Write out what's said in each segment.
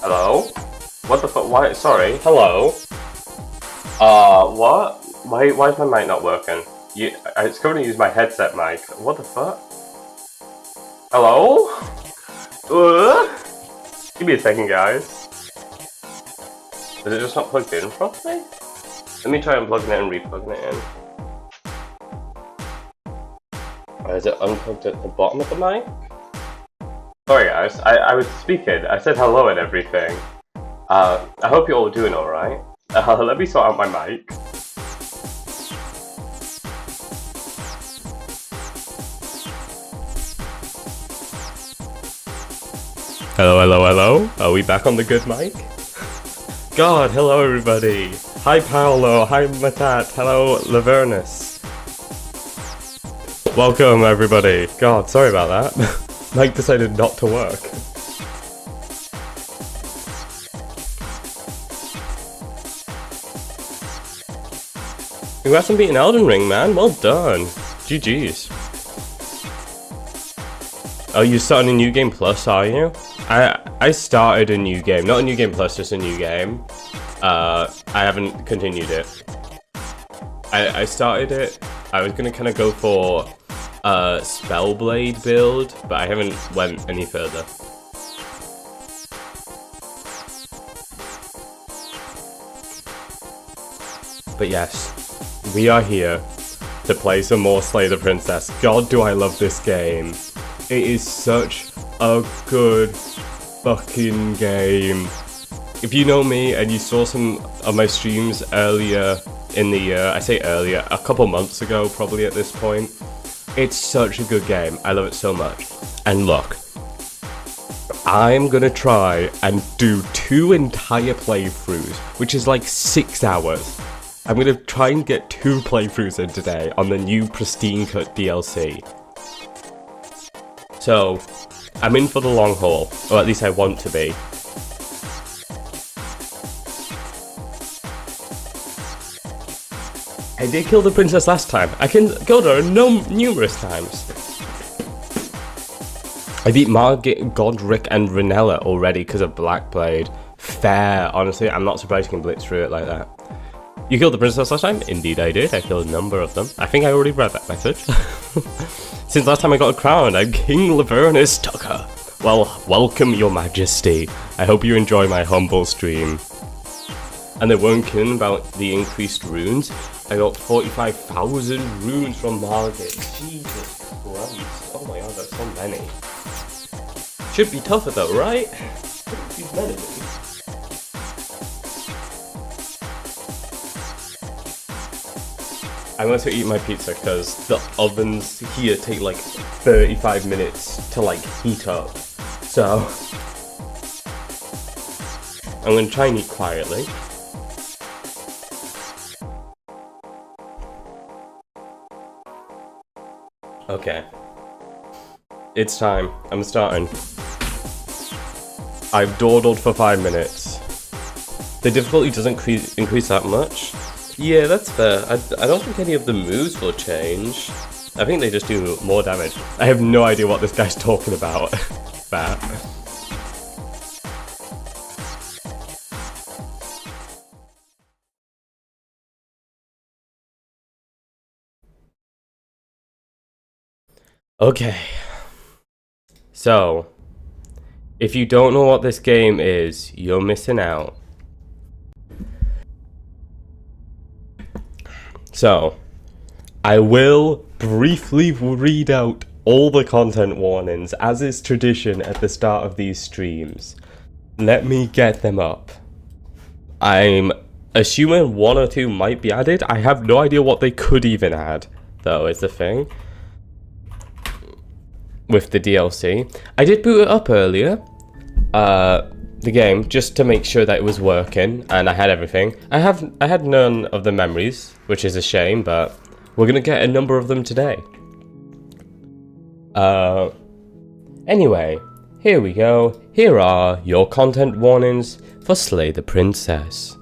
Hello? What the fuck? Why? Sorry. Hello? What? Why is my mic not working? I was going to use my headset mic. What the fuck? Hello? Give me a second, guys. Is it just not plugged in properly? Let me try unplugging it and replugging it in. Or is it unplugged at the bottom of the mic? Sorry guys, I was speaking. I said hello and everything. I hope you're all doing alright. Let me sort out my mic. Hello. Are we back on the good mic? God, hello everybody. Hi Paolo, hi Matat, hello Lavernus. Welcome everybody. God, sorry about that. Mike decided not to work. Congrats on beating Elden Ring, man. Well done. GG's. Oh, you started a New Game Plus, are you? I started a new game. Not a New Game Plus, just a new game. I haven't continued it. I started it. I was gonna kind of go for a Spellblade build, but I haven't went any further. But yes, we are here to play some more Slay the Princess. God, do I love this game. It is such a good fucking game. If you know me and you saw some of my streams earlier in the year, I say earlier, a couple months ago probably at this point, it's such a good game. I love it so much. And look, I'm gonna try and do 2 entire playthroughs, which is like 6 hours. I'm gonna try and get 2 playthroughs in today on the new Pristine Cut DLC. So, I'm in for the long haul, or at least I want to be. I did kill the princess last time. I killed her numerous times. I beat Margit, Godric, and Renella already because of Blackblade. Fair, honestly. I'm not surprised you can blitz through it like that. You killed the princess last time? Indeed I did. I killed a number of them. I think I already read that message. Since last time I got a crown, I'm King Lavernus Tucker. Well, welcome your majesty. I hope you enjoy my humble stream. And they weren't kidding about the increased runes. I got 45,000 runes from Margit. Jesus Christ. Oh my god, that's so many. Should be tougher though, right? These enemies. I want to eat my pizza because the ovens here take like 35 minutes to like heat up. So I'm going to try and eat quietly. Okay. It's time. I'm starting. I've dawdled for 5 minutes. The difficulty doesn't increase that much. Yeah, that's fair. I don't think any of the moves will change. I think they just do more damage. I have no idea what this guy's talking about. That. Okay. So, if you don't know what this game is, you're missing out. So, I will briefly read out all the content warnings, as is tradition at the start of these streams. Let me get them up. I'm assuming 1 or 2 might be added. I have no idea what they could even add, though, is the thing. With the DLC. I did boot it up earlier. The game, just to make sure that it was working, and I had everything. I had none of the memories, which is a shame, but we're gonna get a number of them today. Anyway, here we go. Here are your content warnings for Slay the Princess.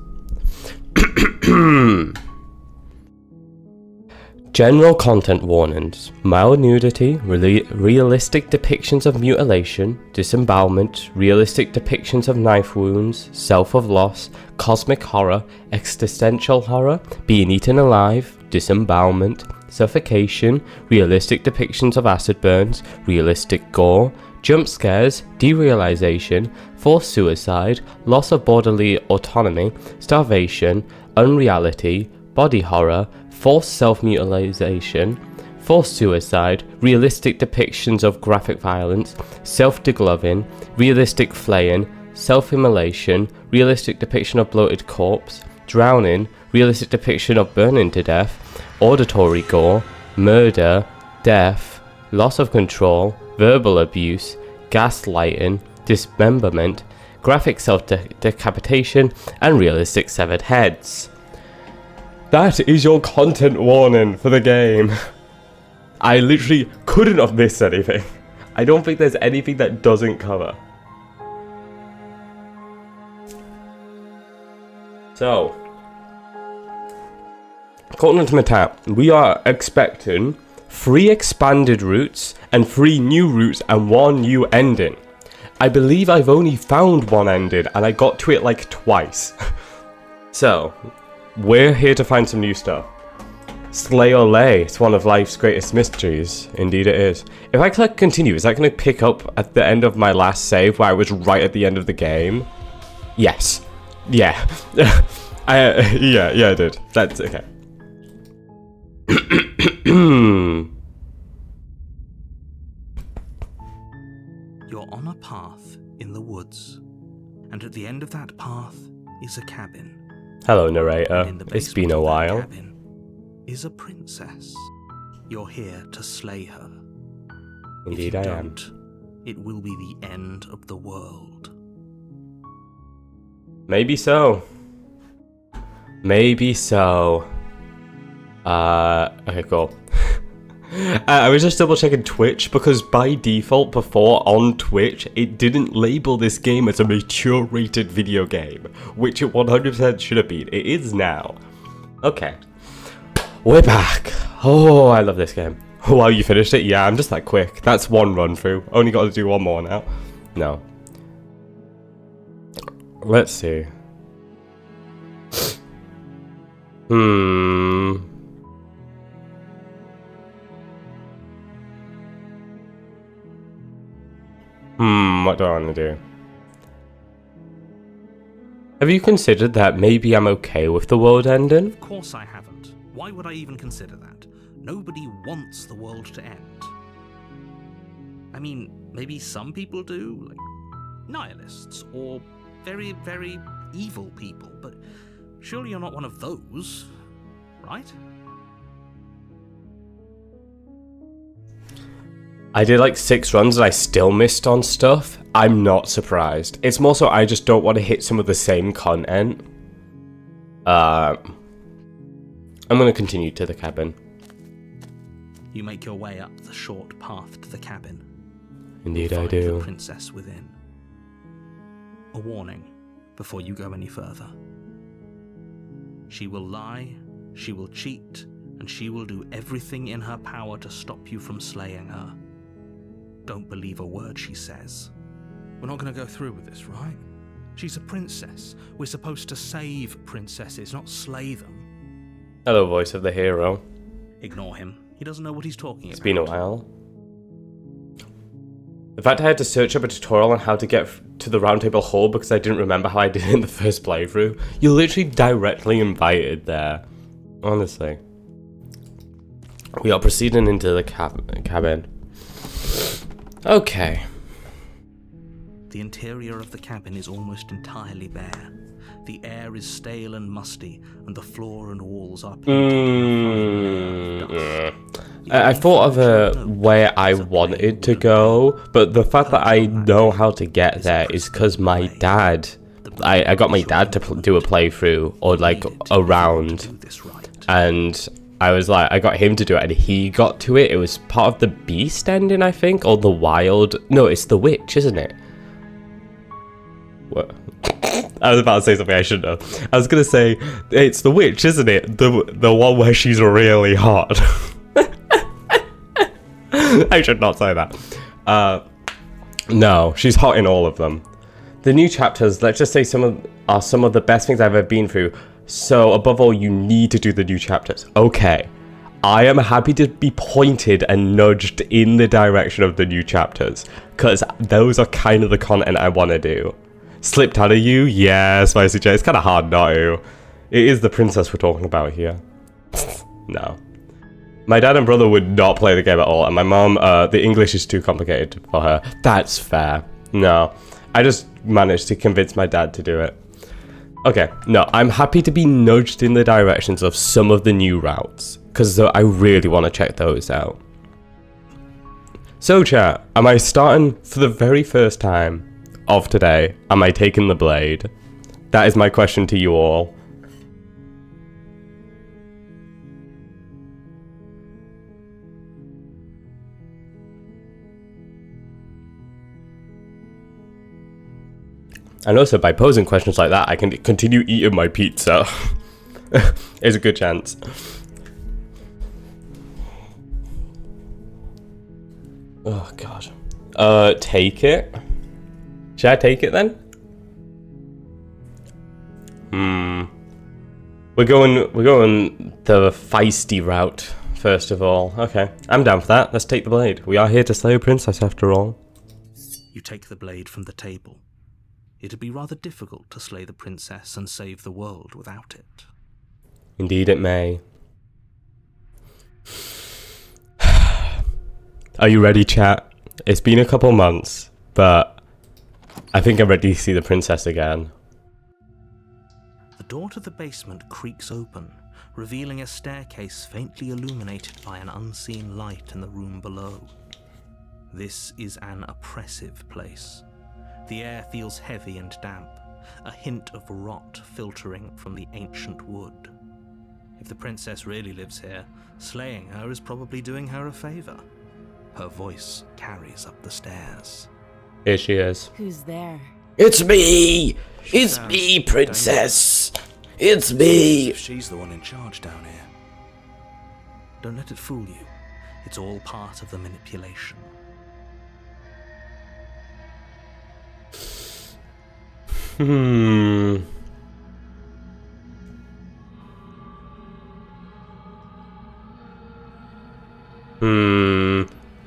General content warnings: mild nudity, realistic depictions of mutilation, disembowelment, realistic depictions of knife wounds, self of loss, cosmic horror, existential horror, being eaten alive, disembowelment, suffocation, realistic depictions of acid burns, realistic gore, jump scares, derealization, forced suicide, loss of bodily autonomy, starvation, unreality, body horror, forced self-mutilation, forced suicide, realistic depictions of graphic violence, self-degloving, realistic flaying, self-immolation, realistic depiction of bloated corpse, drowning, realistic depiction of burning to death, auditory gore, murder, death, loss of control, verbal abuse, gaslighting, dismemberment, graphic self-decapitation, and realistic severed heads. That is your content warning for the game. I literally couldn't have missed anything. I don't think there's anything that doesn't cover. So, according to my tab, we are expecting 3 expanded routes and 3 new routes and 1 new ending. I believe I've only found 1 ending and I got to it like twice. So, we're here to find some new stuff. Slay or lay, it's one of life's greatest mysteries. Indeed it is. If I click continue, is that going to pick up at the end of my last save where I was right at the end of the game? Yes. Yeah. Yeah, I did. That's okay. You're on a path in the woods, and at the end of that path is a cabin. Hello, narrator. It's been a while. Cabin is a princess. You're here to slay her. Indeed I am. It will be the end of the world. Maybe so. Maybe so. Okay, cool. I was just double checking Twitch because by default before on Twitch it didn't label this game as a mature rated video game, which it 100% should have been. It is now. Okay. We're back. Oh, I love this game. Wow, you finished it? Yeah, I'm just that quick. That's 1 run through. Only got to do 1 more now. No. Let's see. What do I want to do? Have you considered that maybe I'm okay with the world ending? Of course I haven't. Why would I even consider that? Nobody wants the world to end. I mean, maybe some people do, like nihilists, or very, very evil people, but surely you're not one of those, right? I did like 6 runs and I still missed on stuff. I'm not surprised. It's more so I just don't want to hit some of the same content. I'm going to continue to the cabin. You make your way up the short path to the cabin. Indeed I Find do. the princess within. A warning before you go any further. She will lie, she will cheat, and she will do everything in her power to stop you from slaying her. Don't believe a word she says. We're not going to go through with this, right? She's a princess. We're supposed to save princesses, not slay them. Hello, voice of the hero. Ignore him. He doesn't know what he's talking about. It's been a while. The fact I had to search up a tutorial on how to get to the roundtable hall because I didn't remember how I did it in the first playthrough. You're literally directly invited there. Honestly. We are proceeding into the cabin. Okay. The interior of the cabin is almost entirely bare. The air is stale and musty, and the floor and walls are painted. I thought of a way I wanted to go, but the fact that I know how to get there is because my dad... I got my dad to do a playthrough, or like a round, and I was like, I got him to do it, and he got to it. It was part of the Beast ending, I think, or the Wild... No, it's the Witch, isn't it? What? I was about to say something I shouldn't have. I was gonna say, it's the Witch, isn't it? The one where she's really hot. I should not say that. No, she's hot in all of them. The new chapters, let's just say are some of the best things I've ever been through. So above all, you need to do the new chapters. Okay. I am happy to be pointed and nudged in the direction of the new chapters, because those are kind of the content I want to do. Slipped out of you? Yeah, Spicy J. It's kind of hard not to. It is the princess we're talking about here. No. My dad and brother would not play the game at all, and my mom, the English is too complicated for her. That's fair. No. I just managed to convince my dad to do it. Okay, no, I'm happy to be nudged in the directions of some of the new routes, because I really want to check those out. So chat, am I starting for the very first time of today? Am I taking the blade? That is my question to you all. And also, by posing questions like that, I can continue eating my pizza. There's a good chance. Oh, God. Take it? Should I take it, then? We're going the feisty route, first of all. Okay, I'm down for that. Let's take the blade. We are here to slay a princess, after all. You take the blade from the table. It'd be rather difficult to slay the princess and save the world without it. Indeed it may. Are you ready, chat? It's been a couple months, but I think I'm ready to see the princess again. The door to the basement creaks open, revealing a staircase faintly illuminated by an unseen light in the room below. This is an oppressive place. The air feels heavy and damp, a hint of rot filtering from the ancient wood. If the princess really lives here, slaying her is probably doing her a favor. Her voice carries up the stairs. Here she is. Who's there? It's me! It's me, princess! It's me! She's the one in charge down here. Don't let it fool you. It's all part of the manipulation.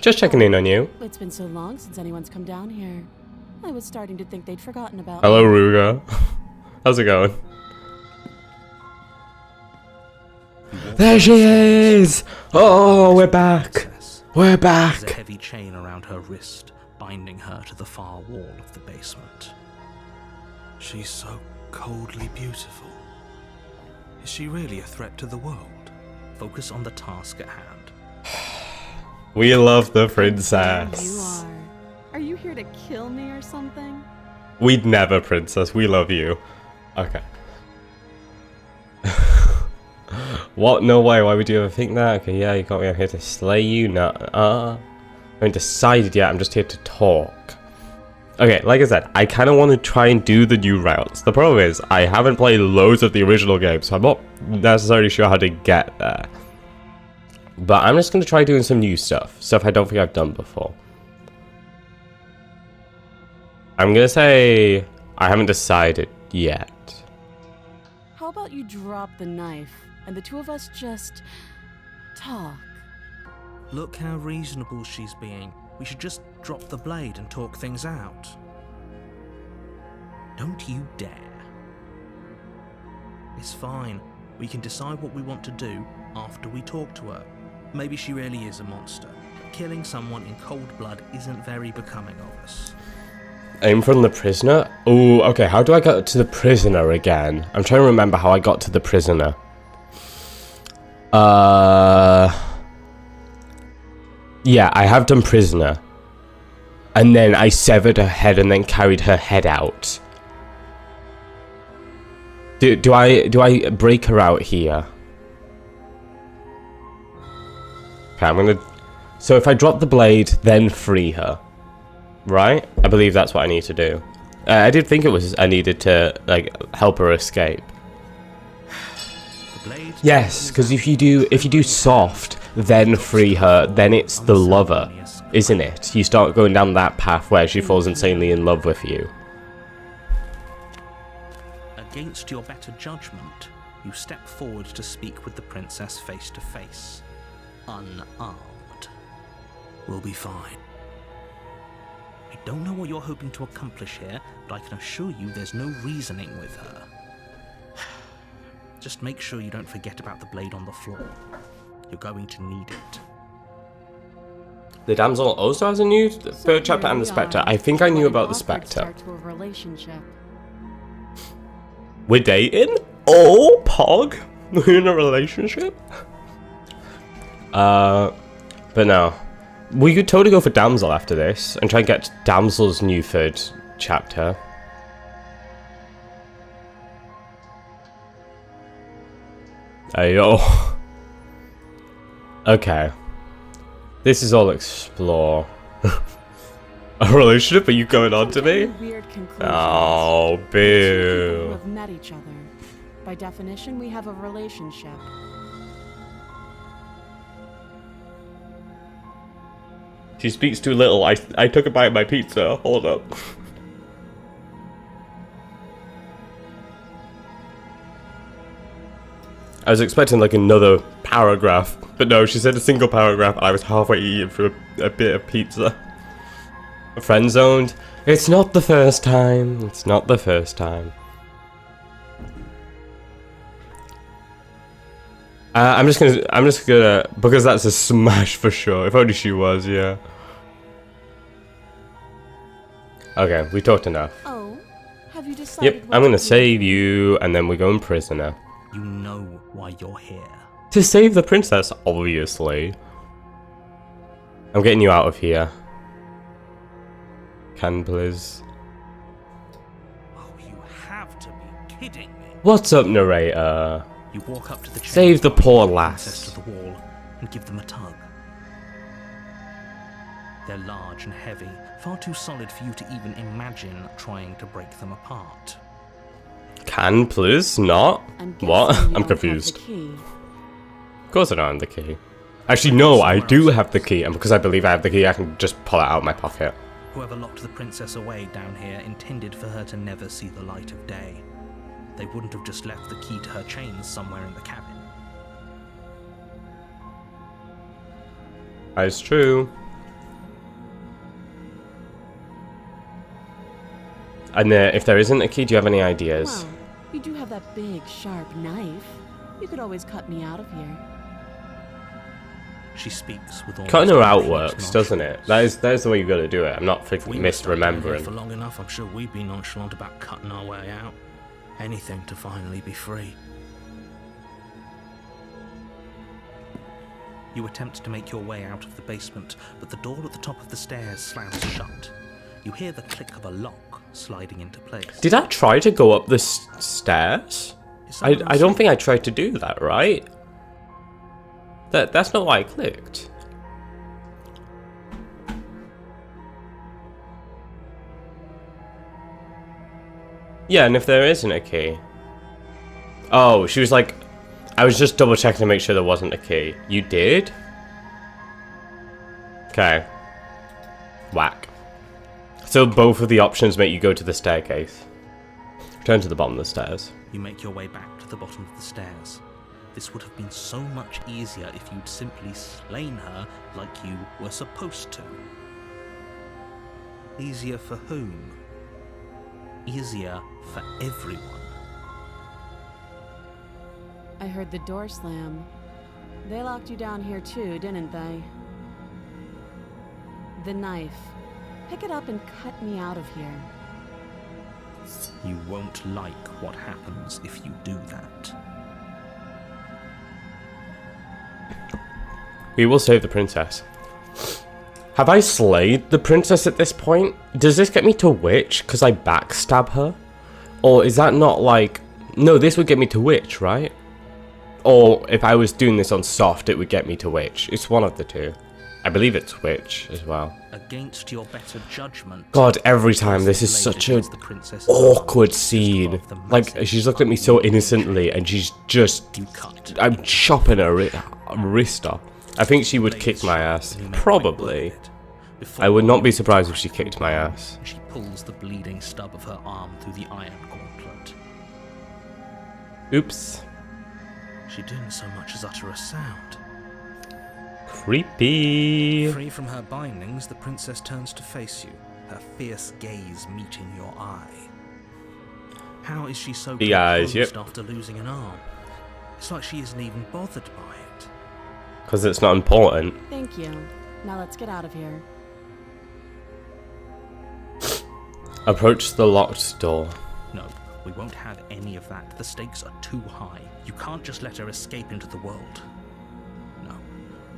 Just checking in on you. It's been so long since anyone's come down here. I was starting to think they'd forgotten about Hello, Ruga. How's it going? There she is! Oh, we're back! We're back! There's a heavy chain around her wrist, binding her to the far wall of the basement. She's so coldly beautiful. Is she really a threat to the world? Focus on the task at hand. We love the There princess. you are. Are you here to kill me or something? We'd never, princess. We love you. Okay. What? No way. Why would you ever think that? Okay, yeah, you got me. I'm here to slay you. No. I haven't decided yet. I'm just here to talk. Okay, like I said, I kind of want to try and do the new routes. The problem is, I haven't played loads of the original game, so I'm not necessarily sure how to get there. But I'm just going to try doing some new stuff. Stuff I don't think I've done before. I'm going to say I haven't decided yet. How about you drop the knife and the two of us just talk? Look how reasonable she's being. We should just drop the blade and talk things out. Don't you dare. It's fine. We can decide what we want to do after we talk to her. Maybe she really is a monster. Killing someone in cold blood isn't very becoming of us. Aim from the prisoner? Oh, okay, how do I get to the prisoner again? I'm trying to remember how I got to the prisoner. Yeah, I have done prisoner. And then I severed her head and then carried her head out. Do I break her out here? Okay, I'm gonna... So if I drop the blade, then free her. Right? I believe that's what I need to do. I did think it was I needed to, like, help her escape. Yes, because if you do soft, then free her, then it's the lover, isn't it? You start going down that path where she falls insanely in love with you. Against your better judgment, you step forward to speak with the princess face to face, unarmed. We'll be fine. I don't know what you're hoping to accomplish here, but I can assure you there's no reasoning with her. Just make sure you don't forget about the blade on the floor. You're going to need it. The damsel also has a new third chapter and the Spectre. I think I knew about the Spectre. We're dating? Oh, Pog? We're in a relationship? But no. We could totally go for damsel after this and try and get damsel's new third chapter. Ayo. Okay. This is all explore. A relationship? Are you going on to me? Oh, boo. People have met each other. By definition, we have a relationship. She speaks too little. I took a bite of my pizza. Hold up. I was expecting like another paragraph, but no, she said a single paragraph and I was halfway eating through a bit of pizza. Friend zoned? It's not the first time. It's not the first time. I'm just gonna, because that's a smash for sure. If only she was, yeah. Okay, we talked enough. Oh, have you decided? Yep, I'm gonna save you, and then we're going prisoner. You know why you're here. To save the princess, obviously. I'm getting you out of here. Can please? Oh, you have to be kidding me. What's up, narrator? You walk up to the chains, Save the poor princess lass. to the wall and give them a tug. They're large and heavy, far too solid for you to even imagine trying to break them apart. Can please not? What? I'm confused. Of course I don't have the key. Actually, no, I do have the key, and because I believe I have the key, I can just pull it out of my pocket. Whoever locked the princess away down here intended for her to never see the light of day. They wouldn't have just left the key to her chains somewhere in the cabin. That is true. And if there isn't a key, do you have any ideas? Well, you do have that big, sharp knife. You could always cut me out of here. She speaks with all Cutting her out works, doesn't it? That is the way you gotta do it. I'm not misremembering. For long enough, I'm sure we'd be nonchalant about cutting our way out. Anything to finally be free. You attempt to make your way out of the basement, but the door at the top of the stairs slams shut. You hear the click of a lock sliding into place. Did I try to go up the stairs? I don't think I tried to do that, right? That's not why I clicked. Yeah, and if there isn't a key... Oh, she was like... I was just double checking to make sure there wasn't a key. You did? Okay. Whack. So both of the options make you go to the staircase. Turn to the bottom of the stairs. You make your way back to the bottom of the stairs. This would have been so much easier if you'd simply slain her like you were supposed to. Easier for whom? Easier for everyone. I heard the door slam. They locked you down here too, didn't they? The knife. Pick it up and cut me out of here. You won't like what happens if you do that. We will save the princess. Have I slayed the princess at this point? Does this get me to witch because I backstab her? Or is that not like... No, this would get me to witch, right? Or if I was doing this on soft, it would get me to witch. It's one of the two. I believe it's witch as well. Against your better judgment. God, every time this is such an awkward scene. Like, she's looked at me so innocently and she's just... I'm chopping her wrist off. I think she would kick my ass. Probably. I would not be surprised if she kicked my ass. She pulls the bleeding stub of her arm through the iron gauntlet. Oops. She didn't so much as utter a sound. Creepy. Free from her bindings, the princess turns to face you, her fierce gaze meeting your eye. How is she so Big eyes, yep. after losing an arm? It's like she isn't even bothered by it. Because it's not important. Thank you. Now let's get out of here. Approach the locked door. No, we won't have any of that. The stakes are too high. You can't just let her escape into the world. No,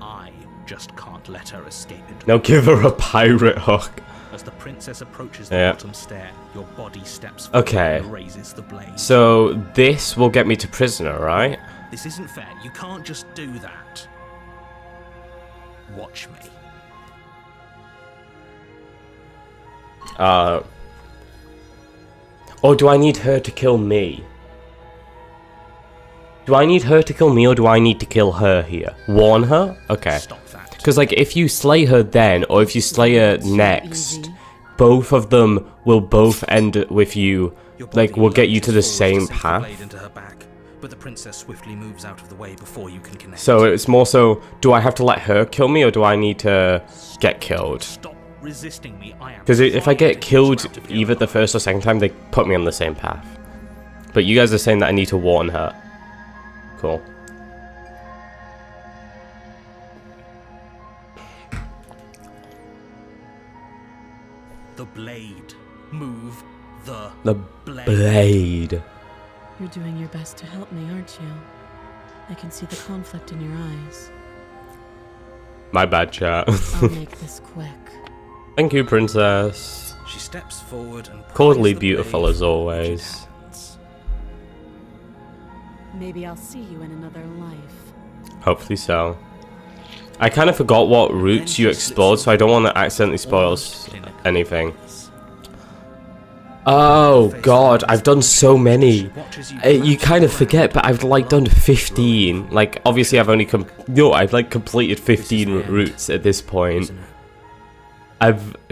I just can't let her escape into Now give her a pirate hook. As the princess approaches the bottom stair, your body steps forward and raises the blade. So this will get me to prisoner, right? This isn't fair. You can't just do that. Watch me. Or do I need her to kill me? Do I need her to kill me, or do I need to kill her here? Warn her? Okay. Stop that. Because, like, if you slay her then, or if you slay her next, both of them will both end with you, like, will get you to the same path. But the princess swiftly moves out of the way before you can connect. So it's more so, do I have to let her kill me, or do I need to get killed? Stop resisting me. I am. Because if I get killed either the first or second time, they put me on the same path. But you guys are saying that I need to warn her. Cool. The blade. Move the blade. You're doing your best to help me, aren't you? I can see the conflict in your eyes. My bad, chat. I'll make this quick. Thank you, princess. She steps forward and Coldly beautiful as always. Maybe I'll see you in another life. Hopefully so. I kind of forgot what routes you explored, so I don't want to accidentally spoil anything. Oh god, I've done so many. You kind of forget, but I've like done 15. Like obviously I've only I've like completed 15 routes at this point.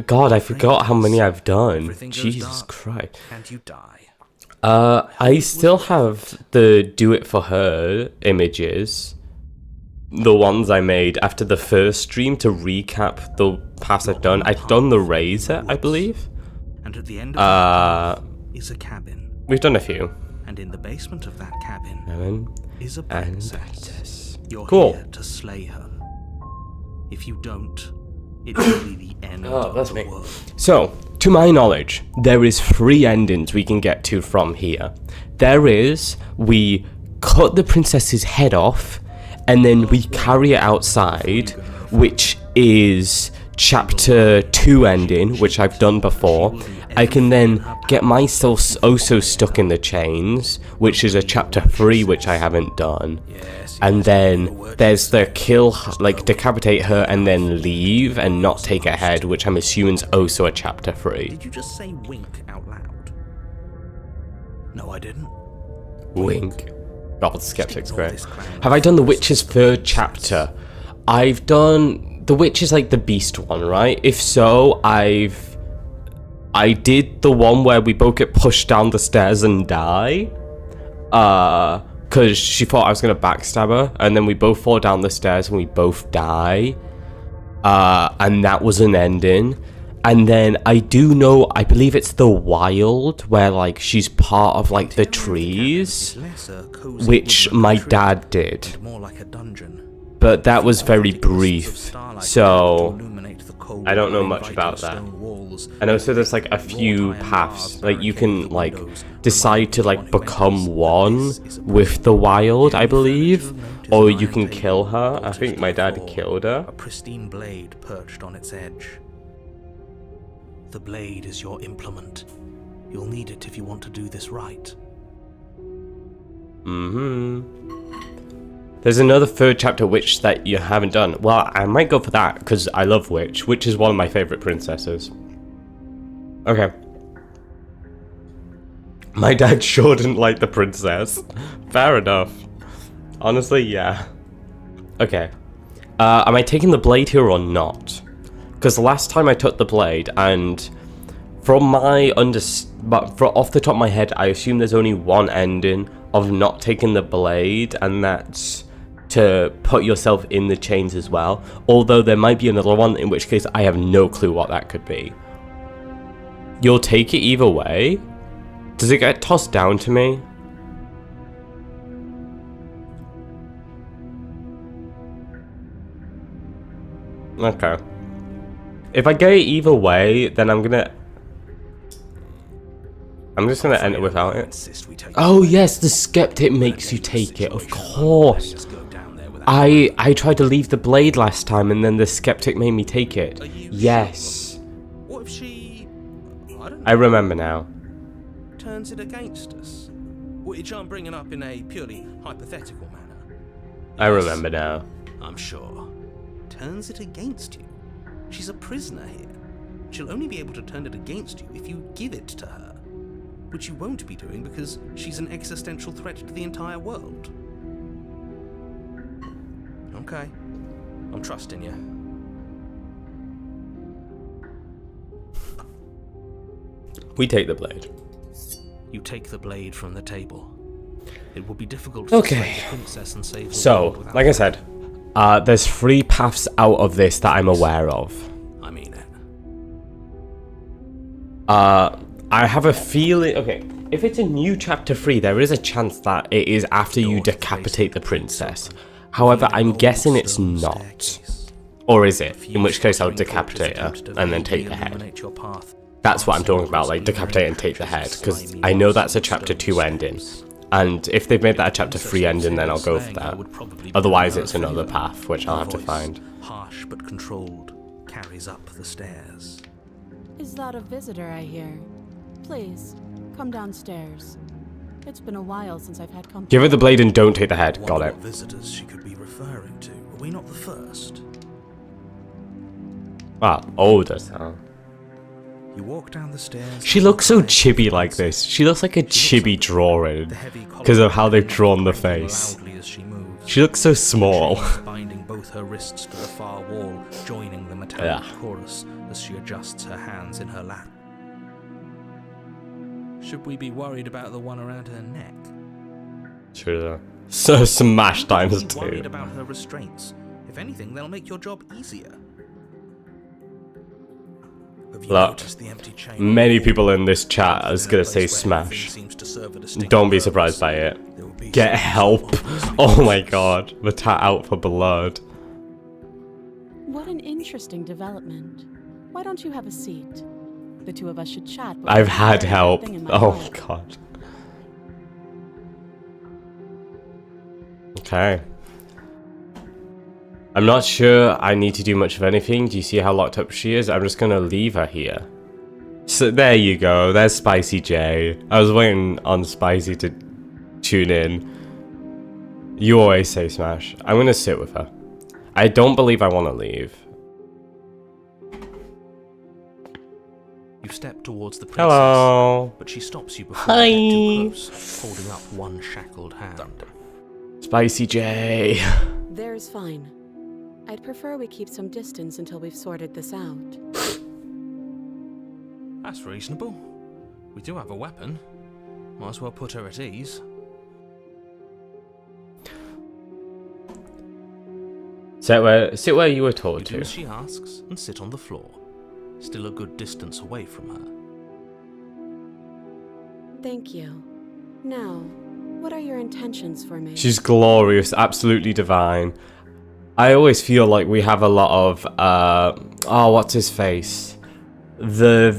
God, I forgot how many I've done. Jesus Christ. And you die. I still have the do it for her images. The ones I made after the first stream to recap the paths I've done. I've done the razor, I believe. And at the end of the is a cabin. We've done a few. And in the basement of that cabin is a princess. You're cool. Here to slay her. If you don't, it will be the end of the world. So, to my knowledge, there is 3 endings we can get to from here. There is, we cut the princess's head off, and then we carry it outside, which is chapter 2 ending, which I've done before. I can then get myself also stuck in the chains, which is a chapter 3, which I haven't done. And then there's the kill, like decapitate her and then leave and not take her head, which I'm assuming is also a chapter 3. Did you just say wink out loud? No, I didn't. Wink. God, Skeptic's great. Have I done the Witch's 3rd chapter? I've done... The Witch is like the beast one, right? If so, I did the one where we both get pushed down the stairs and die. Because she thought I was going to backstab her. And then we both fall down the stairs and we both die. And that was an ending. And then I do know, I believe it's the Wild, where like she's part of like the trees, which my dad did. But that was very brief, so I don't know much about that. And also there's like a few paths, like you can like decide to like become one with the Wild, I believe, or you can kill her. I think my dad killed her. A pristine blade perched on its edge. The blade is your implement. You'll need it if you want to do this right. There's another 3rd chapter Witch that you haven't done. Well, I might go for that, because I love Witch. Witch is one of my favourite princesses. Okay. My dad sure didn't like the princess. Fair enough. Honestly, yeah. Okay. Am I taking the blade here or not? Because the last time I took the blade, and from my off the top of my head, I assume there's only one ending of not taking the blade, and that's to put yourself in the chains as well. Although there might be another one, in which case I have no clue what that could be. You'll take it either way? Does it get tossed down to me? Okay. If I get it either way, then I'm just gonna end it without it. Oh yes, the skeptic makes you take it, of course. I tried to leave the blade last time and then the skeptic made me take it. Yes. What if she... I remember now. turns it against us? Which I'm bringing up in a purely hypothetical manner. I remember now. I'm sure. Turns it against you. She's a prisoner here. She'll only be able to turn it against you if you give it to her. Which you won't be doing because she's an existential threat to the entire world. Okay. I'm trusting you. We take the blade. You take the blade from the table. It will be difficult to slay the princess and save the world without like I said, there's 3 paths out of this that I'm aware of. I mean it. I have a feeling... Okay, if it's a new chapter 3, there is a chance that it is after you decapitate the princess. However, I'm guessing it's not. Or is it? In which case I'll decapitate her and then take the head. That's what I'm talking about, like decapitate and take the head, because I know that's a chapter 2 ending. And if they've made that a chapter 3 ending, then I'll go for that. Otherwise it's another path, which I'll have to find. Harsh but controlled, carries up the stairs. Is that a visitor I hear? Please, come downstairs. It's been a while since I've had company. Give her the blade and don't take the head. Got it. What visitors she could be referring to? Are we not the first? Ah, older sound. You walk down the stairs. She looks so chibi like this. She looks like a chibi drawing because of how they've drawn the face. She looks so small. Binding both her wrists to the far wall, joining the metallic chorus as she adjusts her hands in her lap. Should we be worried about the one around her neck? Sure. So smash times Be worried 2. about her restraints. If anything, they'll make your job easier. Look, many people in this chat are gonna say smash. Don't be surprised by it. Get help. Oh my god, the tat out for blood. What an interesting development. Why don't you have a seat? The two of us should chat. I've had help. Oh god. Okay. I'm not sure I need to do much of anything. Do you see how locked up she is? I'm just gonna leave her here. So there you go. There's Spicy J. I was waiting on Spicy to tune in. You always say smash. I'm gonna sit with her. I don't believe I want to leave. You step towards the princess, Hello. but she stops you before you get too close, holding up one shackled hand. Spicy J. There's fine. I'd prefer we keep some distance until we've sorted this out. That's reasonable. We do have a weapon. Might as well put her at ease. Sit where you were told You do to. as she asks and sit on the floor, still a good distance away from her. Thank you. Now, what are your intentions for me? She's glorious, absolutely divine. I always feel like we have a lot of oh, what's his face? The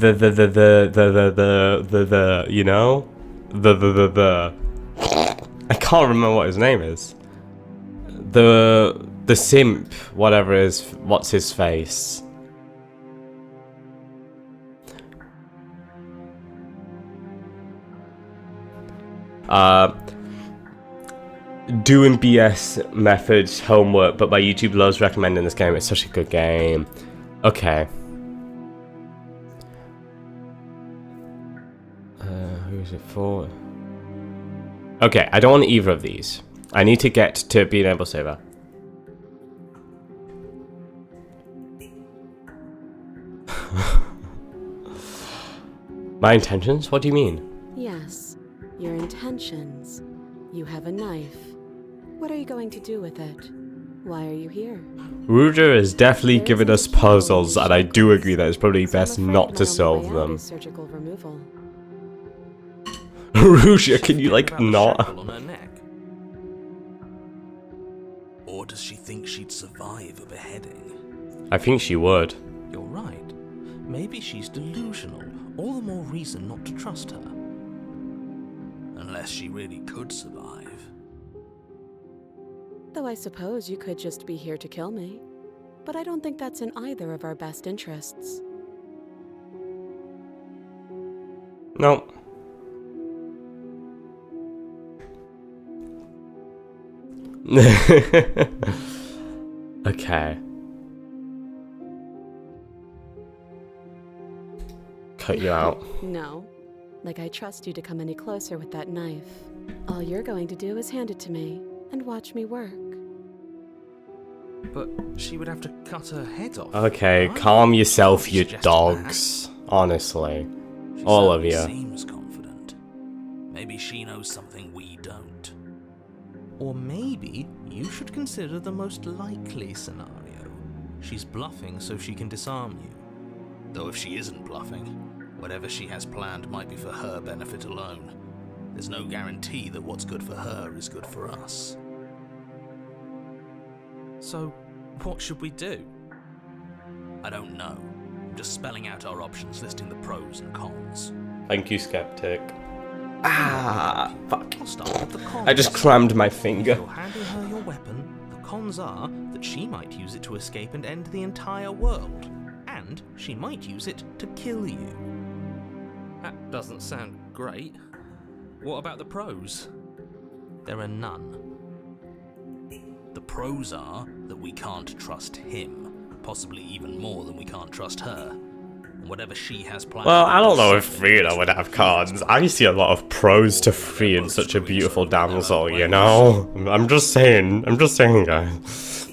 you know? The I can't remember what his name is. The simp, whatever is, what's his face? Doing BS methods homework, but my YouTube loves recommending this game. It's such a good game. Okay. Who is it for? Okay, I don't want either of these. I need to get to being able to save her. My intentions? What do you mean? Yes, your intentions. You have a knife. What are you going to do with it? Why are you here? Ruger has definitely given us puzzles, and I do agree that it's probably best not to solve them. Surgical removal. Ruger, can you like About the not? shackle on her neck. Or does she think she'd survive a beheading? I think she would. You're right. Maybe she's delusional. All the more reason not to trust her. Unless she really could survive. Though I suppose you could just be here to kill me. But I don't think that's in either of our best interests. No. Okay. Cut you out. No. Like I trust you to come any closer with that knife. All you're going to do is hand it to me and watch me work. But she would have to cut her head off. Okay, right? calm yourself, you Suggested dogs. Honestly. that. She All of certainly you. Seems confident. Maybe she knows something we don't. Or maybe you should consider the most likely scenario. She's bluffing so she can disarm you. Though if she isn't bluffing, whatever she has planned might be for her benefit alone. There's no guarantee that what's good for her is good for us. So, what should we do? I don't know. I'm just spelling out our options, listing the pros and cons. Thank you, Skeptic. Ah, fuck. I'll start with the cons. I just crammed my If finger. you're handing her your weapon, the cons are that she might use it to escape and end the entire world. And she might use it to kill you. That doesn't sound great. What about the pros? There are none. The pros are that we can't trust him, possibly even more than we can't trust her. And whatever she has planned. Well, I don't know if Frida would have cons. I see a lot of pros to freeing such a beautiful damsel, you know? I'm just saying, guys.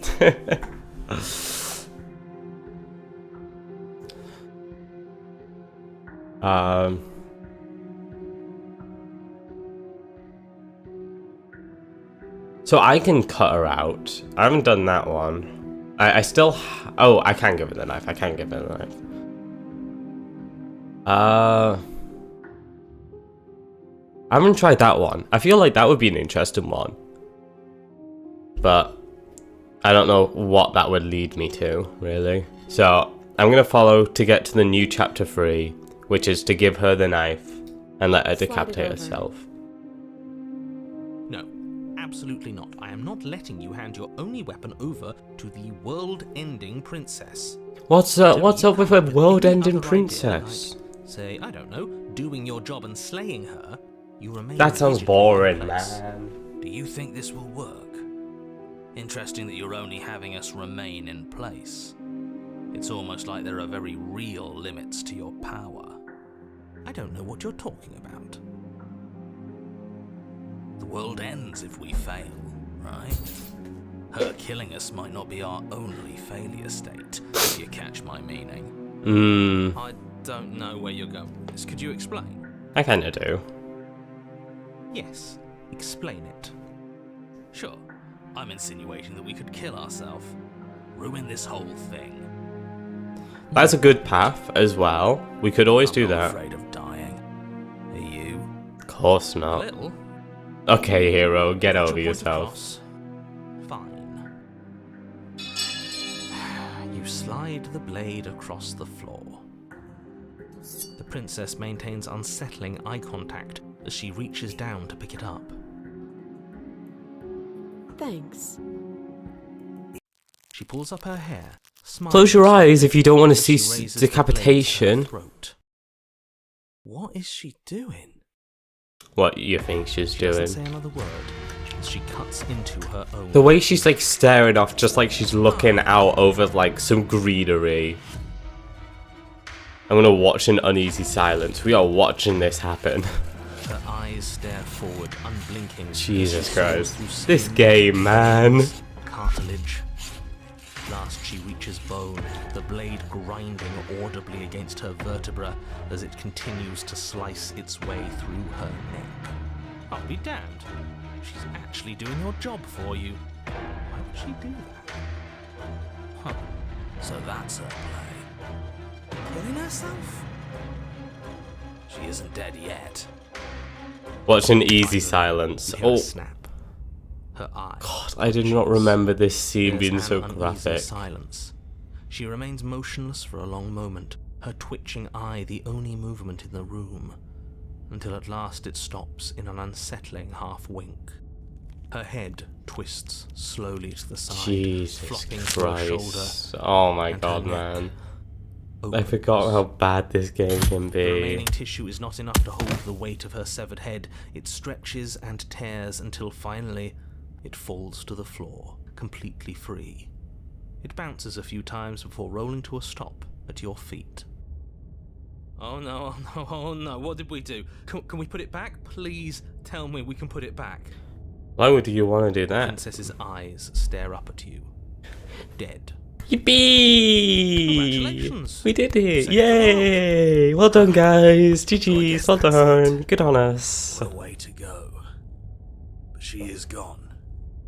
So I can cut her out. I haven't done that one. I still... Oh, I can give her the knife. I can give her the knife. I haven't tried that one. I feel like that would be an interesting one. But I don't know what that would lead me to, really. So I'm going to follow to get to the new chapter 3, which is to give her the knife and let her Slide it decapitate over. herself. No, absolutely not. I am not letting you hand your only weapon over to the world-ending princess. What's So up you with a have any world-ending other idea, princess? like, say, I don't know, doing your job and slaying her, you remain That sounds rigidly in boring, place. man. Do you think this will work? Interesting that you're only having us remain in place. It's almost like there are very real limits to your power. I don't know what you're talking about. The world ends if we fail, right? Her killing us might not be our only failure state, if you catch my meaning. I don't know where you're going with this. Could you explain? I kinda do. Yes, explain it. Sure, I'm insinuating that we could kill ourselves. Ruin this whole thing. That's a good path as well. We could always do I'm not that. afraid of dying. Are you? Of course A not. little. Okay, hero, get Got over your point yourself. across. Fine. You slide the blade across the floor. The princess maintains unsettling eye contact as she reaches down to pick it up. Thanks. She pulls up her hair, smiles. Close your eyes if you don't want to as see she raises the blade to her decapitation. throat. What is she doing? What you think she's She doing? doesn't say another word as she cuts into her own. The way she's like staring off, just like she's looking out over like some greenery. I'm gonna watch in uneasy silence. We are watching this happen. Her eyes stare forward, unblinking. as Jesus she saws Christ. through This skin, game, man. cartilage, glass last she reaches bone, the blade grinding audibly against her vertebra as it continues to slice its way through her neck. I'll be damned. She's actually doing your job for you. Why would she do that? Huh. So that's her play. Killing herself? She isn't dead yet. Watch an easy silence. We hear a Oh, snap. Her eye. God, I did not remember this scene being There's so an uneasy graphic. silence. She remains motionless for a long moment, her twitching eye the only movement in the room, until at last it stops in an unsettling half-wink. Her head twists slowly to the side, Jesus flopping to her shoulder. Christ. Oh my and god, her neck man. I opens. forgot how bad this game can The remaining be. tissue is not enough to hold the weight of her severed head. It stretches and tears until finally it falls to the floor, completely free. It bounces a few times before rolling to a stop at your feet. Oh no, oh no, oh no, what did we do? Can we put it back? Please tell me we can put it back. Why would you want to do that? Princess's eyes stare up at you. Dead. Yippee! Congratulations. We did it! Second Yay! Well done, guys. GG's. Well that's done. Good on us. What a way to go. But she is gone,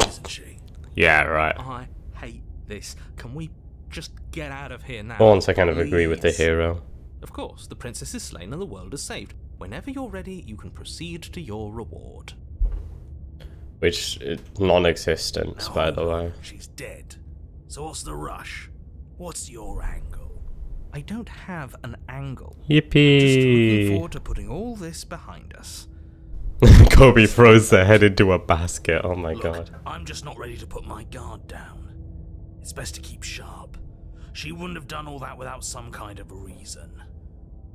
isn't she? Yeah, right. I hate this. Can we just get out of here now? For once, I kind of agree with the Please? hero. Of course, the princess is slain and the world is saved. Whenever you're ready, you can proceed to your reward. Which, non-existent, by the way. She's dead. So what's the rush? What's your angle? I don't have an angle. Just looking Yippee! forward to putting all this behind us. Kobe throws their head into a basket. Oh my Look, god. I'm just not ready to put my guard down. It's best to keep sharp. She wouldn't have done all that without some kind of reason.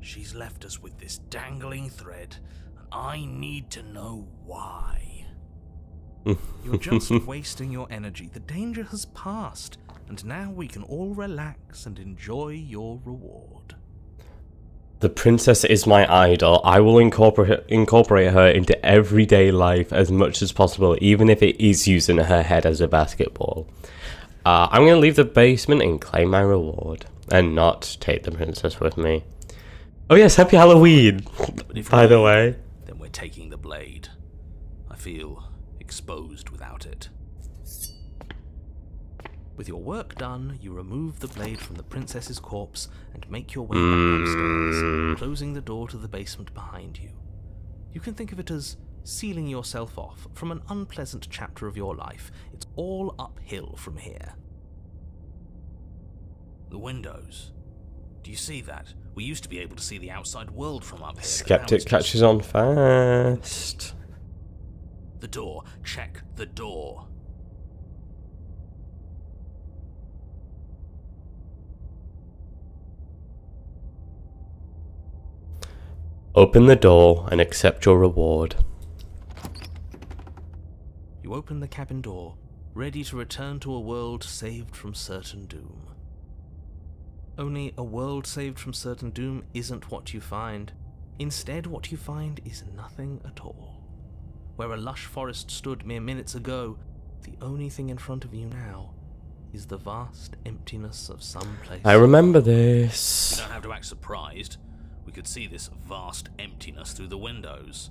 She's left us with this dangling thread, and I need to know why. You're just wasting your energy. The danger has passed, and now we can all relax and enjoy your reward. The princess is my idol. I will incorporate her into everyday life as much as possible, even if it is using her head as a basketball. I'm going to leave the basement and claim my reward, and not take the princess with me. Oh yes, happy Halloween, But if by we the leave, way. then we're taking the blade. I feel exposed without it. With your work done, you remove the blade from the princess's corpse and make your way back upstairs, closing the door to the basement behind you. You can think of it as sealing yourself off from an unpleasant chapter of your life. It's all uphill from here. The windows. Do you see that? We used to be able to see the outside world from up here. but now Skeptic it's just- catches on fast. The door. Check the door. Open the door and accept your reward. You open the cabin door, ready to return to a world saved from certain doom. Only a world saved from certain doom isn't what you find. Instead, what you find is nothing at all. Where a lush forest stood mere minutes ago, the only thing in front of you now is the vast emptiness of some place. I remember You this. don't have to act surprised. We could see this vast emptiness through the windows.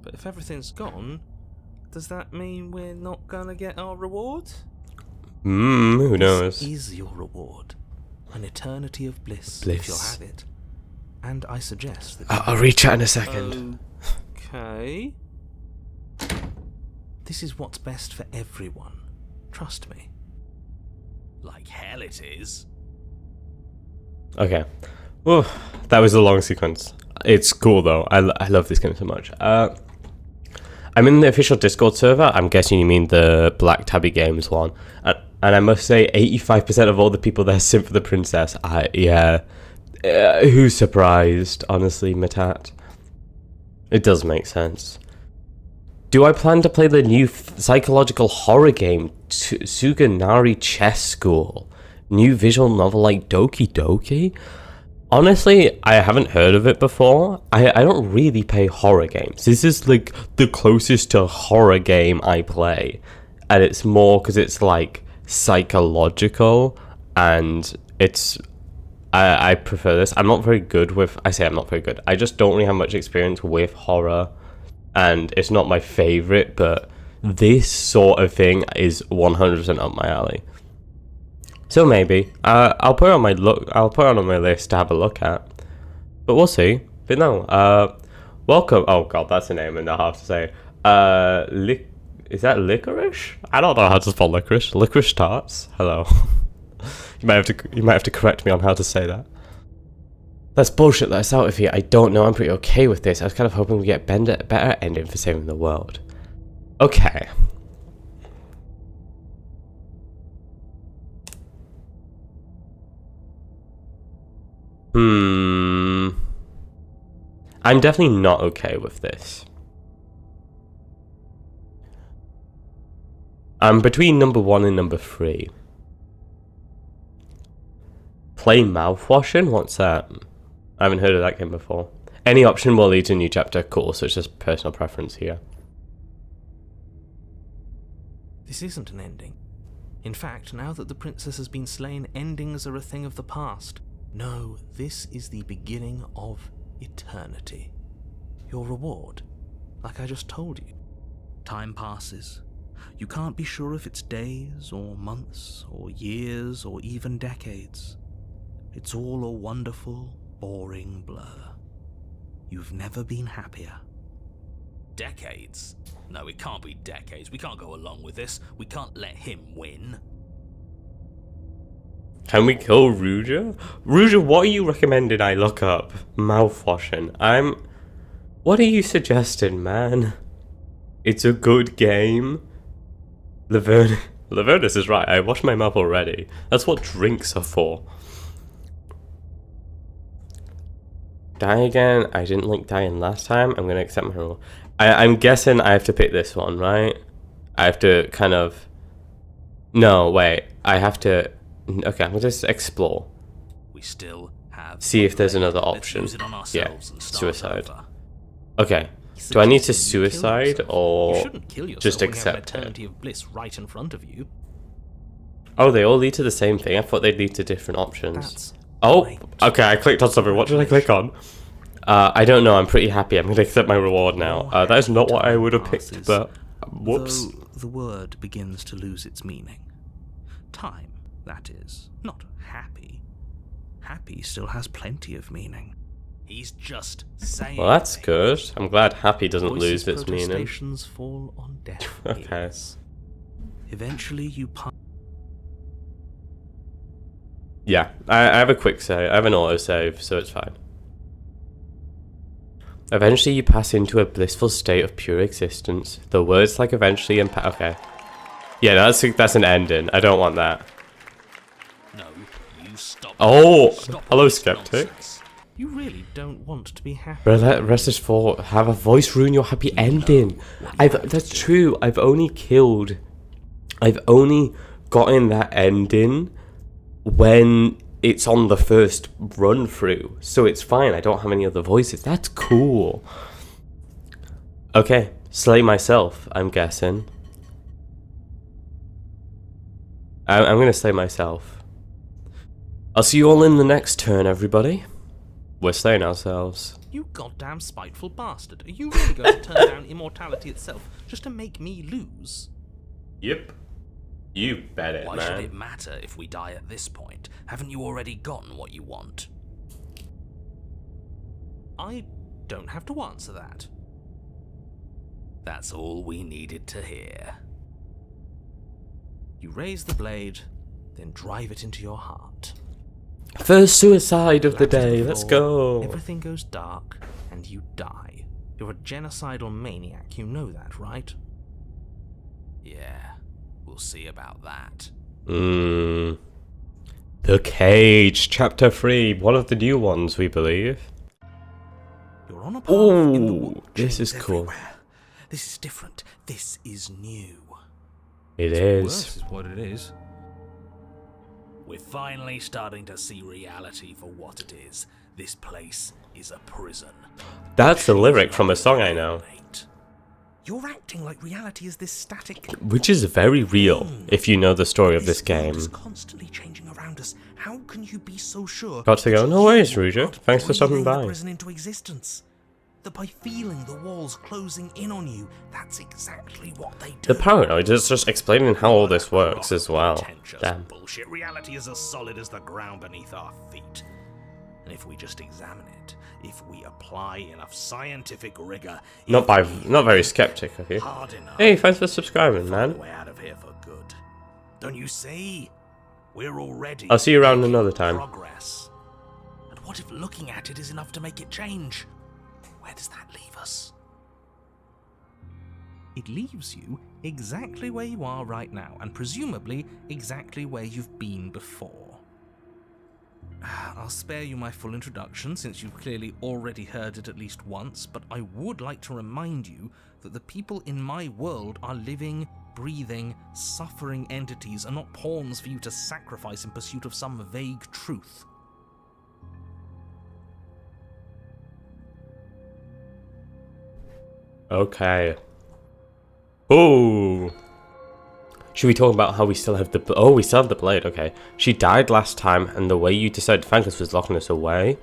But if everything's gone, does that mean we're not gonna get our reward? Who knows? This is your reward. An eternity of bliss, if Bliss. you'll have it. And I suggest that... I'll reach out in a second. Okay. This is what's best for everyone. Trust me. Like hell it is. Okay. Oh, that was a long sequence. It's cool though. I love this game so much. I'm in the official Discord server. I'm guessing you mean the Black Tabby Games one. And I must say, 85% of all the people there simp for the princess. Who's surprised, honestly, Matat? It does make sense. Do I plan to play the new psychological horror game, Suganari Chess School? New visual novel like Doki Doki? Honestly, I haven't heard of it before. I don't really play horror games. This is like the closest to horror game I play. And it's more because it's like psychological, and it's I prefer this. I'm not very good with, I say I'm not very good, I just don't really have much experience with horror, and it's not my favorite, but this sort of thing is 100% up my alley. So maybe I'll put it on my list to have a look at, but we'll see. But no, welcome. Oh god, that's a name and I have to say. Is that licorice? I don't know how to spell licorice. Licorice tarts. Hello. You might have to correct me on how to say that. Let's bullshit this out of here. I don't know. I'm pretty okay with this. I was kind of hoping we get a better ending for saving the world. Okay. I'm definitely not okay with this. I'm between number 1 and number 3. Play mouthwashing? What's that? I haven't heard of that game before. Any option will lead to a new chapter. Cool, so it's just personal preference here. This isn't an ending. In fact, now that the princess has been slain, endings are a thing of the past. No, this is the beginning of eternity. Your reward, like I just told you. Time passes. You can't be sure if it's days, or months, or years, or even decades. It's all a wonderful, boring blur. You've never been happier. Decades? No, it can't be decades. We can't go along with this. We can't let him win. Can we kill Ruja? Ruja, what are you recommending I look up? Mouthwashing. What are you suggesting, man? It's a good game. Lavernus is right. I washed my mouth already. That's what drinks are for. Die again. I didn't like dying last time. I'm going to accept my rule. I'm guessing I have to pick this one, right? I have to kind of... No, wait. I have to... Okay, I'm going to just explore. We still have... See if there's another option. Yeah, suicide. Okay. Do I need to suicide or just accept it? Of bliss right in front of you. Oh, they all lead to the same thing? I thought they'd lead to different options. Oh, okay, I clicked on something. What did I click on? I don't know. I'm pretty happy. I'm going to accept my reward now. That is not what I would have picked, but whoops. Though the word begins to lose its meaning. Time, that is. Not happy. Happy still has plenty of meaning. He's just saying. Well, that's good. I'm glad happy doesn't lose its meaning. Protestations fall on deaf Okay. ears. Eventually you Yeah, I have a quick save. I have an auto save, so it's fine. Eventually you pass into a blissful state of pure existence. The words like eventually and okay. Yeah, that's an ending. I don't want that. No, you stop. Oh, Stop hello, this skeptic. nonsense. You really don't want to be happy. Rest is for have a voice ruin your happy ending. That's true. I've only gotten that ending when it's on the first run through, so it's fine. I don't have any other voices. That's cool. Okay, slay myself, I'm guessing. I'm gonna slay myself. I'll see you all in the next turn, everybody. We're slaying ourselves. You goddamn spiteful bastard. Are you really going to turn down immortality itself just to make me lose? Yep. You bet it, Why man. should it matter if we die at this point? Haven't you already gotten what you want? I don't have to answer that. That's all we needed to hear. You raise the blade, then drive it into your heart. First suicide of the day. Let's go. Everything goes dark, and you die. You're a genocidal maniac, you know that, right? Yeah. We'll see about that. The Cage, Chapter 3, one of the new ones, we believe. You're on a path in the Ooh, this is cool. everywhere. This is different. This is new. It Worse is. is what it is. We're finally starting to see reality for what it is. This place is a prison. That's the lyric from a song I know. You're acting like reality is this static. Which is very real, if you know the story of this game. Is constantly changing around us. How can you be so sure? Got to go. No worries, Ruja. Thanks for stopping by. The prison into existence. That by feeling the walls closing in on you, that's exactly what they do. The paranoid is just explaining how all this works as well. Damn. Bullshit. Reality is as solid as the ground beneath our feet. And if we just examine it, if we apply enough scientific rigor, Not very skeptic of you. hard enough, Hey, thanks for subscribing, find a man. way out of here for good. Don't you see? We're already I'll see you around making another time. Progress. And what if looking at it is enough to make it change? Where does that leave us? It leaves you exactly where you are right now, and presumably exactly where you've been before. I'll spare you my full introduction, since you've clearly already heard it at least once, but I would like to remind you that the people in my world are living, breathing, suffering entities, and not pawns for you to sacrifice in pursuit of some vague truth. Okay. Oh. Should we talk about how we still have the... Oh, we still have the blade. Okay. She died last time, and the way you decided to thank us was locking us away.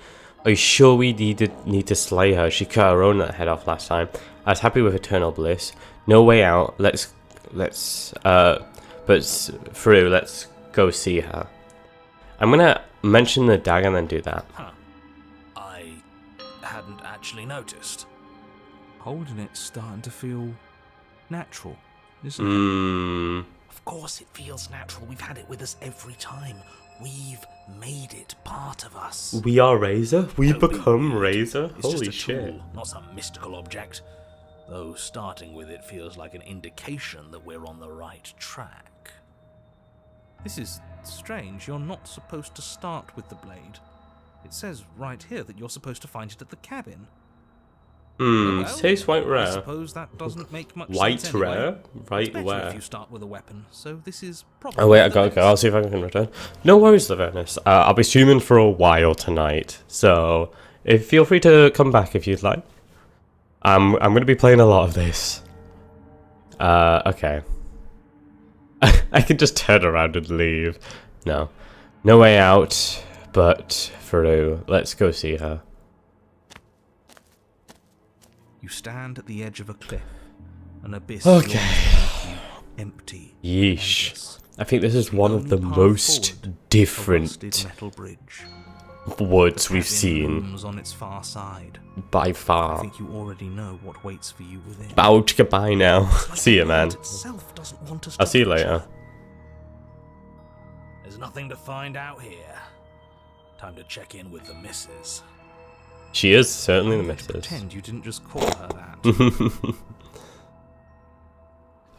Are you sure we need to slay her? She cut her own head off last time. I was happy with eternal bliss. No way out. But through, let's go see her. I'm gonna mention the dagger and then do that. Huh. I hadn't actually noticed. Holding it's starting to feel natural, isn't it? Of course it feels natural. We've had it with us every time. We've made it part of us. We are Razor? We've Don't be become weird. Razor? It's Holy just a shit. tool, not some mystical object. Though starting with it feels like an indication that we're on the right track. This is strange. You're not supposed to start with the blade. It says right here that you're supposed to find it at the cabin. Says white I rare. suppose that doesn't make much White sense anyway. rare? Right It's better where? if you start with a weapon, so this is probably... Oh wait, I the gotta go. best. I'll see if I can return. No worries, Lavernus. I'll be streaming for a while tonight, so feel free to come back if you'd like. I'm gonna be playing a lot of this. Okay. I can just turn around and leave. No way out, but through. Let's go see her. You stand at the edge of a cliff, an abyss Okay. yawns beneath you, empty. Yeesh. endless. I think this is one of the Only path most forward, a different rusted metal bridge. woods The we've cabin seen looms on its far side. by I far. think you already know what waits for you within. Ouch, goodbye now. Like See ya, the man. world itself doesn't want us I'll to see you venture. later. There's nothing to find out here. Time to check in with the missus. She is certainly the I'm going to missus. Pretend you didn't just call her that.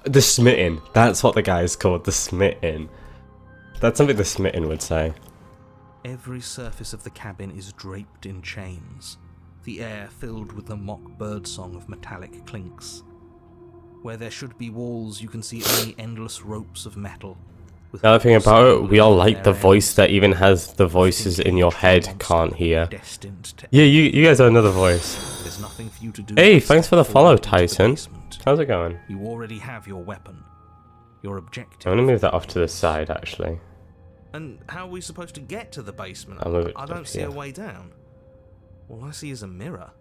The smitten. That's what the guy is called, the smitten. That's something the smitten would say. Every surface of the cabin is draped in chains, the air filled with the mock birdsong of metallic clinks. Where there should be walls, you can see only endless ropes of metal. with The other thing about it, we all like the their voice that even has the ends. voices in your head can't hear. Destined to Yeah, you guys are another voice. There's nothing for you to do. Hey, except thanks for the fall follow, into the Tyson. basement. How's it going? You already have your weapon. Your objective. I'm gonna move that off to the side, actually. And how are we supposed to get to the basement? I'll move it I up don't see here. a way down. All I see is a mirror.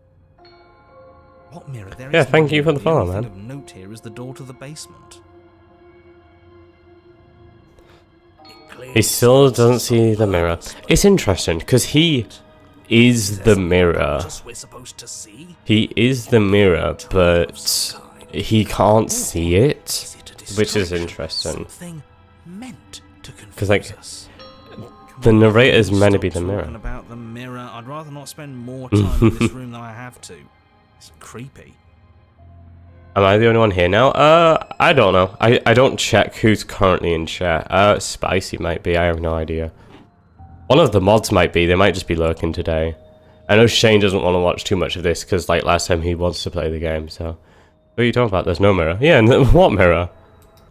What mirror? There Yeah, is no thank you for mirror. the follow, only man. thing of note here is the door to the basement. He still doesn't see the mirror. It's interesting, because he is the mirror. We're supposed to see? He is the mirror, but he can't see it, which is interesting. Something meant to confuse 'Cause, like, us. the narrator's meant to be Stop the mirror. talking about the mirror. I'd rather not spend more time in this room than I have to. It's creepy. Am I the only one here now? I don't know. I don't check who's currently in chat. Spicy might be. I have no idea. One of the mods might be. They might just be lurking today. I know Shane doesn't want to watch too much of this because, like, last time he wants to play the game, so... What are you talking about? There's no mirror. Yeah, what mirror?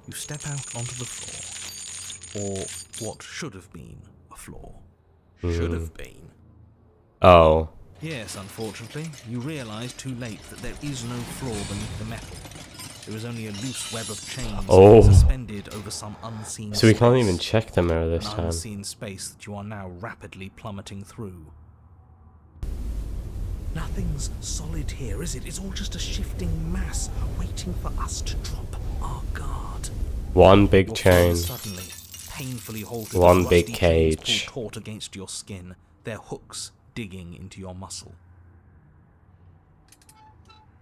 You step out onto the floor. Or what should have been a floor. Should have been. Oh. Yes, unfortunately, you realise too late that there is no floor beneath the metal. There is only a loose web of chains Oh. suspended over some unseen So we can't space. even check the mirror this An time. unseen space that you are now rapidly plummeting through. Nothing's solid here, is it? It's all just a shifting mass waiting for us to drop our guard. One big Your chain. feet suddenly, painfully halted as One rusty big chains cage. pull taut against your skin, their hooks digging into your muscle.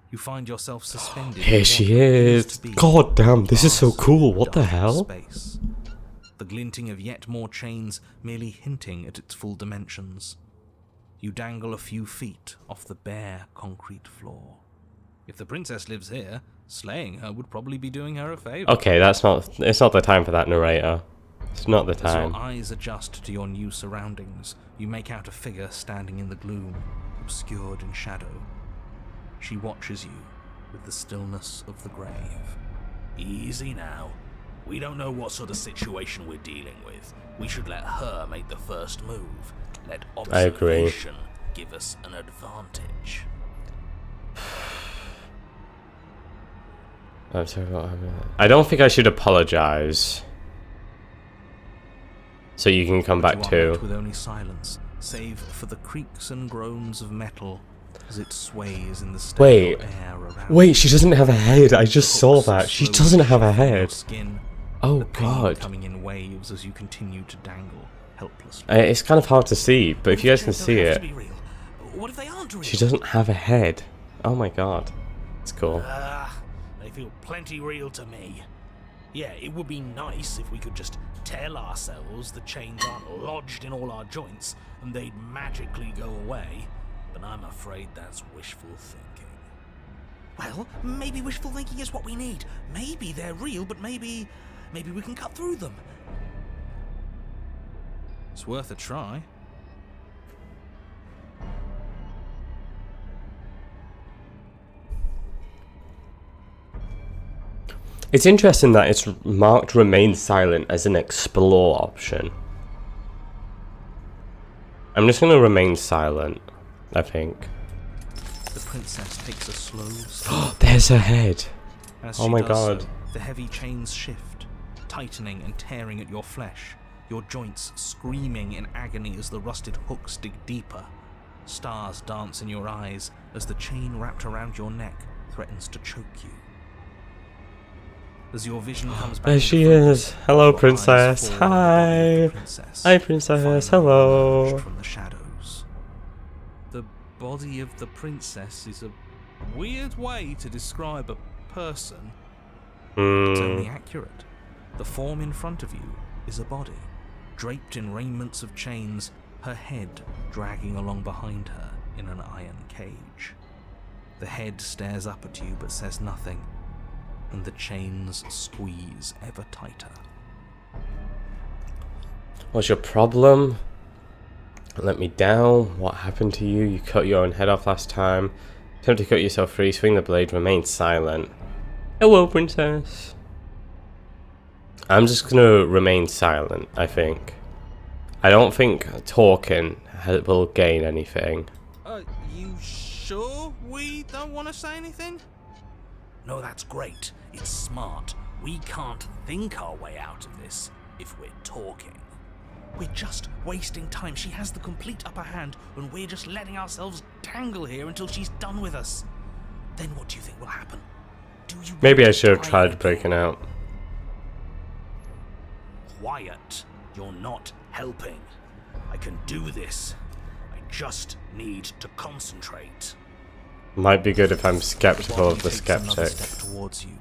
You find yourself suspended. Here in she what used is. to be God damn, this is so vast, cool. What the dark hell? Space. The glinting of yet more chains merely hinting at its full dimensions. You dangle a few feet off the bare concrete floor. If the princess lives here, slaying her would probably be doing her a favor. Okay, it's not the time for that, narrator. It's not the As time. your eyes adjust to your new surroundings, you make out a figure standing in the gloom, obscured in shadow. She watches you with the stillness of the grave. Easy now. We don't know what sort of situation we're dealing with. We should let her make the first move. Let I agree. observation give us an advantage. I'm sorry, what happened? I don't think I should apologize. So you can come back You are met too. with only silence, save for the creaks and groans of metal as it sways in the stale Wait. air around. Wait, she doesn't have a head. I just The saw hooks that. She slowly doesn't have a shift from your head. Skin, Oh the pain god. coming in waves as you continue to dangle helplessly. It's kind of hard to see, but if you guys can Don't see have it, to be real. What if they aren't real? she doesn't have a head. Oh my god. It's cool. They feel plenty real to me. Yeah, it would be nice if we could just tell ourselves the chains aren't lodged in all our joints and they'd magically go away, but I'm afraid that's wishful thinking. Well, maybe wishful thinking is what we need. Maybe they're real, but maybe we can cut through them. It's worth a try. It's interesting that it's marked remain silent as an explore option. I'm just gonna remain silent, I think. The princess takes a slow step. There's her head. As Oh she my does god. so, the heavy chains shift, tightening and tearing at your flesh, your joints screaming in agony as the rusted hooks dig deeper. Stars dance in your eyes as the chain wrapped around your neck threatens to choke you. As your vision comes back There into she focus, is. Hello, your eyes princess. fall on the body of Hi. the princess, Hi, princess. finally Hello. emerged from the shadows. The body of the princess is a weird way to describe a person. It's only accurate. The form in front of you is a body, draped in raiments of chains, her head dragging along behind her in an iron cage. The head stares up at you but says nothing, and the chains squeeze ever tighter. What's your problem? Let me down. What happened to you? You cut your own head off last time. Attempt to cut yourself free. Swing the blade. Remain silent. Hello, princess. I'm just gonna remain silent, I think. I don't think talking will gain anything. You sure we don't want to say anything? No, that's great. It's smart. We can't think our way out of this if we're talking. We're just wasting time. She has the complete upper hand, and we're just letting ourselves dangle here until she's done with us. Then what do you think will happen? Do you Maybe I really should have die tried again? breaking out. Quiet. You're not helping. I can do this. I just need to concentrate. Might be good if I'm The skeptical body of the takes another skeptic. step towards you.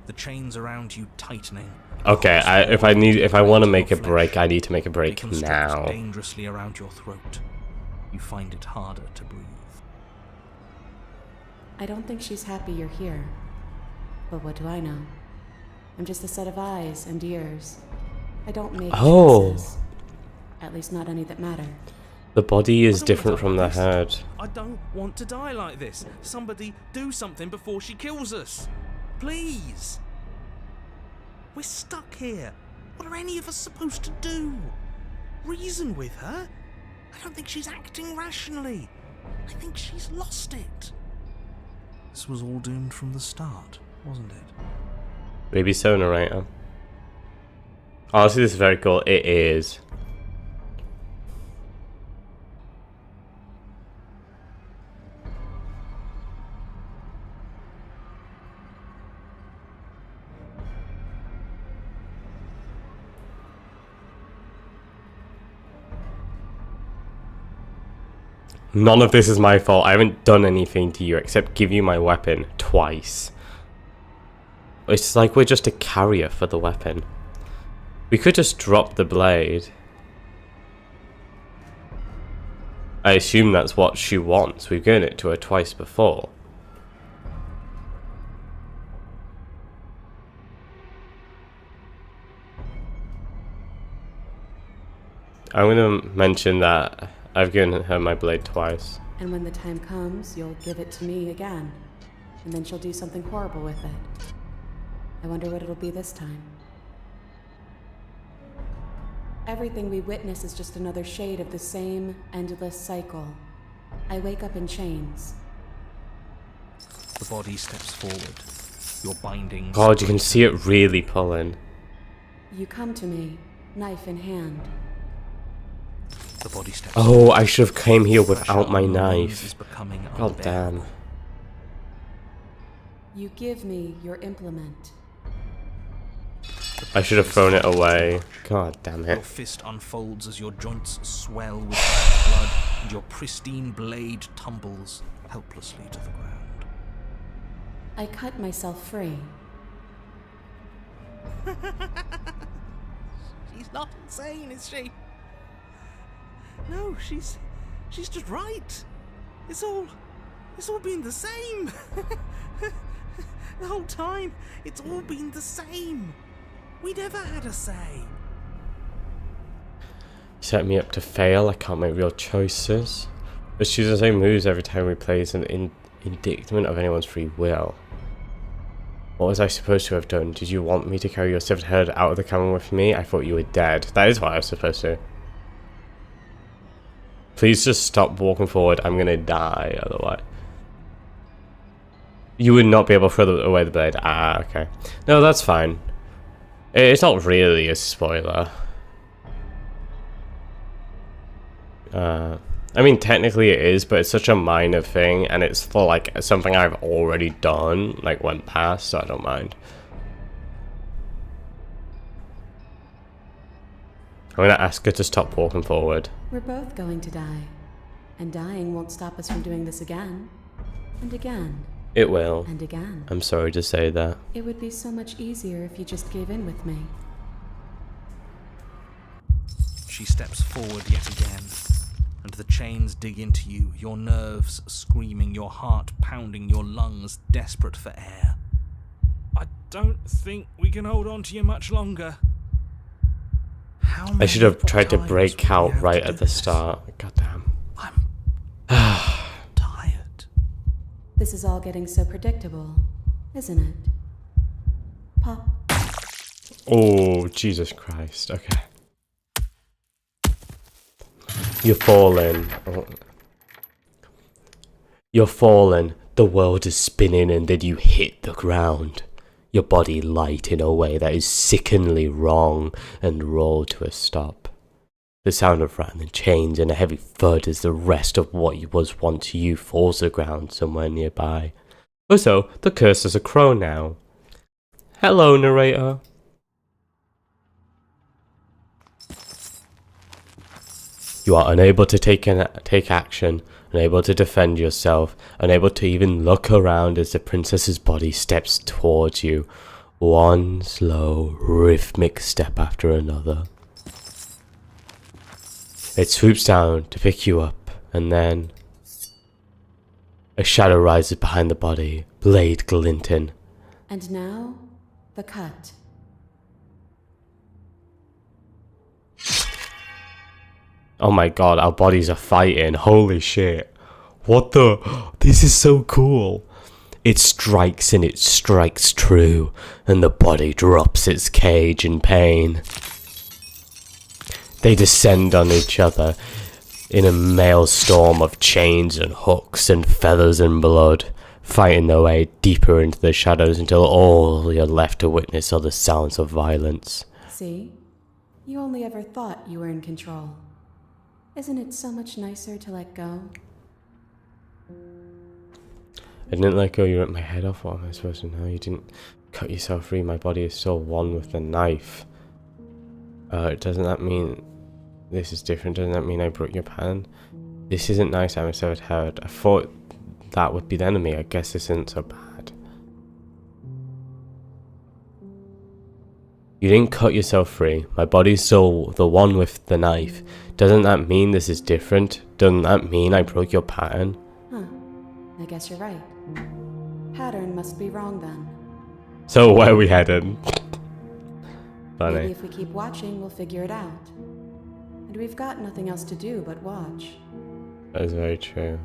The chains around you tightening. Okay, if I want to make a break, I need to make a They break constrict now. dangerously around your throat. You find it harder to breathe. I don't think she's happy you're here. But what do I know? I'm just a set of eyes and ears. I don't make Oh. choices. At least not any that matter. The body is I don't different wanna from die the like this. head. I don't want to die like this. Somebody do something before she kills us. Please. We're stuck here. What are any of us supposed to do? Reason with her? I don't think she's acting rationally. I think she's lost it. This was all doomed from the start. wasn't it? Maybe so, narrator. Honestly, this is very cool. It is. None of this is my fault. I haven't done anything to you except give you my weapon twice. It's like we're just a carrier for the weapon. We could just drop the blade. I assume that's what she wants. We've given it to her twice before. I'm gonna mention that I've given her my blade twice. And when the time comes, you'll give it to me again. And then she'll do something horrible with it. I wonder what it'll be this time. Everything we witness is just another shade of the same endless cycle. I wake up in chains. The body steps forward. Your bindings. God, you can see it really pulling. You come to me, knife in hand. The body steps Oh, I should have came here without Pressure my on the wound knife. is becoming God unbearable. damn. You give me your implement. I should have thrown it away. God damn Your it. fist unfolds as your joints swell with bad blood, and your pristine blade tumbles helplessly to the ground. I cut myself free. She's not insane, is she? No, she's just right. It's all been the same. The whole time, it's all been the same. We never had a say. Set me up to fail. I can't make real choices. But choose the same moves every time we play is an indictment of anyone's free will. What was I supposed to have done? Did you want me to carry your severed head out of the cavern with me? I thought you were dead. That is what I was supposed to. Please just stop walking forward. I'm gonna die otherwise. You would not be able to throw away the blade. Ah, okay. No, that's fine. It's not really a spoiler. I mean, technically it is, but it's such a minor thing, and it's for, like, something I've already done, like, went past, so I don't mind. I'm gonna ask her to stop walking forward. We're both going to die. And dying won't stop us from doing this again. And again. It will. And again. I'm sorry to say that. It would be so much easier if you just gave in with me. She steps forward yet again, and the chains dig into you, your nerves screaming, your heart pounding, your lungs desperate for air. I don't think we can hold on to you much longer. How I should have tried to times break will we out have right to at do the this? start. God damn. I'm tired. This is all getting so predictable, isn't it? Pop. Oh, Jesus Christ. Okay. You're falling. Oh. You're falling. The world is spinning and then you hit the ground. Your body light in a way that is sickeningly wrong and roll to a stop. The sound of rattling chains and a heavy thud as the rest of what was once you falls to the ground somewhere nearby. Also, the curse is a crow now. Hello, narrator. You are unable to take action, unable to defend yourself, unable to even look around as the princess's body steps towards you, one slow, rhythmic step after another. It swoops down to pick you up, and then a shadow rises behind the body, blade glinting. And now, the cut. Oh my god, our bodies are fighting. Holy shit. What the? This is so cool. It strikes and it strikes true, and the body drops its cage in pain. They descend on each other in a maelstrom of chains and hooks and feathers and blood. fighting their way deeper into the shadows until all you're left to witness are the sounds of violence. See? You only ever thought you were in control. Isn't it so much nicer to let go? I didn't let go, you ripped my head off. What am I supposed to know? You didn't cut yourself free. My body is still one with the knife. Doesn't that mean this is different? Doesn't that mean I broke your pattern? This isn't nice, I'm so hurt. I thought that would be the enemy. I guess this isn't so bad. You didn't cut yourself free. My body's still the one with the knife. Doesn't that mean this is different? Doesn't that mean I broke your pattern? Huh. I guess you're right. Pattern must be wrong then. So where are we headed? Funny. Maybe if we keep watching, we'll figure it out. And we've got nothing else to do but watch. That is very true.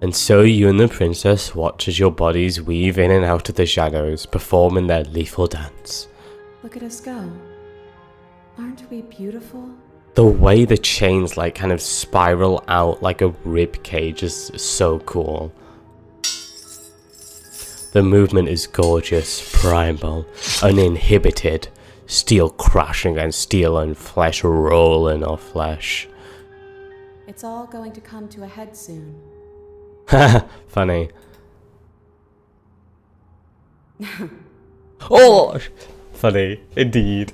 And so you and the princess watch as your bodies weave in and out of the shadows, performing their lethal dance. Look at us go. Aren't we beautiful? The way the chains like kind of spiral out like a rib cage is so cool. The movement is gorgeous, primal, uninhibited. Steel crashing against steel and flesh rolling off flesh. It's all going to come to a head soon. Funny. Oh! Funny, indeed.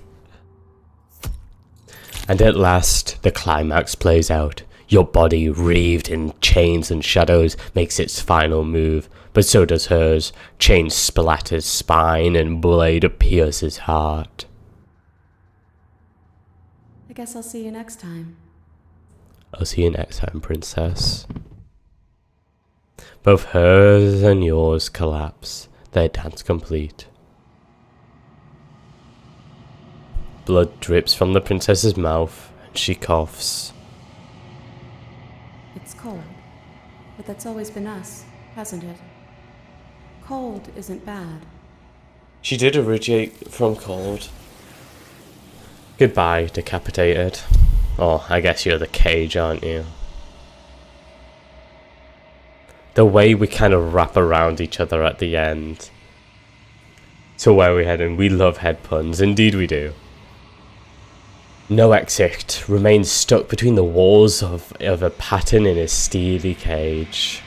And at last, the climax plays out. Your body, wreathed in chains and shadows, makes its final move, but so does hers. Chain splatters spine and blade pierces heart. I guess I'll see you next time. I'll see you next time, princess. Both hers and yours collapse, their dance complete. Blood drips from the princess's mouth, and she coughs. It's cold, but that's always been us, hasn't it? Cold isn't bad. She did originate from cold. Goodbye, decapitated. Oh, I guess you're the cage, aren't you? The way we kind of wrap around each other at the end. So where are we heading? We love head puns, indeed we do. No exit, remains stuck between the walls of a pattern in a steely cage.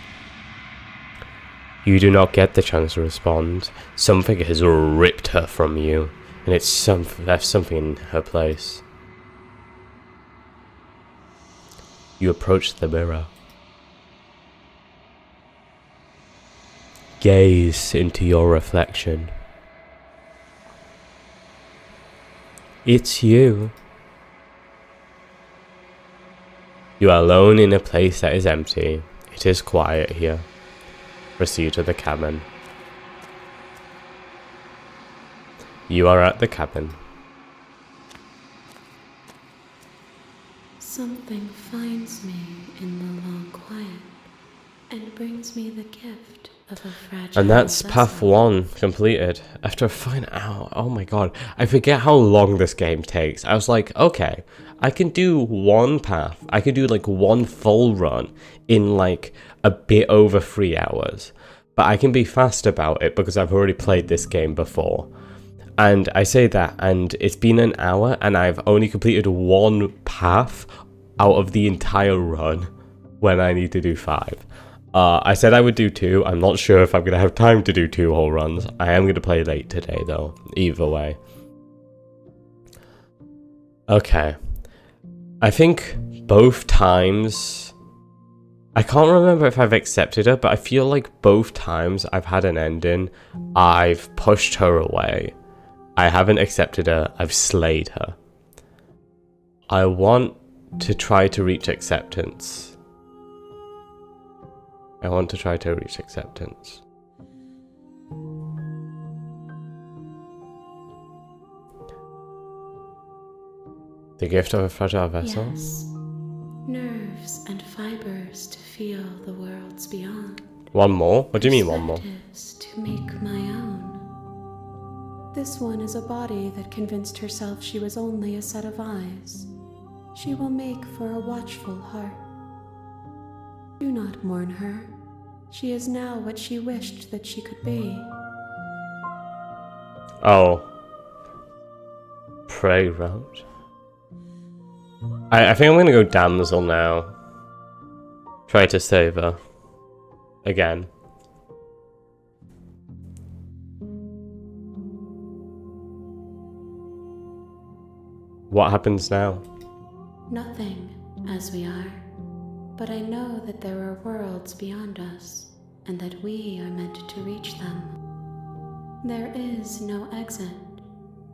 You do not get the chance to respond. Something has ripped her from you, and it's left something in her place. You approach the mirror. Gaze into your reflection. It's you. You are alone in a place that is empty. It is quiet here. Proceed to the cabin. You are at the cabin. Something finds me in the long quiet and brings me the gift of a fragile And that's vessel. path 1 completed. After a fine hour. Oh my god. I forget how long this game takes. I was like, okay, I can do one path. I can do like one full run in like a bit over 3 hours. But I can be fast about it because I've already played this game before. And I say that, and it's been an hour, and I've only completed one path out of the entire run when I need to do 5. I said I would do 2. I'm not sure if I'm going to have time to do 2 whole runs. I am going to play late today, though, either way. Okay. I think both times... I can't remember if I've accepted her, but I feel like both times I've had an ending, I've pushed her away. I haven't accepted her, I've slayed her. I want to try to reach acceptance. I want to try to reach acceptance. The gift of a fragile vessel? Yes. Nerves and fibers to feel the worlds beyond. One more? What do you mean one more? Perspectives to make my own. This one is a body that convinced herself she was only a set of eyes. She will make for a watchful heart. Do not mourn her. She is now what she wished that she could be. Oh. Prey route. I think I'm gonna go damsel now. Try to save her. Again. What happens now? Nothing, as we are. But I know that there are worlds beyond us, and that we are meant to reach them. There is no exit,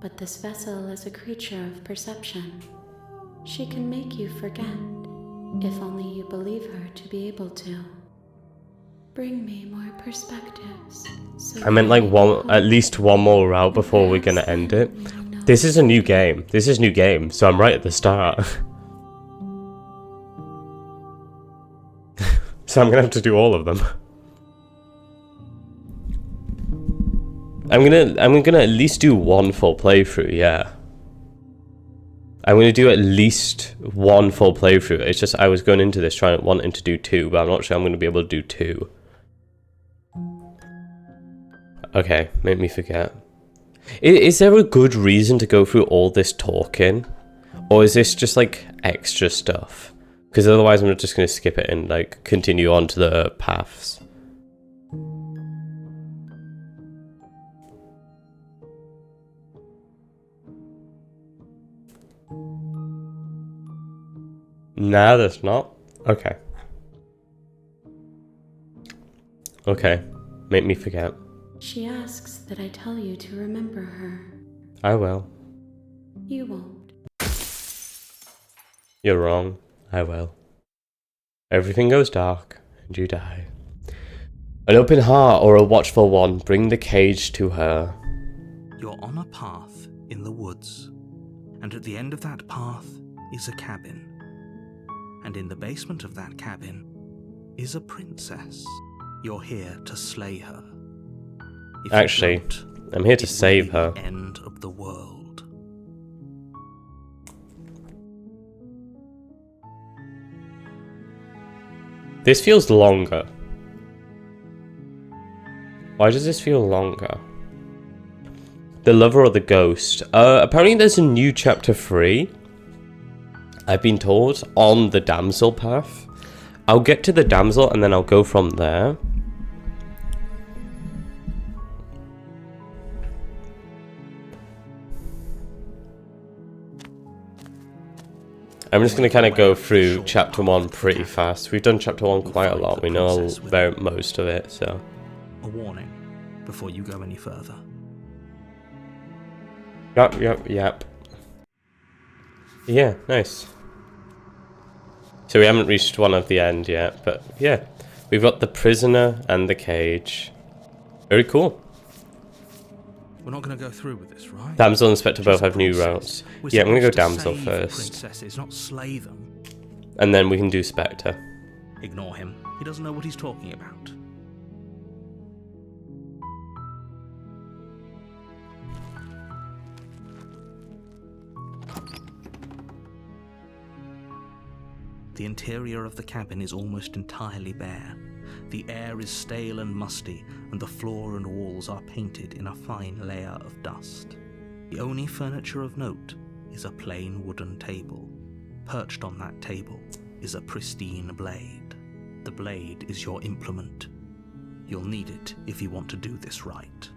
but this vessel is a creature of perception. She can make you forget, if only you believe her to be able to. Bring me more perspectives. So I meant like at least one more route before we're gonna end it. This is a new game. This is new game, so I'm right at the start. So I'm gonna have to do all of them. I'm gonna at least do one full playthrough, yeah. I'm gonna do at least one full playthrough. It's just I was going into this wanting to do 2, but I'm not sure I'm gonna be able to do 2. Okay, make me forget. Is there a good reason to go through all this talking? Or is this just like extra stuff? Because otherwise I'm just gonna skip it and like continue on to the paths. Nah, that's not. Okay. Okay. Make me forget. She asks that I tell you to remember her. I will. You won't. You're wrong. I will. Everything goes dark, and you die. An open heart or a watchful one, bring the cage to her. You're on a path in the woods, and at the end of that path is a cabin. And in the basement of that cabin is a princess. You're here to slay her. If you Actually, don't, I'm here to it will save be her. the end of the world. This feels longer. Why does this feel longer? The lover or the ghost? Apparently there's a new chapter 3. I've been told, on the damsel path. I'll get to the damsel and then I'll go from there. I'm just going to kind of go through chapter 1 pretty fast. We've done chapter 1 quite a lot. We know most of it, so. A warning before you go any further. Yep. Yeah, nice. So we haven't reached one at the end yet, but yeah. We've got the prisoner and the cage. Very cool. We're not going to go through with this, right? Damsel and Inspector both She's a have new princess. routes. We're Yeah, I'm going to go supposed Damsel save first. princesses, not slay them. And then we can do Spectre. Ignore him. He doesn't know what he's talking about. The interior of the cabin is almost entirely bare. The air is stale and musty, and the floor and walls are painted in a fine layer of dust. The only furniture of note is a plain wooden table. Perched on that table is a pristine blade. The blade is your implement. You'll need it if you want to do this right.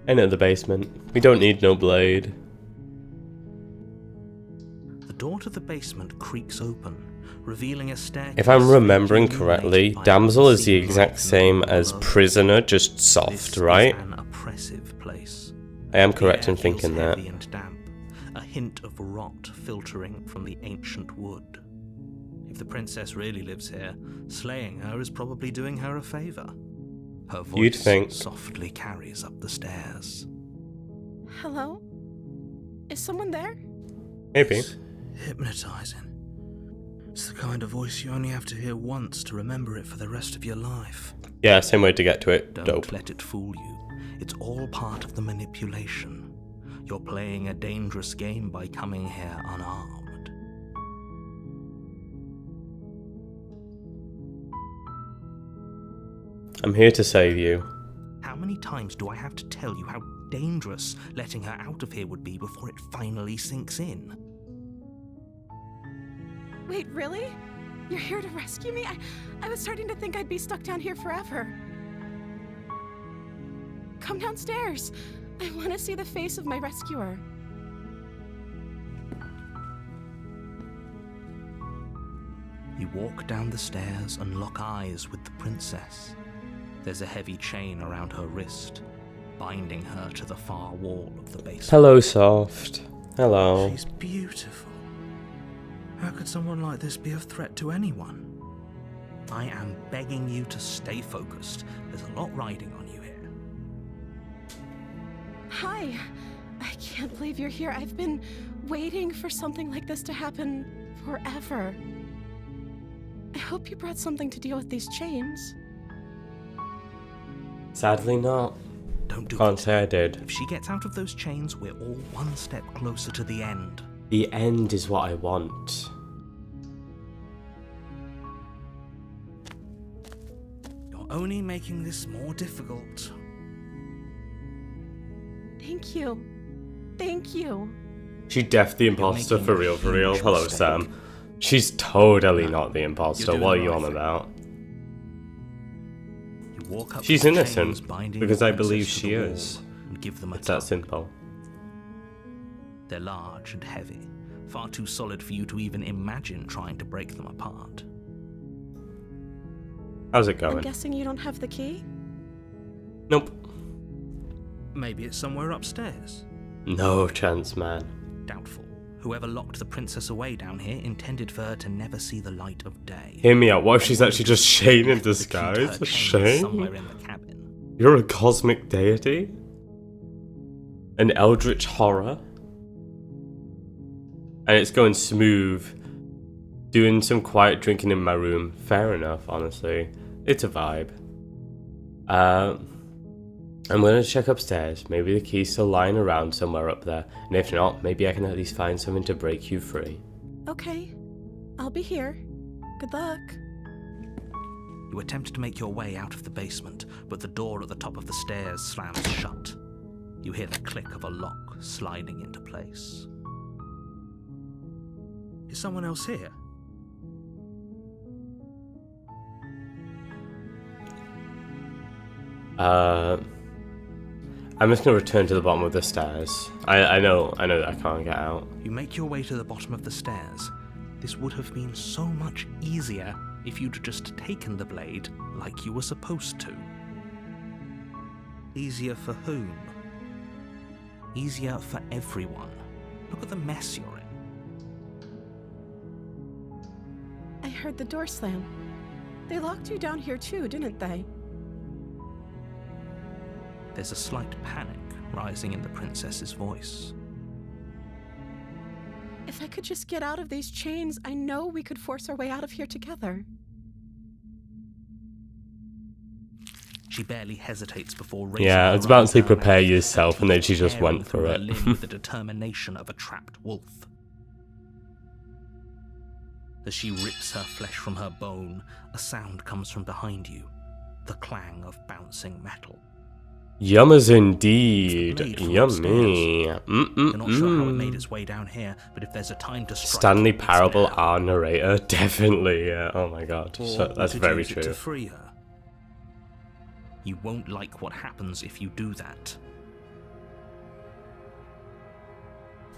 Enter the basement. We don't need no blade. The door to the basement creaks open, revealing a staircase. If I'm remembering illuminated correctly, by Damsel is the unseen exact light same from as above. Prisoner, just This soft, is right? an oppressive place. I am The correct air in thinking feels that. heavy and damp, a hint of rot filtering from the ancient wood. If the princess really lives here, slaying her is probably doing her a favor. Her You'd voice think. softly carries up the stairs. Hello? Is someone there? Maybe. It's hypnotizing. It's the kind of voice you only have to hear once to remember it for the rest of your life. Yeah, same way to get to it. Don't Dope. let it fool you. It's all part of the manipulation. You're playing a dangerous game by coming here unarmed. I'm here to save you. How many times do I have to tell you how dangerous letting her out of here would be before it finally sinks in? Wait, really? You're here to rescue me? I was starting to think I'd be stuck down here forever. Come downstairs. I want to see the face of my rescuer. You walk down the stairs and lock eyes with the princess. There's a heavy chain around her wrist, binding her to the far wall of the basement. Hello, Soft. Hello. She's beautiful. How could someone like this be a threat to anyone? I am begging you to stay focused. There's a lot riding on you here. Hi. I can't believe you're here. I've been waiting for something like this to happen forever. I hope you brought something to deal with these chains. Sadly not. Don't do Can't it. say I did. If she gets out of those chains, we're all one step closer to the end. The end is what I want. You're only making this more difficult. Thank you. Thank you. She def the imposter making for a real, for real. huge Hello, mistake. Sam. She's totally not the imposter. You're doing What are the you right on thing. about? You walk up She's to the innocent, chains binding because the I believe princess to she the wall is. and give them a It's that tug. simple. They're large and heavy, far too solid for you to even imagine trying to break them apart. How's it I'm going? guessing you don't have the key? Nope. Maybe it's somewhere upstairs. No chance, man. Doubtful. Whoever locked the princess away down here intended for her to never see the light of day. Hear me out. What if she's actually just Shane in Left the key to her disguise? chain somewhere Shane? in the cabin. You're a cosmic deity? An eldritch horror? And it's going smooth. Doing some quiet drinking in my room. Fair enough, honestly. It's a vibe. I'm gonna check upstairs. Maybe the key's still lying around somewhere up there. And if not, maybe I can at least find something to break you free. Okay. I'll be here. Good luck. You attempt to make your way out of the basement, but the door at the top of the stairs slams shut. You hear the click of a lock sliding into place. Is someone else here? I'm just gonna return to the bottom of the stairs. I know that I can't get out. You make your way to the bottom of the stairs. This would have been so much easier if you'd just taken the blade like you were supposed to. Easier for whom? Easier for everyone. Look at the mess you're in. I heard the door slam. They locked you down here too, didn't they? There's a slight panic rising in the princess's voice. If I could just get out of these chains, I know we could force our way out of here together. She barely hesitates before raising Yeah, her it's about arms to around prepare her, yourself, her and then teeth she just tearing went through for her it. limb with the determination of a trapped wolf. As she rips her flesh from her bone, a sound comes from behind you, the clang of bouncing metal. Yummers indeed. Made from Yummy. You're not sure how it made its way down here, but if there's a time to strike, Stanley it's Parable, now. our narrator, definitely. Yeah. Oh my god, Or so, we that's could very use it true. to free her. You won't like what happens if you do that.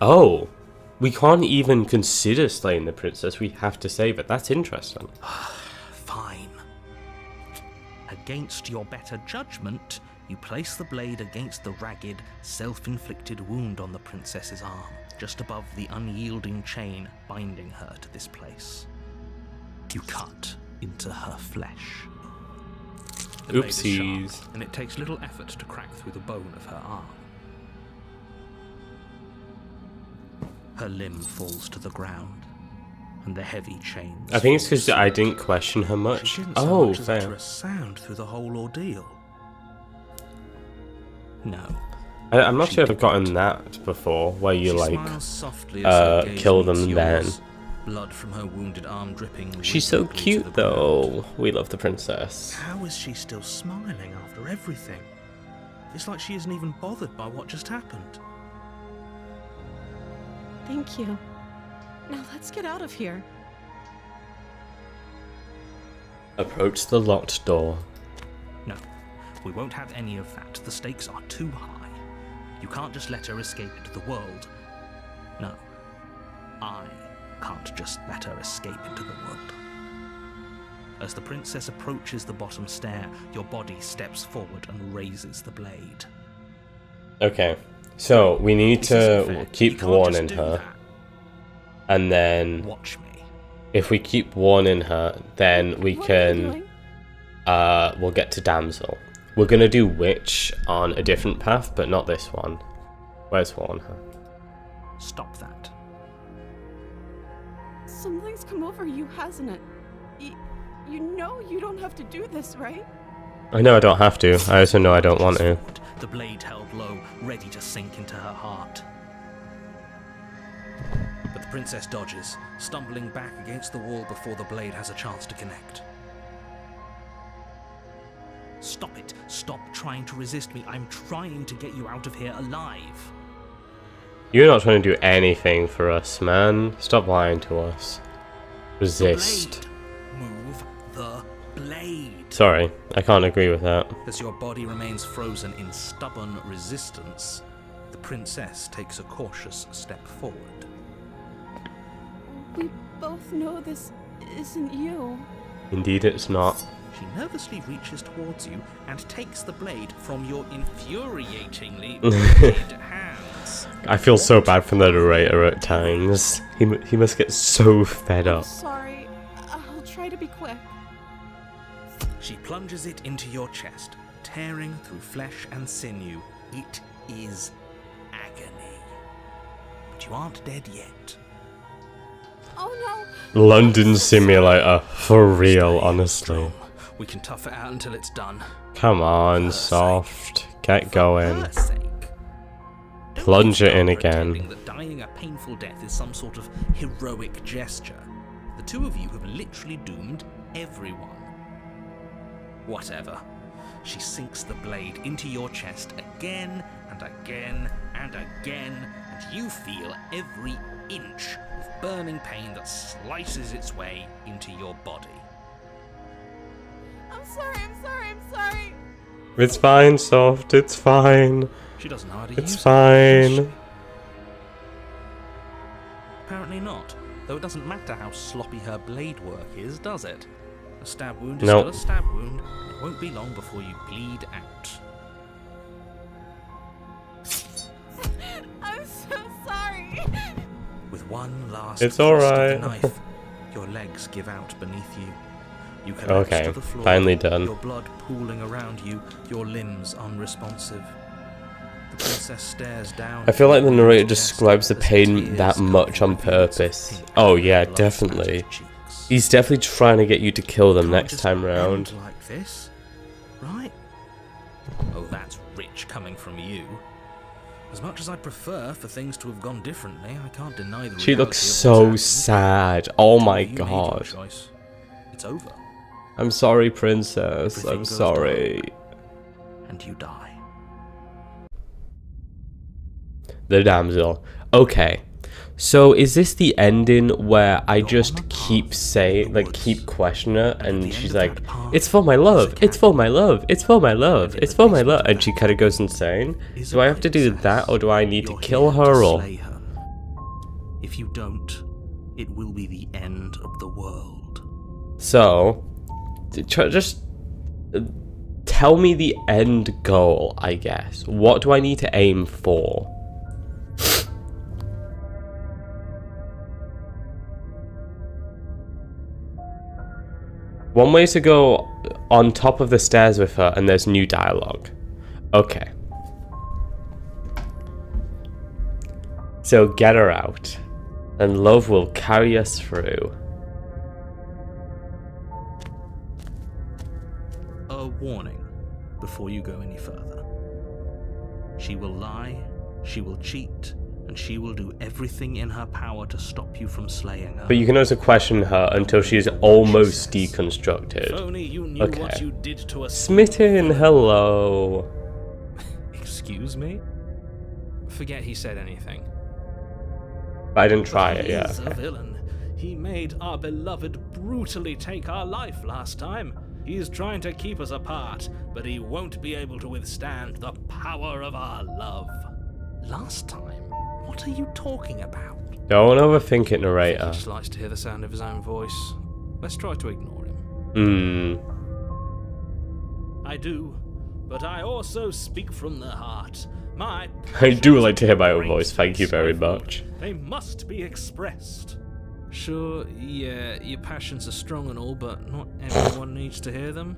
Oh, we can't even consider slaying the princess. We have to save it. That's interesting. Fine. Against your better judgment, you place the blade against the ragged, self-inflicted wound on the princess's arm, just above the unyielding chain binding her to this place. You cut into her flesh. The blade is sharp, Oopsies. and it takes little effort to crack through the bone of her arm. Her limb falls to the ground, and the heavy chains. I think it's fall because I asleep. didn't question her much. She didn't so Oh, much as utter fair. a sound through the whole ordeal. No. I'm not She sure if I've didn't. gotten that before, where you She like smiles softly as her gaze kill meets them then. yours, blood from her wounded arm dripping. She's so rhythmically to cute the ground. though. We love the princess. How is she still smiling after everything? It's like she isn't even bothered by what just happened. Thank you. Now let's get out of here. Approach the locked door. No, we won't have any of that. The stakes are too high. You can't just let her escape into the world. No, I can't just let her escape into the world. As the princess approaches the bottom stair, your body steps forward and raises the blade. Okay, so we need This isn't to fair. You keep can't warning just do her, that. and then Watch me. if we keep warning her, then we What are you can doing? we'll get to damsel. We're gonna do witch on a different path, but not this one. Where's warn her? Stop that. Something's come over you, hasn't it? You know you don't have to do this, right? I know I don't have to. I also know I don't want to. The blade held low, ready to sink into her heart. But the princess dodges, stumbling back against the wall before the blade has a chance to connect. Stop it. Stop trying to resist me. I'm trying to get you out of here alive. You're not trying to do anything for us, man. Stop lying to us. Resist. The blade. Move the blade. Sorry, I can't agree with that. As your body remains frozen in stubborn resistance, the princess takes a cautious step forward. We both know this isn't you. Indeed it's not. She nervously reaches towards you and takes the blade from your infuriatingly red hands. I feel so bad for the narrator at times. He must get so fed I'm up. sorry. I'll try to be quick. She plunges it into your chest, tearing through flesh and sinew. It is agony. But you aren't dead yet. Oh London Simulator, for real, honestly. We can tough it out until it's done. Come on, For her soft. Get For going. her sake. Don't Plunge you it in start again. pretending that dying a painful death is some sort of heroic gesture. The two of you have literally doomed everyone. Whatever. She sinks the blade into your chest again and again and again, and you feel every inch of burning pain that slices its way into your body. I'm sorry. It's fine, soft. It's fine. She doesn't know how to It's use it, does she? fine. Apparently not, though it doesn't matter how sloppy her blade work is, does it? A stab wound is Nope. still a stab wound, and it won't be long before you bleed out. I'm so sorry. With one last It's thrust of alright. the knife, your legs give out beneath you. You collapse Okay, to the floor, finally done. your blood pooling around you, your limbs unresponsive. The princess stares down. I feel like the narrator chest describes the as pain tears that come much from on the veins of purpose. pink Oh yeah, blood definitely. splattered cheeks. He's definitely trying to get you to kill them Can't next just time round. end like this, right? Oh, that's rich coming from you. As much as I prefer for things to have gone differently, I can't deny the She reality looks of what's so happened. sad. Oh my You made your god. choice. It's over, I'm sorry, princess. Everything I'm goes sorry. and you die. The damsel. Okay. So is this the ending where I You're just on the keep path saying, of the like, keep woods. questioning her, And at the and end she's of like, that path it's for my is a love, it's for cabin. my love, it's for my love, And in it's the for my basement love, of and that she kind of goes insane? is Do a I have to do princess. that, or do I need to You're kill here her, to or... slay her. If you don't, it will be the end of the world. So, just tell me the end goal, I guess. What do I need to aim for? One way to go on top of the stairs with her, and there's new dialogue. Okay. So get her out, and love will carry us through. A warning before you go any further. She will lie, she will cheat, and she will do everything in her power to stop you from slaying her. But you can also question her until she's almost deconstructed. If only you knew what Okay. you did to us. Smitten, hello. Excuse me? Forget he said anything. I didn't try it He yet. is a Okay. villain. He made our beloved brutally take our life last time. He is trying to keep us apart, but he won't be able to withstand the power of our love. Last time? What are you talking about? Don't overthink it, He narrator. just likes to hear the sound of his own voice. Let's try to ignore him. I do, but I also speak from the heart. My I do like to hear my own passions voice, thank you very my fault. much. They must be expressed. Sure, yeah, your passions are strong and all, but not everyone needs to hear them.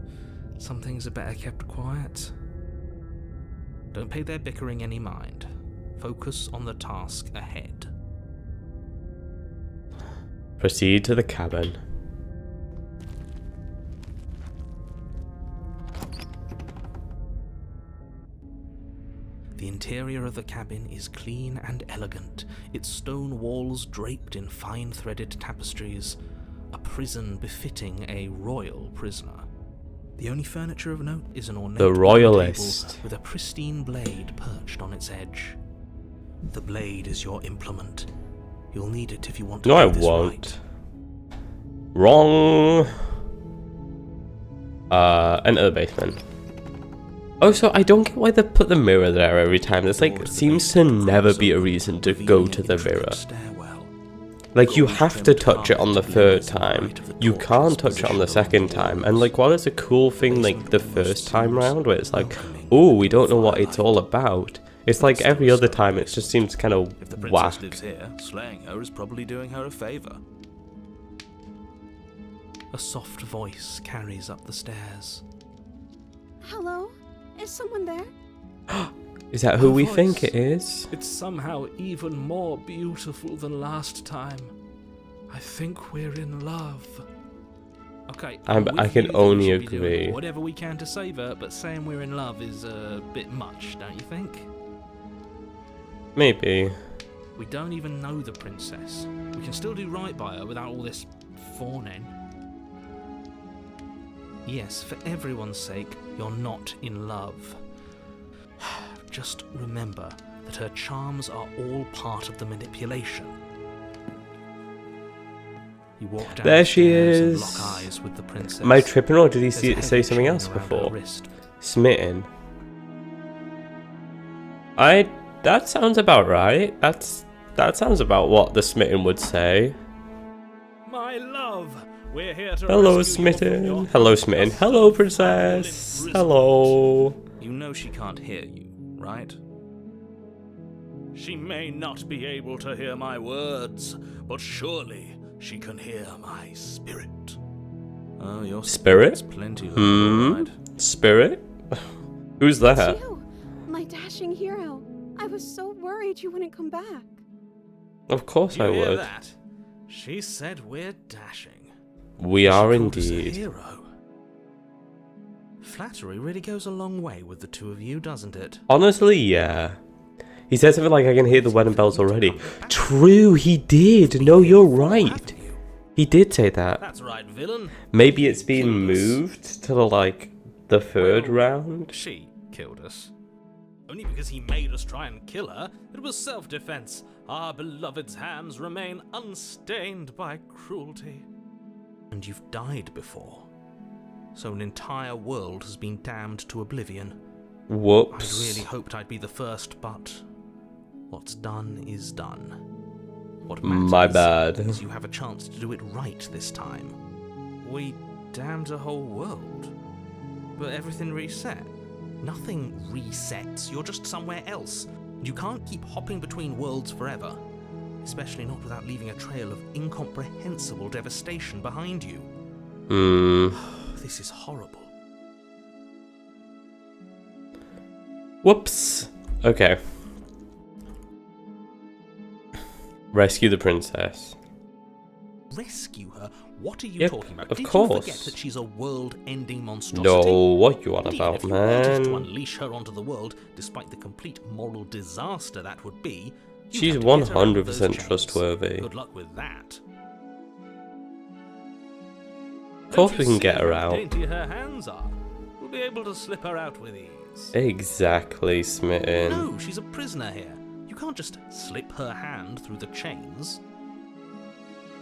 Some things are better kept quiet. Don't pay their bickering any mind. Focus on the task ahead. Proceed to the cabin. The interior of the cabin is clean and elegant, its stone walls draped in fine threaded tapestries, a prison befitting a royal prisoner. The only furniture of note is an ornate The wooden royalist. table with a pristine blade perched on its edge. The blade is your implement. You'll need it if you want to No, do I this won't. right. Wrong. Enter the basement. Oh, so I don't get why they put the mirror there every time. There's like, Towards the seems to basement never crossover, be a reason to revealing go an to the intricate mirror. stairwell. Like, you Gold have to trimmed touch it on the carpet third layers to the time. right of the You torches can't touch it on the positioned second along the time. And walls. like, while it's a cool thing, like the first time round, where it's like, oh, we don't know what it's all about. It's like every other time, it just seems kind of If the princess whack. lives here, slaying her is probably doing her a favor. A soft voice carries up the stairs. Hello? Is someone there? Is that who Her we voice. think it is? It's somehow even more beautiful than last time. I think we're in love. Okay, I with can you that we only should be doing agree. whatever we can to save her, but saying we're in love is a bit much, don't you think? Maybe. We don't even know the princess. We can still do right by her without all this fawning. Yes, for everyone's sake, you're not in love. Just remember that her charms are all part of the manipulation. You walk down There the she stairs and is. lock eyes with the princess. Am I tripping, or did he There's a say heavy something chain else around her before? wrist. Smitten. That sounds about right. That sounds about what the smitten would say. My love, we're here to Hello, rescue you from smitten. your Hello, smitten. Hello, princess. imprisonment. Hello. You know she can't hear you, right? She may not be able to hear my words, but surely she can hear my spirit. Oh, your Spirit? spirit's plenty loud, Hmm? all right. Spirit? Who's there? It's you, my dashing hero. I was so worried you wouldn't come back. Of course You I hear would. that? She said we're dashing. We are She called us a indeed. hero. Flattery really goes a long way with the two of you, doesn't it? Honestly, yeah. He said something like, I can hear the wedding bells already. True, he did. No, you're right. He did say that. That's right, villain. Maybe it's been Killed us. moved to the third Well, round. She killed us. Only because he made us try and kill her. It was self-defense. Our beloved's hands remain unstained by cruelty. And you've died before. So an entire world has been damned to oblivion. I'd Whoops. really hoped I'd be the first, but what's done is done. What My matters bad. is you have a chance to do it right this time. We damned a whole world, but everything reset. Nothing resets, you're just somewhere else. You can't keep hopping between worlds forever, especially not without leaving a trail of incomprehensible devastation behind you. This is horrible. Whoops. Okay. Rescue the princess. Rescue her? What are you Yep, talking about? of Did course. you forget that she's a world-ending monstrosity? No, what you on Indeed, about, if you wanted to man? unleash her onto the world, despite the complete moral disaster that would be, She's have to get her out of 100% those chains. trustworthy. Good luck with that. Of course we can get her How out. dainty her hands are. We'll be able to slip her out with ease. Exactly, Smitten. No, she's a prisoner here. You can't just slip her hand through the chains.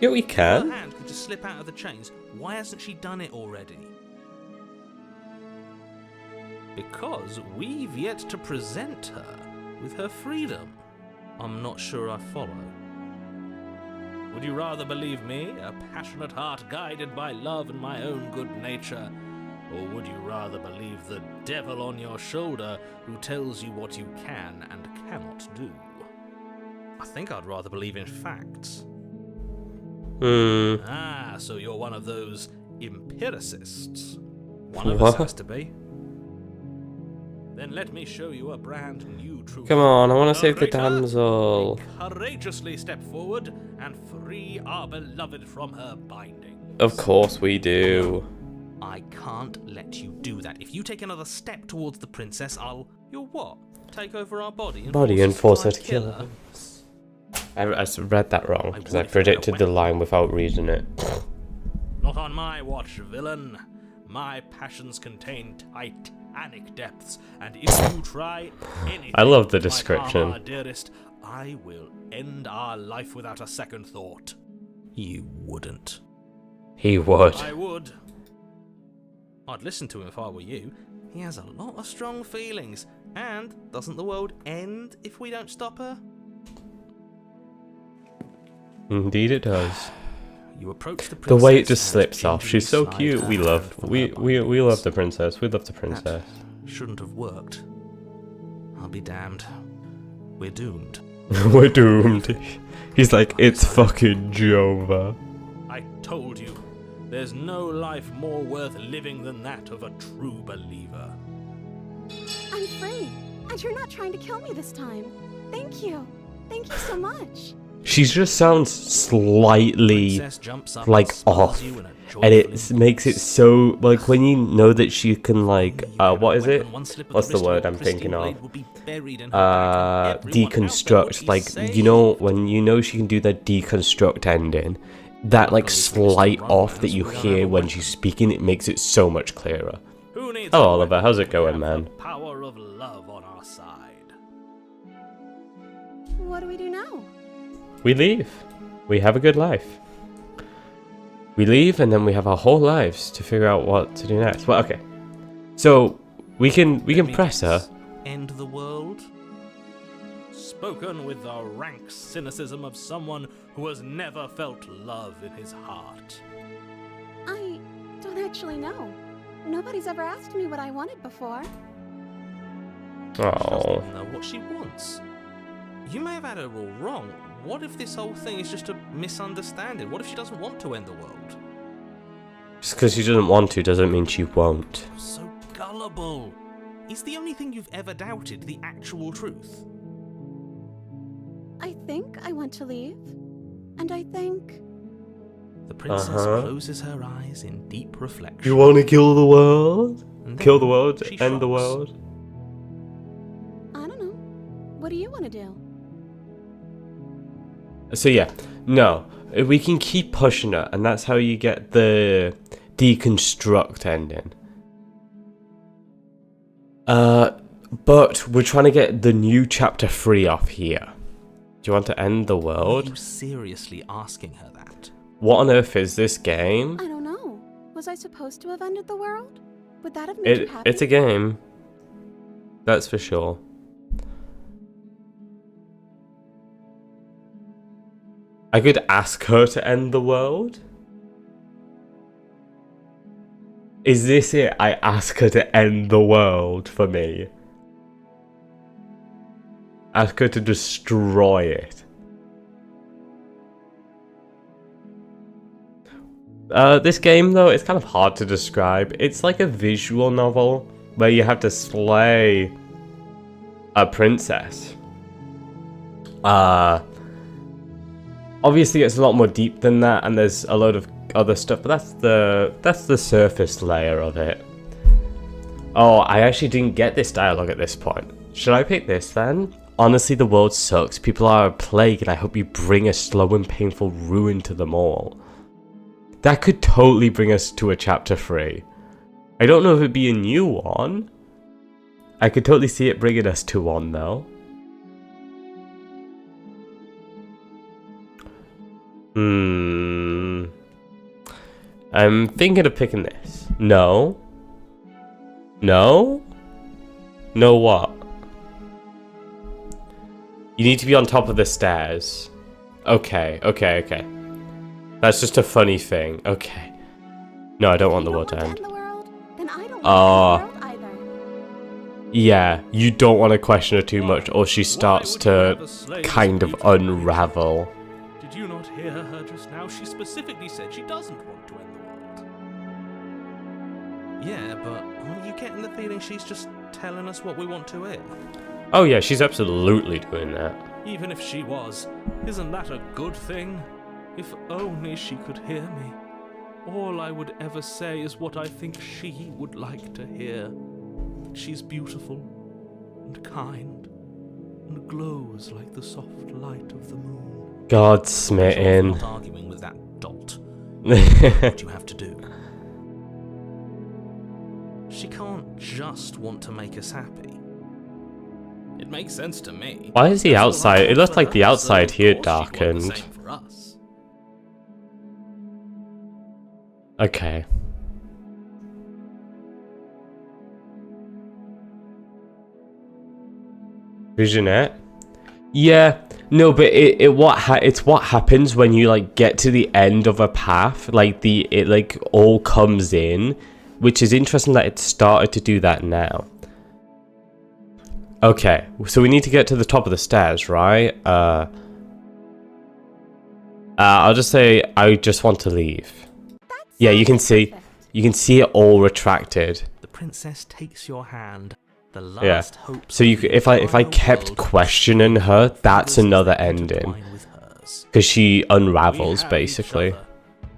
Yeah, we Her can. hand could just slip out of the chains. Why hasn't she done it already? Because we've yet to present her with her freedom. I'm not sure I follow. Would you rather believe me, a passionate heart guided by love and my own good nature? Or would you rather believe the devil on your shoulder who tells you what you can and cannot do? I think I'd rather believe in facts. Ah, so you're one of those empiricists. One of What? us has to be. Then let me show you a brand new truth. Come on, I want to save the Narrator, damsel. we courageously step forward and free our beloved from her binding. Of course we do. I can't let you do that. If you take another step towards the princess, You'll what? Take over our body and Force her to kill her. I read that wrong because I predicted the line without reading it. Not on my watch, villain. My passions contain titanic depths, and if you try anything, I love the to might harm description. our dearest, I will end our life without a second thought. You wouldn't. He would. I would. I'd listen to him if I were you. He has a lot of strong feelings. And doesn't the world end if we don't stop her? Indeed it does. You approach the The princess. way it just and slips off. She's so inside cute. her We love. from We her we bindings. love the princess. We love the princess. That shouldn't have worked. I'll be damned. We're doomed. We're doomed. He's like, it's fucking Jova. I told you, there's no life more worth living than that of a true believer. I'm free, and you're not trying to kill me this time. Thank you. Thank you so much. She just sounds slightly Princess jumps up like and smiles off, you in a and joyful it makes it so like when you know that she can like what is it? What's the word I'm thinking of? Deconstruct. Like you know when you know she can do the deconstruct ending, that like slight off that you hear when she's speaking, it makes it so much clearer. Who needs Oh, a Oliver, weapon how's it when we going, have man? The power of love on our side. What do we do now? We leave. We have a good life. We leave and then we have our whole lives to figure out what to do next. Well, okay. So we can press her. End the world? Spoken with the rank cynicism of someone who has never felt love in his heart. I don't actually know. Nobody's ever asked me what I wanted before. She Oh. doesn't know what she wants. You may have had her all wrong. What if this whole thing is just a misunderstanding? What if she doesn't want to end the world? Just because she doesn't want to doesn't mean she won't. So gullible. Is the only thing you've ever doubted the actual truth? I think I want to leave. And I think... The princess closes her eyes in deep reflection. You want to kill the world? And Kill the then world? she End the shrugs. world? I don't know. What do you want to do? So yeah, no. We can keep pushing her, and that's how you get the deconstruct ending. But we're trying to get the new chapter 3 off here. Do you want to end the Are world? you seriously asking her that? What on earth is this game? I don't know. Was I supposed to have ended the world? Would that have made you happy? It's a game. That's for sure. I could ask her to end the world. Is this it? I ask her to end the world for me. Ask her to destroy it. This game, though, it's kind of hard to describe. It's like a visual novel where you have to slay a princess. Obviously, it's a lot more deep than that, and there's a load of other stuff, but that's the surface layer of it. Oh, I actually didn't get this dialogue at this point. Should I pick this then? Honestly, the world sucks. People are a plague, and I hope you bring a slow and painful ruin to them all. That could totally bring us to a chapter 3. I don't know if it'd be a new one. I could totally see it bringing us to one, though. I'm thinking of picking this. No. No? No what? You need to be on top of the stairs. Okay. That's just a funny thing. Okay. No, I don't want the world to end. Yeah, you don't want to question her too much, or she starts to kind of unravel. Did you not hear her just now? She specifically said she doesn't want to end the world. Yeah, but aren't you getting the feeling she's just telling us what we want to hear? Oh yeah, she's absolutely doing that. Even if she was, isn't that a good thing? If only she could hear me. All I would ever say is what I think she would like to hear. That she's beautiful and kind and glows like the soft light of the moon. God smitten. Not arguing with that dolt. What you have to do. She can't just want to make us happy. It makes sense to me. Why is the outside? It looks like the outside here darkened. Okay. Visionette? Yeah. No, but it's what happens when you like get to the end of a path. Like it like all comes in, which is interesting that it started to do that now. Okay, so we need to get to the top of the stairs, right? I'll just say I just want to leave. Yeah, you can see it all retracted. The princess takes your hand. The last hope. So if I kept questioning her, that's another ending. Because she unravels basically.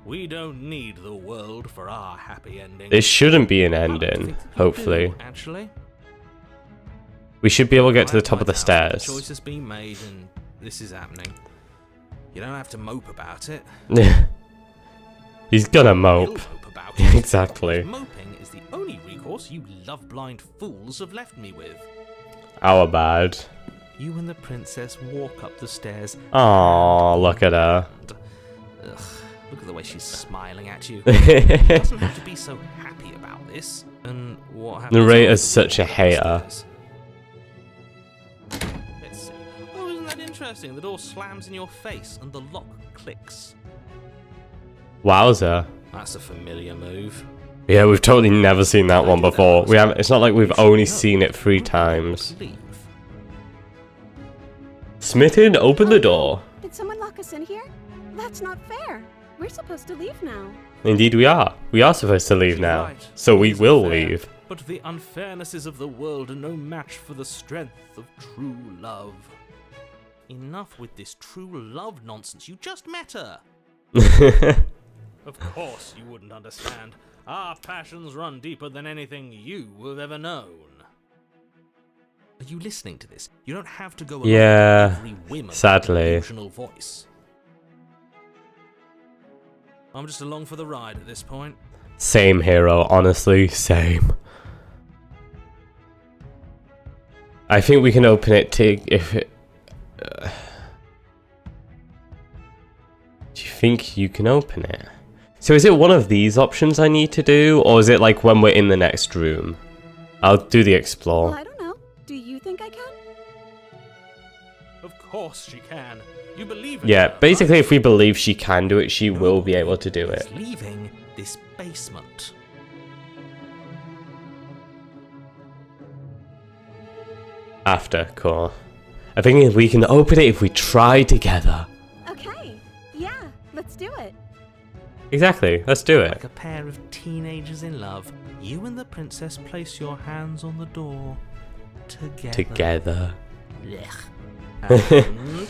We don't need the world for our happy ending. This shouldn't be an ending, hopefully. Actually. We should be able to get to the top of the stairs. The choice has been made and this is happening. You don't have to mope about it. He's gonna mope. He'll mope about it. Exactly. Moping is the only recourse you love-blind fools have left me with. Our bad. You and the princess walk up the stairs. Aww, look at her. Ugh, look at the way she's smiling at you. She doesn't have to be so happy about this. And what happens? Narrator's such a hater. Let's see. Oh, isn't that interesting? The door slams in your face and the lock clicks. Wowzer. That's a familiar move. Yeah, we've totally never seen that one before. We haven't. It's not like we've only seen it 3 times. Smitten, open the door. Did someone lock us in here? That's not fair. We're supposed to leave now. Indeed we are. We are supposed to leave now. So we will leave. But the unfairnesses of the world are no match for the strength of true love. Enough with this true love nonsense. You just met her. Of course you wouldn't understand. Our passions run deeper than anything you have ever known. Are you listening to this? You don't have to go along Yeah, with every whim of sadly. delusional voice. I'm just along for the ride at this point. Same hero, honestly, same. I think we can open it to if it. Do you think you can open it? So is it one of these options I need to do, or is it like when we're in the next room? I'll do the explore. Well, I don't know. Do you think I can? Of course she can. You believe in Yeah, her, basically right? if we believe she can do it, she will be able to do it. He's leaving this basement. After, cool. I think we can open it if we try together. Okay. Yeah, let's do it. Exactly, let's do it. Like a pair of teenagers in love, you and the princess place your hands on the door together. And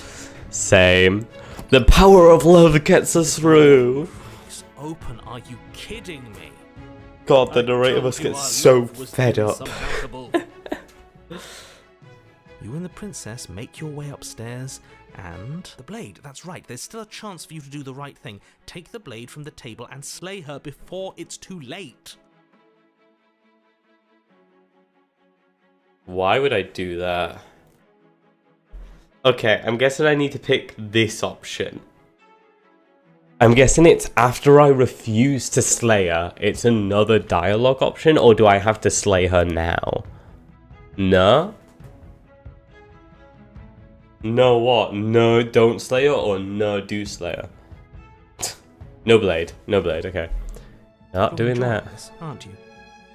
Same. The power of love gets us through. it's open. Are you kidding me? God, the I narrator told must you get our so love was fed up. insurmountable. You and the princess make your way upstairs, and... The blade, that's right, there's still a chance for you to do the right thing. Take the blade from the table and slay her before it's too late. Why would I do that? Okay, I'm guessing I need to pick this option. I'm guessing it's after I refuse to slay her, it's another dialogue option, or do I have to slay her now? No? No what? No, don't slay her, or no, do slay her? No blade, okay. Not doing that. This, aren't you?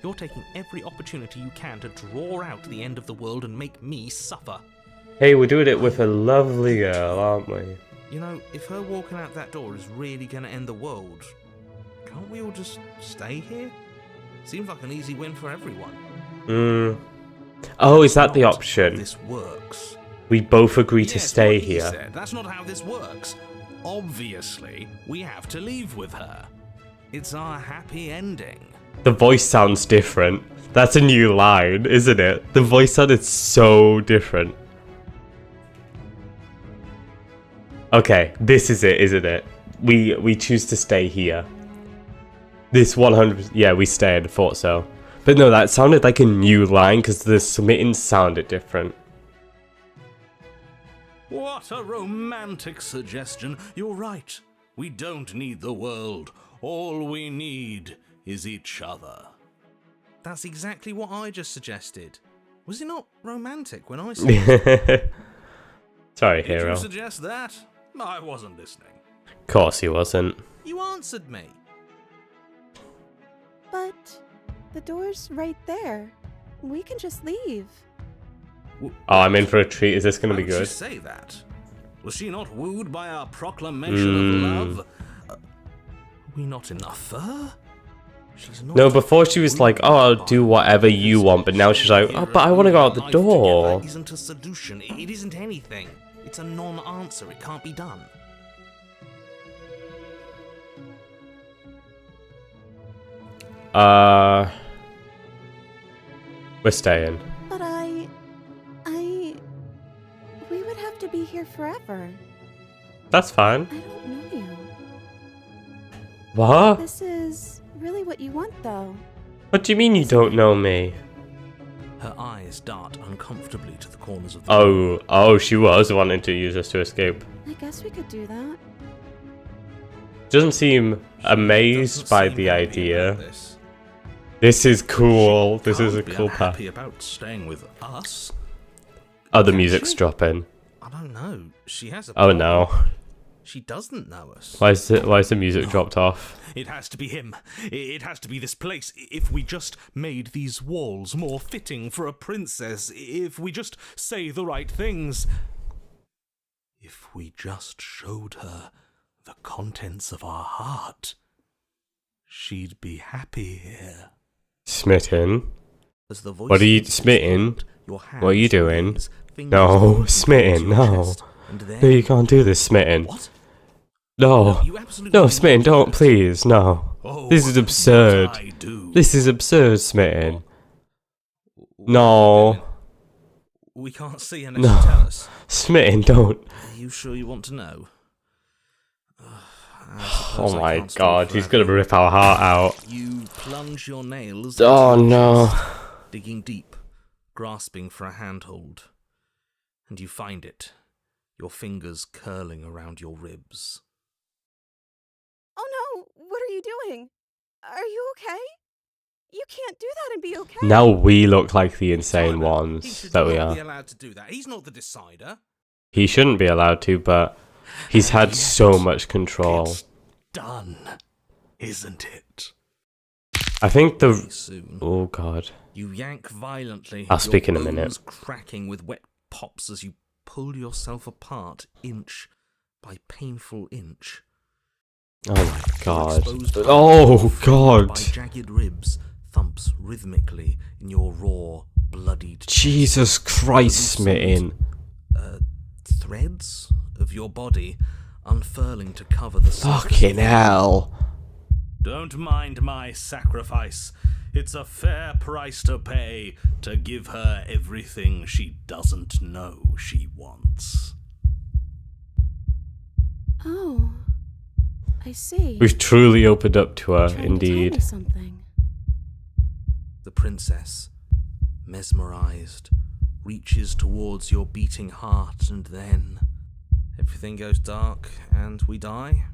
You're taking every opportunity you can to draw out the end of the world and make me suffer. Hey, we're doing it with a lovely girl, aren't we? You know, if her walking out that door is really going to end the world, can't we all just stay here? Seems like an easy win for everyone. Oh, is that the option? This works. We both agree to stay what he here. said. That's not how this works. Obviously, we have to leave with her. It's our happy ending. The voice sounds different. That's a new line, isn't it? The voice sounded so different. Okay, this is it, isn't it? We choose to stay here. This 100%, yeah, we stayed, thought so. But no, that sounded like a new line because the submitting sounded different. What a romantic suggestion. You're right. We don't need the world. All we need is each other. That's exactly what I just suggested. Was it not romantic when I said it? Sorry, Did hero. you suggest that? I wasn't listening. Of course he wasn't. You answered me. But the door's right there. We can just leave. Oh, I'm in for a treat. Is this going to be Why would good? she say that? Was she not wooed by our proclamation of love? Are we not enough for her? She's not No, before she was like, oh, I'll do whatever you want, but now she's like, oh, but I want to go out the Life door. together isn't a solution. It isn't anything. It's a non-answer. It can't be done. We're staying. But we would have to be here forever. That's fine. I don't know you. What? This is really what you want, though. What do you mean you don't know me? Her eyes dart uncomfortably to the corners of the Oh, she was wanting to use us to escape. I guess we could do that. Doesn't seem amazed by the idea. This is cool. This is a cool path. Happy about staying with us? Oh, the music's dropping. I don't know. She has a Oh problem. no. She doesn't know us. Why is the music dropped off? It has to be him. It has to be this place. If we just made these walls more fitting for a princess, if we just say the right things, if we just showed her the contents of our heart, she'd be happy here. Smitten? As the voice What are you speaks, smitten? your What are you hands doing? raise, fingers No, point smitten, towards your no. chest, and then... No, you can't do this, Smitten. What? No. You absolutely No, cannot Smitten, do don't, that. please, no. Oh, This is absurd. I do. This is absurd, Smitten. No. We can't see unless No. you tell us. Smitten, don't. Are you sure you want to know? Oh my god, he's gonna rip our heart out. You plunge your nails Oh into your no. chest, digging deep, grasping for a handhold. And you find it, your fingers curling around your ribs. Oh no! What are you doing? Are you okay? You can't do that and be okay. Now we look like the insane Simon, he ones should that we not be are. allowed to do that. He's not the decider. He shouldn't be allowed to, but he's had so much control. It's done, isn't it? I think Very the... soon, Oh god. you yank violently. I'll your speak in a minute. bones cracking with wet pops as you pull yourself apart, inch by painful inch. Oh my god. Exposed Oh bone, god. by jagged ribs, thumps rhythmically in your raw, bloodied Jesus Christ, Smitten. threads of your body unfurling to cover the surface. Fucking hell. Don't mind my sacrifice. It's a fair price to pay to give her everything she doesn't know she wants. Oh, I see. We've truly opened up to her, Trying to tell indeed. me something. The princess, mesmerized, reaches towards your beating heart, and then everything goes dark and we die?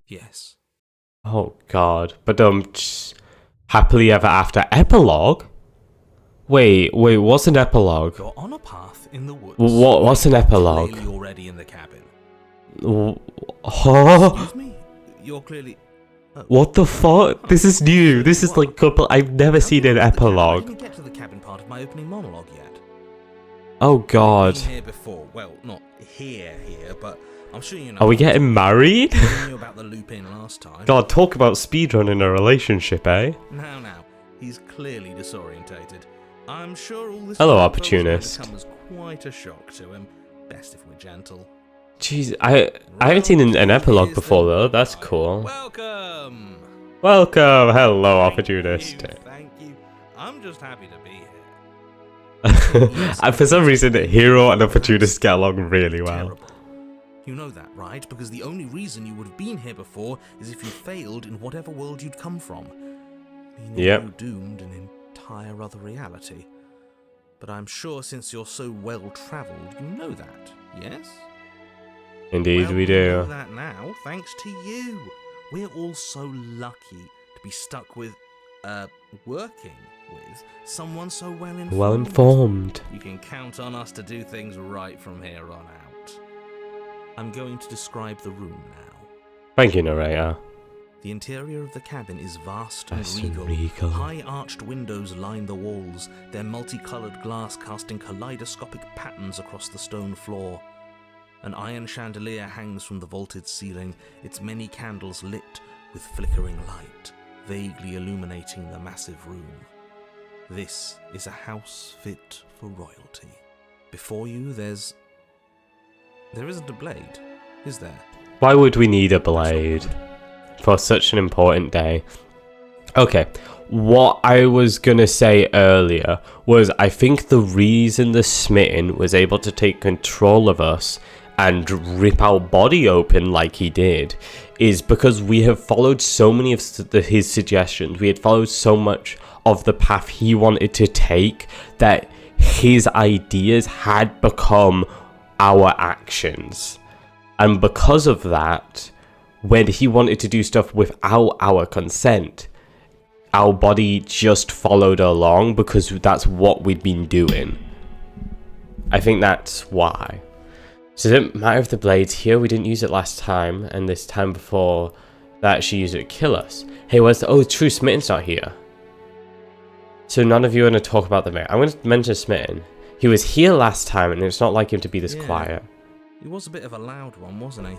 Yes. Oh god. But happily ever after epilogue? Wait, what's an epilogue? You're on a path in the woods. What's an epilogue? Clearly already in the cabin. Huh? Excuse me? You're clearly... What the fuck? This is new. This is like couple. I've never seen an I epilogue. didn't get to the cabin part of my opening monologue yet. Oh god. Been here before. Well, not here, but I'm sure you know. Are we getting married? I knew about the loop in last time. God, talk about speedrunning a relationship, eh? Now, he's clearly disorientated. I'm sure all this Hello, info opportunist. was going to come as quite a shock to him. Best if we're gentle. Jeez, I haven't seen an epilogue before though. That's cool. Welcome. Welcome, hello, opportunist. Thank you. I'm just happy to be here. And for some reason, hero and opportunist get along really well. Terrible. You know that, right? Because the only reason you would have been here before is if you failed in whatever world you'd come from. Meaning Yep. you doomed an entire other reality. But I'm sure since you're so well-travelled, you know that, yes? Indeed, Well, we we know do. that now, thanks to you. We're all so lucky to be stuck with, working with someone so well-informed. Well informed. You can count on us to do things right from here on out. I'm going to describe the room now. Thank you, narrator. The interior of the cabin is vast and Vast and regal. regal. High arched windows line the walls, their multicolored glass casting kaleidoscopic patterns across the stone floor. An iron chandelier hangs from the vaulted ceiling, its many candles lit with flickering light, vaguely illuminating the massive room. This is a house fit for royalty. Before you, there isn't a blade, is there? Why would we need a blade for such an important day? Okay, what I was gonna say earlier was I think the reason the Smitten was able to take control of us and rip our body open like he did is because we have followed so many of his suggestions. We had followed so much of the path he wanted to take that his ideas had become our actions. And because of that, when he wanted to do stuff without our consent, our body just followed along because that's what we'd been doing. I think that's why. So it didn't matter if the blade's here, we didn't use it last time, and this time before that she used it to kill us. Hey, where's the... Oh, true, Smitten's not here. So none of you are going to talk about the mayor. I'm going to mention Smitten. He was here last time, and it's not like him to be this quiet. He was a bit of a loud one, wasn't he?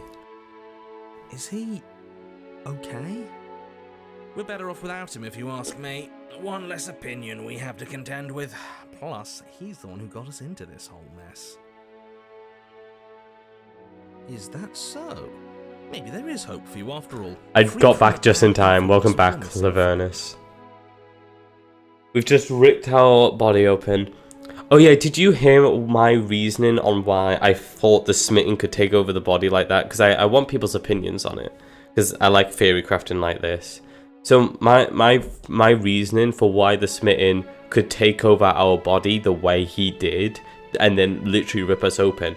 Is he okay? We're better off without him, if you ask me. One less opinion we have to contend with. Plus, he's the one who got us into this whole mess. Is that so? Maybe there is hope for you after all. I got back just in time. Welcome back, Lavernus. We've just ripped our body open. Oh yeah, did you hear my reasoning on why I thought the Smitten could take over the body like that? Because I want people's opinions on it. Because I like theory crafting like this. So my reasoning for why the Smitten could take over our body the way he did, and then literally rip us open,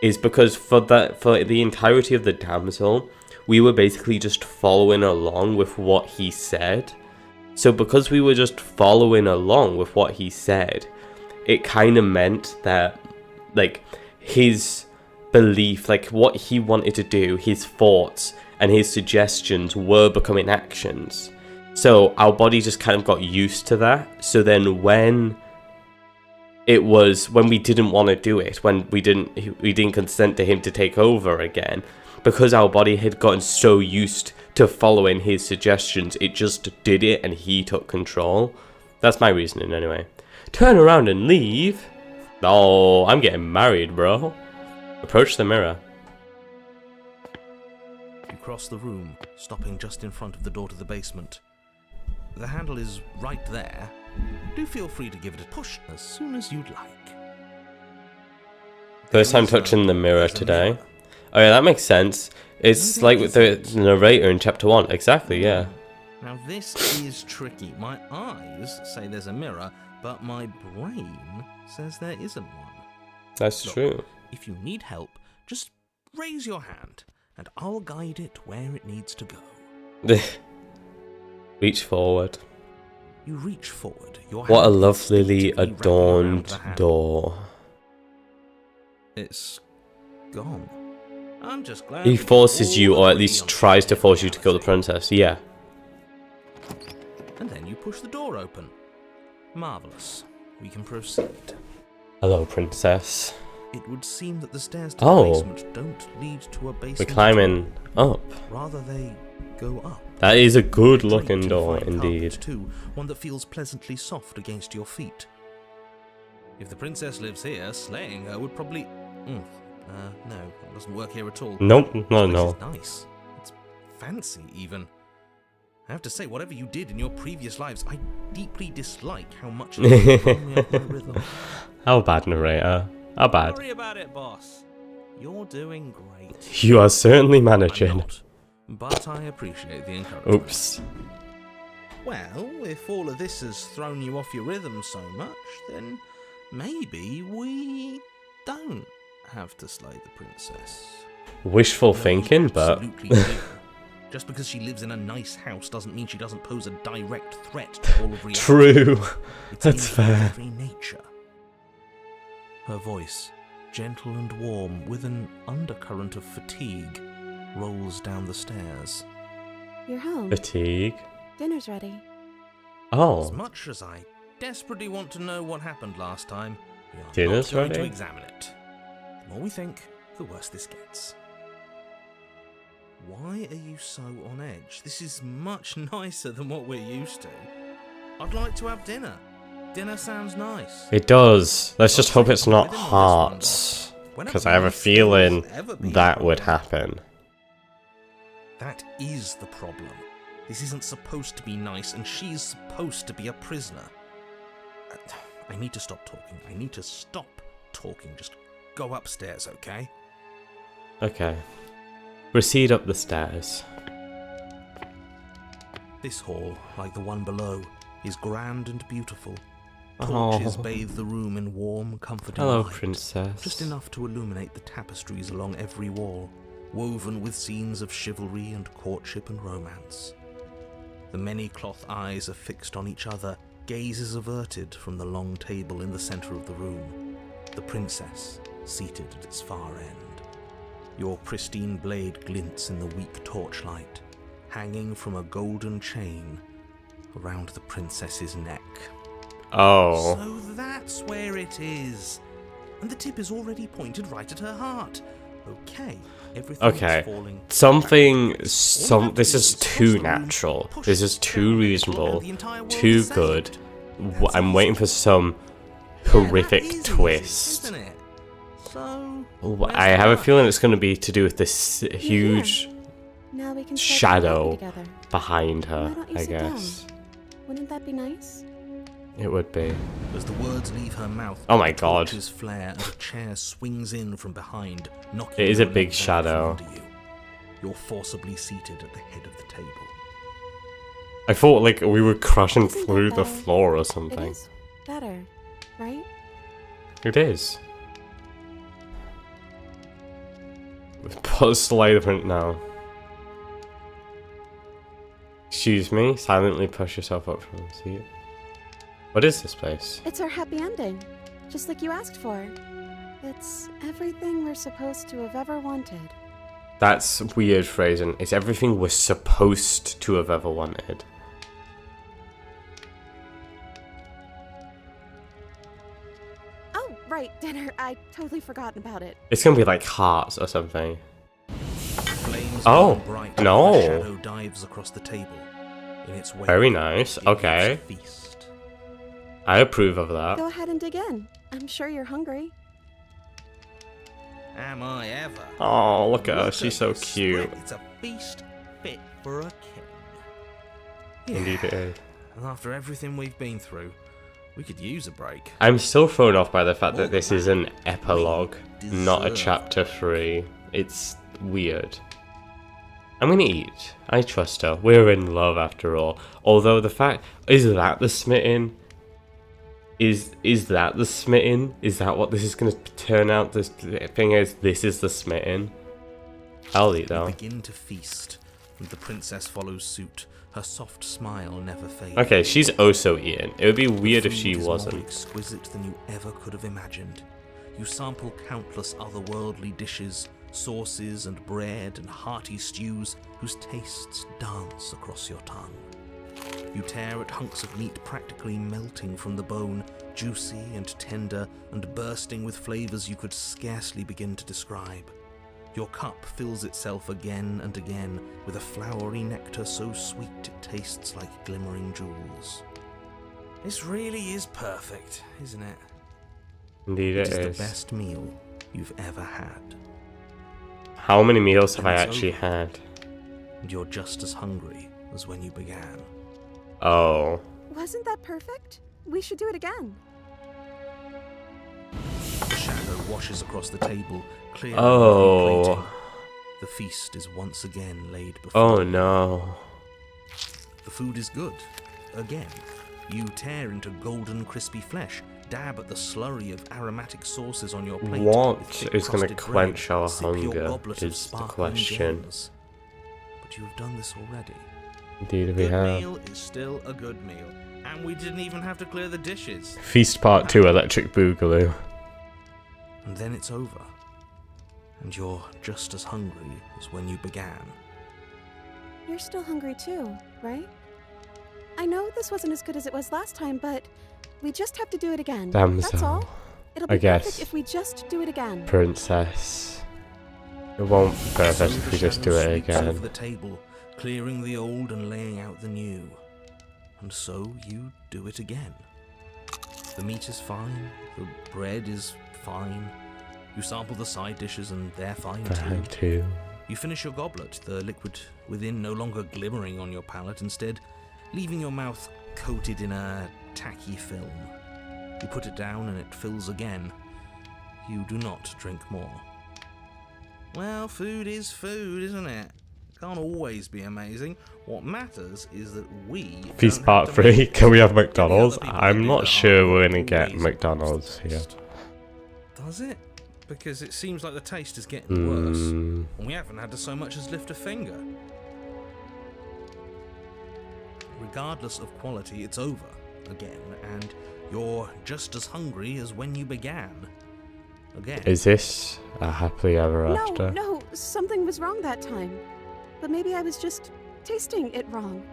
is because for the entirety of the damsel, we were basically just following along with what he said. So because we were just following along with what he said, it kind of meant that, like, his belief, like what he wanted to do, his thoughts and his suggestions were becoming actions. So our body just kind of got used to that. So then when we didn't want to do it, when we didn't consent to him to take over again, because our body had gotten so used to following his suggestions, it just did it and he took control. That's my reasoning anyway. Turn around and leave? Oh, I'm getting married, bro. Approach the mirror. You cross the room, stopping just in front of the door to the basement. The handle is right there. Do feel free to give it a push as soon as you'd like. First time touching the mirror today. Oh yeah, that makes sense. It's like with the narrator in chapter 1. Exactly, yeah. Now this is tricky. My eyes say there's a mirror, but my brain says there isn't one. That's Look, true. if you need help, just raise your hand, and I'll guide it where it needs to go. Reach forward. You reach forward. Your What a hand lovely instinctively wrapping around adorned the handle. door. It's gone. I'm just glad. He we got forces all you, or at agree least on tries to force you to kill the reality. princess. Yeah. And then you push the door open. Marvelous. We can proceed. Hello, princess. It would seem that the stairs to Oh. the basement don't lead to a basement. We're at climbing all. up. Rather, they go up. That is a good Draped looking in door, fine indeed. carpet, too, one that feels pleasantly soft against your feet. If the princess lives here, slaying her would probably. No, it doesn't work here at all. Nope, no, This no. is nice. It's fancy, even. I have to say, whatever you did in your previous lives, I deeply dislike how much it throws me off my rhythm. How bad, narrator? How bad? Sorry about it, boss. You're doing great. You are certainly I'm managing. not, but I appreciate the encouragement. Oops. Well, if all of this has thrown you off your rhythm so much, then maybe we don't have to slay the princess. Wishful No, we thinking, but absolutely do. Just because she lives in a nice house doesn't mean she doesn't pose a direct threat to all of reality. true. It's That's in her fair. very nature. Her voice, gentle and warm, with an undercurrent of fatigue, rolls down the stairs. You're home. Fatigue. Dinner's ready. As Oh, much as I desperately want to know what happened last time, we are Dinner's not going to ready? examine it. The more we think, the worse this gets. Why are you so on edge? This is much nicer than what we're used to. I'd like to have dinner. Dinner sounds nice. it does. Let's just hope it's not hearts. When Because I have a nice feeling dinner's ever been that a would problem. happen. That is the problem. This isn't supposed to be nice, and she's supposed to be a prisoner. I need to stop talking. I need to stop talking. Just go upstairs, okay? Okay. Proceed up the stairs. This hall, like the one below, is grand and beautiful. Oh. Torches bathe the room in warm, comforting Hello, light. princess. Just enough to illuminate the tapestries along every wall, woven with scenes of chivalry and courtship and romance. The many cloth eyes are fixed on each other, gazes averted from the long table in the centre of the room, the princess seated at its far end. Your pristine blade glints in the weak torchlight, hanging from a golden chain around the princess's neck. Oh. So that's where it is. And the tip is already pointed right at her heart. Okay, everything Okay. is falling. This is too natural. This is too reasonable. Too good. I'm waiting for some horrific twist. Isn't it? So, I have a feeling it's going to be to do with this huge Now we can start shadow the party together. behind Why her, don't you I sit guess. down? Wouldn't that be nice? It would be. as the words leave her mouth, Oh my the God. torches flare and a chair swings in from behind, knocking It is a your big legs out shadow. from under you. You're forcibly seated at the head of the table. I thought like we were crashing Isn't that through the better? floor or It something. is better, right? It is. Put slay the print now. Excuse me, silently push yourself up from the seat. What is this place? It's our happy ending, just like you asked for. It's everything we're supposed to have ever wanted. That's weird phrasing. It's everything we're supposed to have ever wanted. Oh, right, dinner. I totally forgotten about it. It's gonna be like hearts or something. Flames Oh, burn bright, no. and a shadow dives across the table. In its wake, Very nice, it gives okay. a feast. I approve of that. Go ahead and dig in. I'm sure you're hungry. Am I ever? Oh, look at her. Look She's so this cute. spread. It's a feast fit for a king. Indeed it is. And after everything we've been through, we could use a break. I'm still thrown off by the fact that this is an epilogue, not a chapter 3. It's weird. I'm gonna eat. I trust her. We're in love after all. Although the fact... Is that the smitten? Is that the smitten? Is that what this is gonna turn out? The thing is, this is the smitten. I'll eat though. We begin to feast, and the princess follows suit. Her soft smile never fades. Okay, she's also eating. It would be weird if she Food is wasn't. more exquisite than you ever could have imagined. You sample countless otherworldly dishes, sauces and bread and hearty stews whose tastes dance across your tongue. You tear at hunks of meat practically melting from the bone, juicy and tender and bursting with flavors you could scarcely begin to describe. Your cup fills itself again and again with a flowery nectar so sweet it tastes like glimmering jewels. This really is perfect, isn't it? Indeed It it is is. the best meal you've ever had. How many meals have I And it's actually over. had? And you're just as hungry as when you began. Oh. Wasn't that perfect? We should do it again. The shadow washes across the table, clearing Oh. every plating. The feast is once again laid before Oh you. no. The food is good. Again, you tear into golden crispy flesh, dab at the slurry of aromatic sauces on your plate. What with thick is gonna crusted quench bread, our sip your hunger goblet of is the sparkling question. gems. But you have done this already. Indeed we Good have. meal is still a good meal, and we didn't even have to clear the dishes. Feast Part 2 Electric Boogaloo. And then it's over, and you're just as hungry as when you began. You're still hungry too, right? I know this wasn't as good as it was last time, but we just have to do it again. That's Damsel. all. It'll I be guess. perfect if we just do it again. Princess. It won't be perfect So if the we just do shadow it sweeps over again. the table, clearing the old and laying out the new. And so you do it again. The meat is fine, the bread is fine. You sample the side dishes and they're fine too. Too. You finish your goblet, the liquid within no longer glimmering on your palate, instead leaving your mouth coated in a tacky film. You put it down and it fills again. You do not drink more. Well, food is food, isn't it? Can't always be amazing. What matters is that we Feast don't Part have to 3. make it. Can we have Any other McDonald's? people that I'm do not the sure hard we're work gonna get always McDonald's improve here. the taste. Does it? Because it seems like the taste is getting worse, and we haven't had to so much as lift a finger. Regardless of quality, it's over again, and you're just as hungry as when you began. Again. Is this a happily ever after? No, something was wrong that time. But maybe I was just tasting it wrong.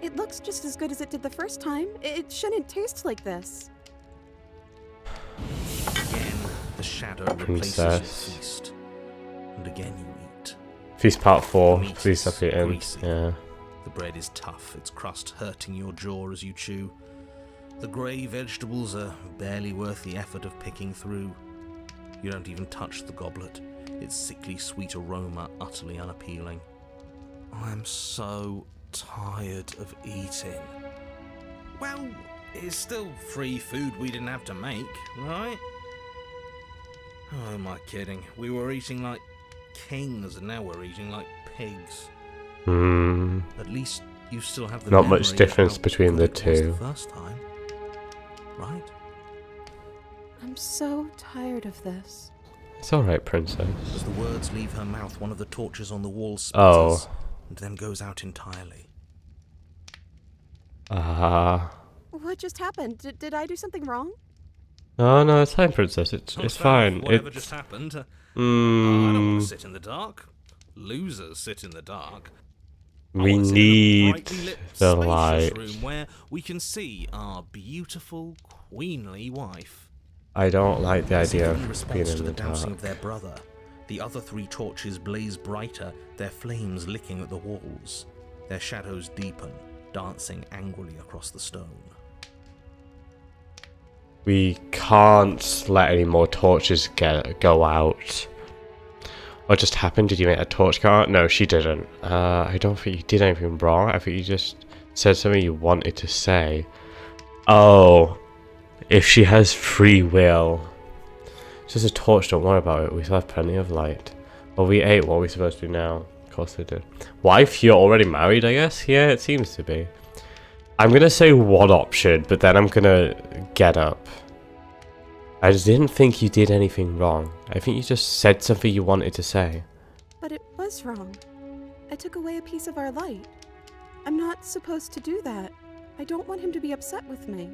It looks just as good as it did the first time. It shouldn't taste like this. Again, the shadow replaces your Princess. feast, and again you eat. Feast Part 4. The meat Please is stop eating. greasy. Yeah. The bread is tough, its crust hurting your jaw as you chew. The grey vegetables are barely worth the effort of picking through. You don't even touch the goblet, its sickly sweet aroma utterly unappealing. I'm so tired of eating. Well, it's still free food we didn't have to make, right? Oh, am I kidding? We were eating like kings and now we're eating like pigs. Hmm. At least you still have the Not memory much of difference how between good the it was two. the first time, right? I'm so tired of this. It's alright, Princess. As the words leave her mouth, one of the torches on the wall Oh. sputters and then goes out entirely. Ah. What just happened? Did I do something wrong? No, it's fine, Princess. It's Not fine. Whatever It's just happened. I don't want mm, to sit in the dark. Losers sit in the dark. I we wanna sit in a need brightly lit, the spacious light. room where we can see our beautiful, queenly wife. I don't like the idea In of response being to in the the dousing dark. of their brother, the other three torches blaze brighter, their flames licking at the walls. Their shadows deepen, dancing angrily across the stone. We can't let any more torches go out. What just happened? Did you make a torch go out? No, she didn't. I don't think you did anything wrong. I think you just Said something you wanted to say. Oh, if she has free will. It's just a torch, don't worry about it. We still have plenty of light. Well, we ate. What are we supposed to do now? Of course they did. Wife, you're already married, I guess? Yeah, it seems to be. I'm gonna say one option, but then I'm gonna get up. I just didn't think you did anything wrong. I think you just said something you wanted to say. But it was wrong. I took away a piece of our light. I'm not supposed to do that. I don't want him to be upset with me.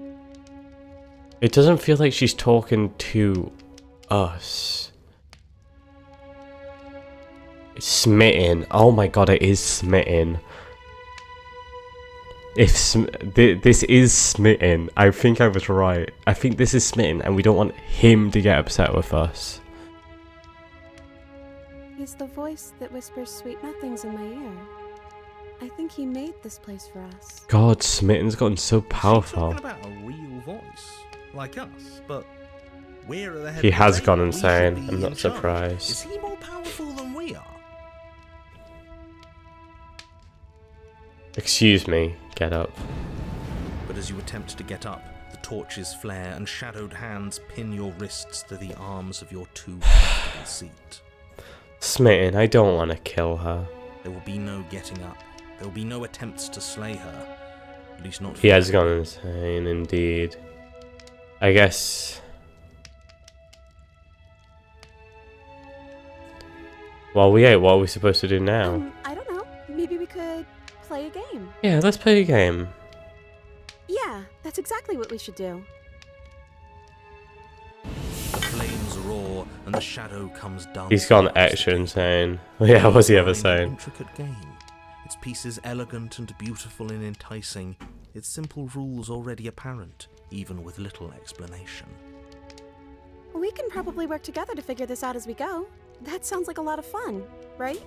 It doesn't feel like she's talking to us. It's smitten. Oh my god, it is smitten. If this is smitten, I think I was right. I think this is smitten, and we don't want him to get upset with us. He's the voice that whispers sweet nothings in my ear. I think he made this place for us. God, Smitten's gotten so powerful. She's talking about a real voice, like us, but we're at the head He of the has table. gone We insane. should be I'm not in charge. surprised. Is he more powerful than we are? Excuse me, get up. But as you attempt to get up, the torches flare and shadowed hands pin your wrists to the arms of your too comfortable seat. Smitten, I don't want to kill her. There will be no getting up. There will be no attempts to slay her. At least not for He has now. gone insane, indeed. I guess... Well, we ate. What are we supposed to do now? I don't know. Maybe we could play a game. Yeah, let's play a game. Yeah, that's exactly what we should do. The flames roar and the shadow comes down. He's gone extra insane. Yeah, what's he ever saying? Intricate game. Its pieces elegant and beautiful and enticing. Its simple rules already apparent, even with little explanation. We can probably work together to figure this out as we go. That sounds like a lot of fun, right?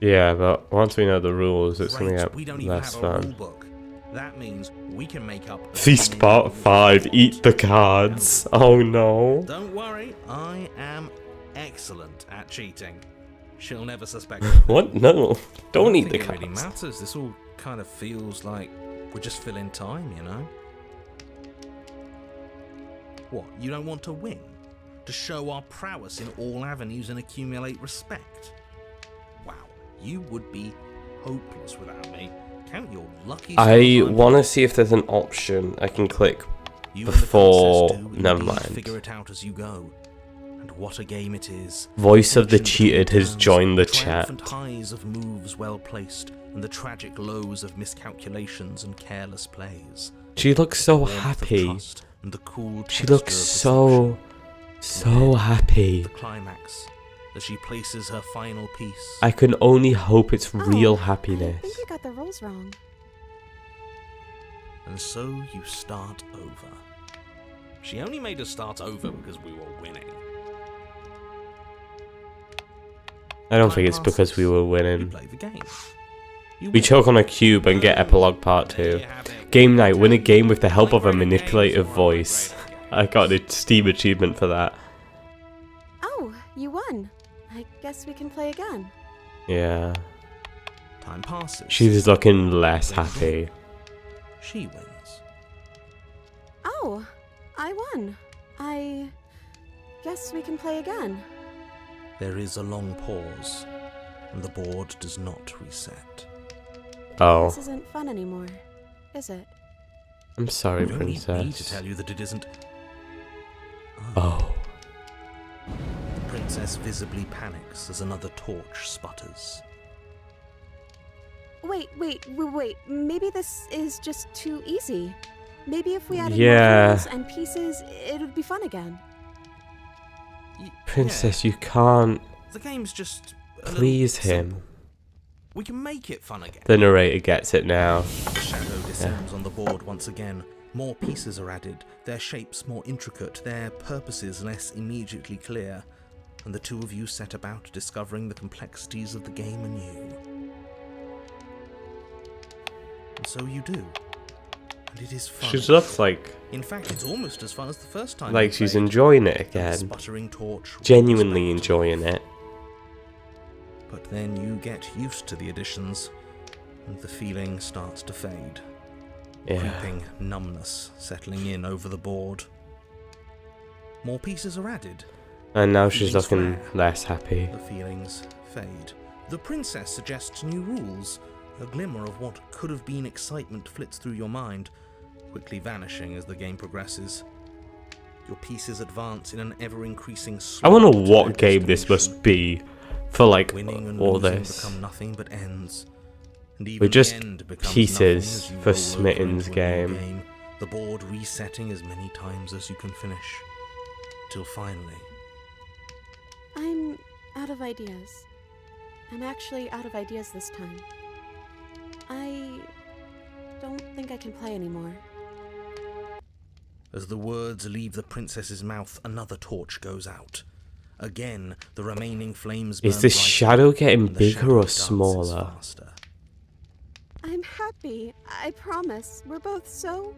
Yeah, but once we know the rules, it's going to Great, get we don't even less have a rule fun. book. That means we can make up a Feast winning part rule 5, book. eat the cards. Oh no. Don't worry, I am excellent at cheating. She'll never suspect. What? No. Don't eat the I don't think it really cards. matters. This all kind of feels like we're just filling time, you know? What, you don't want to win? To show our prowess in all avenues and accumulate respect? Wow, you would be hopeless without me. Count your lucky stars. I want to see if there's an option I can click You and the before... princess do Never indeed mind. Figure it out as you go. And what a game it is. Voice of the Tension cheated has between joined the turns, chat. triumphant highs of moves well placed, and the tragic lows of miscalculations and careless plays. She looks so The warmth of happy. trust and the cool She texture looks of so deception. happy. The climax, as she places her final piece. I can only hope it's real I happiness. think you got the rules wrong. And so you start over. She only made us start over because we were winning. I don't Time think it's because we passes. were You winning. play the game. You We win. choke on a cube and get epilogue part 2. There you have it. Game night, win a game with the help of a manipulative voice. I got a Steam achievement for that. Oh, you won. I guess we can play again. Yeah. Time passes. She's looking less happy. She wins. Oh, I won. I guess we can play again. There is a long pause, and the board does not reset. Oh. This isn't fun anymore, is it? I'm sorry, You don't need me to princess. tell you that it isn't. Oh. The princess visibly panics as another torch sputters. Wait. Maybe this is just too easy. Maybe if we added Yeah. more rules and pieces, it would be fun again. Princess, you can't The game's just a little please simple. him. We can make it fun again. The narrator gets it now. The shadow descends on the board once again. More pieces are added, their shapes more intricate, their purposes less immediately clear, and the two of you set about discovering the complexities of the game anew. And so you do. And it is fun. She looks like In fact, it's almost as fun as the first time. like you she's played. enjoying it And the again. sputtering torch Genuinely respect. enjoying it. But then you get used to the additions. and the feeling starts to fade. Yeah. Creeping numbness settling in over the board. More pieces are added. And now she's Feelings looking flare. less happy. The feelings fade. The princess suggests new rules. A glimmer of what could have been excitement flits through your mind, quickly vanishing as the game progresses. Your pieces advance in an ever-increasing I slog wonder to what their game this destination. must be for, like, Winning and all losing this. become nothing but ends. And even We're just the end becomes pieces nothing as you for roll over Smitten's into a new game. The board resetting as many times as you can finish. Till finally, I'm out of ideas. I'm actually out of ideas this time. I don't think I can play anymore. as the words leave the princess's mouth, another torch goes out. Again, the remaining flames burn Is this brighter, shadow getting and the bigger shadow or dances smaller? faster. I'm happy. I promise. We're both so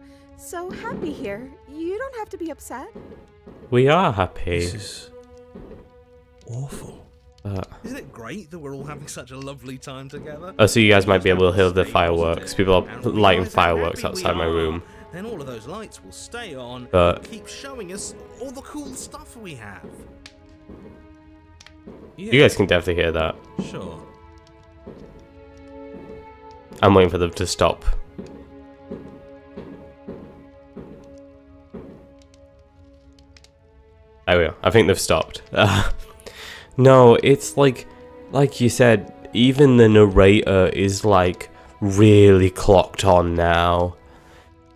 happy here. You don't have to be upset. We are happy. This is awful. Isn't it great that we're all having such a lovely time together? Oh, so you guys might be able to hear the Stay fireworks. positive People are and lighting realise how fireworks happy we outside my are. room. Then all of those lights will stay on But- and keep showing us all the cool stuff we have. You guys can definitely hear that. Sure. I'm waiting for them to stop. There we go. I think they've stopped. No, it's like you said, even the narrator is like really clocked on now.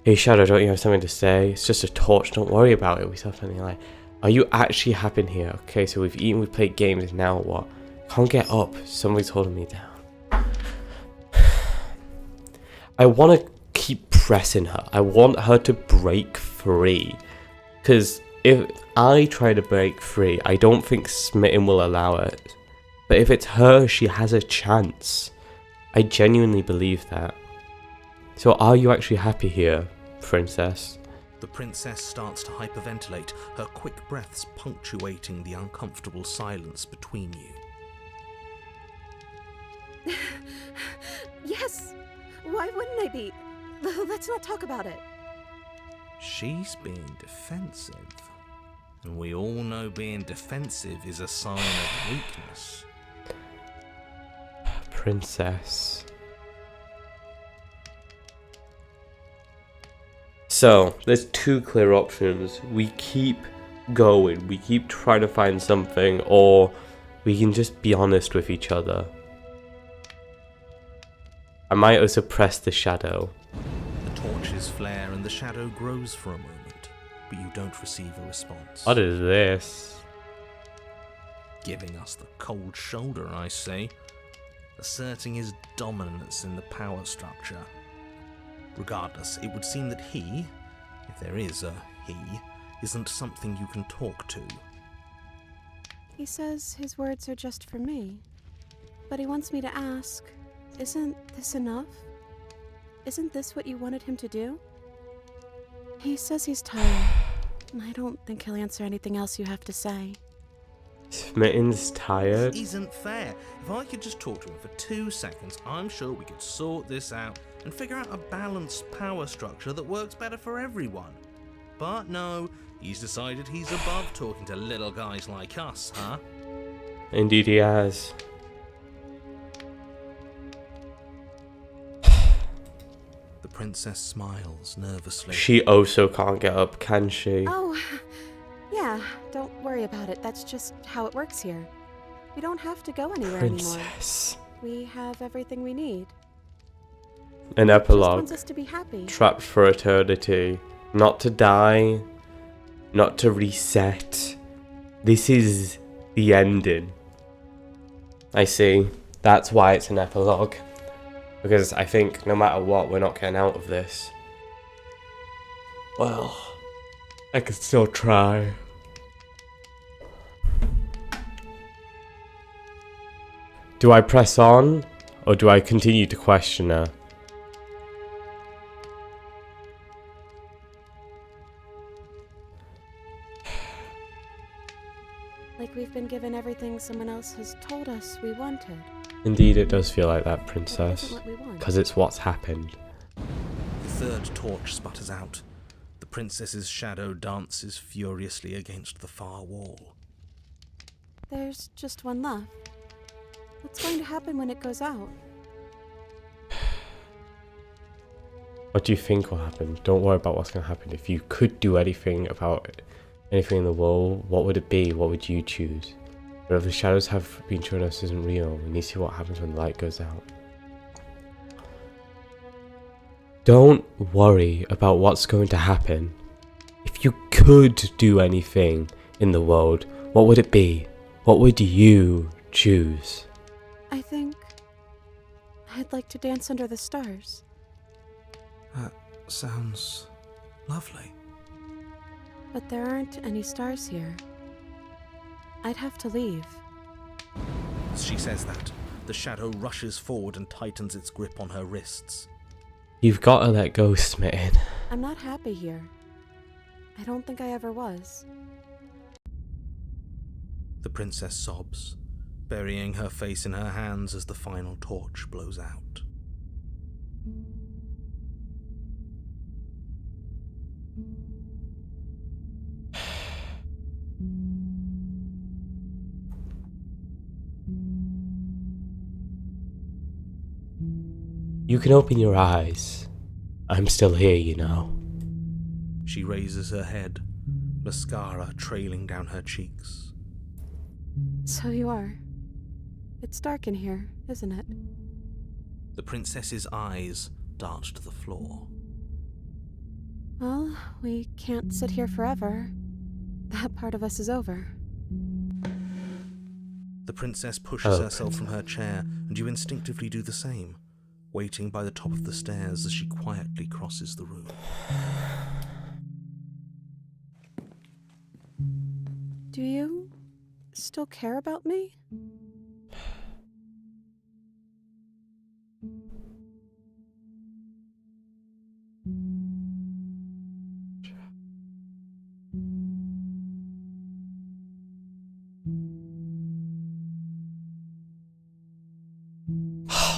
Hey Shadow, don't you have something to say? It's just a torch, don't worry about it. We start feeling like, are you actually happy here? Okay, so we've eaten, we've played games, now what? Can't get up, somebody's holding me down. I want to keep pressing her. I want her to break free. Because if I try to break free, I don't think Smitten will allow it. But if it's her, she has a chance. I genuinely believe that. So are you actually happy here, princess? The princess starts to hyperventilate, her quick breaths punctuating the uncomfortable silence between you. Yes. Why wouldn't I be? Let's not talk about it. She's being defensive. And we all know being defensive is a sign of weakness. Princess. So, there's two clear options. We keep going, we keep trying to find something, or we can just be honest with each other. I might also press the shadow. The torches flare and the shadow grows for a moment, but you don't receive a response. What is this? Giving us the cold shoulder, I say, asserting his dominance in the power structure. Regardless, it would seem that he, if there is a he, isn't something you can talk to. He says his words are just for me. But he wants me to ask, isn't this enough? Isn't this what you wanted him to do? He says he's tired. I don't think he'll answer anything else you have to say. Smitten's tired? This isn't fair. If I could just talk to him for 2 seconds, I'm sure we could sort this out and figure out a balanced power structure that works better for everyone. But no, he's decided he's above talking to little guys like us, huh? Indeed he has. The princess smiles nervously. She also can't get up, can she? Oh, yeah, don't worry about it. That's just how it works here. We don't have to go anywhere anymore. Princess. We have everything we need. An Just epilogue. wants us to be happy. Trapped for eternity. Not to die. Not to reset. This is the ending. I see. That's why it's an epilogue. Because I think no matter what, we're not getting out of this. Well, I could still try. Do I press on? Or do I continue to question her? Like we've been given everything someone else has told us we wanted. Indeed, it does feel like that, princess. Isn't what we want. Because it's what's happened. The third torch sputters out. The princess's shadow dances furiously against the far wall. There's just one left. What's going to happen when it goes out? What do you think will happen? Don't worry about what's going to happen. If you could do anything about anything in the world, what would it be? What would you choose? Whatever the shadows have been shown us isn't real. We need to see what happens when the light goes out. Don't worry about what's going to happen. If you could do anything in the world, what would it be? What would you choose? I think I'd like to dance under the stars. That sounds lovely. But there aren't any stars here. I'd have to leave. As she says that, the shadow rushes forward and tightens its grip on her wrists. You've got to let go, Smitten. I'm not happy here. I don't think I ever was. The princess sobs, burying her face in her hands as the final torch blows out. You can open your eyes. I'm still here, you know. She raises her head, mascara trailing down her cheeks. So you are. It's dark in here, isn't it? The princess's eyes dart to the floor. Well, we can't sit here forever. That part of us is over. The princess pushes herself from her chair, and you instinctively do the same, waiting by the top of the stairs as she quietly crosses the room. Do you still care about me?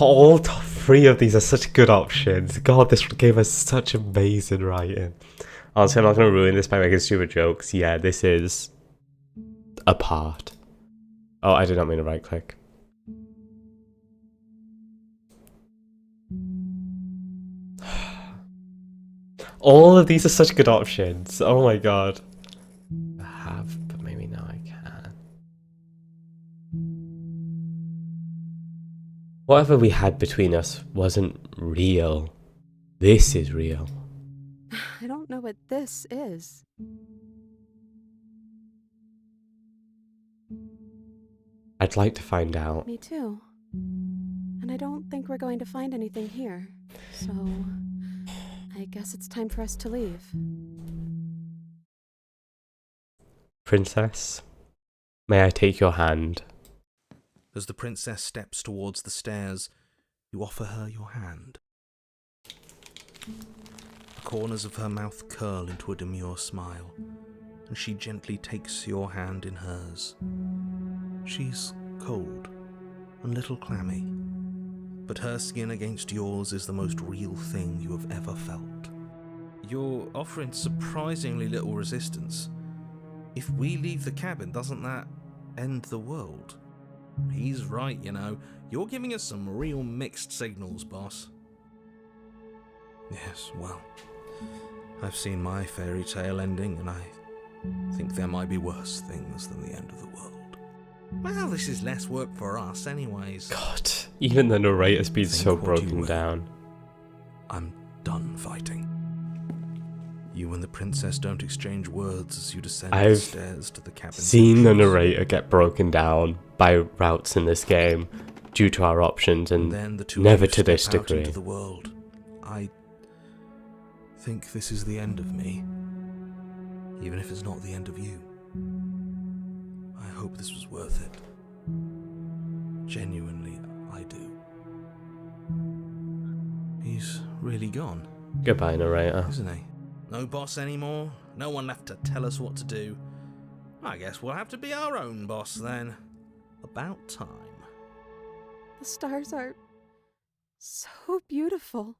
All three of these are such good options. God, this game has such amazing writing. Honestly, I'm not going to ruin this by making stupid jokes. Yeah, this is a part. Oh, I did not mean to right click. All of these are such good options. Oh my god. I have, but maybe now I can. Whatever we had between us wasn't real. This is real. I don't know what this is. I'd like to find out. Me too. And I don't think we're going to find anything here. So, I guess it's time for us to leave. Princess, may I take your hand? As the princess steps towards the stairs, you offer her your hand. The corners of her mouth curl into a demure smile, and she gently takes your hand in hers. She's cold and a little clammy, but her skin against yours is the most real thing you have ever felt. You're offering surprisingly little resistance. If we leave the cabin, doesn't that end the world? He's right, you know. You're giving us some real mixed signals, boss. Yes, well, I've seen my fairy tale ending, and I think there might be worse things than the end of the world. Well, this is less work for us anyways. God, even the narrator's been so Think what you broken will. down. I'm done fighting. You and the princess don't exchange words as you descend the I've stairs to the cabin. Seen the entrance. narrator get broken down by routes in this game due to our options, and Then the two never of you to this step out degree. into the world. I think this is the end of me, even if it's not the end of you. I hope this was worth it. Genuinely, I do. He's really gone, Goodbye, narrator. isn't he? No boss anymore, no one left to tell us what to do. I guess we'll have to be our own boss then. About time. The stars are so beautiful.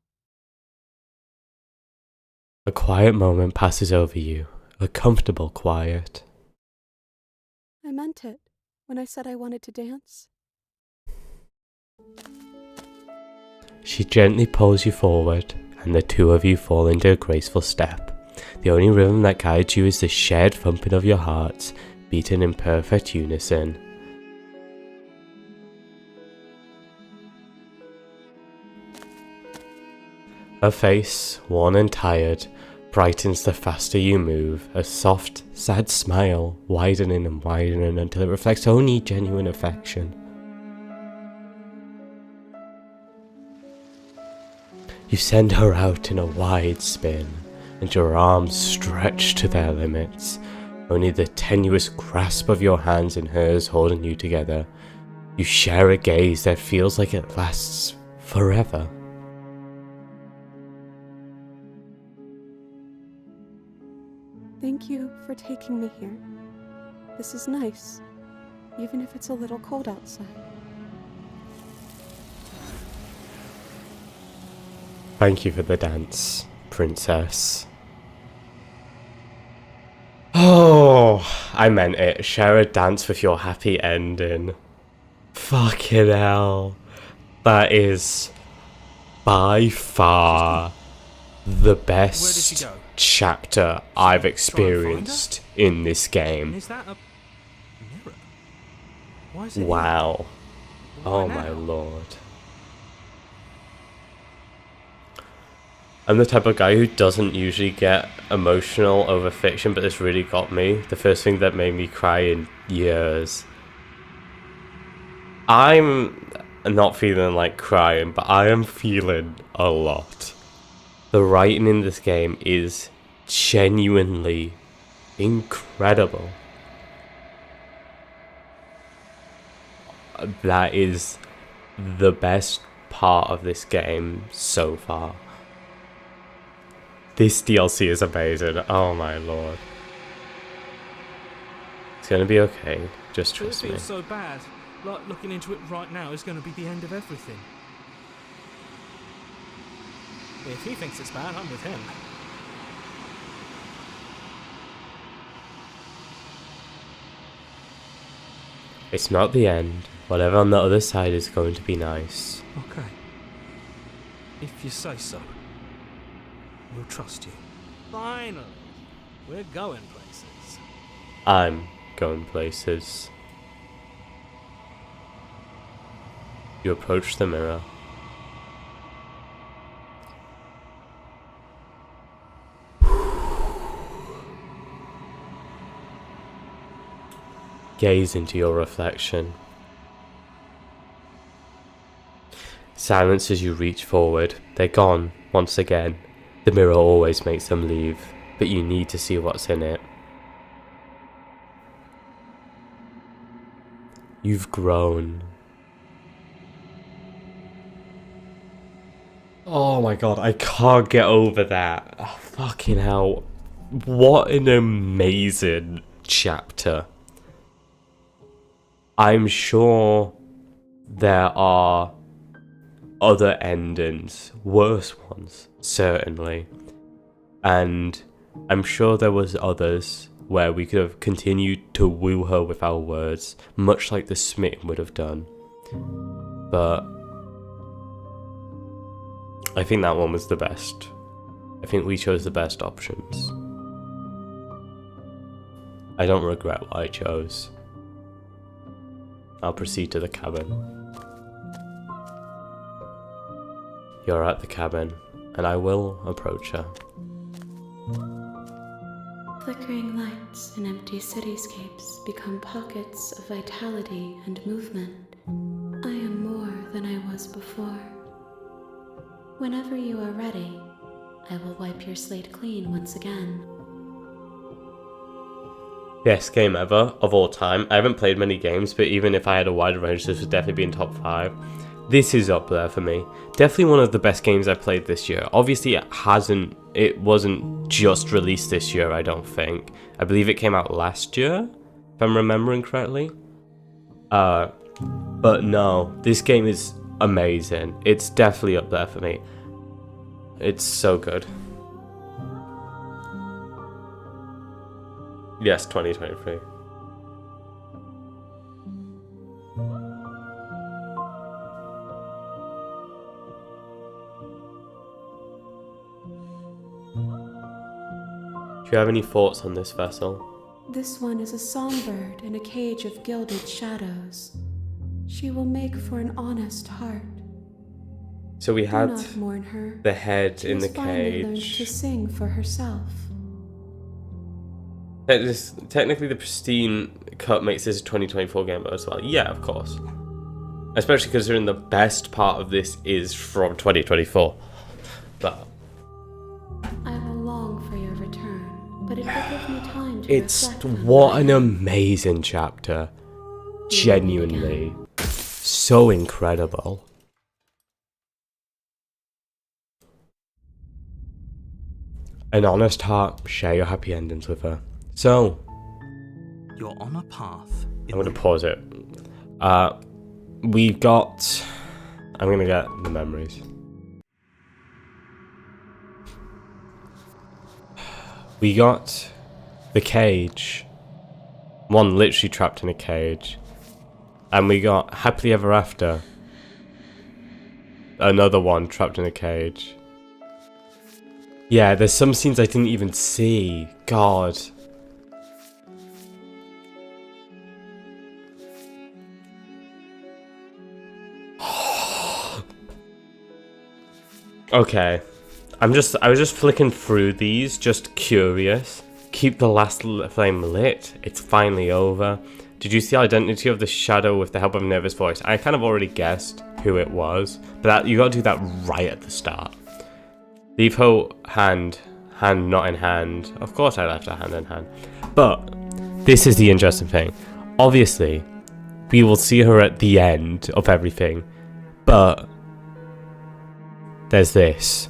A quiet moment passes over you, a comfortable quiet. I meant it when I said I wanted to dance. She gently pulls you forward, and the two of you fall into a graceful step. The only rhythm that guides you is the shared thumping of your hearts, beaten in perfect unison. Her face, worn and tired, brightens the faster you move, a soft, sad smile, widening and widening until it reflects only genuine affection. You send her out in a wide spin, and your arms stretch to their limits, only the tenuous grasp of your hands in hers holding you together. You share a gaze that feels like it lasts forever. Thank you for taking me here. This is nice, even if it's a little cold outside. Thank you for the dance, princess. Oh, I meant it. Share a dance with your happy ending. Fucking hell. That is by far the best go? chapter I've Try and find experienced in this And game. is that a mirror? Why is it? Wow. Why Oh now? my lord. I'm the type of guy who doesn't usually get emotional over fiction, but this really got me. The first thing that made me cry in years. I'm not feeling like crying, but I am feeling a lot. The writing in this game is genuinely incredible. That is the best part of this game so far. This DLC is amazing. Oh my lord. It's gonna be okay. Just It trust me. feels so bad. Like looking into it right now is going to be the end of everything. If he thinks it's bad, I'm with him. It's not the end. Whatever on the other side is going to be nice. Okay. If you say so. We'll trust you. Finally! We're going places. I'm going places. You approach the mirror. Gaze into your reflection. Silence as you reach forward. They're gone once again. The mirror always makes them leave, but you need to see what's in it. You've grown. Oh my god, I can't get over that. Oh, fucking hell. What an amazing chapter. I'm sure there are other endings, worse ones, certainly. And I'm sure there was others where we could have continued to woo her with our words, much like the smitten would have done. But I think that one was the best. I think we chose the best options. I don't regret what I chose. I'll proceed to the cabin. You're at the cabin, and I will approach her. Flickering lights and empty cityscapes become pockets of vitality and movement. I am more than I was before. Whenever you are ready, I will wipe your slate clean once again. Best game ever of all time. I haven't played many games, but even if I had a wider range, this would definitely be in top 5. This is up there for me. Definitely one of the best games I've played this year. Obviously it wasn't just released this year, I don't think. I believe it came out last year, if I'm remembering correctly. But But no, this game is amazing. It's definitely up there for me. It's so good. Yes, 2023. Do you have any thoughts on this vessel? This one is a songbird in a cage of gilded shadows. She will make for an honest heart. So we Do had not mourn her. the head She in the has finally learned to cage. sing for herself. Technically, the pristine cut makes this a 2024 game as well. Yeah, of course. Especially considering the best part of this is from 2024. But I will long for your return, but it will give me time to it's reflect on what an amazing chapter. Genuinely. So incredible. An honest heart, share your happy endings with her. So, You're on a path. I'm going to pause it. We got... I'm going to get the memories. We got the cage. One literally trapped in a cage. And we got Happily Ever After. Another one trapped in a cage. Yeah, there's some scenes I didn't even see. God. Okay. I was just flicking through these, just curious. Keep the last flame lit. It's finally over. Did you see the identity of the shadow with the help of a nervous voice? I kind of already guessed who it was, but you got to do that right at the start. Leave her hand not in hand. Of course I left her hand in hand. But this is the interesting thing. Obviously, we will see her at the end of everything, but there's this.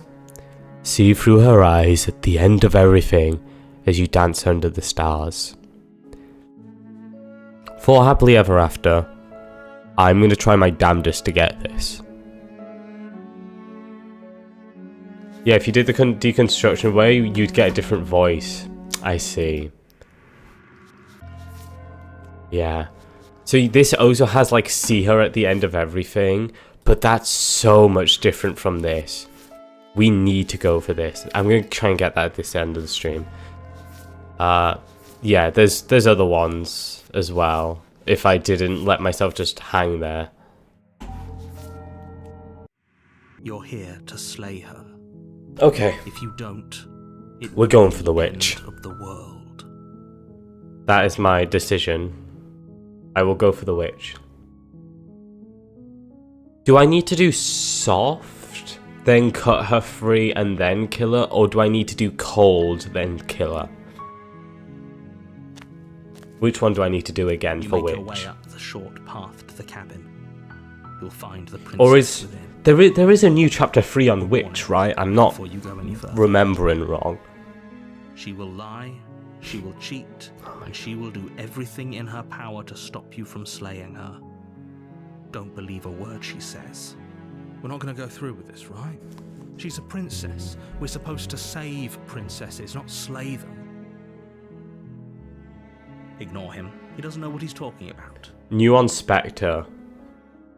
See through her eyes at the end of everything as you dance under the stars. For Happily Ever After, I'm going to try my damnedest to get this. Yeah, if you did the deconstruction way, you'd get a different voice. I see. Yeah. So this also has like see her at the end of everything, but that's so much different from this. We need to go for this. I'm going to try and get that at this end of the stream. Yeah, there's other ones as well, if I didn't let myself just hang there. You're here to slay her. Okay, If you don't, we're going for the witch. end of the world. That is my decision. I will go for the witch. Do I need to do soft, then cut her free and then kill her? Or do I need to do cold, then kill her? Which one do I need to do again You for make your which? way up the short path to the cabin. You'll find the princess Or is within. there is a new chapter 3 on witch, right? I'm not Before you go any further. remembering wrong. She will lie, she will cheat, and she will do everything in her power to stop you from slaying her. Don't believe a word she says. We're not going to go through with this, right? She's a princess. We're supposed to save princesses, not slay them. Ignore him. He doesn't know what he's talking about. New on Spectre.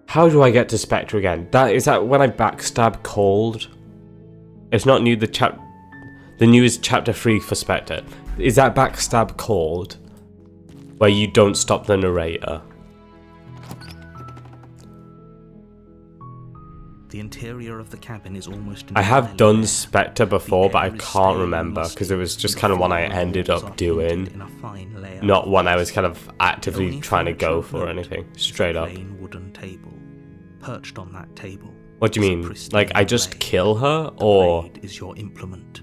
How do I get to Spectre again? Is that when I backstab Cold? It's not new. The new is chapter 3 for Spectre. Is that backstab Cold? Where you don't stop the narrator? The interior of the cabin is almost I have entirely done bare. Spectre before, The but I air is can't stale remember and because it was just musty, kind of one I and the ended walls up are doing, painted in a fine layer not of one I was wax. kind of The actively only trying to furniture go of for or note anything. is Straight the up. plain wooden table. Perched on that table. What do you is a mean? pristine Like I just blade. kill her, The or blade is your implement.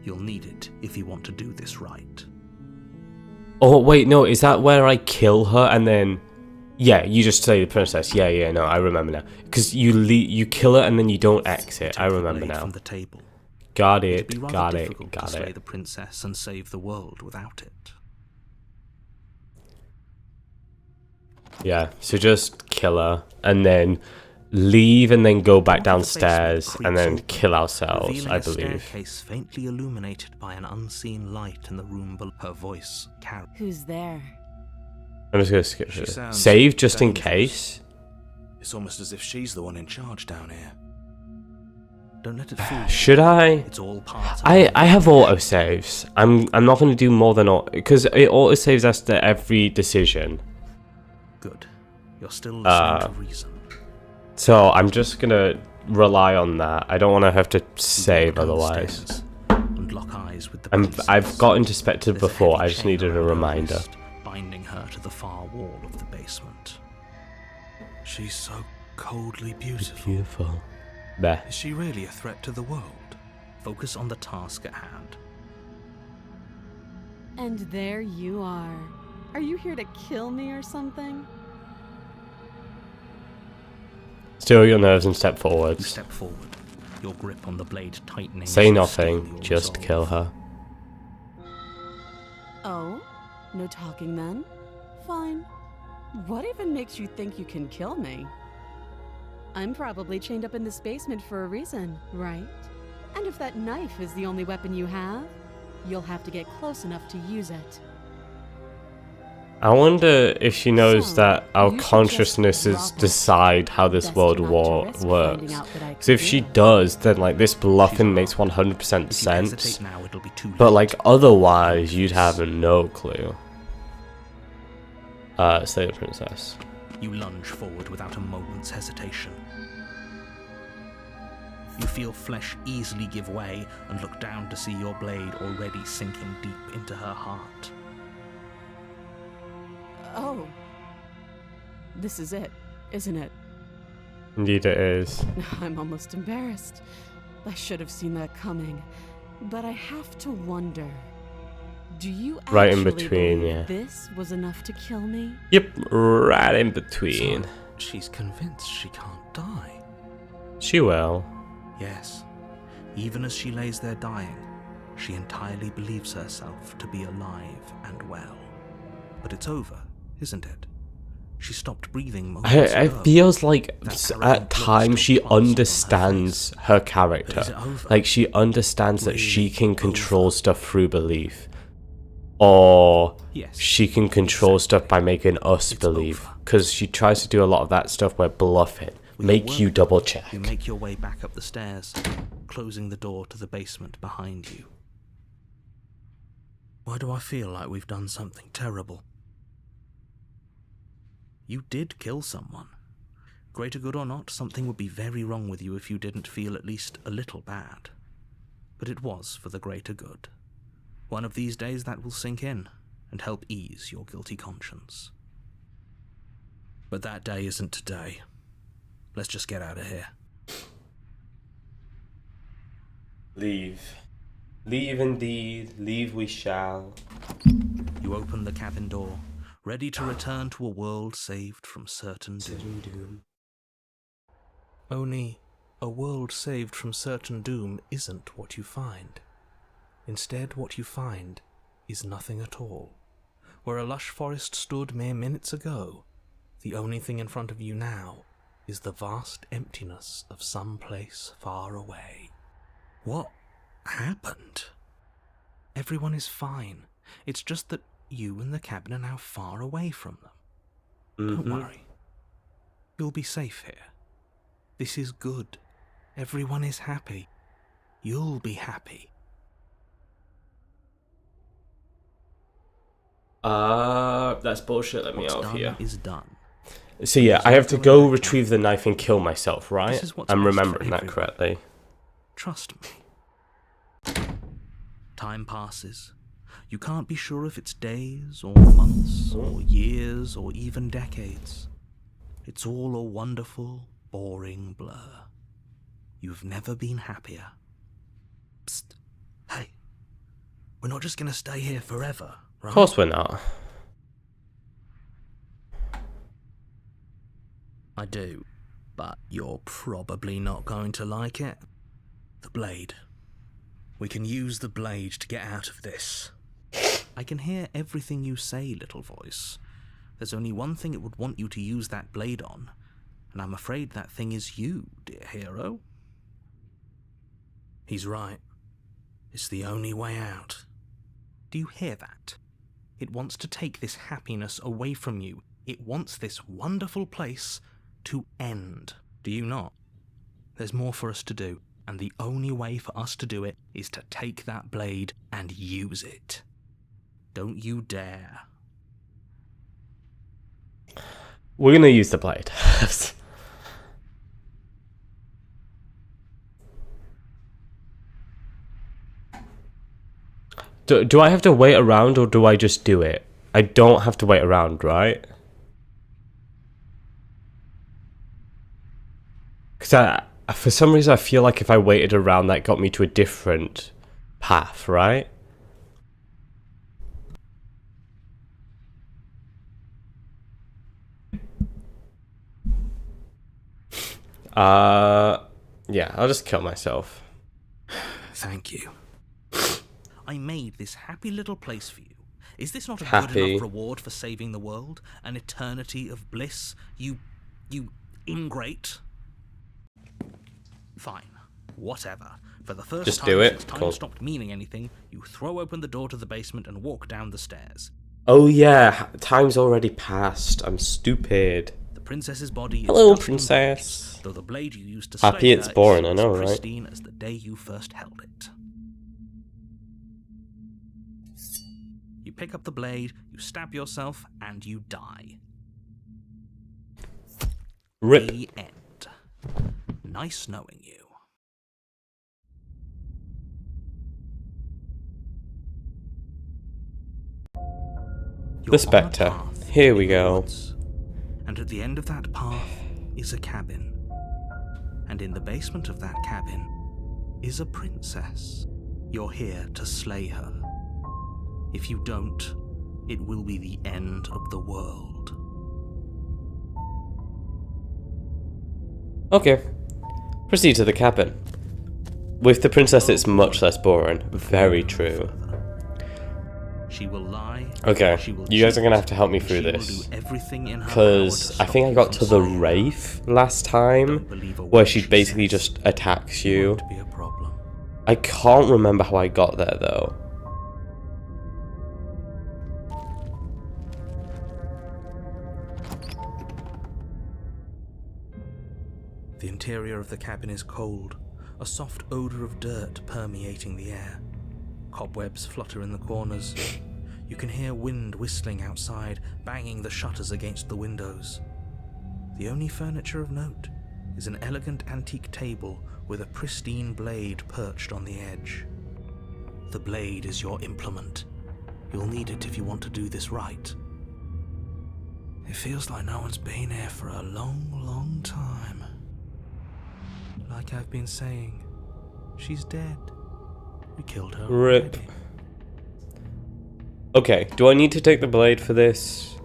You'll need it if you want to do this right. oh wait, no, is that where I kill her and then? Yeah, you just say the princess. Yeah, no, I remember now. Because you kill her and then you don't exit. Take I the remember blade now. From the table. Got It'd it, be rather got it, difficult to got slay it. the princess and save the world without it. Yeah, so just kill her, and then leave and then go back downstairs and then kill ourselves, I believe. A staircase faintly illuminated by an unseen light in the room below. Her voice carried. Who's there? I'm just gonna skip it. Save just in case. It's almost as if she's the one in charge down here. Don't let it fool you. Should I? It's all part of I have autosaves. I'm not gonna do more than because it autosaves after every decision. Good. You're still listening to reason. So I'm just gonna rely on that. I don't want to have to save otherwise. And lock eyes with the I've got introspected There's a before. heavy I just chain needed a around her reminder. wrist, binding her to the far wall of the basement. She's so coldly beautiful. Beautiful. There. Is she really a threat to the world? Focus on the task at hand. And there you are. Are you here to kill me or something? Still your nerves and step You forwards. step forward, your grip on the blade tightening. as Say you nothing. steel your Just resolve. kill her. Oh? No talking then? Fine. What even makes you think you can kill me? I'm probably chained up in this basement for a reason, right? And if that knife is the only weapon you have, you'll have to get close enough to use it. I wonder if she knows So, that our you suggest consciousnesses drop it. decide how this Best world not to risk works. finding out that I So if could she do it. does, then like this bluffing makes 100% If you sense. hesitate now, it'll be too But late. like otherwise, you'd have no clue. Say the princess. You lunge forward without a moment's hesitation. You feel flesh easily give way and look down to see your blade already sinking deep into her heart. Oh. This is it, isn't it? Indeed, it is. I'm almost embarrassed. I should have seen that coming. But I have to wonder. Do you Right in actually between, believe yeah. this was enough to kill me? Yep, right in between. So, she's convinced she can't die. She will. Yes, even as she lays there dying, she entirely believes herself to be alive and well. But it's over, isn't it? She stopped breathing moments It ago. feels like That arrogant at look times she still plastered on her understands her But character. is it over? Like she understands that she Really can control over? stuff through belief. Or Yes. she can control stuff by making us It's believe. over. Because she tries to do a lot of that stuff where bluffing. With your Make work you done, double check. You make your way back up the stairs, closing the door to the basement behind you. Why do I feel like we've done something terrible? You did kill someone. Greater good or not, something would be very wrong with you if you didn't feel at least a little bad. But it was for the greater good. One of these days that will sink in and help ease your guilty conscience. But that day isn't today. Let's just get out of here. Leave. Leave indeed. Leave we shall. You open the cabin door, ready to return to a world saved from certain doom. Only, a world saved from certain doom isn't what you find. Instead, what you find is nothing at all. Where a lush forest stood mere minutes ago, the only thing in front of you now is the vast emptiness of some place far away. What happened? Everyone is fine. It's just that you and the cabin are now far away from them. Don't worry. You'll be safe here. This is good. Everyone is happy. You'll be happy. That's bullshit. Let me What's out done here. is done. So yeah, I have to go retrieve the knife and kill myself, right? This is what's I'm best for remembering that everyone. correctly. Trust me. Time passes. You can't be sure if it's days, or months, or years, or even decades. It's all a wonderful, boring blur. You've never been happier. Psst. Hey. We're not just gonna stay here forever, right? Of course we're not. I do, but you're probably not going to like it. The blade. We can use the blade to get out of this. I can hear everything you say, little voice, There's only one thing it would want you to use that blade on, and I'm afraid that thing is you, dear hero. He's right. It's the only way out. Do you hear that? It wants to take this happiness away from you. It wants this wonderful place to end. Do you not? There's more for us to do, and the only way for us to do it is to take that blade and use it. Don't you dare. We're gonna use the blade. Do I have to wait around, or do I just do it? I don't have to wait around, right? Because for some reason I feel like if I waited around that got me to a different path, right? Yeah, I'll just kill myself. Thank you. I made this happy little place for you. Is this not a good Happy. enough reward for saving the world? An eternity of bliss? You ingrate? Fine. Whatever. For the first Just time do it. since time Cool. stopped meaning anything, you throw open the door to the basement and walk down the stairs. Oh yeah, time's already passed. I'm stupid. The princess's body is Hello, dust and princess. bones, though the blade you used to slay Happy it's her boring, is I as know, right? pristine as the day you first held it. You pick up the blade, you stab yourself, and you die. Rip. The end. Nice knowing you. You're The on a Spectre. path Here we in the go. woods, and at the end of that path is a cabin. And in the basement of that cabin is a princess. You're here to slay her. If you don't, it will be the end of the world. Okay. Proceed to the cabin. With the princess, it's much less boring. Very true. She will lie. Okay, she will you guys are cheat, gonna have to help me and through she will this. do everything in her Because power I think I got to the Wraith last time, Don't believe a where word she she basically says. just attacks you. To be a problem. I can't remember how I got there though. The interior of the cabin is cold, a soft odor of dirt permeating the air. Cobwebs flutter in the corners. You can hear wind whistling outside, banging the shutters against the windows. The only furniture of note is an elegant antique table with a pristine blade perched on the edge. The blade is your implement. You'll need it if you want to do this right. It feels like no one's been here for a long, long time. Like I've been saying, she's dead. We killed her. Rip. already. Okay, do I need to take the blade for this?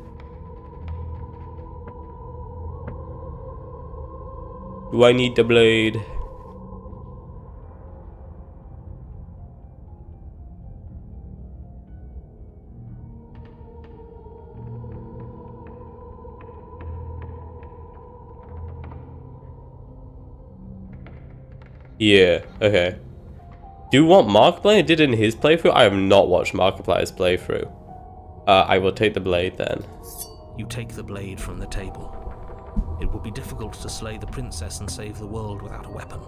Do I need the blade? Yeah, okay. Do what Markiplier did in his playthrough? I have not watched Markiplier's playthrough. I will take the blade then. You take the blade from the table. It will be difficult to slay the princess and save the world without a weapon.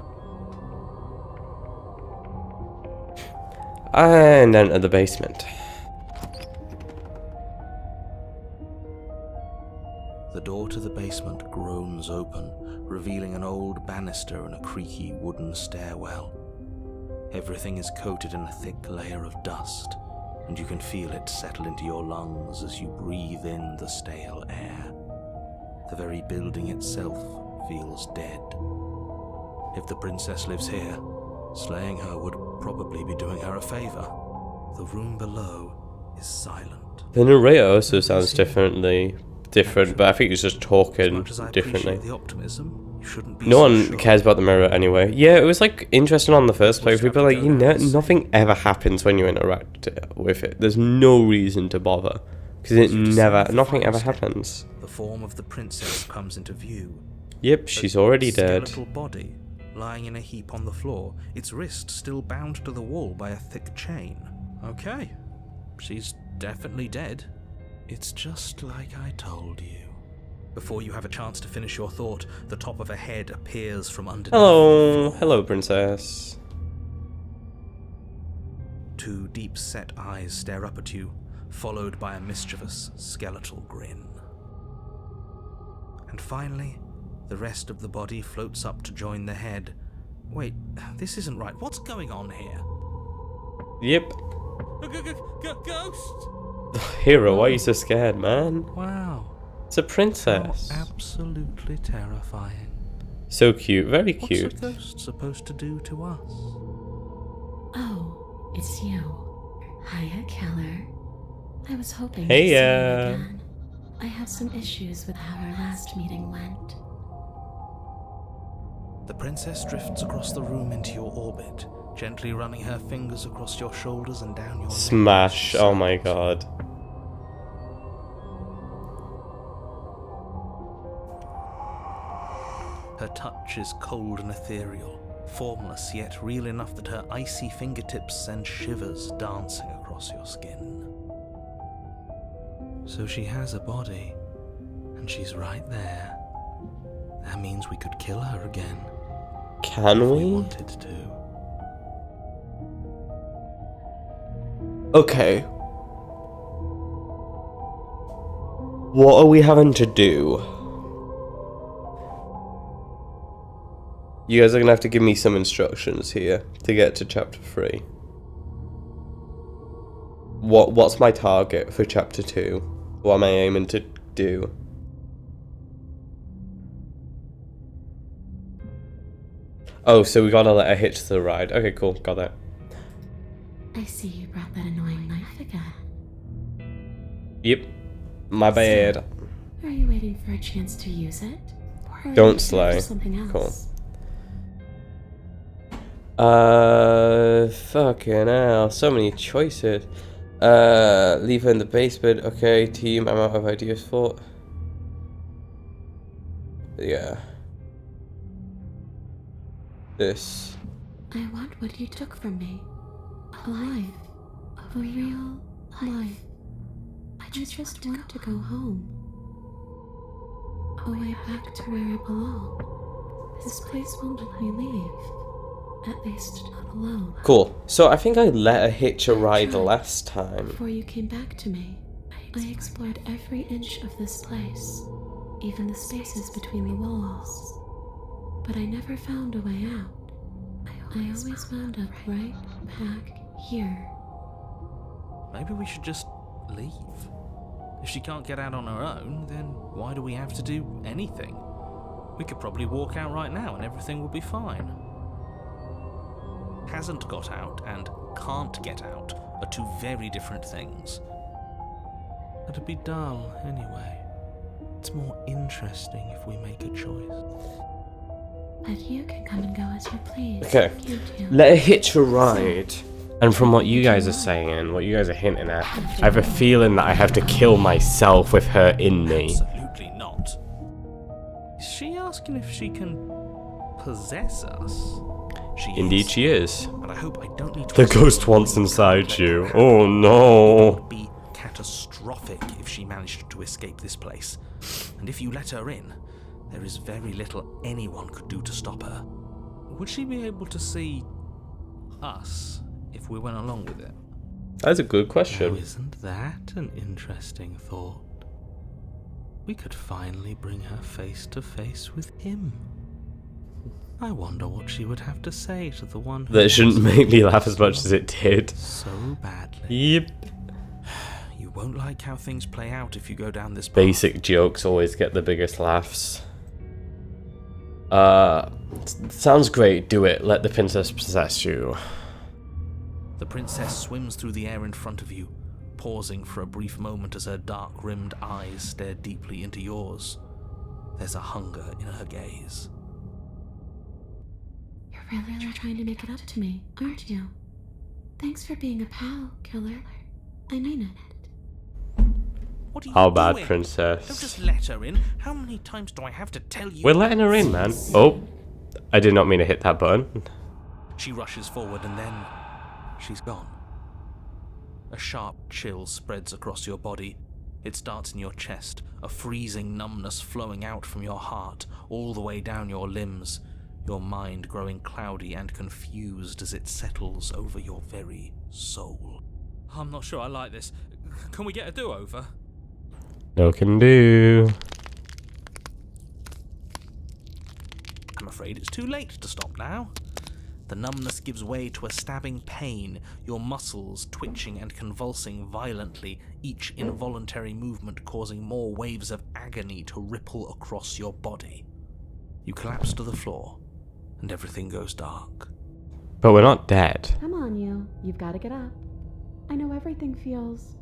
And enter the basement. The door to the basement groans open, revealing an old banister and a creaky wooden stairwell. Everything is coated in a thick layer of dust, and you can feel it settle into your lungs as you breathe in the stale air. The very building itself feels dead. If the princess lives here, slaying her would probably be doing her a favor. The room below is silent. The narrator also sounds different, but I think he's just As talking much as I differently. appreciate the optimism, you shouldn't be No so one sure. cares about the mirror anyway. Yeah, it was like interesting on the first playthrough, but like nothing ever happens when you interact with it. There's no reason to bother, Because it As you descend never, the nothing final ever step, happens. The form of the princess comes into view. Yep, she's already dead. Skeletal body lying in a heap on the floor, its wrist still bound to the wall by a thick chain. Okay, she's definitely dead. It's just like I told you. Before you have a chance to finish your thought, the top of a head appears from underneath. Hello, princess. Two deep-set eyes stare up at you, followed by a mischievous skeletal grin. And finally, the rest of the body floats up to join the head. Wait, this isn't right. What's going on here? Yep. Ghost! Hero, why are you so scared, man? Wow. It's a princess. How absolutely terrifying. So cute, very cute. What's a ghost supposed to do to us? Oh, it's you. Hiya, killer. I was hoping Hey, to see you again. I have some issues with how our last meeting went. The princess drifts across the room into your orbit, gently running her fingers across your shoulders and down your neck. Smash, oh my god. Her touch is cold and ethereal, formless yet real enough that her icy fingertips send shivers dancing across your skin. So she has a body, and she's right there. That means we could kill her again. Can if we? wanted to. Okay. What are we having to do? You guys are gonna have to give me some instructions here to get to chapter 3. What's my target for chapter 2? What am I aiming to do? Oh, so we gotta let her hitch the ride. Okay, cool, got that. I see you brought that annoying knife again. Yep, my bad. Are you waiting for a chance to use it? Or are Don't you slay. for something else? Cool. Fucking hell, so many choices. Leave her in the basement. Okay, team, I'm out of ideas for. Yeah. This. I want what you took from me. A life. A real life. I just want to go home. Away back to where I belong. This place won't let me leave. At least not alone. Cool. So I think I let her hitch a ride last time. Before you came back to me, I explored every inch of this place, even the spaces between the walls. But I never found a way out. I always wound up right back here. Maybe we should just leave. If she can't get out on her own, then why do we have to do anything? We could probably walk out right now and everything will be fine. Hasn't got out and can't get out are two very different things. It'd be dull anyway. It's more interesting if we make a choice. But you can come and go as you please. Okay. Can't you? Let her hitch a ride. And from what you guys are saying, what you guys are hinting at, I have a feeling that I have to kill myself with her in me. Absolutely not. Is she asking if she can possess us? She Indeed is. she is. But I hope I don't need to. The ghost wants inside you. Oh It no. would be catastrophic if she managed to escape this place. And if you let her in, there is very little anyone could do to stop her. Would she be able to see us if we went along with it? That's a good Now, question. isn't that an interesting thought? We could finally bring her face to face with him. I wonder what she would have to say to the one who That shouldn't wants make me laugh as much as it did. so badly. Yep. You won't like how things play out if you go down this path. Basic jokes always get the biggest laughs. Sounds great. Do it. Let the princess possess you. The princess swims through the air in front of you, pausing for a brief moment as her dark-rimmed eyes stare deeply into yours. There's a hunger in her gaze. You're really trying to make it up to me, aren't you? Thanks for being a pal, killer. I mean it. What are you How bad, doing? princess? Don't just let her in. How many times do I have to tell you? We're letting her in, man. Oh, I did not mean to hit that button. She rushes forward and then she's gone. A sharp chill spreads across your body. It starts in your chest, a freezing numbness flowing out from your heart, all the way down your limbs, your mind growing cloudy and confused as it settles over your very soul. I'm not sure I like this. Can we get a do-over? No can do. I'm afraid it's too late to stop now. The numbness gives way to a stabbing pain, your muscles twitching and convulsing violently, each involuntary movement causing more waves of agony to ripple across your body. You collapse to the floor, and everything goes dark. But we're not dead. Come on, you. You've got to get up. I know everything feels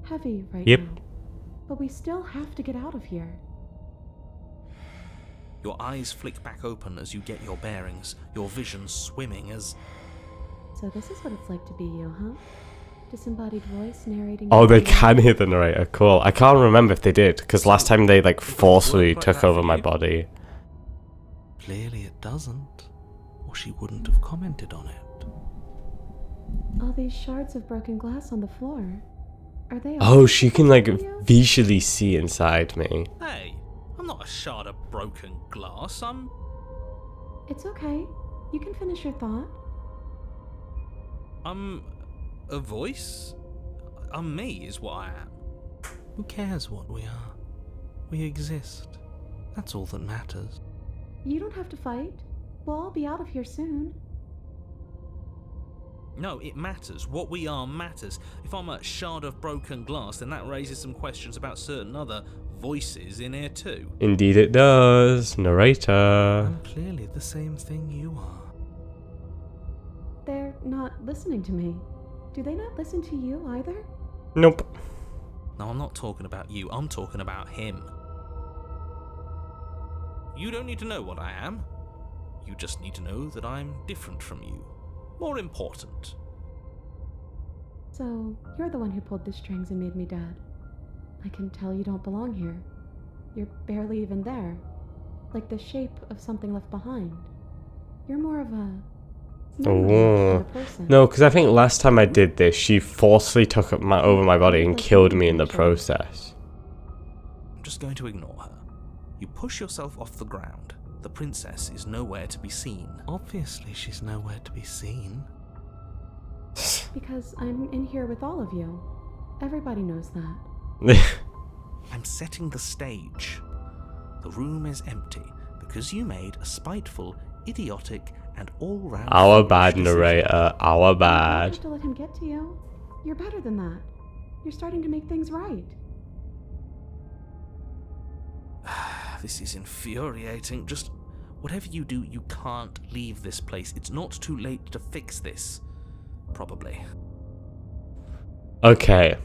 heavy right Yep. now, but we still have to get out of here. Your eyes flick back open as you get your bearings, your vision swimming as... So this is what it's like to be you, huh? Disembodied voice narrating... Oh, they can hear the narrator. Cool. I can't remember if they did, because last time they like forcefully took over my body. Clearly it doesn't, or she wouldn't have commented on it. All these shards of broken glass on the floor. Are they... Oh, she can like visually see inside me. Hey, I'm not a shard of broken glass, I'm... It's okay. You can finish your thought. I'm a voice? I'm me is what I am. Who cares what we are? We exist. That's all that matters. You don't have to fight. We'll all be out of here soon. No, it matters. What we are matters. If I'm a shard of broken glass, then that raises some questions about certain other voices in here too. Indeed it does. Narrator. I'm clearly the same thing you are. They're not listening to me. Do they not listen to you either? Nope. No, I'm not talking about you. I'm talking about him. You don't need to know what I am. You just need to know that I'm different from you. More important. So, you're the one who pulled the strings and made me dead. I can tell you don't belong here. You're barely even there. Like the shape of something left behind. You're more of a... memory than a person. No, because I think last time I did this, she forcefully took up over my body and killed me in the process. I'm just going to ignore her. You push yourself off the ground. The princess is nowhere to be seen. Obviously, she's nowhere to be seen. Because I'm in here with all of you. Everybody knows that. I'm setting the stage. The room is empty because you made a spiteful, idiotic, and all-round... Our bad, decision. narrator. Our You bad. have to let him get to you. You're better than that. You're starting to make things right. This is infuriating. Just whatever you do, you can't leave this place. It's not too late to fix this. Probably. Okay.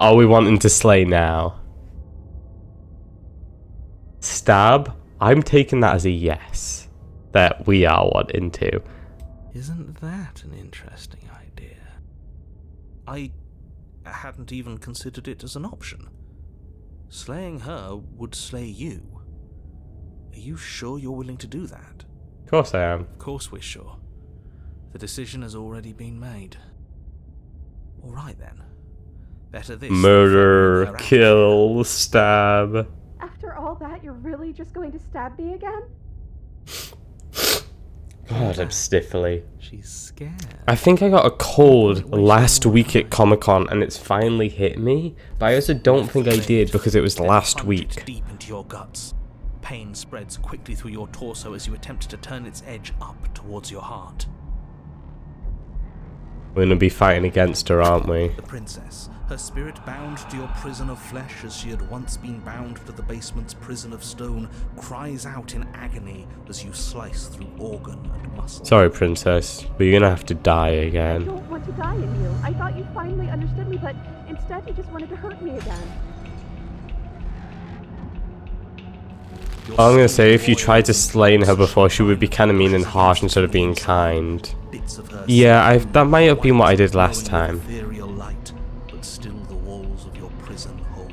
Are we wanting to slay now? Stab? I'm taking that as a yes. That we are wanting to. Isn't that an interesting idea? I hadn't even considered it as an option. Slaying her would slay you. Are you sure you're willing to do that? Of course I am. Of course we're sure. The decision has already been made. All right then. Better this. than Murder, following her out. kill, stab. After all that, you're really just going to stab me again? God, I'm stiffly. She's scared. I think I got a cold last week at Comic-Con and it's finally hit me, but I also don't think I did because it was last Plunge week. it deep into your guts. Pain spreads quickly through your torso as you attempt to turn its edge up towards your heart. We're gonna be fighting against her, aren't we? The princess, her spirit bound to your prison of flesh as she had once been bound to the basement's prison of stone, cries out in agony as you slice through organ and muscle. Sorry, princess, but you're gonna have to die I again. don't want to die in you. I thought you finally understood me, but instead you just wanted to hurt me again. Your I'm gonna soul say if you boils tried to and slay her boils, before, she would be kind of mean and harsh instead of being kind. Yeah, that might have been what I did last time. Ethereal light, but still the walls of your prison hold.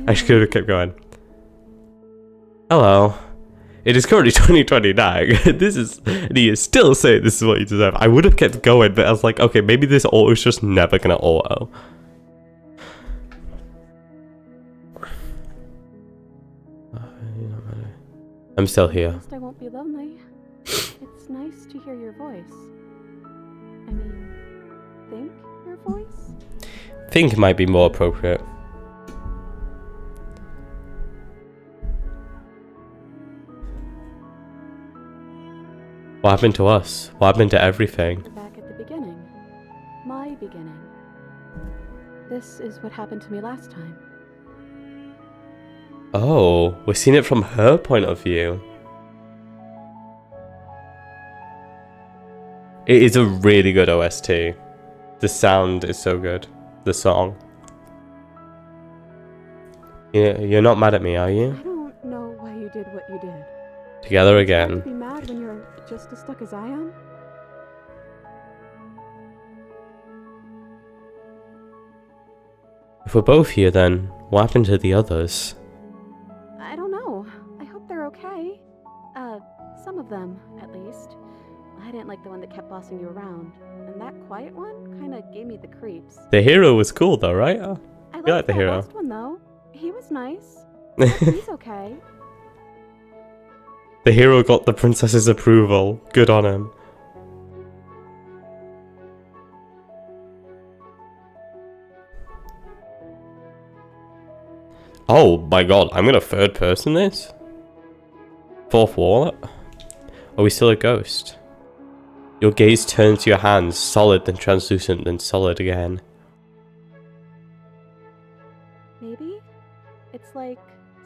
I should have kept going. Hello. It is currently 2029. This is, and he is still saying this is what you deserve. I would have kept going, but I was like, okay, maybe this auto is just never gonna auto. I'm still here. At least I won't be lonely. It's nice to hear your voice. I mean, think your voice? Think might be more appropriate. What happened to us? What happened to everything? Back at the beginning. My beginning. This is what happened to me last time. Oh, we're seeing it from her point of view. It is a really good OST. The sound is so good. The song. You're not mad at me, are you? I don't know why you did what you did. Together Would again. you be mad when you're just as stuck as I am? If we're both here, then what happened to the others? I don't know. I hope they're okay. Some of them, at least. I didn't like the one that kept bossing you around. And that quiet one kinda gave me the creeps. The hero was cool though, right? I like liked the that hero. last one though. He was nice. I hope he's okay. The hero got the princess's approval. Good on him. Oh my god, I'm gonna third person this? Fourth wall? Are we still a ghost? Your gaze turns to your hands, solid then translucent then solid again. Maybe? It's like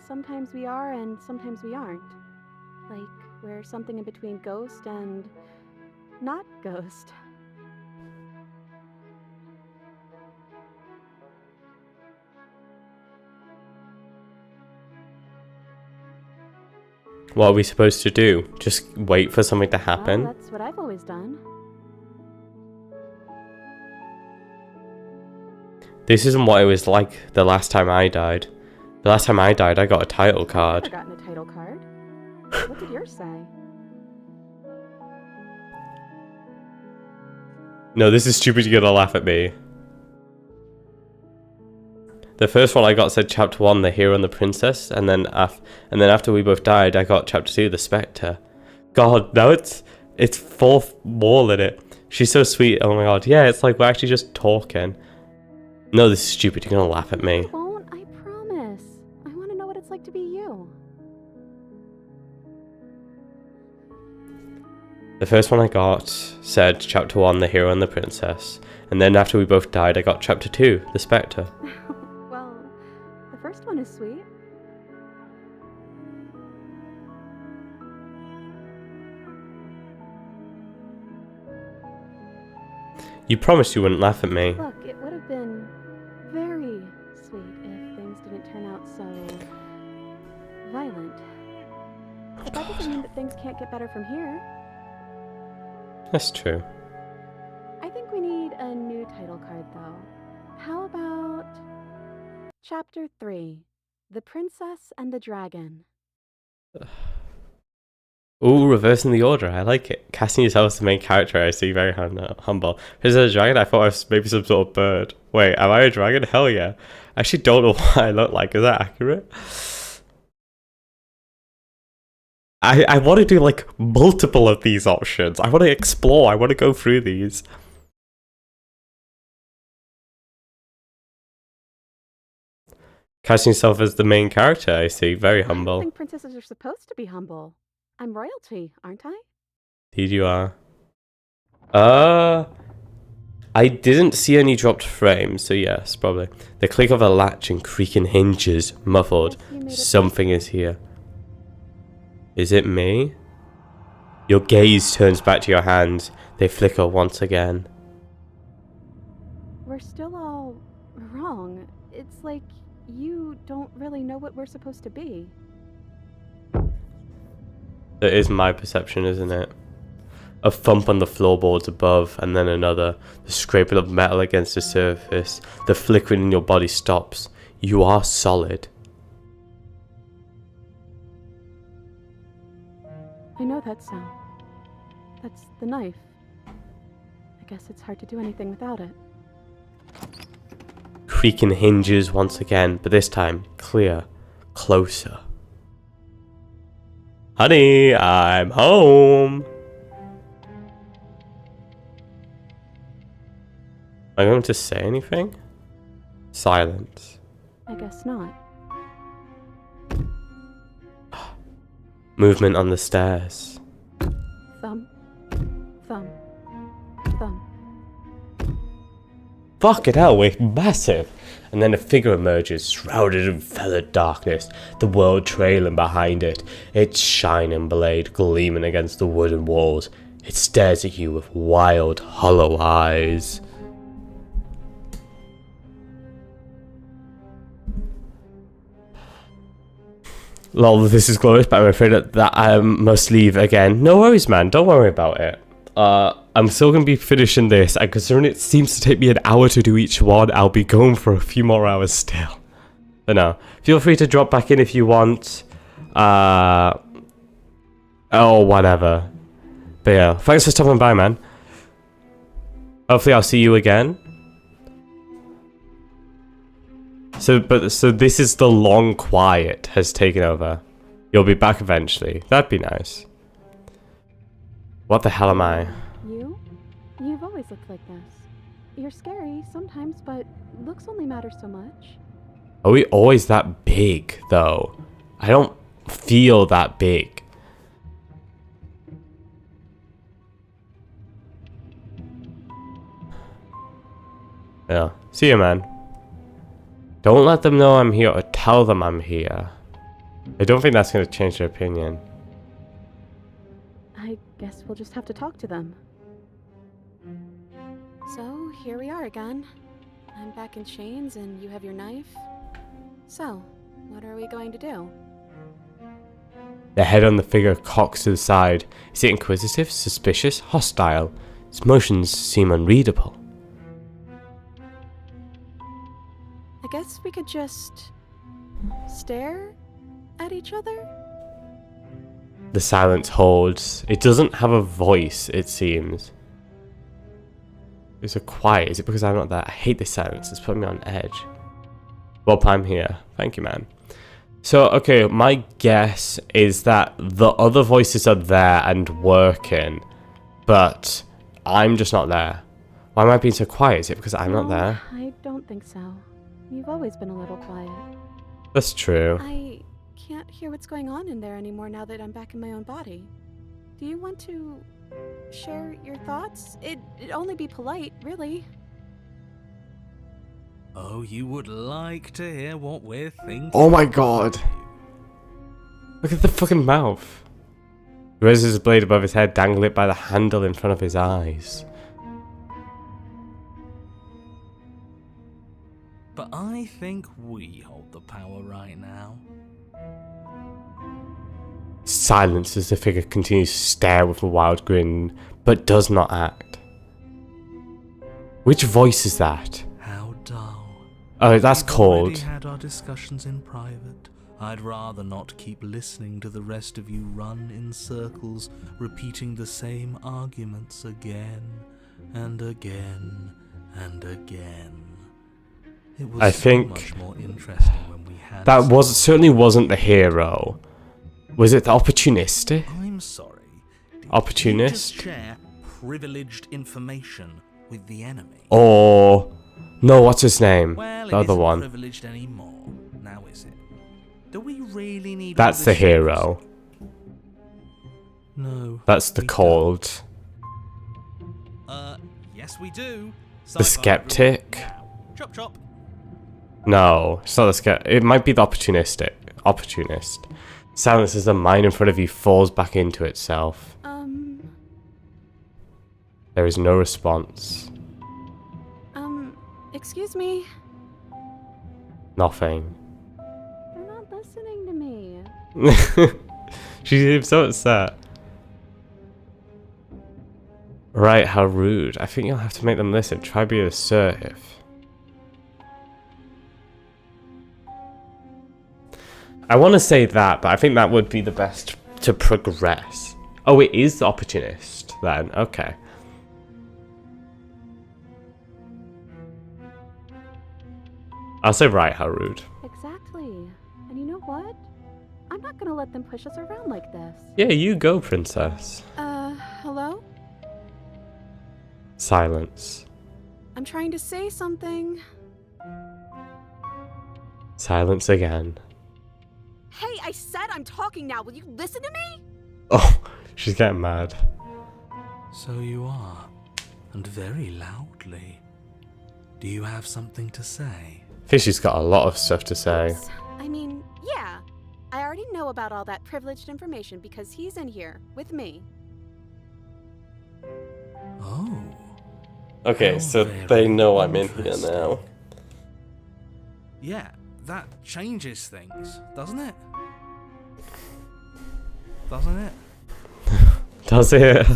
sometimes we are and sometimes we aren't. Like we're something in between ghost and not ghost. What are we supposed to do? Just wait for something to happen? Well, that's what I've always done. This isn't what it was like the last time I died. The last time I died, I got a title I've card. never gotten a title card. What did yours say? No, this is stupid. You're gonna laugh at me. The first one I got said chapter 1, the hero and the princess, and then after we both died, I got chapter 2, the spectre. God, now it's fourth wall in it. She's so sweet. Oh my god, yeah, it's like we're actually just talking. No, this is stupid. You're gonna laugh at me. I won't, I promise. I want to know what it's like to be you. The first one I got said chapter 1, the hero and the princess, and then after we both died, I got chapter 2, the spectre. Well, the first one is sweet. You promised you wouldn't laugh at me. Look, it would have been very sweet if things didn't turn out so violent. But that doesn't mean that things can't get better from here. That's true. I think we need a new title card, though. How about Chapter 3, The Princess and the Dragon? Ooh, reversing the order. I like it. Casting yourself as the main character, I see. Very humble. Is it a dragon? I thought I was maybe some sort of bird. Wait, am I a dragon? Hell yeah. I actually don't know what I look like. Is that accurate? I want to do like multiple of these options. I want to explore. I want to go through these. Casting yourself as the main character, I see. Very I humble. think princesses are supposed to be humble. I'm royalty, aren't I? Indeed you are. I didn't see any dropped frames, so yes, probably. The click of a latch and creaking hinges, muffled. Yes, you made it Something is here. Is it me? Your gaze turns back to your hands. They flicker once again. We're still all wrong. It's like you don't really know what we're supposed to be. That is my perception, isn't it? A thump on the floorboards above, and then another. The scraping of metal against the surface. The flickering in your body stops. You are solid. I know that sound. That's the knife. I guess it's hard to do anything without it. Creaking hinges once again, but this time clear, closer. Honey, I'm home. Am I going to say anything? Silence. I guess not. Movement on the stairs. Thumb. Thumb. Thumb. Fucking hell, we're massive. And then a figure emerges, shrouded in feathered darkness, the world trailing behind it, its shining blade gleaming against the wooden walls. It stares at you with wild, hollow eyes. Lol, this is glorious, but I'm afraid that I must leave again. No worries, man. Don't worry about it. I'm still going to be finishing this, and considering it seems to take me an hour to do each one, I'll be going for a few more hours still. But no, feel free to drop back in if you want. Oh, whatever. But yeah, thanks for stopping by, man. Hopefully I'll see you again. So this is the long quiet has taken over. You'll be back eventually. That'd be nice. What the hell am I? You? You've always looked like this. You're scary sometimes, but looks only matter so much. Are we always that big, though? I don't feel that big. Yeah. See you, man. Don't let them know I'm here, or tell them I'm here. I don't think that's going to change their opinion. I guess we'll just have to talk to them. So, here we are again. I'm back in chains and you have your knife. So, what are we going to do? The head on the figure cocks to the side. Is it inquisitive, suspicious, hostile? Its motions seem unreadable. I guess we could just stare at each other? The silence holds. It doesn't have a voice, it seems. It's so quiet. Is it because I'm not there? I hate this silence. It's putting me on edge. Well, I'm here. Thank you, man. So, okay, my guess is that the other voices are there and working, but I'm just not there. Why am I being so quiet? Is it because I'm not there? I don't think so. You've always been a little quiet. That's true. I can't hear what's going on in there anymore now that I'm back in my own body. Do you want to share your thoughts? It'd only be polite, really. Oh, you would like to hear what we're thinking? Oh my god. Look at the fucking mouth. He raises his blade above his head, dangling it by the handle in front of his eyes. But I think we hold the power right now. Silence as the figure continues to stare with a wild grin, but does not act. Which voice is that? How dull. Oh, that's We've cold. already had our discussions in private. I'd rather not keep listening to the rest of you run in circles, repeating the same arguments again and again and again. It was I so think much more interesting when we had that certainly wasn't the hero. Was it the opportunistic? I'm sorry. Did Opportunist? you just share privileged information with the enemy? Or no, what's his name? Well, The it other isn't one. privileged anymore. Now is it? Do we really need That's all the this hero. secrecy? No. That's the we cold. don't. Yes we do. The skeptic? Now. Chop chop. No, it's not the skeptic. It might be the opportunistic. Opportunist. Silence as the mind in front of you falls back into itself. There is no response. Excuse me? Nothing. They're not listening to me. She seems so upset. Right, how rude. I think you'll have to make them listen. Try being assertive. I want to say that, but I think that would be the best to progress. Oh, it is the opportunist then. Okay. I'll say right, how rude. Exactly. And you know what? I'm not gonna let them push us around like this. Yeah, you go, princess. Hello? Silence. I'm trying to say something. Silence again. Hey, I said I'm talking now. Will you listen to me? Oh, she's getting mad. So you are, and very loudly. Do you have something to say? I think she's got a lot of stuff to say. Oops. I mean, yeah. I already know about all that privileged information because he's in here with me. Oh. Okay, How so very they know I'm in here interesting. now. Yeah, that changes things, doesn't it? Doesn't it? Does it?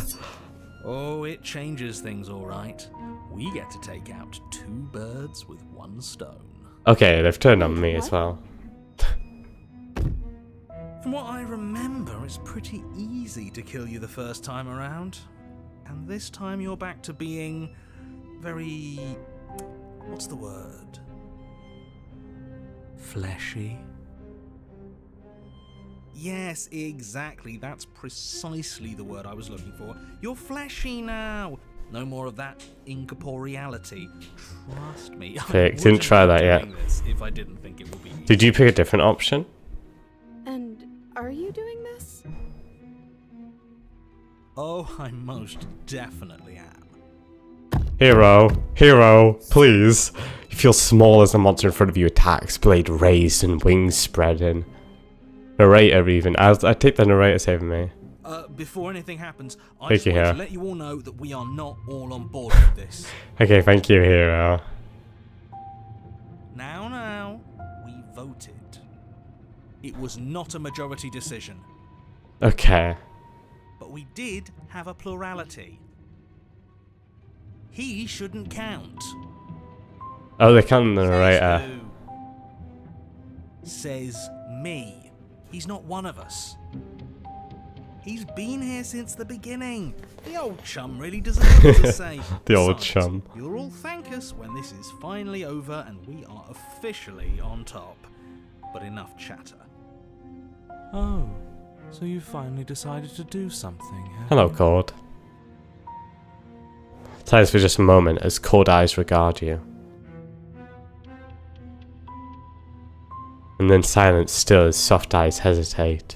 Oh, it changes things, all right. We get to take out 2 birds with 1 stone. Okay, they've turned on me as What? well. From what I remember, it's pretty easy to kill you the first time around. And this time you're back to being very... what's the word? Fleshy? Yes, exactly. That's precisely the word I was looking for. You're fleshy now. No more of that incorporeality. Trust me. I Vic, didn't wouldn't try be that yet. doing this if I didn't think it would be. Did you pick a different option? And are you doing this? Oh, I most definitely am. Hero, hero, please. You feel small as the monster in front of you attacks, blade raised and wings spreading. Narrator even. I take the narrator saving me. Before anything happens, I Thank just you, want Hero. to let you all know that we are not all on board with this. Okay, thank you, hero. Now, we voted. It was not a majority decision, Okay. but we did have a plurality. He shouldn't count. Oh, they can the narrator. Says who? Says me. He's not one of us. He's been here since the beginning. The old chum really doesn't know what to say. The old Besides, chum. You'll all thank us when this is finally over and we are officially on top. But enough chatter. Oh, so you finally decided to do something, huh? Hello, Cord. Silence for just a moment as cold eyes regard you. And then silence still as soft eyes hesitate.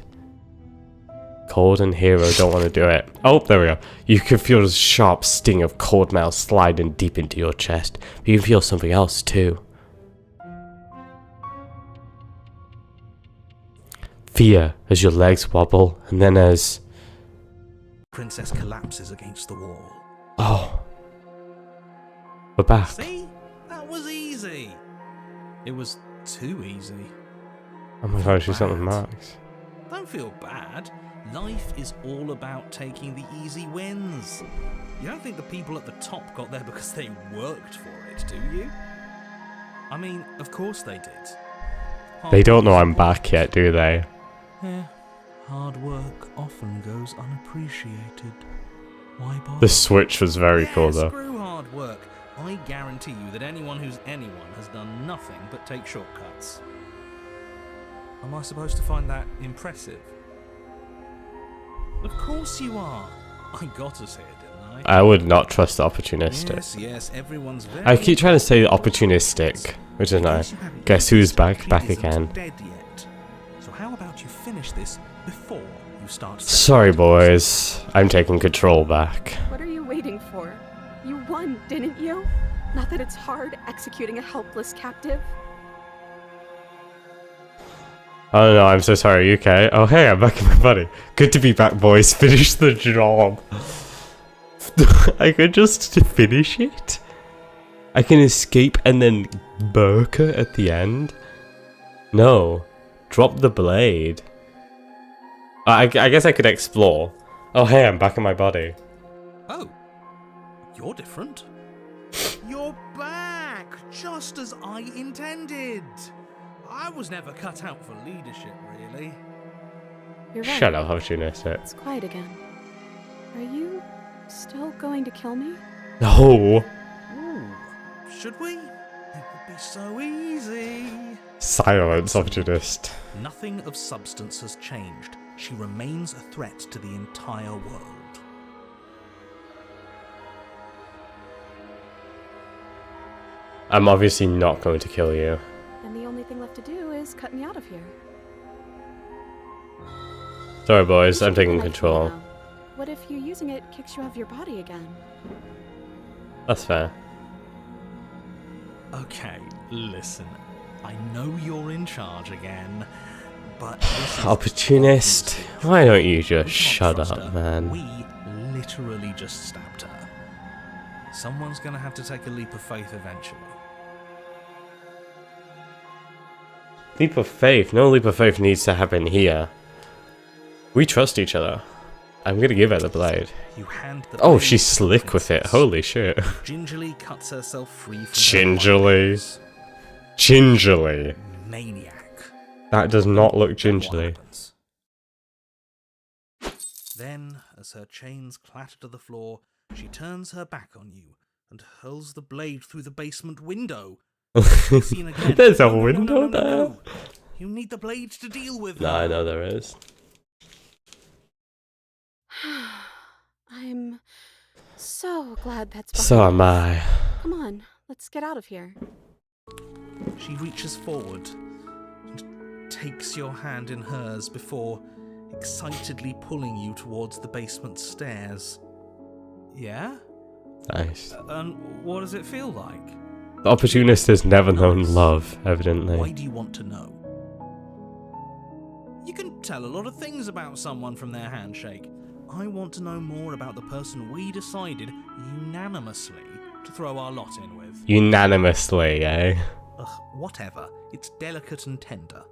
Cold and Hero don't want to do it. Oh, there we go. You can feel the sharp sting of cold metal sliding deep into your chest. But you can feel something else too. Fear as your legs wobble, and then as... Princess collapses against the wall. Oh. We're back. See? That was easy. It was too easy. Oh my god, she's got the marks. Don't feel bad. Life is all about taking the easy wins. You don't think the people at the top got there because they worked for it, do you? I mean, of course they did. They don't know I'm back yet, do they? Yeah, hard work often goes unappreciated. Why bother? The switch was very cool though. Screw hard work. I guarantee you that anyone who's anyone has done nothing but take shortcuts. Am I supposed to find that impressive? Of course you are. I got us here, didn't I? I would not trust the opportunistic. Yes, yes, everyone's very... I keep trying to say opportunistic, which is nice. Guess who's back? Back again. Dead yet. So how about you finish this before you start... Sorry, boys. I'm taking control back. What are you waiting for? You won, didn't you? Not that it's hard executing a helpless captive. Oh no, I'm so sorry. Are you okay? Oh hey, I'm back in my body. Good to be back, boys. Finish the job. I could just finish it. I can escape and then burka at the end. No, drop the blade. I guess I could explore. Oh hey, I'm back in my body. Oh, you're different. You're back, just as I intended. I was never cut out for leadership, really. You're right. Shut up, opportunistic. It's quiet again. Are you still going to kill me? No. Ooh, should we? It would be so easy. Silence, opportunist. Nothing of substance has changed. She remains a threat to the entire world. I'm obviously not going to kill you. And the only thing left to do is cut me out of here. Sorry, boys, I'm You taking like me control. now. What if you using it kicks you out of your body again? That's fair. Okay, listen. I know you're in charge again, but this is Opportunist, obviously why don't you We just can't shut trust up, her. man? We literally just stabbed her. Someone's gonna have to take a leap of faith eventually. Leap of faith? No leap of faith needs to happen here. We trust each other. I'm gonna give her the blade. You hand the Oh, blade she's to the slick with it. princess, Holy shit. who gingerly cuts herself free from her Gingerly. bondage. Gingerly. Maniac. That does not look Then what gingerly. happens? Then, as her chains clatter to the floor, she turns her back on you and hurls the blade through the basement window. Seen again. There's a No, no, no, window no, no, there. no. You need the blade to deal with No, her. I know there is. I'm so glad that's So behind am us. I. Come on, let's get out of here. She reaches forward and takes your hand in hers before excitedly pulling you towards the basement stairs. Yeah? Nice. And what does it feel like? The opportunist has never known Nice. love, evidently. Why do you want to know? You can tell a lot of things about someone from their handshake. I want to know more about the person we decided unanimously to throw our lot in with. Unanimously, eh? Ugh, whatever. It's delicate and tender.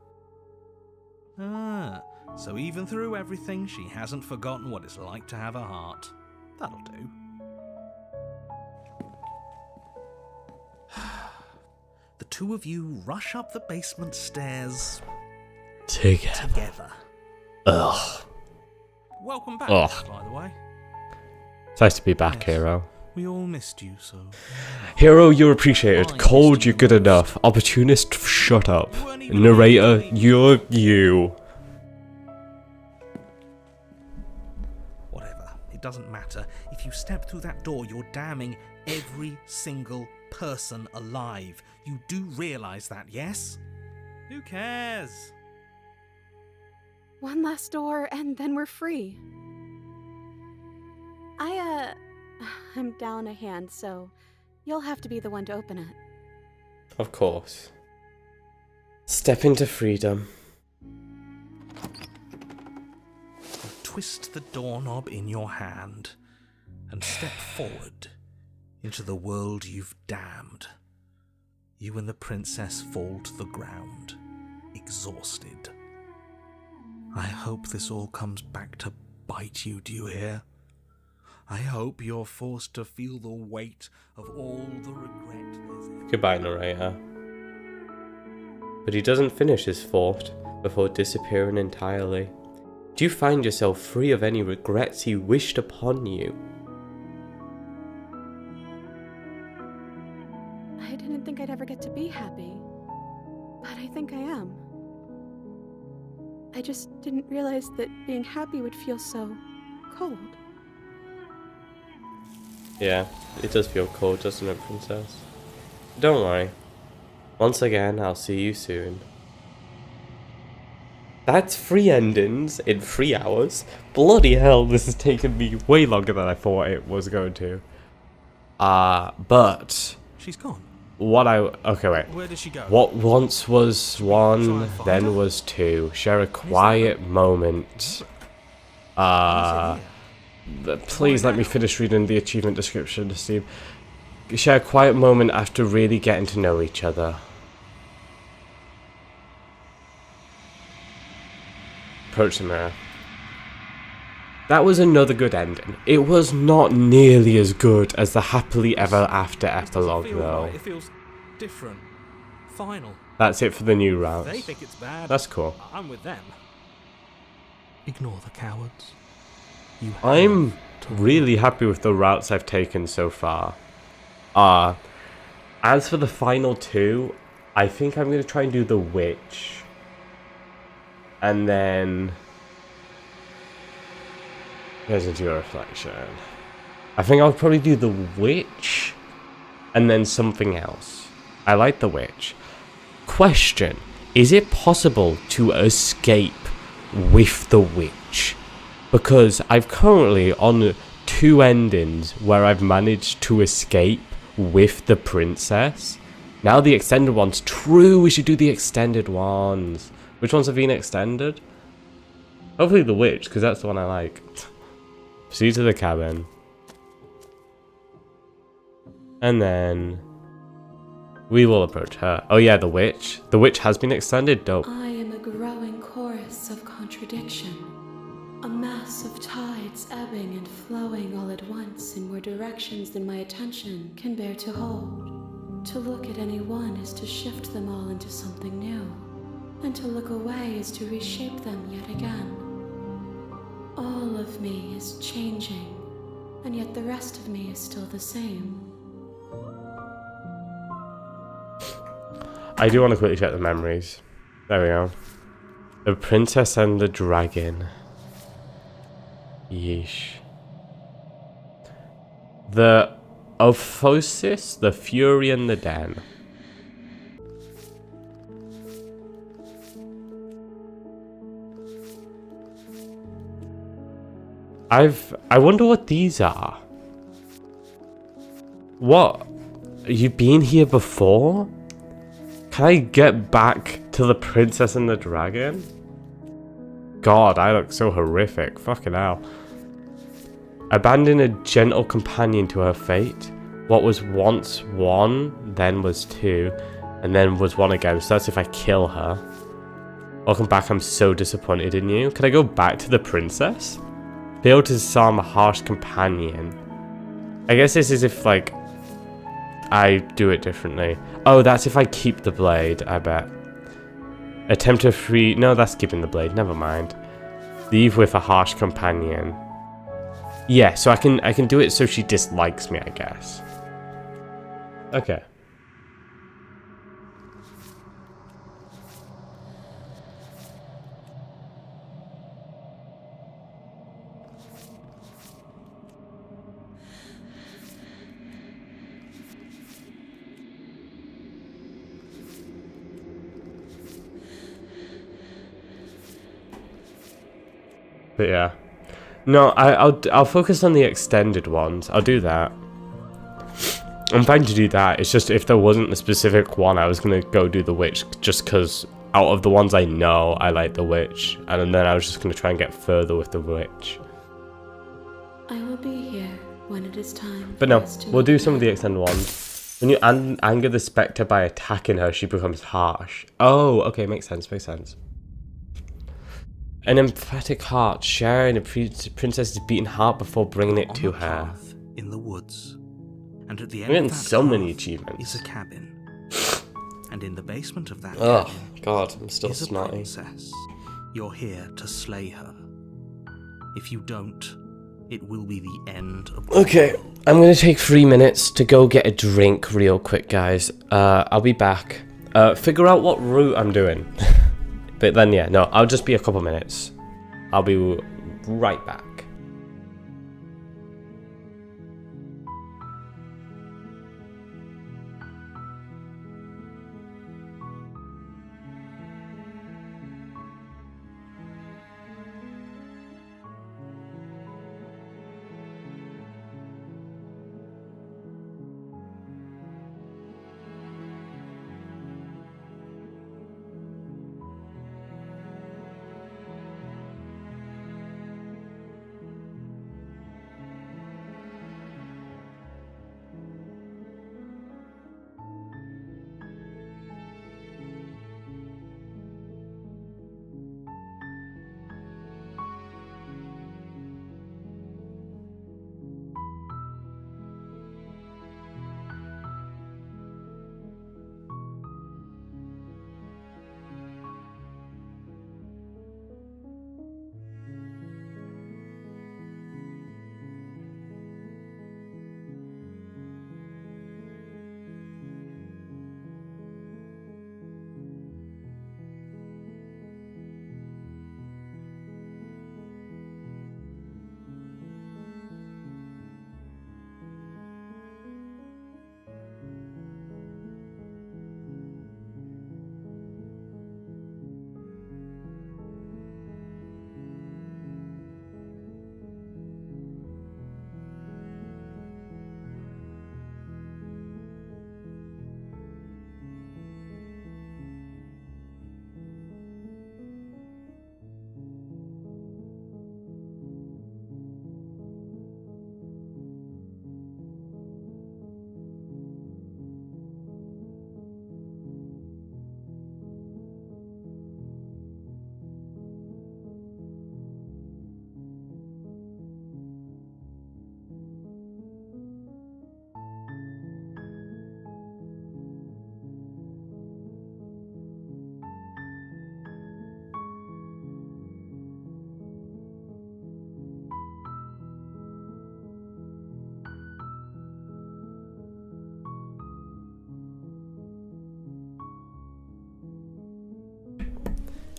Ah, so even through everything, she hasn't forgotten what it's like to have a heart. That'll do. The two of you rush up the basement stairs together. Ugh. Welcome back, Ugh. by the way. It's nice to be back, Yes. Hero. We all missed you so. Hero, you're appreciated. I Cold, missed you're you good most. enough. Opportunist, shut up. You weren't even Narrator, ready. you're you. Whatever. It doesn't matter. If you step through that door, you're damning every single person alive. You do realise that, yes? Who cares? One last door, and then we're free. I'm down a hand, so you'll have to be the one to open it. Of course. Step into freedom. Twist the doorknob in your hand and step forward into the world you've damned. You and the princess fall to the ground, exhausted. I hope this all comes back to bite you, do you hear? I hope you're forced to feel the weight of all the regret there's ever. Goodbye, narrator. But he doesn't finish his thought before disappearing entirely. Do you find yourself free of any regrets he wished upon you? I didn't think I'd ever get to be happy, but I think I am. I just didn't realize that being happy would feel so cold. Yeah, it does feel cold, doesn't it, princess? Don't worry. Once again, I'll see you soon. That's 3 endings in 3 hours. Bloody hell, this has taken me way longer than I thought it was going to. But She's gone. okay, wait. Where did she go? What once was Try 1, and find then her? was 2. Share a quiet moment. Please let me finish reading the achievement description, Steve. Share a quiet moment after really getting to know each other. Approach the mirror. That was another good ending. It was not nearly as good as the happily ever after epilogue, Feel though. right. It feels different. Final. That's it for the new rounds. They think it's bad. That's cool. I'm with them. Ignore the cowards. You have I'm really happy with the routes I've taken so far. As for the final two, I think I'm going to try and do the witch. And then... Goes into your reflection. I think I'll probably do the witch. And then something else. I like the witch. Question. Is it possible to escape with the witch? Because I've currently on 2 endings where I've managed to escape with the princess. Now the extended ones. True, we should do the extended ones. Which ones have been extended? Hopefully the witch, because that's the one I like. Proceed to the cabin. And then we will approach her. Oh yeah, the witch. The witch has been extended. Dope. I am a growing chorus of contradiction. A mass of tides ebbing and flowing all at once in more directions than my attention can bear to hold. To look at any one is to shift them all into something new, and to look away is to reshape them yet again. All of me is changing, and yet the rest of me is still the same. I do want to quickly check the memories. There we go. The princess and the dragon. Yeesh. The Ophosis, the fury and the den. I wonder what these are. What? You've been here before? Can I get back to the princess and the dragon? God, I look so horrific. Fucking hell. Abandon a gentle companion to her fate. What was once 1, then was 2, and then was 1 again. So that's if I kill her. Welcome back, I'm so disappointed in you. Can I go back to the princess? Fail to disarm a harsh companion. I guess this is if, like, I do it differently. Oh, that's if I keep the blade, I bet. Attempt to free... No, that's keeping the blade. Never mind. Leave with a harsh companion. Yeah, so I can do it so she dislikes me, I guess. Okay. But yeah. No, I'll focus on the extended ones. I'll do that. I'm fine to do that. It's just if there wasn't a specific one, I was gonna go do the witch just because out of the ones I know, I like the witch, and then I was just gonna try and get further with the witch. I will be here when it is time. But no, we'll do some of the extended ones. When you anger the spectre by attacking her, she becomes harsh. Oh, okay, makes sense. Makes sense. An emphatic heart, sharing a princess's beating heart before bringing it to her. Path in the woods, and at the I'm end getting of that so many path achievements. is a cabin, and in the basement of that Oh cabin God, I'm still is a snotty. princess. You're here to slay her. If you don't, it will be the end of. Okay, I'm gonna take 3 minutes to go get a drink real quick, guys. I'll be back. Figure out what route I'm doing. But then, yeah, no, I'll just be a couple minutes. I'll be right back.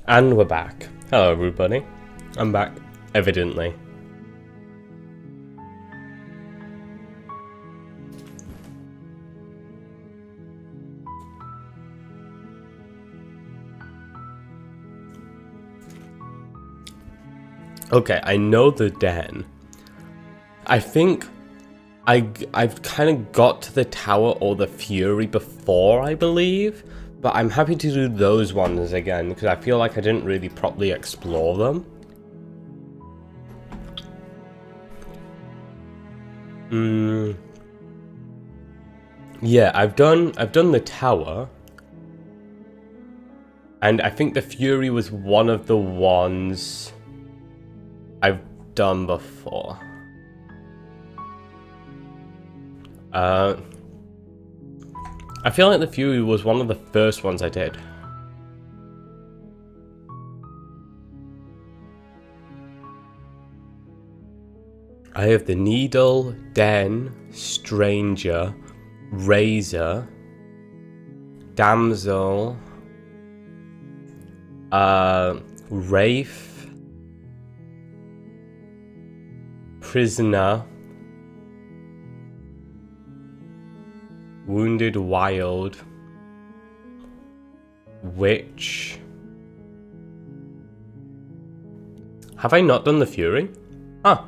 And we're back. Hello everybody. I'm back, evidently. Okay, I know the den. I think I've kind of got to the tower or the Fury before, I believe. But I'm happy to do those ones again, because I feel like I didn't really properly explore them. Yeah, I've done the tower. And I think the Fury was one of the ones I've done before. I feel like the Fury was one of the first ones I did. I have the Needle, Den, Stranger, Razor, Damsel, Wraith, Prisoner, Wounded Wild, Witch. Have I not done the Fury? Ah.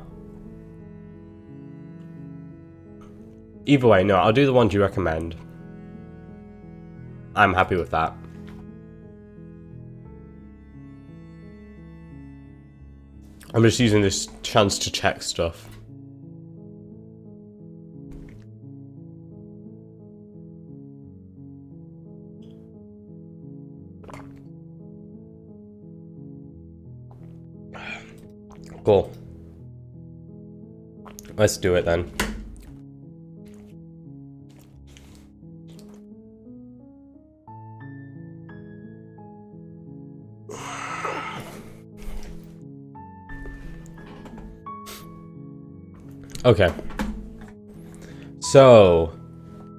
Either way, no, I'll do the ones you recommend. I'm happy with that. I'm just using this chance to check stuff. Cool. Let's do it then. Okay. So,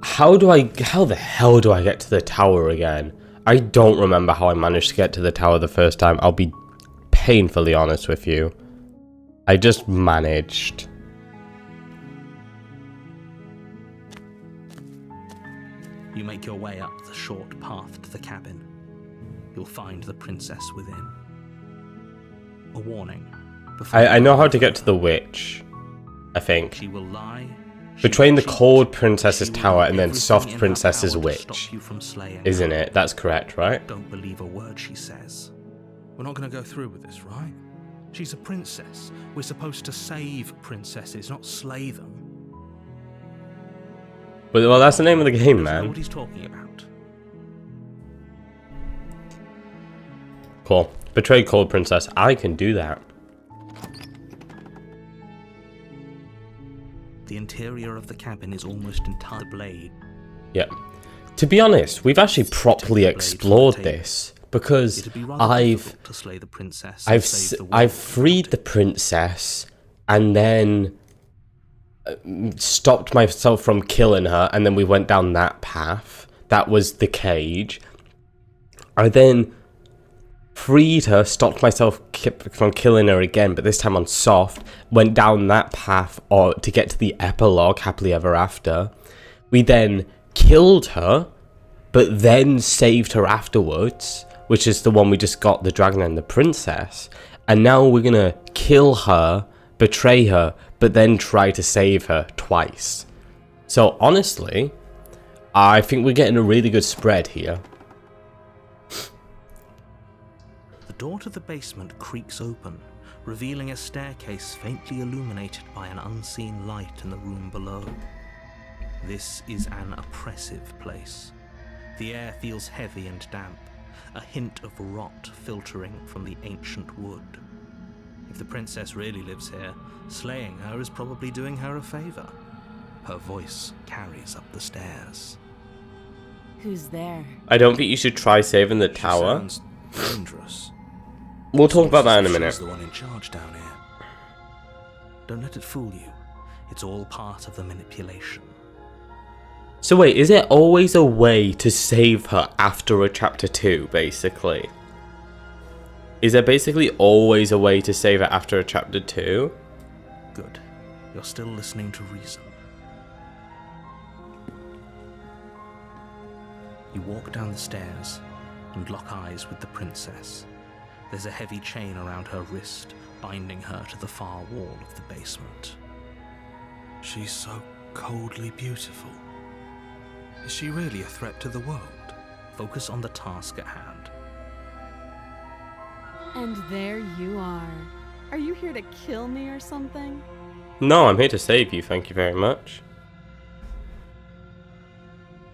how the hell do I get to the tower again? I don't remember how I managed to get to the tower the first time. I'll be painfully honest with you. I just managed. You make your way up the short path to the cabin. You'll find the princess within. A warning. I know how to get to the witch, I think. She will lie. Between the cold princess's tower and then soft princess's witch. Isn't it? That's correct, right? Don't believe a word she says. We're not going to go through with this, right? She's a princess. We're supposed to save princesses, not slay them. But, well, that's the name of the game, man. Know what he's talking about. Cool. Betray cold princess. I can do that. The interior of the cabin is almost entirely blade. Yeah. To be honest, we've actually properly explored this. Because I've freed the princess and then stopped myself from killing her, and then we went down that path. That was the cage. I then freed her, stopped myself from killing her again, but this time on soft, went down that path to get to the epilogue, happily ever after. We then killed her, but then saved her afterwards, which is the one we just got, the dragon and the princess. And now we're gonna kill her, betray her, but then try to save her twice. So honestly, I think we're getting a really good spread here. The door to the basement creaks open, revealing a staircase faintly illuminated by an unseen light in the room below. This is an oppressive place. The air feels heavy and damp, a hint of rot filtering from the ancient wood. If the princess really lives here, slaying her is probably doing her a favor. Her voice carries up the stairs. Who's there? I don't think you should try saving the tower. Sounds dangerous. We'll talk about that in a She's minute. the one in charge down here. Don't let it fool you. It's all part of the manipulation. So wait, is there always a way to save her after a chapter 2, basically? Is there basically always a way to save it after a chapter 2? Good. You're still listening to reason. You walk down the stairs and lock eyes with the princess. There's a heavy chain around her wrist, binding her to the far wall of the basement. She's so coldly beautiful. Is she really a threat to the world? Focus on the task at hand. And there you are. Are you here to kill me or something? No, I'm here to save you, thank you very much.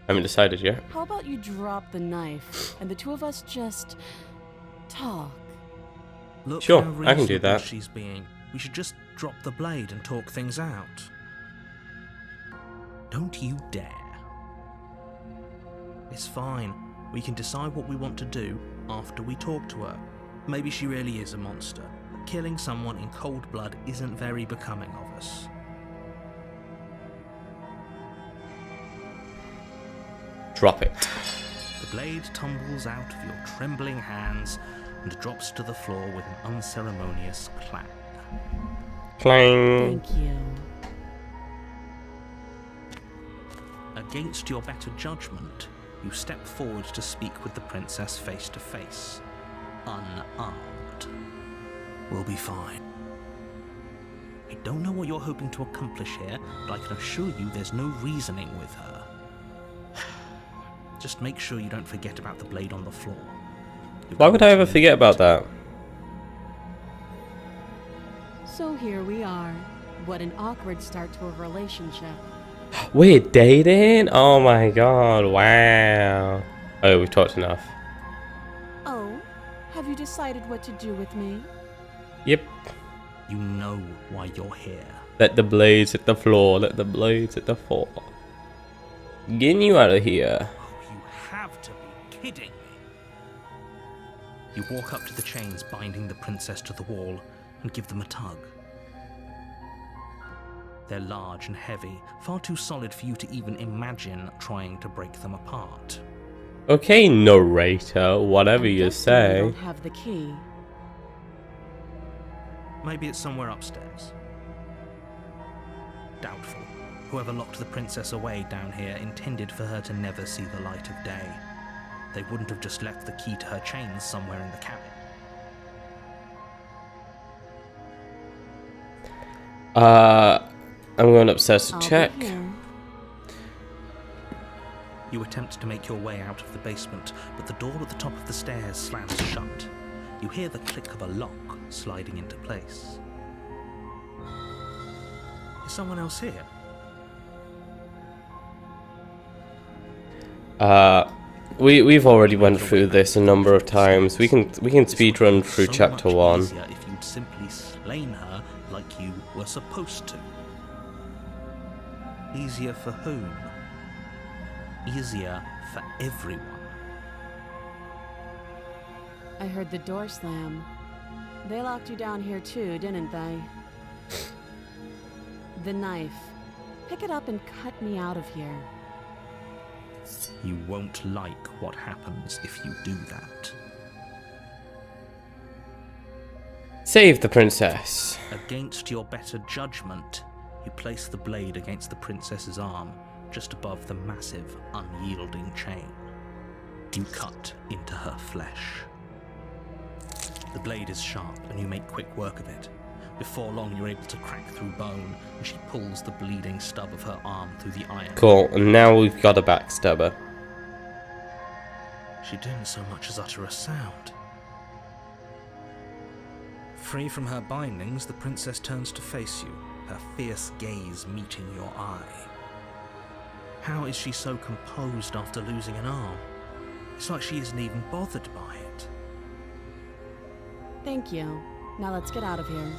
Haven't decided yet. How about you drop the knife and the two of us just talk? Look Sure, how I can do reasonable that. She's being. We should just drop the blade and talk things out. Don't you dare. It's fine. We can decide what we want to do after we talk to her. Maybe she really is a monster. Killing someone in cold blood isn't very becoming of us. Drop it. The blade tumbles out of your trembling hands and drops to the floor with an unceremonious clang. Clang. Thank you. Against your better judgment, you step forward to speak with the princess face to face, unarmed. We'll be fine. I don't know what you're hoping to accomplish here, but I can assure you there's no reasoning with her. Just make sure you don't forget about the blade on the floor. Why would I ever forget about that? So here we are. What an awkward start to a relationship. We're dating? Oh my god, wow. Oh, we've talked enough. Oh, have you decided what to do with me? Yep. You know why you're here. Let the blades hit the floor, let the blades hit the floor. Getting you out of here. Oh, you have to be kidding me. You walk up to the chains binding the princess to the wall and give them a tug. They're large and heavy, far too solid for you to even imagine trying to break them apart. Okay, narrator, whatever I'm you guessing say. You don't have the key. Maybe it's somewhere upstairs. Doubtful. Whoever locked the princess away down here intended for her to never see the light of day. They wouldn't have just left the key to her chains somewhere in the cabin. I'm going upstairs to I'll be check. here. You attempt to make your way out of the basement, but the door at the top of the stairs slams shut. You hear the click of a lock sliding into place. Is someone else here? We've already went through this a number of times. We can speed run through So chapter much 1. easier if you'd simply slain her like you were supposed to. Easier for whom? Easier for everyone. I heard the door slam. They locked you down here too, didn't they? The knife. Pick it up and cut me out of here. You won't like what happens if you do that. Save the princess. Against your better judgment, you place the blade against the princess's arm, just above the massive, unyielding chain. You cut into her flesh. The blade is sharp, and you make quick work of it. Before long, you're able to crack through bone, and she pulls the bleeding stub of her arm through the iron. Cool, and now we've got a backstabber. She didn't so much as utter a sound. Free from her bindings, the princess turns to face you, her fierce gaze meeting your eye. How is she so composed after losing an arm? It's like she isn't even bothered by it. Thank you. Now let's get out of here.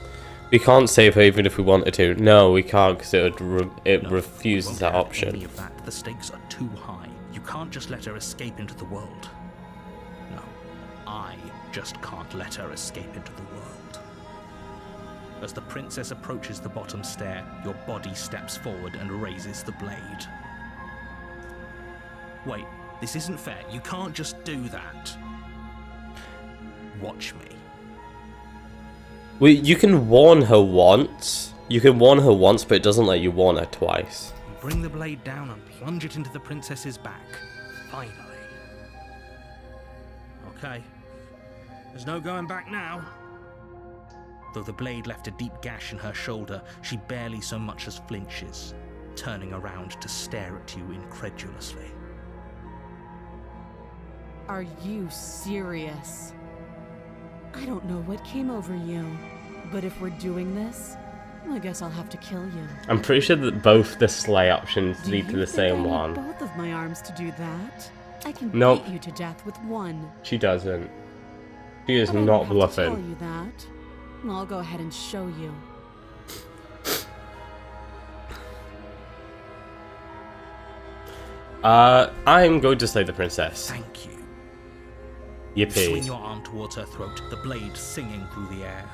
We can't save her even if we wanted to. No, we can't because it No, refuses you that won't have option. Any of that. The stakes are too high. You can't just let her escape into the world. No, I just can't let her escape into the world. As the princess approaches the bottom stair, your body steps forward and raises the blade. Wait, this isn't fair. You can't just do that. Watch me. Well, you can warn her once. You can warn her once, but it doesn't let you warn her twice. Bring the blade down and plunge it into the princess's back. Finally. Okay. There's no going back now. Though the blade left a deep gash in her shoulder, she barely so much as flinches, turning around to stare at you incredulously. Are you serious? I don't know what came over you, but if we're doing this, I guess I'll have to kill you. I'm pretty sure that both the slay options Do lead to you the think same I need one. both of my arms to do that? I can Nope. beat you to death with one. She doesn't. She is But I don't not have to tell bluffing. you that. I'll go ahead and show you. I'm going to slay the princess. Thank you. Yippee. Swing your arm towards her throat, the blade singing through the air.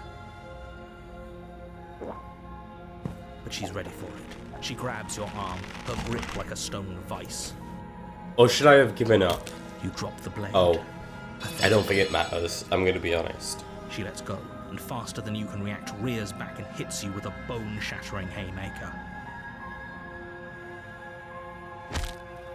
But she's ready for it. She grabs your arm, her grip like a stone vice. Or should I have given up? You drop the blade. Oh, I don't think it matters. I'm going to be honest. She lets go, and faster than you can react, rears back and hits you with a bone-shattering haymaker.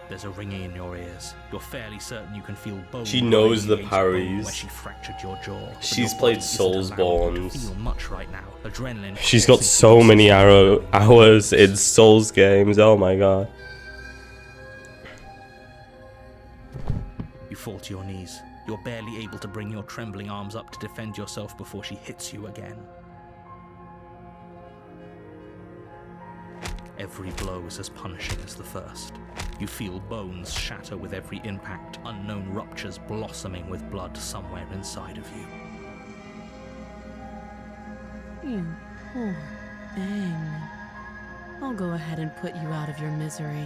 There's a ringing in your ears. You're fairly certain you can feel bone. She knows the radiate parries. bone where she fractured your jaw. But She's your played body isn't allowing you to Soulsborns. feel much right now. Adrenaline. She's got coursing so through many your system. hours in Souls games. Oh my god. You fall to your knees. You're barely able to bring your trembling arms up to defend yourself before she hits you again. Every blow is as punishing as the first. You feel bones shatter with every impact, unknown ruptures blossoming with blood somewhere inside of you. You poor thing. I'll go ahead and put you out of your misery.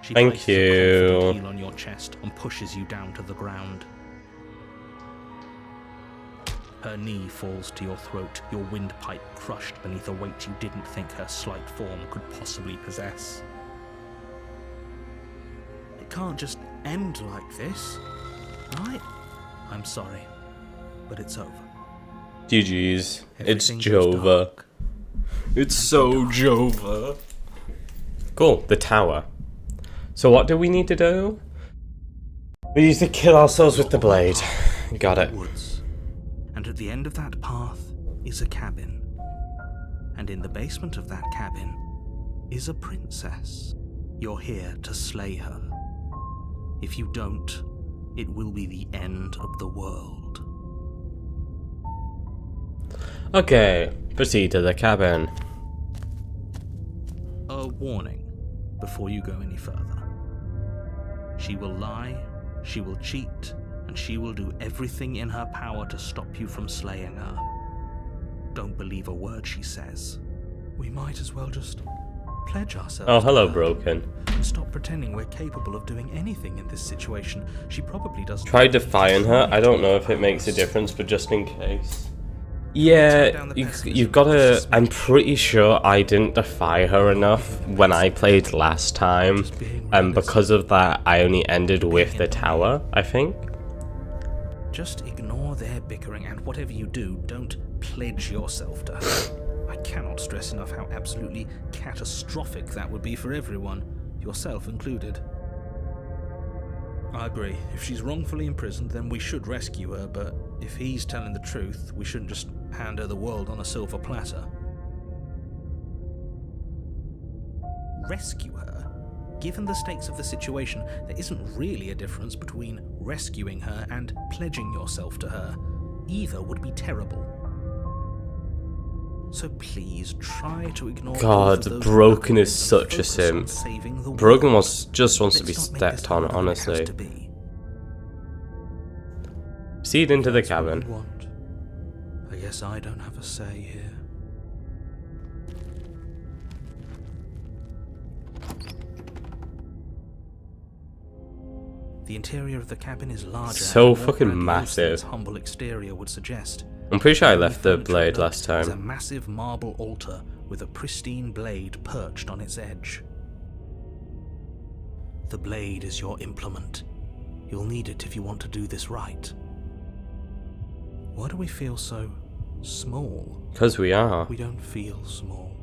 She Thank places a you. confident heel on your chest and pushes you down to the ground. Her knee falls to your throat, your windpipe crushed beneath a weight you didn't think her slight form could possibly possess. It can't just end like this, right? I'm sorry, but it's over. GG's. It's Everything goes Jova. dark. It's so Jova. Cool, the tower. So what do we need to do? We need to kill ourselves with the blade. Got it. Woods. And at the end of that path is a cabin. And in the basement of that cabin is a princess. You're here to slay her. If you don't, it will be the end of the world. Okay, proceed to the cabin. A warning before you go any further. She will lie, she will cheat, and she will do everything in her power to stop you from slaying her. Don't believe a word she says. We might as well just pledge ourselves. Oh, to hello, her Broken. And stop pretending we're capable of doing anything in this situation. She probably doesn't. Try defying her. I don't know if it makes a difference, but just in case. Yeah, you've gotta... I'm pretty sure I didn't defy her enough when I played last time. And because of that, I only ended with the tower, I think. Just ignore their bickering, and whatever you do, don't pledge yourself to her. I cannot stress enough how absolutely catastrophic that would be for everyone, yourself included. I agree. If she's wrongfully imprisoned, then we should rescue her, but if he's telling the truth, we shouldn't just hand her the world on a silver platter. Rescue her? Given the stakes of the situation, there isn't really a difference between rescuing her and pledging yourself to her. Either would be terrible. So please try to ignore. God, both of those Broken is arguments and such a focus simp. on saving the Broken world. just wants to be Let's not make this stepped on, harder than it has honestly. to be. Proceed into the That's what you cabin. want. I guess I don't have a say here. The interior of the cabin is larger. So and more fucking grandiose than massive. its humble exterior would suggest. I'm pretty sure I The only left the furniture blade on it last is a time. massive marble altar with a pristine blade perched on its edge. The blade is your implement. You'll need it if you want to do this right. Why do we feel so small? Because we are. We don't feel small.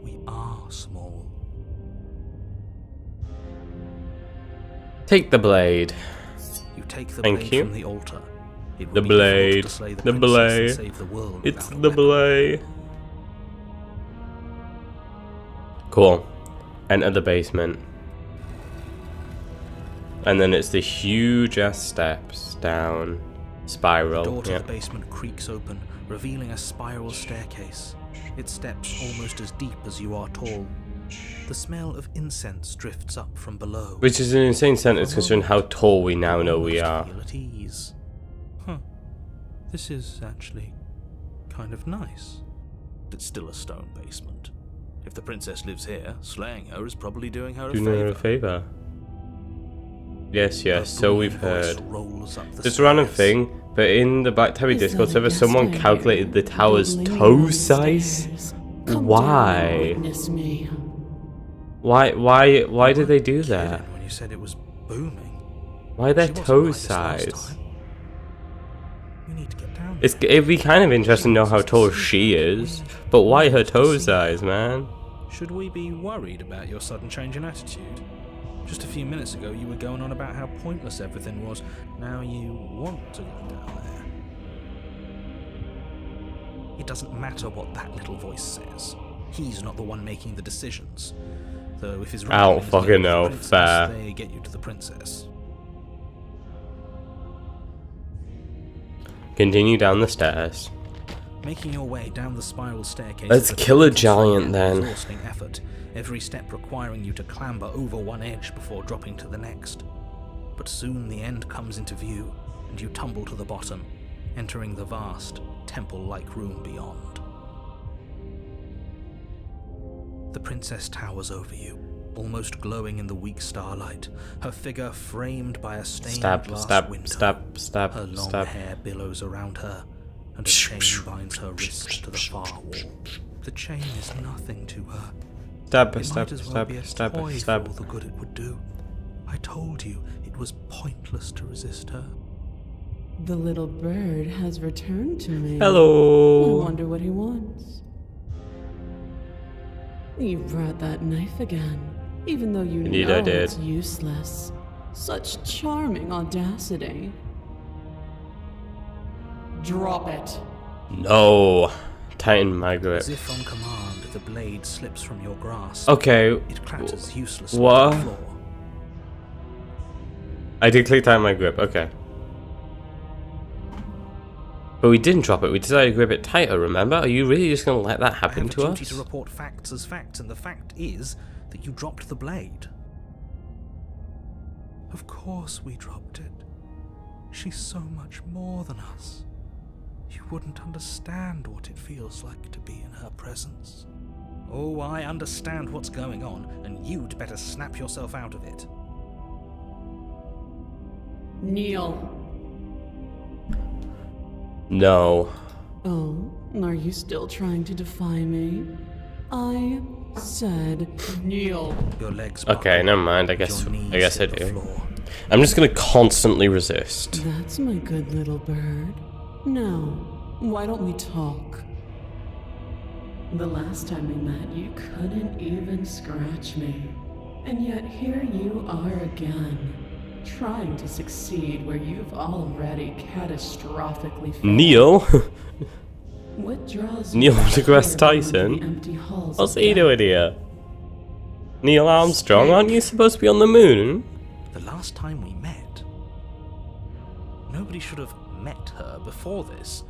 We are small. Take the blade. You take the Thank blade you. from the altar. It would The be difficult blade. to slay The princess and blade. save the world It's without a the weapon. blade. Cool. Enter the basement. And then it's the huge ass steps down. Spiral. The door to Yeah. the basement creaks open, revealing a spiral staircase. Its steps almost as deep as you are tall. The smell of incense drifts up from below. Which is an insane sentence considering how tall we now know we are. Feel at ease. Huh. This is actually kind of nice. It's still a stone basement. If the princess lives here, slaying her is probably doing her a Do favor. her a favor. Yes, yes, Her so we've booming voice heard. rolls up the Just a random stairs. thing, but in the Black Tabby Is Discord that a server, guest someone I calculated hear? the tower's Bubbling toe down the size. stairs. Come Why? down and witness me. Why did they do that? Kidding when you said it was booming. Why their She wasn't toe like this last size? time. You need to get down. It'd be kind of interesting to know how tall she is, but why her toe size, man? Should we be worried about your sudden change in attitude? Just a few minutes ago you were going on about how pointless everything was. Now you want to go down there. It doesn't matter what that little voice says. He's not the one making the decisions. Though if his I don't right fucking hand is know, the princess, fair. they get you to the princess. Continue down the stairs. Making your way down the spiral staircase. Let's is kill a painful giant and then. Exhausting effort, every step requiring you to clamber over one edge before dropping to the next. But soon the end comes into view, and you tumble to the bottom, entering the vast, temple-like room beyond. The princess towers over you, almost glowing in the weak starlight, her figure framed by a stained Stab, glass stab, window. stab, stab, Her long stab. hair billows around her, and a chain binds her wrist to the far wall. The chain is nothing to her. Stab, It stab, might as well stab, be a stab, toy stab. for all the good it would do. I told you it was pointless to resist her. The little bird has returned to me. I Hello. wonder what he wants. You brought that knife again, even though you Indeed know I did. it's useless. Such charming audacity. Drop it. No. Tighten my grip. As if on command, the blade slips from your grasp. Okay. It clatters uselessly What? on the floor. I did click tighten my grip. Okay. But we didn't drop it. We decided to grip it tighter. Remember? Are you really just gonna let that I happen have a to duty us? to report facts as facts, and the fact is that you dropped the blade. Of course we dropped it. She's so much more than us. You wouldn't understand what it feels like to be in her presence. Oh, I understand what's going on, and you'd better snap yourself out of it. Kneel. No. Oh, are you still trying to defy me? I said kneel. Your legs Okay, buckle, never mind. I and guess your knees I hit the do. floor. I'm just gonna constantly resist. That's my good little bird. Now, why don't we talk? The last time we met, you couldn't even scratch me. And yet here you are again, trying to succeed where you've already catastrophically failed. Neil? What draws Neil you back deGrasse here Tyson? beyond the empty halls What's of he death? doing here? Neil Armstrong? Aren't you supposed to be on the moon? The last time we met. Nobody should have met her before this.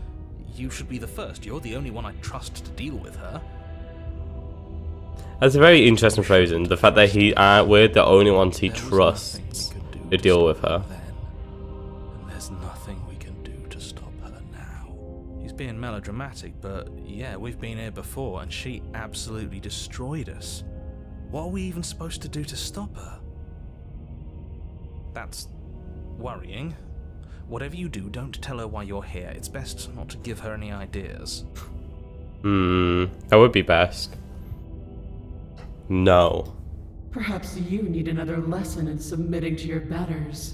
You should be the first. You're the only one I trust to deal with her. That's a very interesting phrasing. The fact that we're the only ones he There was trusts nothing we could do to to deal stop with her. Then, and there's nothing we can do to stop her now. He's being melodramatic, but yeah, we've been here before, and she absolutely destroyed us. What are we even supposed to do to stop her? That's worrying. Whatever you do, don't tell her why you're here. It's best not to give her any ideas. That would be best. No. Perhaps you need another lesson in submitting to your betters.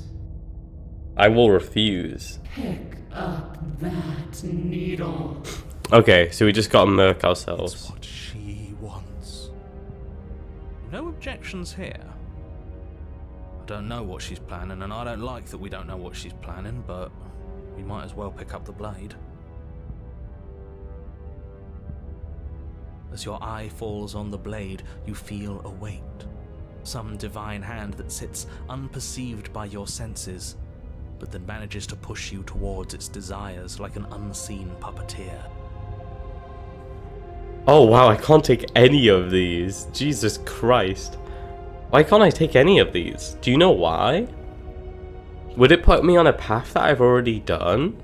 I will refuse. Pick up that needle. Okay, so we just gotta murk That's ourselves. what she wants. No objections here. I don't know what she's planning, and I don't like that we don't know what she's planning, but we might as well pick up the blade. As your eye falls on the blade, you feel a weight. Some divine hand that sits unperceived by your senses, but that manages to push you towards its desires like an unseen puppeteer. Oh wow, I can't take any of these. Jesus Christ. Why can't I take any of these? Do you know why? Would it put me on a path that I've already done?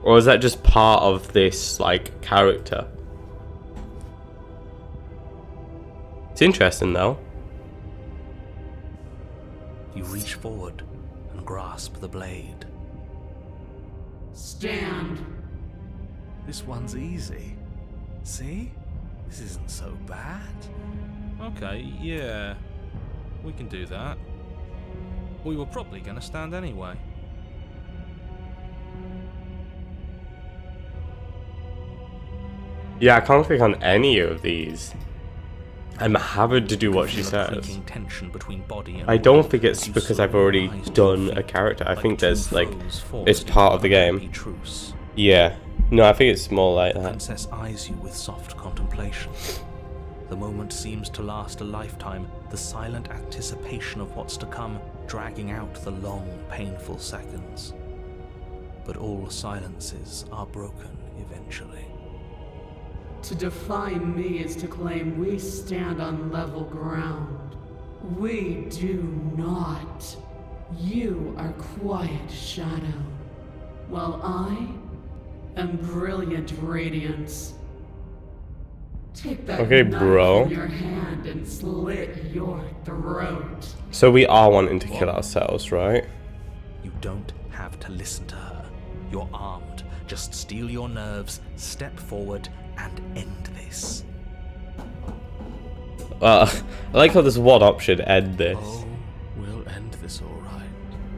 Or is that just part of this, like, character? It's interesting though. You reach forward and grasp the blade. Stand. This one's easy. See? This isn't so bad. Okay, yeah, we can do that. We were probably going to stand anyway. Yeah, I can't click on any of these. I'm having to do what she Feel a says. creaking tension between body and I don't will think it's as you because slowly I've already rise to done your a feet, character. I think two there's, like, foes forced it's into part of the an unhappy game. truce. Yeah. No, I think it's more like The that. princess eyes you with soft contemplation. The moment seems to last a lifetime, the silent anticipation of what's to come dragging out the long, painful seconds. But all silences are broken eventually. To defy me is to claim we stand on level ground. We do not. You are quiet shadow, while I am brilliant radiance. Take that Okay, knife bro. in your hand and slit your throat. So we are wanting to kill ourselves, right? You don't have to listen to her. You're armed. Just steel your nerves, step forward, and end this. I like how there's one option, end this. Oh, we'll end this all right.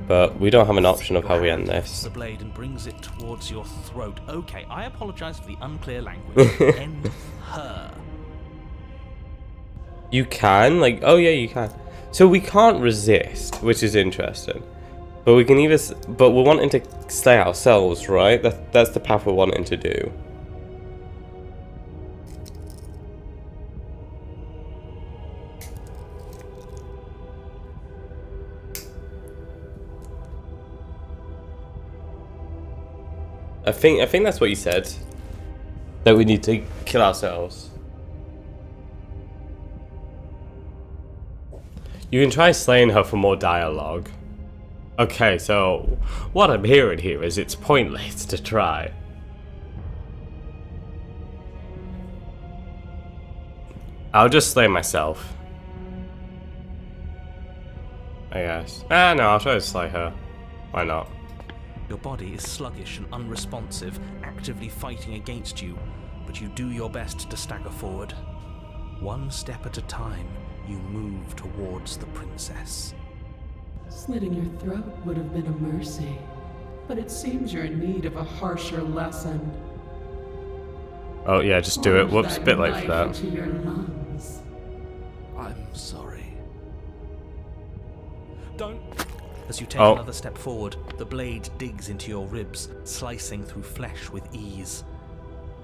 But we don't have an option of how we end Your hand this. lifts the blade and brings it towards your throat. Okay, I apologize for the unclear language. End her. You can? Like, oh yeah, you can. So we can't resist, which is interesting. But we can either... But we're wanting to slay ourselves, right? That's the path we're wanting to do. I think that's what you said. That we need to kill ourselves. You can try slaying her for more dialogue. Okay, so what I'm hearing here is it's pointless to try. I'll just slay myself. I guess. No, I'll try to slay her. Why not? Your body is sluggish and unresponsive, actively fighting against you, but you do your best to stagger forward. One step at a time, you move towards the princess. Slitting your throat would have been a mercy, but it seems you're in need of a harsher lesson. Oh yeah, just do it. Plunge Whoops, that bit late knife for that. into your lungs. I'm sorry. Don't! As you take Oh. another step forward, the blade digs into your ribs, slicing through flesh with ease.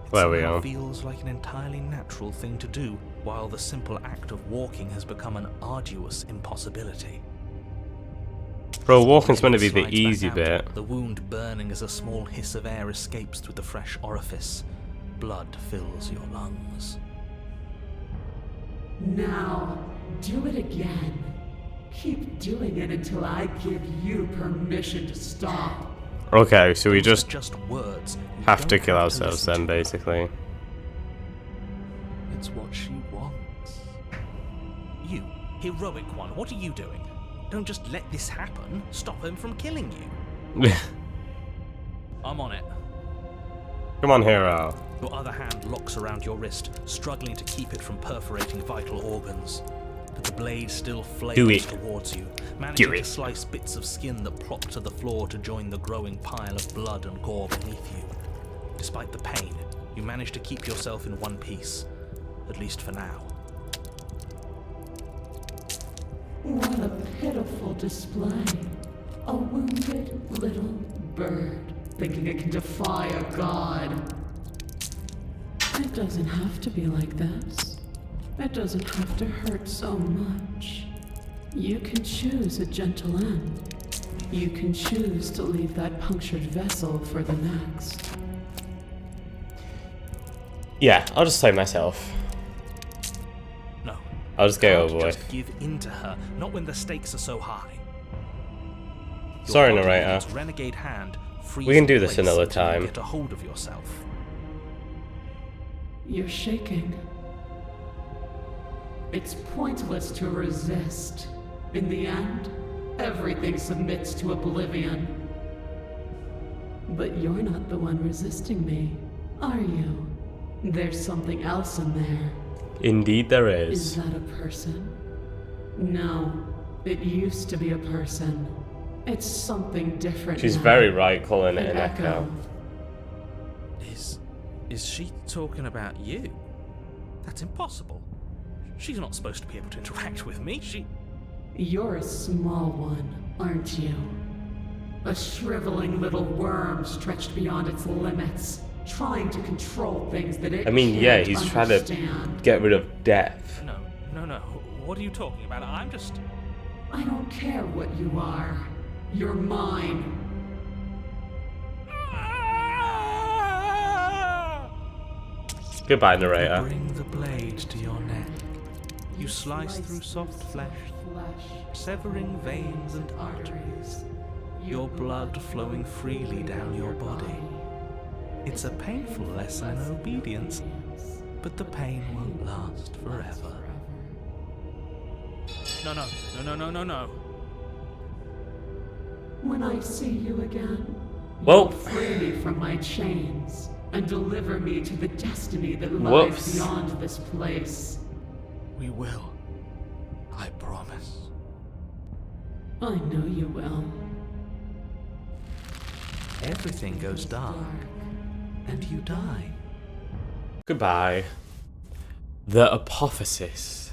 It There we somehow are. feels like an entirely natural thing to do, while the simple act of walking has become an arduous impossibility. Bro, walking's meant to be the Slides back easy out, bit. The wound burning as a small hiss of air escapes through the fresh orifice. Blood fills your lungs. Now, do it again. Keep doing it until I give you permission to stop. Okay, so we Those just are just words. You have to don't kill have ourselves listen then, to her. basically. It's what she wants. You, heroic one, what are you doing? Don't just let this happen. Stop him from killing you. I'm on it. Come on, hero. Your other hand locks around your wrist, struggling to keep it from perforating vital organs. but the blade still flames Do it. towards you, managing it. to slice bits of skin that plop to the floor to join the growing pile of blood and gore beneath you. Despite the pain, you manage to keep yourself in one piece, at least for now. What a pitiful display. A wounded little bird thinking it can defy a god. It doesn't have to be like this. It doesn't have to hurt so much. You can choose a gentle end. You can choose to leave that punctured vessel for the next. Yeah, I'll just play myself. No. I'll just get Can't over with. just give in to her, not when the stakes are so high. Your Sorry, body narrator. and its renegade hand freeze We can do in this place another until you time. Get a hold of yourself. You're shaking. It's pointless to resist. In the end, everything submits to oblivion. But you're not the one resisting me, are you? There's something else in there. Indeed there Is is. that a person? No, it used to be a person. It's something different She's now. very right calling it An an echo. Is she talking about you? That's impossible. She's not supposed to be able to interact with me. You're a small one, aren't you? A shriveling little worm stretched beyond its limits, trying to control things that it I mean, yeah, can't he's trying to understand. get rid of death. No. What are you talking about? I'm just... I don't care what you are. You're mine. Goodbye, narrator. Bring the blade to your neck. You slice through soft flesh, severing veins and arteries, your blood flowing freely down your body. It's a painful lesson in obedience, but the pain won't last forever. No. When I see you again, Well- you'll free me from my chains and deliver me to the destiny that lies Whoops. beyond this place. We will. I promise. I know you will. Everything goes dark, and you die. Goodbye. The Apotheosis.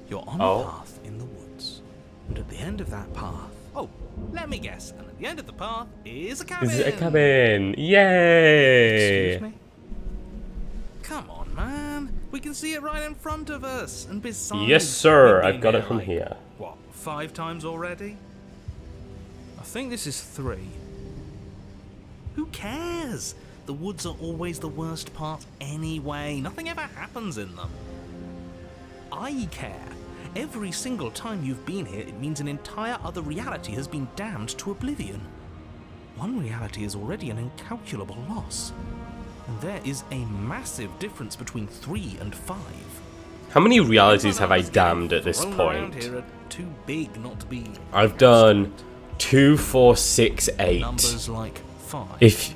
You're on Oh. a path in the woods, and at the end of that path... Oh, let me guess. And at the end of the path is a cabin. Is it a cabin? Yay! Excuse me? Come on, man. We can see it right in front of us. And besides... Yes, sir. we've I've been got here, it from like, here. What, 5 times already? I think this is 3. Who cares? The woods are always the worst part anyway. Nothing ever happens in them. I care. Every single time you've been here, it means an entire other reality has been damned to oblivion. One reality is already an incalculable loss. And there is a massive difference between 3 and 5. How many realities have I damned at this Thrown around point? here are too big not to be... I've done 2, 4, 6, 8. Numbers like 5. If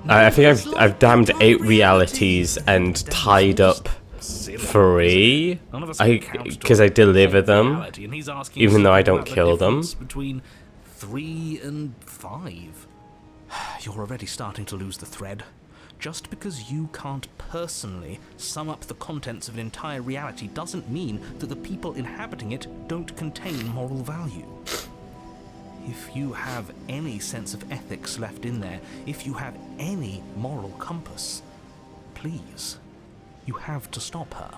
I think I've damned 8 realities and tied up 3. Because I deliver them, even though I don't kill them. Between 3 and 5. You're already starting to lose the thread. Just because you can't personally sum up the contents of an entire reality doesn't mean that the people inhabiting it don't contain moral value. If you have any sense of ethics left in there, if you have any moral compass, please, you have to stop her.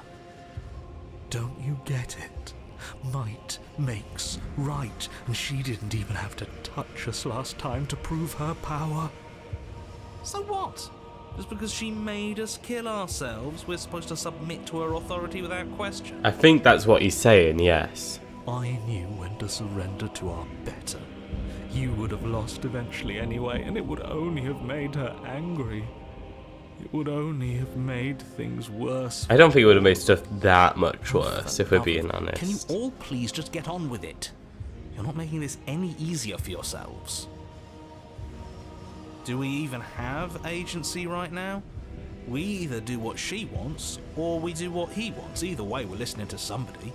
Don't you get it? Might makes right, and she didn't even have to touch us last time to prove her power. So what? Just because she made us kill ourselves, we're supposed to submit to her authority without question? I think that's what he's saying, yes. I knew when to surrender to our better. You would have lost eventually anyway, and it would only have made her angry. It would only have made things worse. I don't think it would have made stuff that much worse, if we're being honest. Can you all please just get on with it? You're not making this any easier for yourselves. Do we even have agency right now? We either do what she wants, or we do what he wants. Either way, we're listening to somebody.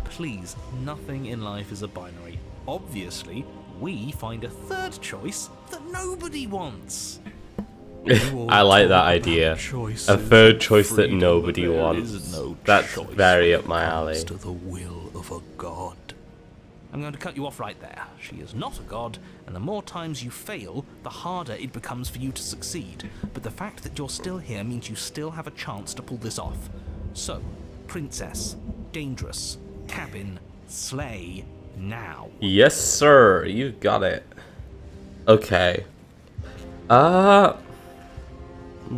Please, nothing in life is a binary. Obviously, we find a third choice that nobody wants. I like that idea. A third choice that nobody wants. That's very up my alley. To the will of a god. I'm going to cut you off right there. She is not a god, and the more times you fail, the harder it becomes for you to succeed. But the fact that you're still here means you still have a chance to pull this off. So, princess, dangerous, cabin, slay, now. Yes, sir. You got it. Okay.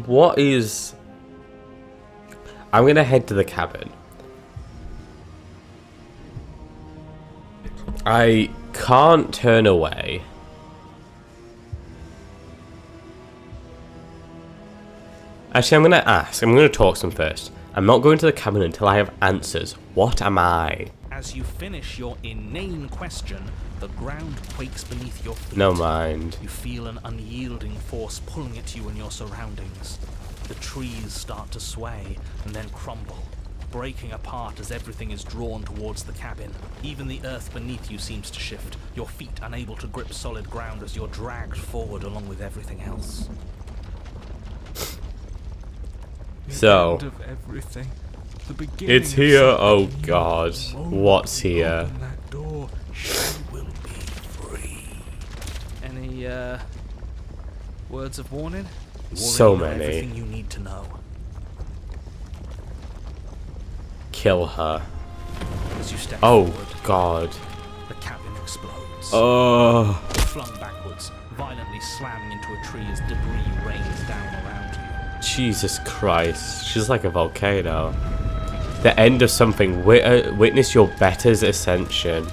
What is... I'm gonna head to the cabin. I can't turn away. Actually, I'm gonna ask. I'm gonna talk to them first. I'm not going to the cabin until I have answers. What am I? As you finish your inane question, the ground quakes beneath your feet. No mind. You feel an unyielding force pulling at you and your surroundings. The trees start to sway and then crumble, breaking apart as everything is drawn towards the cabin. Even the earth beneath you seems to shift, your feet unable to grip solid ground as you're dragged forward along with everything else. So, End of everything. The beginning it's of here. something Oh new. god. The moment What's you here? open that door, She will be free. Any, words of warning? You So already know many. everything you need to know. Kill her. As you step Oh forward, god. the cabin explodes. Oh. You're flung backwards, violently slamming into a tree as debris rains down around you. Jesus Christ. She's like a volcano. The end of something. Witness your better's ascension.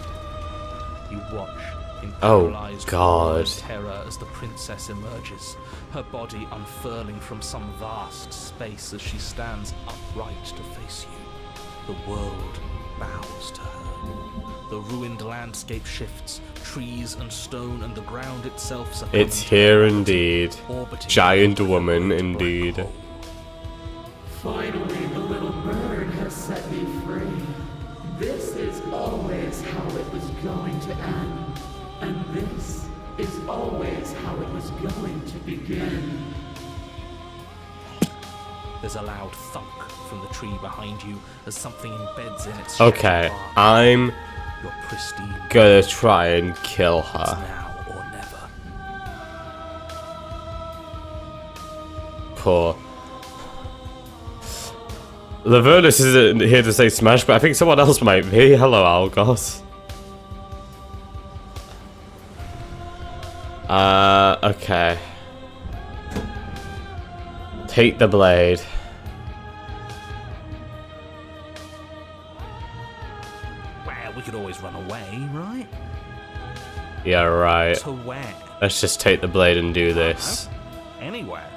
You watch in Oh, paralyzed God. terror as the princess emerges, her body unfurling from some vast space as she stands upright to face you. The world bows to her. The ruined landscape shifts, trees and stone and the ground itself succumb It's to here her, indeed. orbiting Giant over the woman great indeed. black hole. Finally, the little bird has set me free. This is always how it was going to end. And this is always how it was going to begin. There's a loud thunk from the tree behind you as something embeds in its Okay, shattered bark. I'm Your pristine gonna try and kill It's her. now or never. Poor. Lavernus isn't here to say smash, but I think someone else might be. Hello, Algos. Okay. Take the blade. Well, we could always run away, right? Yeah, right. To where? Let's just take the blade and do this. Anywhere.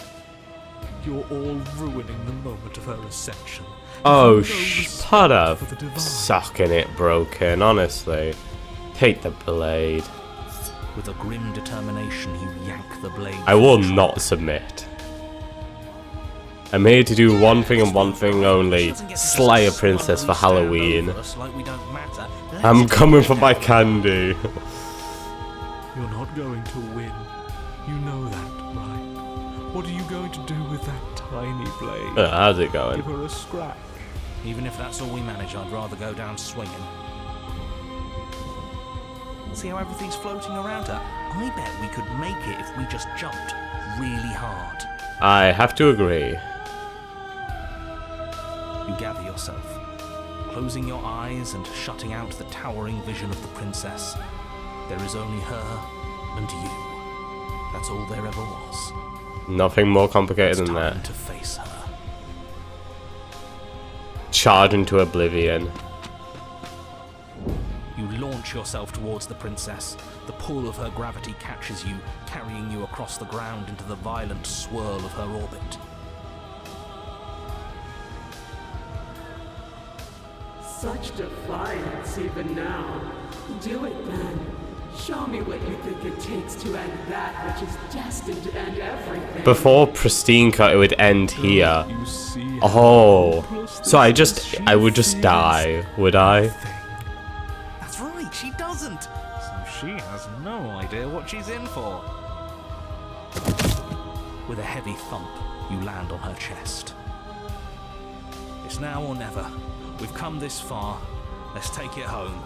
you're all ruining the moment of her ascension. Oh, No respect put up. for the divine. Sucking it broken, honestly. Take the blade. With a grim determination, you yank the blade. I will not submit. I'm here to do one thing and one thing only. Slay a princess for Halloween. I'm coming for my candy. You're not going to win. You know that, right? What are you going to do with that tiny blade? How's it going? Give her a scratch. Even if that's all we manage, I'd rather go down swinging. See how everything's floating around her? I bet we could make it if we just jumped really hard. I have to agree. You gather yourself, closing your eyes and shutting out the towering vision of the princess. There is only her and you. That's all there ever was. Nothing more complicated It's than time that. to face her. Charge into oblivion. You launch yourself towards the princess. The pull of her gravity catches you, carrying you across the ground into the violent swirl of her orbit. Such defiance even now. Do it then. Show me what you think it takes to end that which is destined to end everything. Before Pristine Cut, it would end here. You see Oh. hopeless So I this I would just is? die, would I? That's right, she doesn't. So she has no idea what she's in for. With a heavy thump, you land on her chest. It's now or never. We've come this far. Let's take it home.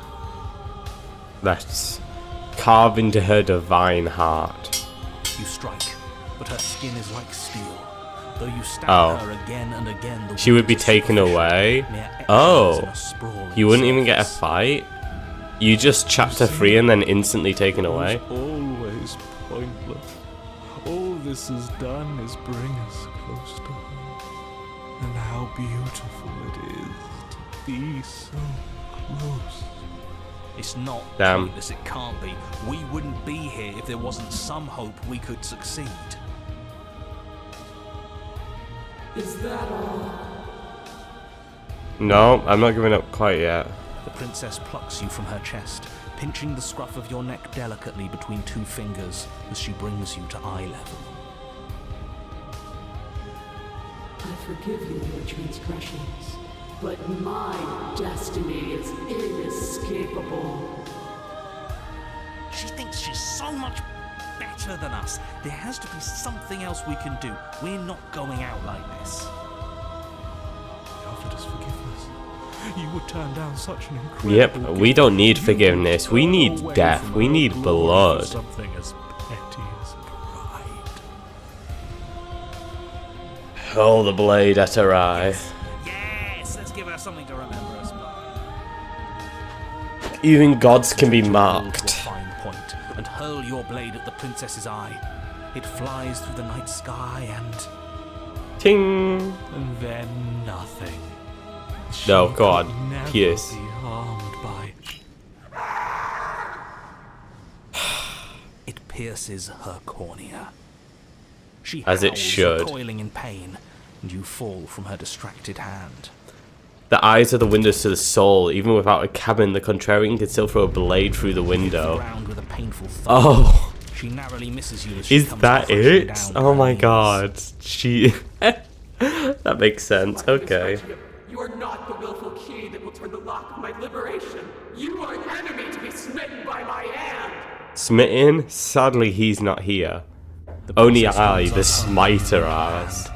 Let's carve into her divine heart. You strike, but her skin is like steel. Though you stab Oh. her again and again, the She would be wounds are taken superficial, away? mere etchings Oh. in a sprawling You wouldn't even get a surface. fight? You just chapter 3 and then instantly taken away? It's always pointless. All this has done is bring us close to her. And how beautiful it is to be so close. It's not Damn. pointless, it can't be. We wouldn't be here if there wasn't some hope we could succeed. Is that all? No, I'm not giving up quite yet. The princess plucks you from her chest, pinching the scruff of your neck delicately between two fingers as she brings you to eye level. I forgive you your transgressions, but my destiny is inescapable. She thinks she's so much better than us. There has to be something else we can do. We're not going out like this. He offered us forgiveness. You would turn down such an incredible Yep, we gift. don't need You forgiveness. would We turn need away death. from We her need glory blood. for something as petty as pride. Hold the blade at her eye. Yes, let's give her something to remember us by. Even gods can be To a marked. fine point and hurl your blade at the princess's eye. It flies through the night sky and Ting! And then nothing. No, She go on. could never Yes. be harmed by. it pierces her cornea. She As it howls, should. recoiling in pain, and you fall from her distracted hand. The eyes are the windows to the soul. Even without a cabin, the Contrarian can still throw a blade through the The window. ground with a painful thump. Oh, She narrowly misses you as she is comes that crashing it? down Oh to her my knees. god. She... That makes sense. Okay. You are not the willful key that will turn the lock of my liberation. You are an enemy to be smitten by my hand. Smitten? Sadly, he's not here. The Only princess I, holds the up her smiter, hand, asked.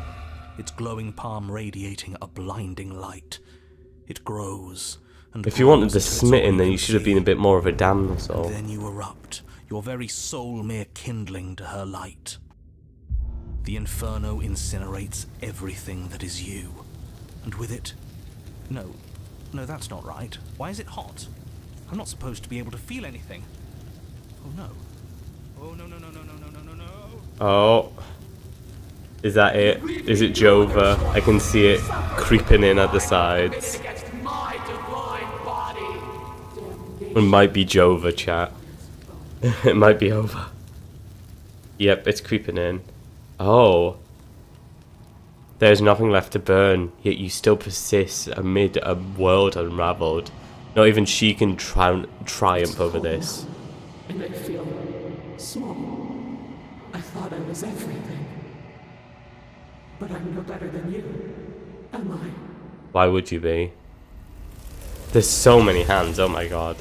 its glowing palm radiating a blinding light. It grows and If you wanted grows the until it's smitten, all then you you can should have been a see. bit more of a damsel. Then you erupt, your very soul mere kindling to her light. The inferno incinerates everything that is you, and with it... No, that's not right. Why is it hot? I'm not supposed to be able to feel anything. Oh no. Oh no. Oh. Is that it? Is it Jova? I can see it creeping in at the sides. Against my divine body. It might be Jova, chat. It might be over. Yep, it's creeping in. Oh. There's nothing left to burn, yet you still persist amid a world unraveled. Not even she can triumph over this. And I feel small. I thought I was everything. But I'm no better than you, am I? Why would you be? There's so many hands, oh my god.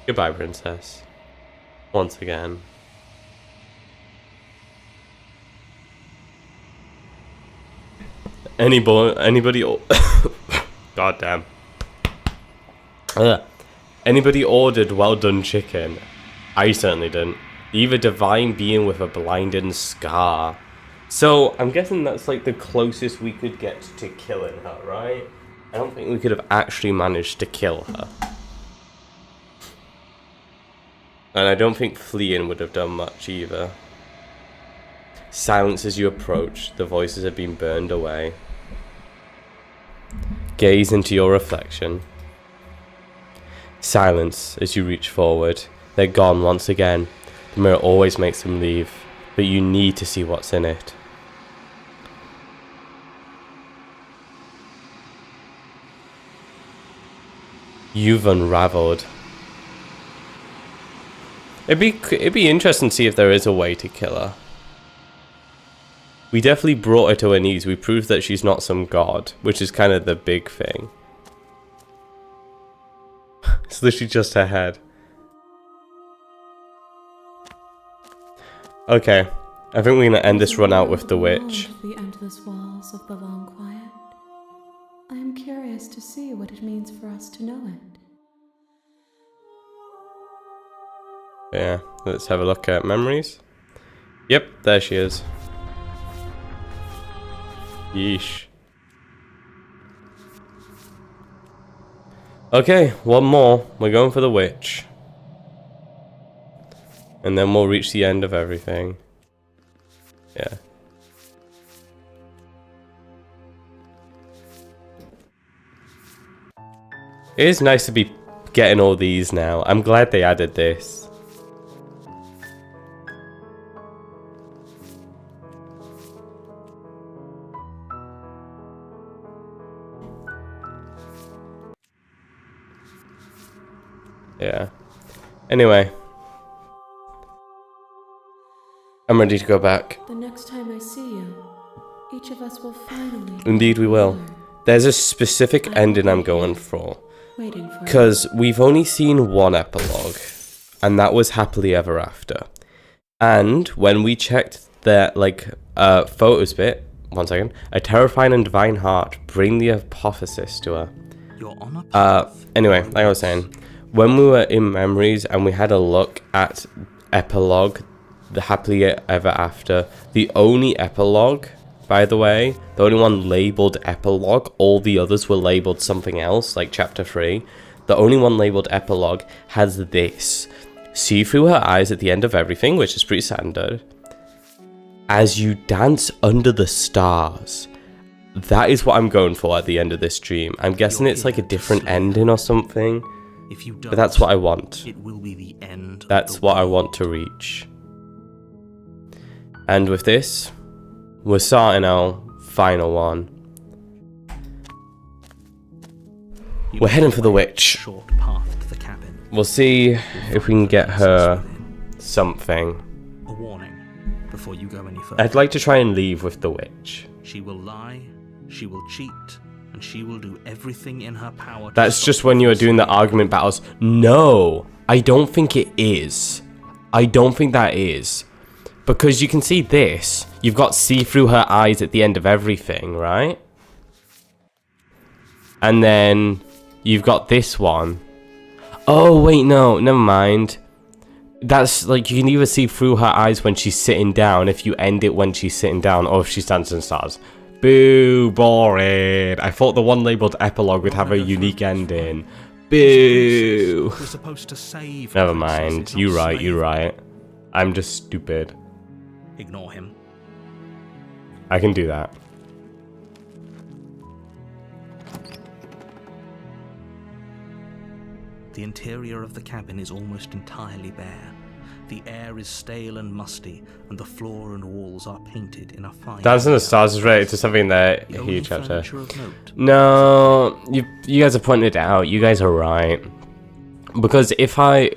Goodbye, princess. Once again. Anybody God damn. Anybody ordered well done chicken? I certainly didn't. Leave a divine being with a blinding scar. So, I'm guessing that's like the closest we could get to killing her, right? I don't think we could have actually managed to kill her. And I don't think fleeing would have done much either. Silence as you approach, the voices have been burned away. Gaze into your reflection. Silence as you reach forward. They're gone once again. The mirror always makes them leave, but you need to see what's in it. You've unraveled. It'd be interesting to see if there is a way to kill her. We definitely brought her to her knees. We proved that she's not some god, which is kind of the big thing. It's literally just her head. Okay, I think we're gonna end this run out with the witch. The endless walls of the long quiet. I am curious to see what it means for us to know it. Yeah, let's have a look at memories. Yep, there she is. Yeesh. Okay, one more. We're going for the witch. And then we'll reach the end of everything. Yeah. It is nice to be getting all these now. I'm glad they added this. Yeah. Anyway. I'm ready to go back. The next time I see you, each of us will finally... Indeed we will. There's a specific ending I'm going for. Waiting for Because we've only seen one epilogue. And that was Happily Ever After. And when we checked the, photos bit... One second. A terrifying and divine heart. Bring the apotheosis to her. Anyway, like I was saying... When we were in Memories and we had a look at epilogue, the Happily Ever After, the only epilogue, by the way, the only one labelled epilogue, all the others were labelled something else, like chapter 3. The only one labelled epilogue has this. See through her eyes at the end of everything, which is pretty standard. As you dance under the stars. That is what I'm going for at the end of this dream. I'm guessing it's like a different ending or something. If you don't, But that's what I want. It will be the end. That's what I want to reach. And with this, we're starting our final one. We're heading for the witch. Short path to the cabin. We'll see if we can get her something. A warning before you go any further. I'd like to try and leave with the witch. She will lie, she will cheat, and she will do everything in her power to That's stop just when you are doing the argument battles. No, I don't think it is. I don't think that is. Because you can see this. You've got see through her eyes at the end of everything, right? And then you've got this one. Oh, wait, no, never mind. That's like, you can either see through her eyes when she's sitting down, if you end it when she's sitting down, or if she's dancing stars. Boo, boring. I thought the one labelled epilogue would have a unique ending. Boo. We're supposed to save. Never mind. You're right, you're right. I'm just stupid. Ignore him. I can do that. The interior of the cabin is almost entirely bare. The air is stale and musty, and the floor and walls are painted in a fine... Dancing the Stars is related to something that The he only chapter. furniture of note. No, you guys have pointed it out. You guys are right. Because if I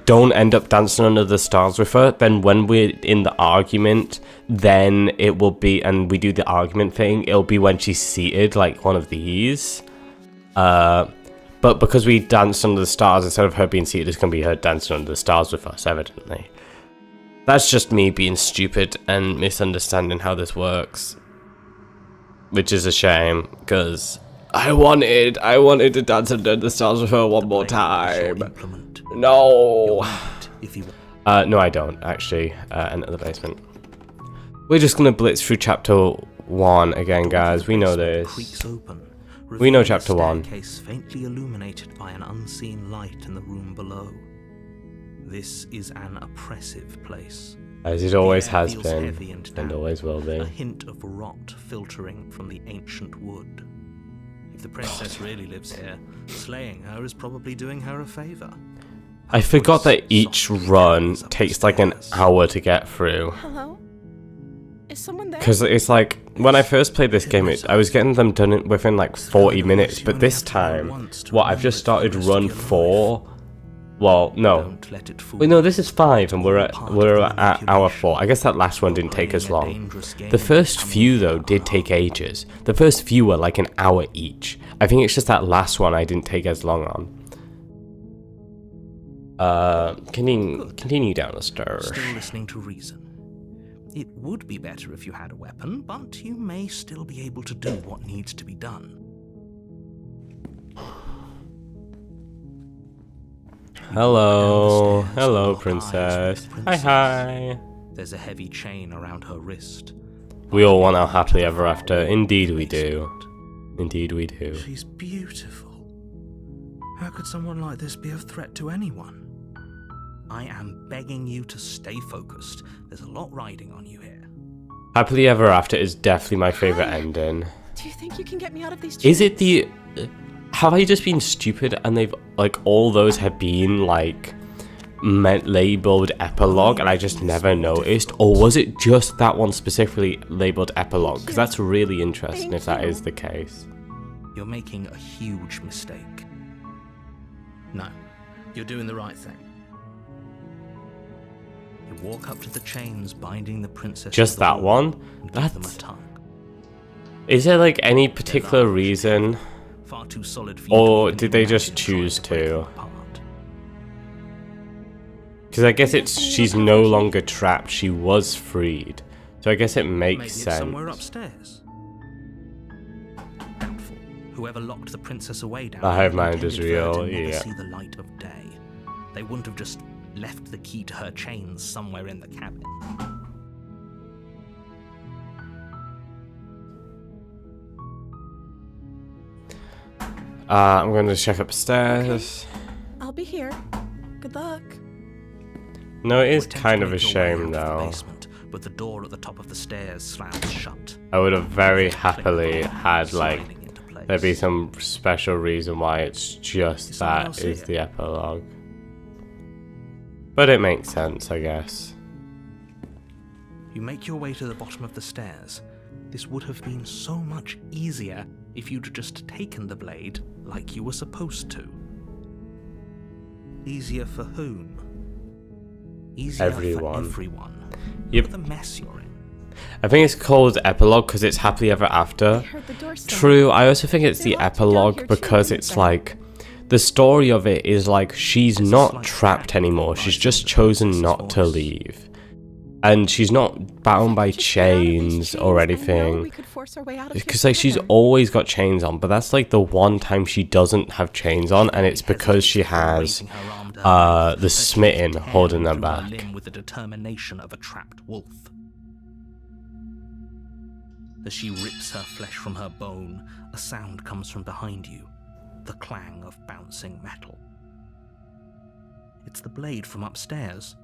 don't end up dancing under the stars with her, then when we're in the argument, then it will be, and we do the argument thing, it'll be when she's seated, like one of these. But because we danced under the stars, instead of her being seated, it's going to be her dancing under the stars with us, evidently. That's just me being stupid and misunderstanding how this works. Which is a shame, because I wanted to dance under the stars with her one more time. No. No, I don't, actually. Enter the basement. We're just going to blitz through chapter 1 again, guys. We know this. We know chapter 1. Staircase faintly illuminated by an unseen light in the room below. This is an oppressive place. As it always The air has feels been, heavy and damp, always will be. A hint of rot filtering from the ancient wood. If the princess really lives here, slaying her is probably doing her a favor. I forgot that each run takes like an hour to get through. Hello? Is someone there? Because it's like, when I first played this game, I was getting them done within like 40 minutes, but this time, I've just started run 4. Well, no. Don't let it fool Wait, no, this is 5, and we're at hour 4. I guess that last one didn't take as long. The first few, though, did take ages. The first few were like an hour each. I think it's just that last one I didn't take as long on. Continue down the stairs. Still listening to reason. It would be better if you had a weapon, but you may still be able to do what needs to be done. Hello. Hello, princess. Hi. There's a heavy chain around her wrist. We all want our happily ever after. Indeed we do. Indeed we do. She's beautiful. How could someone like this be a threat to anyone? I am begging you to stay focused. There's a lot riding on you here. Happily ever after is definitely my favorite ending. Do you think you can get me out of these chains? Is it the... Have I just been stupid and they've, like, all those have been, like, labeled epilogue and I just never noticed? Or was it just that one specifically labeled epilogue? Because that's really interesting if that is the case. You're making a huge mistake. No, you're doing the right thing. You walk up to the chains binding the princess. Just that one? And give them a tongue. Is there, like, any particular reason? Far too solid for Or did they just choose to? Because I guess she's no longer trapped, she was freed. So I guess it makes sense. Somewhere upstairs. Doubtful. Whoever locked the princess away down The hive mind intended is for her real, to never yeah. see the light of day. They wouldn't have just left the key to her chains somewhere in the cabin. I'm going to check upstairs. Okay. I'll be here. Good luck. No, it is You attempt kind to of a make your way shame out of the though. basement, but the door at the top of the stairs slams shut. I would have very Click of the happily lock had, like, sliding into place. there be some special reason why it's just Is someone that else is here? the epilogue. But it makes sense, I guess. You make your way to the bottom of the stairs. This would have been so much easier if you'd just taken the blade like you were supposed to. Easier for whom? Easier Everyone. for everyone. Yep. Look at the mess you're in. I think it's called epilogue because it's happily ever after. I heard the door slam. True, I also think it's They the locked you down epilogue here too, because didn't it's they? like the story of it is like she's There's a not slight trapped crack anymore. She's rising just in the chosen princess's not to voice. leave. And she's not bound by Just get out of these chains or chains. I know anything. we could force our way out of here Because like she's together. always got chains on, but that's like the one time she doesn't have chains on, and it's because she has the smitten holding them back. With the determination of a trapped wolf. As she rips her flesh from her bone, a sound comes from behind you, the clang of bouncing metal. It's the blade from upstairs.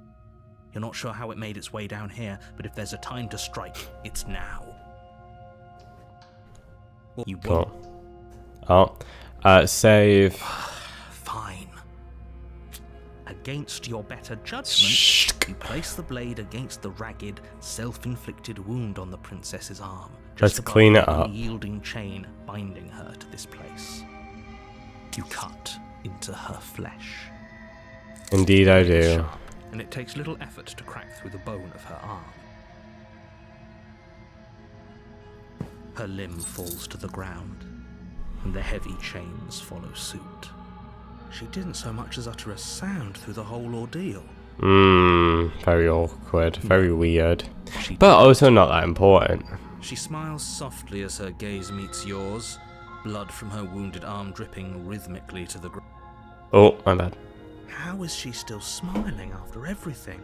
You're not sure how it made its way down here, but if there's a time to strike, it's now. You won't. Save. Fine. Against your better judgment, you place the blade against the ragged, self-inflicted wound on the princess's arm. Let's Just above clean it the up. unyielding chain binding her to this place. You cut into her flesh. Indeed I do. And it takes little effort to crack through the bone of her arm. Her limb falls to the ground, and the heavy chains follow suit. She didn't so much as utter a sound through the whole ordeal. Very awkward, very weird. She But also not that important. She smiles softly as her gaze meets yours, blood from her wounded arm dripping rhythmically to the ground. Oh, my bad. How is she still smiling after everything?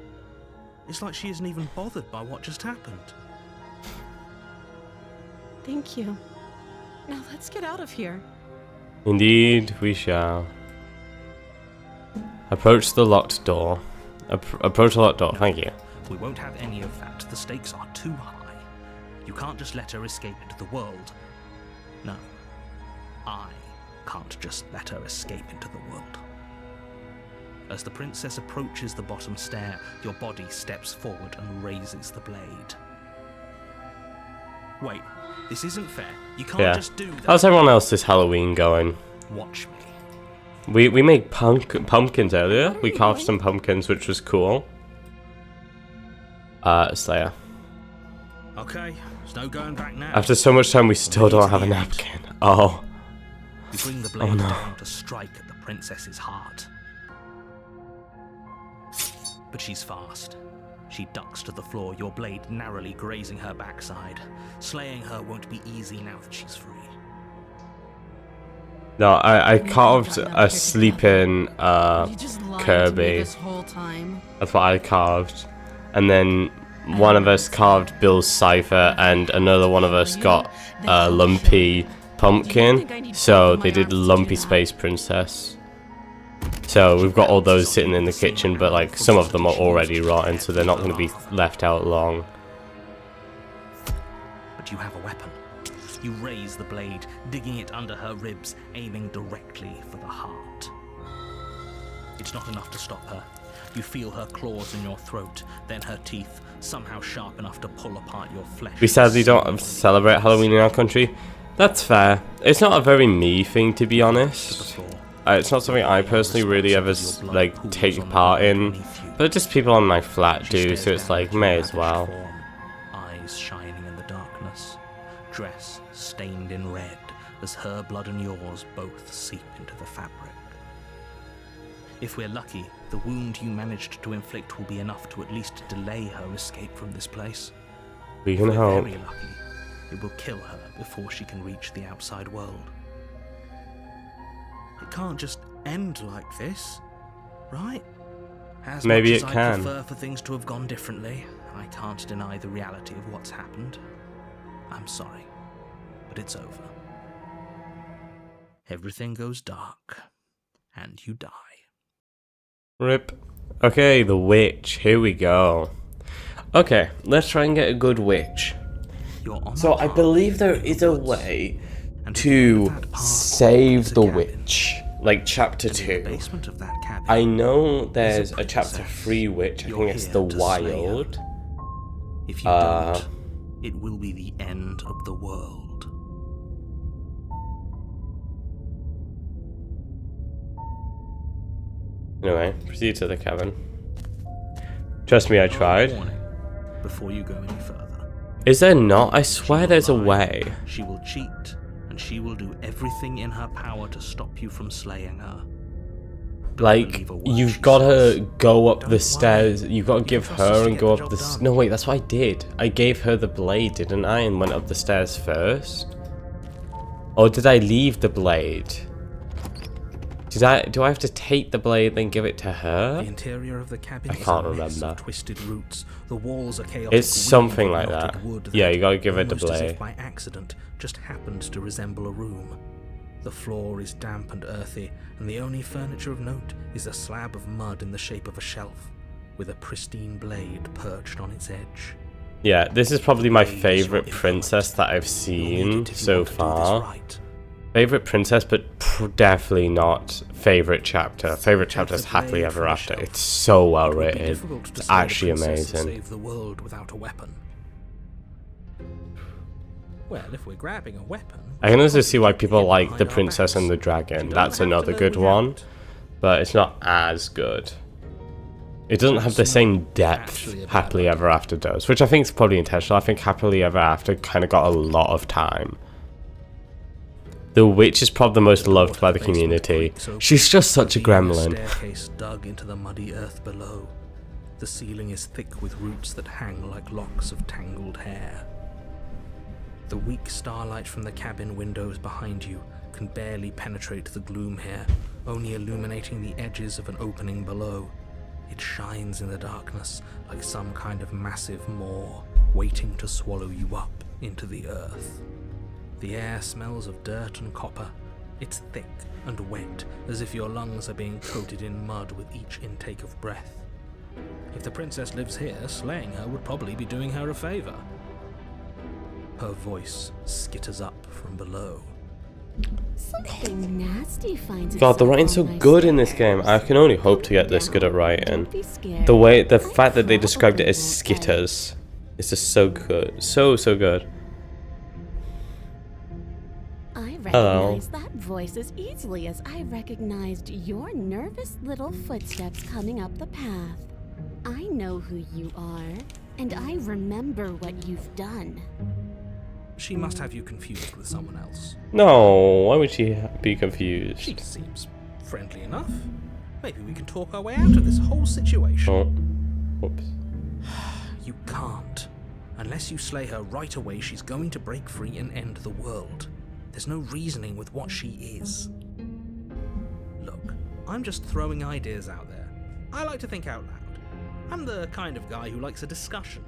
It's like she isn't even bothered by what just happened. Thank you. Now let's get out of here. Indeed we shall. Approach the locked door. Approach the locked door, thank you. We won't have any of that. The stakes are too high. You can't just let her escape into the world. No. I can't just let her escape into the world. As the princess approaches the bottom stair, your body steps forward and raises the blade. Wait, this isn't fair. You can't Yeah. just do that. How's everyone else this Halloween going? Watch me. We made pumpkins earlier. We carved some pumpkins, which was cool. Slayer. Okay, there's no going back now. After so much time, we still don't have a napkin. Oh. You bring the blade Oh, no. down to strike at the princess's heart. But she's fast. She ducks to the floor, your blade narrowly grazing her backside. Slaying her won't be easy now that she's free. No, I carved a sleeping You just lied to me Kirby. this whole time. That's what I carved. And then one of us carved Bill's cipher, and another one of us got a lumpy pumpkin. So they did lumpy space princess. So we've got all those sitting in the kitchen, but like some of them are already rotten, so they're not going to be left out long. But you have a weapon. You raise the blade, digging it under her ribs, aiming directly for the heart. It's not enough to stop her. You feel her claws in your throat, then her teeth, somehow sharp enough to pull apart your flesh. We sadly don't celebrate Halloween in our country. That's fair. It's not a very me thing, to be honest. It's not something I personally really ever like take part in, but just people on my flat do, so it's like may as well. Eyes shining in the darkness, dress stained in red as her blood and yours both seep into the fabric. If we're lucky, the wound you managed to inflict will be enough to at least delay her escape from this place. We can If we're hope. very lucky, it will kill her before she can reach the outside world. It can't just end like this, right? As Maybe much it as can. I prefer for things to have gone differently, I can't deny the reality of what's happened. I'm sorry, but it's over. Everything goes dark, and you die. Rip. Okay, the witch. Here we go. Okay, let's try and get a good witch. You're on So the I path believe there through the is a woods, way and to at the end of that path save is a the cabin. witch, like chapter And in the 2. basement of that cabin, I know is there's a a chapter princess. 3 witch. I You're think it's here the to slay her. Wild. If you don't, it will be the end of the world. Anyway, proceed to the cabin. Trust me, I tried. Warning, before you go any further. Is there not? I swear there's a way. She will cheat, and she will do everything in her power to stop you from slaying her. Don't Like, believe a word she you've got to says. go up Don't the stairs. worry. You've got to You can give trust us her to and get go the up job the... done. No, wait, that's what I did. I gave her the blade, didn't I? And went up the stairs first. Or did I leave the blade? Do I have to take the blade then give it to her? The interior of the cabin I is can't a mess remember. of twisted roots. The walls are chaotic. It's something weaving like knotted that. wood Yeah, that, you gotta give it the almost as blade. if by accident, just happened to resemble a room. The floor is damp and earthy, and the only furniture of note is a slab of mud in the shape of a shelf, with a pristine blade perched on its edge. Yeah, this is probably my Blade is favorite your princess that I've You'll need seen it if you so want to do this far. right. Favorite princess, but definitely not favorite chapter. Favorite chapter is the Happily blade Ever from the After. shelf. It's so well It would be written. difficult to It's slay the actually princess and amazing. save the world without a weapon. Well, if we're grabbing a weapon, I can also see why people hidden like behind The our Princess and the backs. Dragon. You don't That's have to another know good we one, haven't. but it's not as good. It doesn't have the It's same not depth actually a bad Happily idea. Ever After does, which I think is probably intentional. I think Happily Ever After kind of got a lot of time. The witch is probably the most loved by the community. She's just such a gremlin. Staircase dug into the muddy earth below. The ceiling is thick with roots that hang like locks of tangled hair. The weak starlight from the cabin windows behind you can barely penetrate the gloom here, only illuminating the edges of an opening below. It shines in the darkness like some kind of massive maw waiting to swallow you up into the earth. The air smells of dirt and copper. It's thick and wet, as if your lungs are being coated in mud with each intake of breath. If the princess lives here, slaying her would probably be doing her a favor. Her voice skitters up from below. Something nasty finds God, the itself writing's so on my good in this stairs. game. I can only hope to get this good at writing. Don't be scared. The fact that they described it as Probably won't bite. skitters is just so good. So good. recognize that voice as easily as I recognized your nervous little footsteps coming up the path. I know who you are, and I remember what you've done. She must have you confused with someone else. No, why would she be confused? She seems friendly enough. Maybe we can talk our way out of this whole situation. Oh, whoops. You can't. Unless you slay her right away, she's going to break free and end the world. There's no reasoning with what she is. Look, I'm just throwing ideas out there. I like to think out loud. I'm the kind of guy who likes a discussion.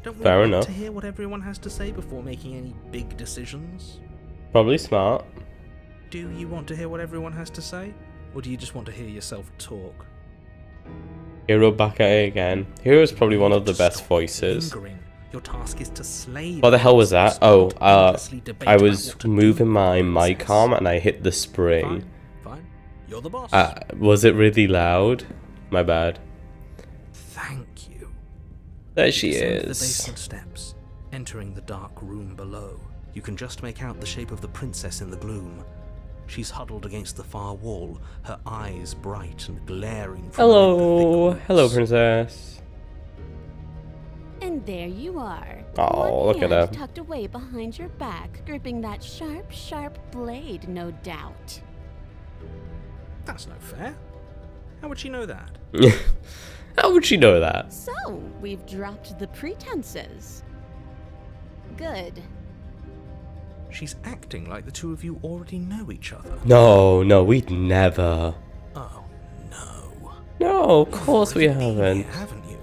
Don't we Fair want enough. to hear what everyone has to say before making any big decisions? Probably smart. Do you want to hear what everyone has to say? Or do you just want to hear yourself talk? Hero back at it again. Hero's probably one of the best voices. Lingering. Your task is to slay. What the hell was that? Oh, I I was moving my mic arm and I hit the spring. Fine. You're the boss. Was it really loud? My bad. Thank you. There she Descend the is. basement steps, entering the dark room below. You can just make out the shape of the princess in the gloom. She's huddled against the far wall, her eyes bright and glaring. Hello, hello, princess. And there you are. Oh, One look at hand her. tucked away behind your back, gripping that sharp, sharp blade, no doubt. That's no fair. How would she know that? How would she know that? So, we've dropped the pretenses. Good. She's acting like the two of you already know each other. No, we'd never. Oh, no. No, of course we You've been here, haven't. haven't you?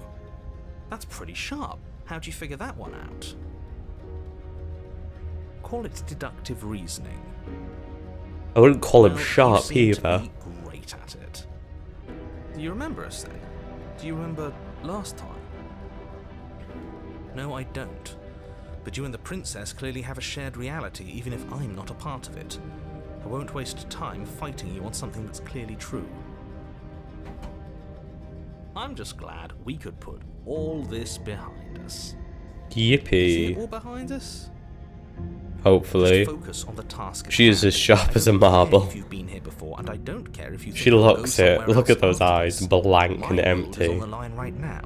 That's pretty sharp. How'd you figure that one out? Call it deductive reasoning. I wouldn't call him Well, you sharp seem to either. be great at it. Do you remember us then? Do you remember last time? No, I don't. But you and the princess clearly have a shared reality, even if I'm not a part of it. I won't waste time fighting you on something that's clearly true. I'm just glad we could put all this behind us. Is Yippee. it all behind us? Hopefully. Just focus on the task at She is hand. as sharp I as a don't care marble. If you've been here before, and I don't care if you think She you'll go looks it. somewhere Look else at those after eyes, this. blank My and world empty. is on the line right now,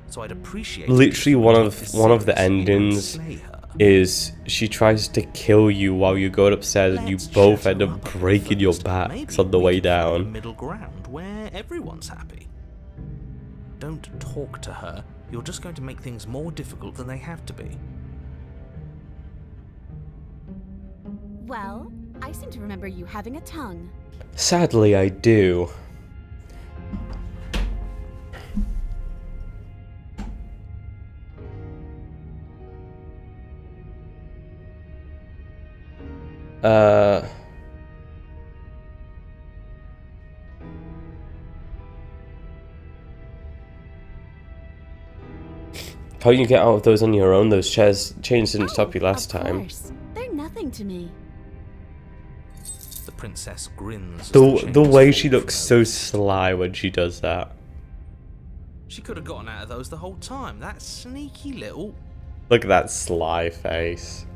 so I'd appreciate Literally it if one you of took this the seriously and endings slay her. is she tries to kill you while you go upstairs and you Let's both chat end her up up a bit breaking your first. backs Maybe on the we way can find a down. middle ground where everyone's happy. Don't talk to her. You're just going to make things more difficult than they have to be. Well, I seem to remember you having a tongue. Sadly, I do. How you get out of those on your own? Those chains didn't stop you last of time. Course. They're nothing to me. The princess grins. as The chains way fall she from looks her so wrist. sly when she does that. She could have gotten out of those the whole time. That sneaky little. Look at that sly face.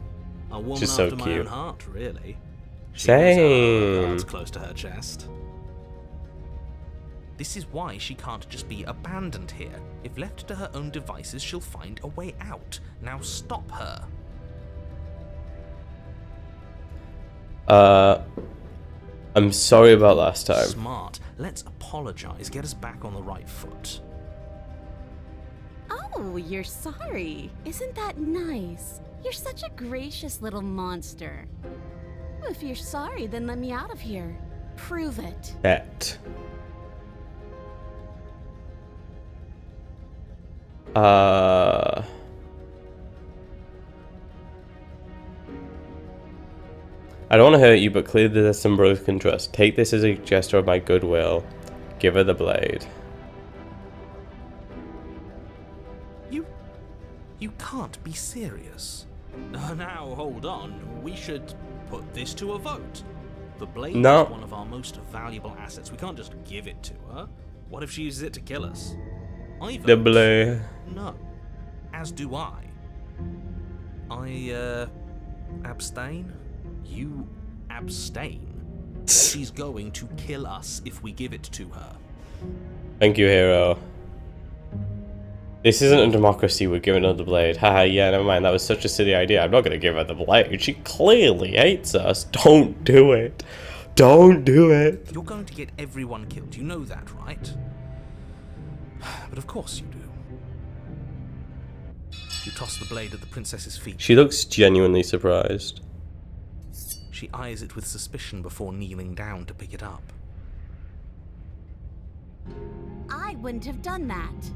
A woman She's so after my cute. own heart, really. She knows how to hold Same. cards close to her chest. This is why she can't just be abandoned here. If left to her own devices, she'll find a way out. Now stop her. I'm sorry about last time. Smart. Let's apologize. Get us back on the right foot. Oh, you're sorry. Isn't that nice? You're such a gracious little monster. If you're sorry, then let me out of here. Prove it. Bet. I don't want to hurt you, but clearly there's some broken trust. Take this as a gesture of my goodwill. Give her the blade. You can't be serious. Now, hold on. We should put this to a vote. The blade No. is one of our most valuable assets. We can't just give it to her. What if she uses it to kill us? I vote The blade. no. As do I. I, abstain. You abstain. She's going to kill us if we give it to her. Thank you, hero. This isn't a democracy, we're giving her the blade. Haha, yeah, never mind, that was such a silly idea. I'm not gonna give her the blade. She clearly hates us. Don't do it. Don't do it. You're going to get everyone killed, you know that, right? But of course you do. You toss the blade at the princess's feet. She looks genuinely surprised. She eyes it with suspicion before kneeling down to pick it up. I wouldn't have done that.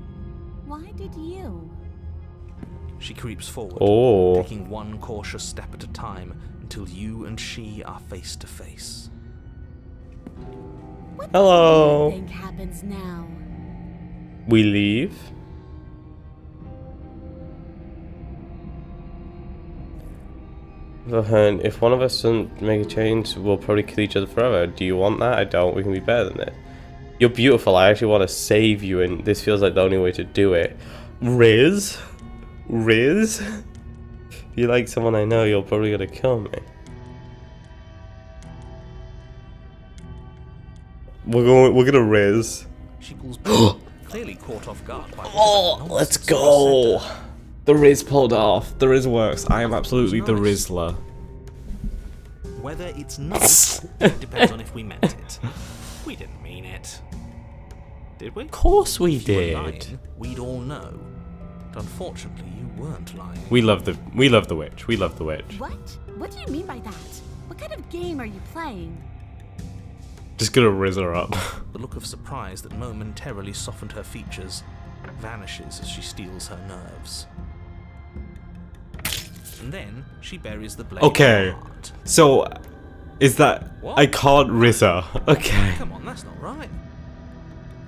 Why did you? She creeps forward, Oh. taking one cautious step at a time until you and she are face to face. What Hello. do you think happens now? We leave. And if one of us doesn't make a change, we'll probably kill each other forever. Do you want that? I don't. We can be better than this. You're beautiful. I actually want to save you, and this feels like the only way to do it. Riz? Riz? If you like someone I know, you're probably gonna kill me. We're gonna Riz. She pulls back, clearly caught off guard by Oh, let's go. The Riz pulled off. The Riz works. I am absolutely the Rizzler. Whether it's nice depends on if we meant it. We didn't mean it. Did we? Of course we If you were did. lying, we'd all know. But unfortunately, you weren't lying. We love the witch. We love the witch. What? What do you mean by that? What kind of game are you playing? Just gonna Riz her up. The look of surprise that momentarily softened her features vanishes as she steals her nerves. And then she buries the blade Okay. in her heart. So, is that What? I can't Riz her? Okay. Come on, that's not right.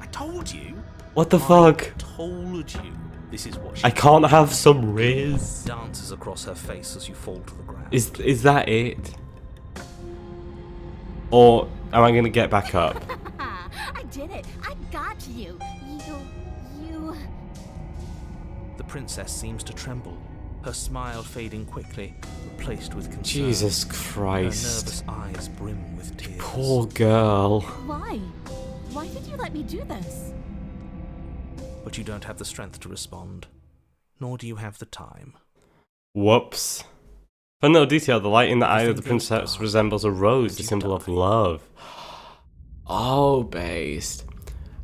I told you. What the I fuck? told you. This is what she I can't have some Riz. dances across her face as you fall to the ground. Is that it? Or am I gonna get back up? I did it. I got you. You. The princess seems to tremble, her smile fading quickly, replaced with concern. Jesus Her Christ. nervous eyes brim with tears. Poor girl. Why? Why did you let me do this? But you don't have the strength to respond, nor do you have the time. Whoops. For no detail, the light in the eye of the Everything goes princess dark, resembles a rose, and the you symbol of die. love. Oh, based.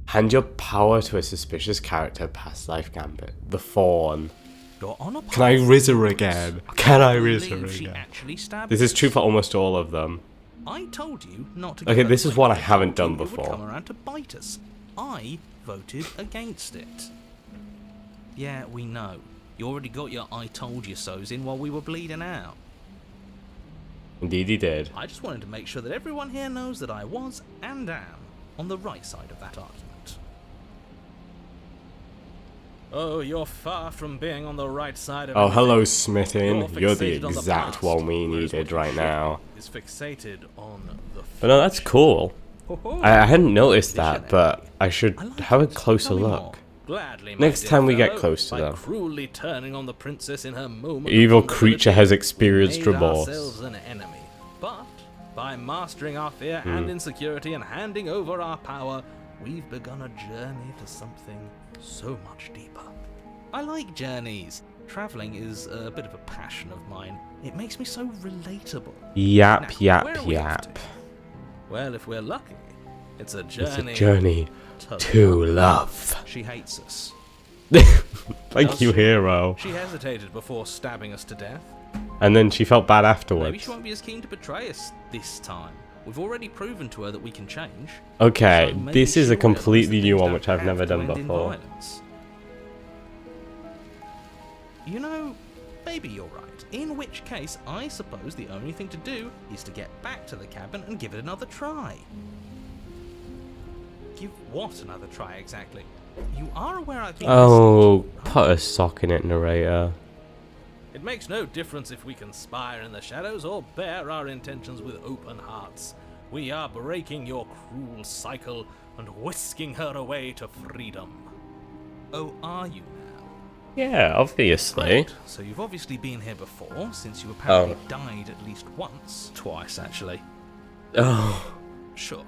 Hand your power to a suspicious character, past life gambit. The Fawn. You're on a Can I path Riz her towards- again? I Can I can't Riz her believe she again? actually stabbed This is us. true for almost all of them. I told you not to. Okay, give her this the is what I blade. haven't told done you it would before. come around to bite us. I voted against it. Yeah, we know. You already got your "I told you so's" in while we were bleeding out. Indeed he did. I just wanted to make sure that everyone here knows that I was and am on the right side of that argument. Oh, you're far from being on the right side of Oh, anything. hello, Smitten. You're the fixated on exact past, one we whereas needed what you right should now. Is fixated on the But no, that's cool. Ho-ho. I hadn't noticed Dictionary. that, but I should I like have a it. closer Tell me look. more. Gladly, my Next dear time we get fellow, close to by them. cruelly turning on the princess in her moment Evil of creature vulnerability, has we experienced made remorse. ourselves an enemy. But by mastering our fear Hmm. and insecurity and handing over our power, we've begun a journey to something so much deeper. I like journeys. Traveling is a bit of a passion of mine. It makes me so relatable. Yap, Now, yap, where are we off yap. to? Well, if we're lucky, it's a It's journey, a journey to love. She hates us. Thank Does you, she? hero. She hesitated before stabbing us to death. And then she felt bad Maybe afterwards. she won't be as keen to betray us this time. We've already proven to her that we can change. Okay, So maybe this is a she'll realise completely that new things one don't which I've have never to done end in before. violence. You know, maybe you're right. In which case, I suppose the only thing to do is to get back to the cabin and give it another try. Give what another try exactly? You are aware I've been Oh, listening to you, right? put a sock in it, narrator. It makes no difference if we conspire in the shadows or bear our intentions with open hearts. We are breaking your cruel cycle and whisking her away to freedom. Oh, are you now? Yeah, obviously. Right, so you've obviously been here before, since you apparently Oh. died at least once. Twice, actually. Oh. Sure.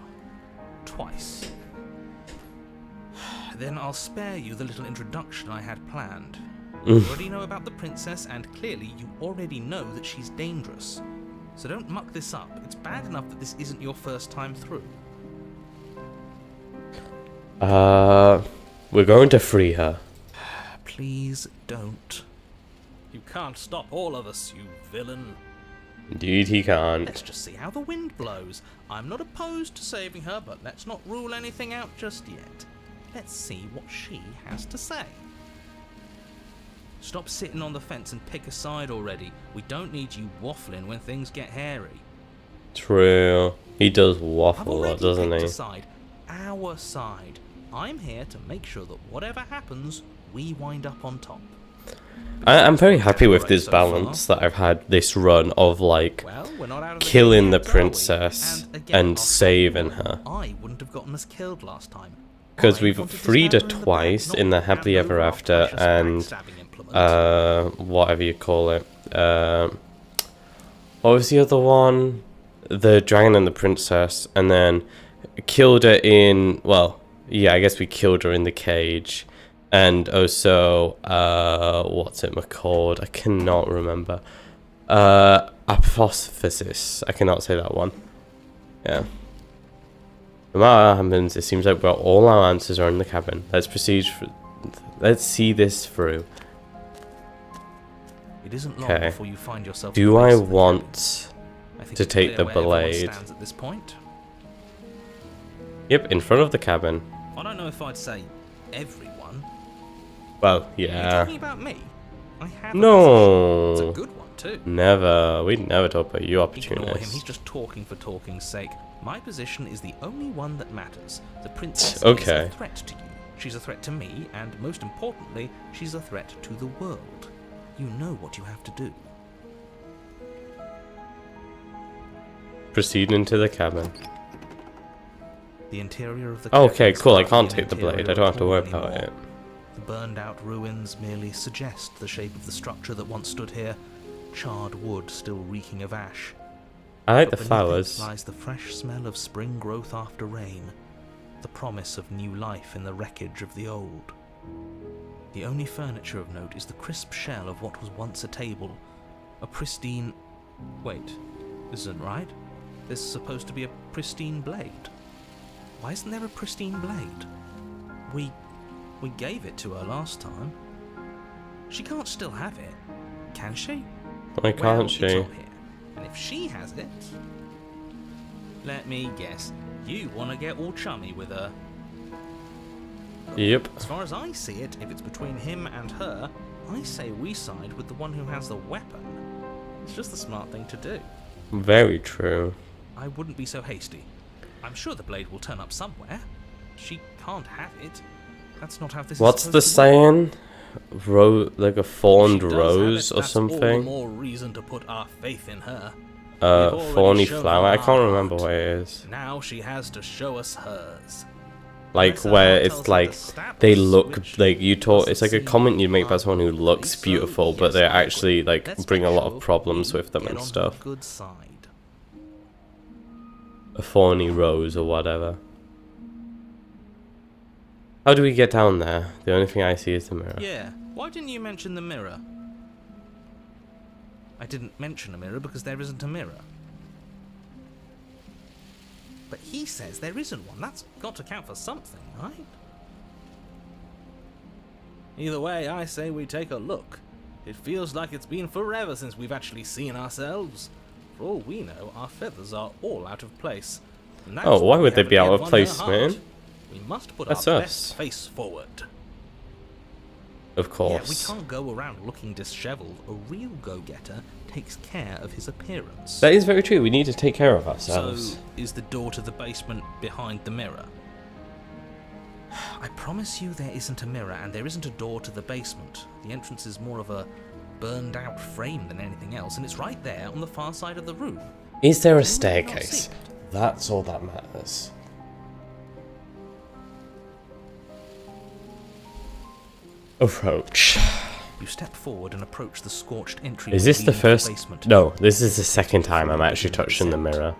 Twice. Then I'll spare you the little introduction I had planned. You already know about the princess, and clearly you already know that she's dangerous. So don't muck this up. It's bad enough that this isn't your first time through. We're going to free her. Please don't. You can't stop all of us, you villain. Indeed he can't. Let's just see how the wind blows. I'm not opposed to saving her, but let's not rule anything out just yet. Let's see what she has to say. Stop sitting on the fence and pick a side already. We don't need you waffling when things get hairy. True. He does I've waffle a lot, already doesn't picked he? a side. Our side. I'm here to make sure that whatever happens, we wind up on top. I'm very happy with this balance that I've had this run of, like, Well, we're not out of killing the game yet, are we? princess again, and I'll say saving now, her. I wouldn't have gotten us killed last time. Because I we've wanted to freed her stab in the twice back, in the not Happily hand Ever over our After precious and, backstabbing implement. whatever you call it. What was the other one? The Dragon and the Princess, and then killed her in, well, yeah, I guess we killed her in the cage. And also, what's it called? I cannot remember. Apophysis. I cannot say that one. Yeah. No matter what happens, it seems like all our answers are in the cabin. Let's proceed. Let's see this through. It isn't long Okay. before you find yourself Do at the I base of the want cabin. I think to it's take clear the where everyone blade? stands at this point. Yep, in front of the cabin. I don't know if I'd say everyone. Well, Are you yeah. talking about me? I have a No. position. It's a good one too. Never. We'd never talk about you Ignore him. He's opportunists. just talking for talking's sake. My position is the only one that matters. The princess is Okay. a threat to you. She's a threat to me, and most importantly, she's a threat to the world. You know what you have to do. Proceed into the cabin. The interior of the Okay, cabin is cool. I hardly can't an take the blade. interior I don't have to at worry all about anymore. it. The burned out ruins merely suggest the shape of the structure that once stood here, charred wood still reeking of ash. I like the But beneath flowers. it lies the fresh smell of spring growth after rain, the promise of new life in the wreckage of the old. The only furniture of note is the crisp shell of what was once a table, a pristine... Wait, this isn't right. There's supposed to be a pristine blade. Why isn't there a pristine blade? We gave it to her last time. She can't still have it, can she? Why Well, can't it's she? not here. And if she has it... Let me guess. You want to get all chummy with her. Yep. As far as I see it, if it's between him and her, I say we side with the one who has the weapon. It's just the smart thing to do. Very true. I wouldn't be so hasty. I'm sure the blade will turn up somewhere. She can't have it. That's not how this What's is the supposed to work. saying? Like a fawned She does rose have it, or that's all the something? more reason to put our faith in her. We've already Thorny shown flower. her I can't our remember heart. what it is. Now she has to show us hers. Like Unless her where heart it's tells her like to stab they us, look which like you talk. It's like a doesn't comment you seem make about someone who looks so beautiful, but yes, they I would. actually like Let's bring a make lot sure of problems we with them get and on her stuff. Good side. A thorny rose or whatever. How do we get down there? The only thing I see is the mirror. Yeah. Why didn't you mention the mirror? I didn't mention a mirror because there isn't a mirror. But he says there isn't one. That's got to count for something, right? Either way, I say we take a look. It feels like it's been forever since we've actually seen ourselves. For all we know, our feathers are all out of place. And that's Oh, why we would they haven't be out yet of won place, her heart. man? We must put That's our us. best face forward. Of Yeah, we course. can't go around looking disheveled. A real go-getter takes care of his appearance. That is very true. We need to take care of ourselves. So, is the door to the basement behind the mirror? I promise you there isn't a mirror, and there isn't a door to the basement. The entrance is more of a burned-out frame than anything else, and it's right there on the far side of the room. Is there a Can you not staircase? see it? That's all that matters. Approach. You step forward and approach the scorched entry. Is this the leading to first? basement. No, this is the second time I'm actually touching the mirror.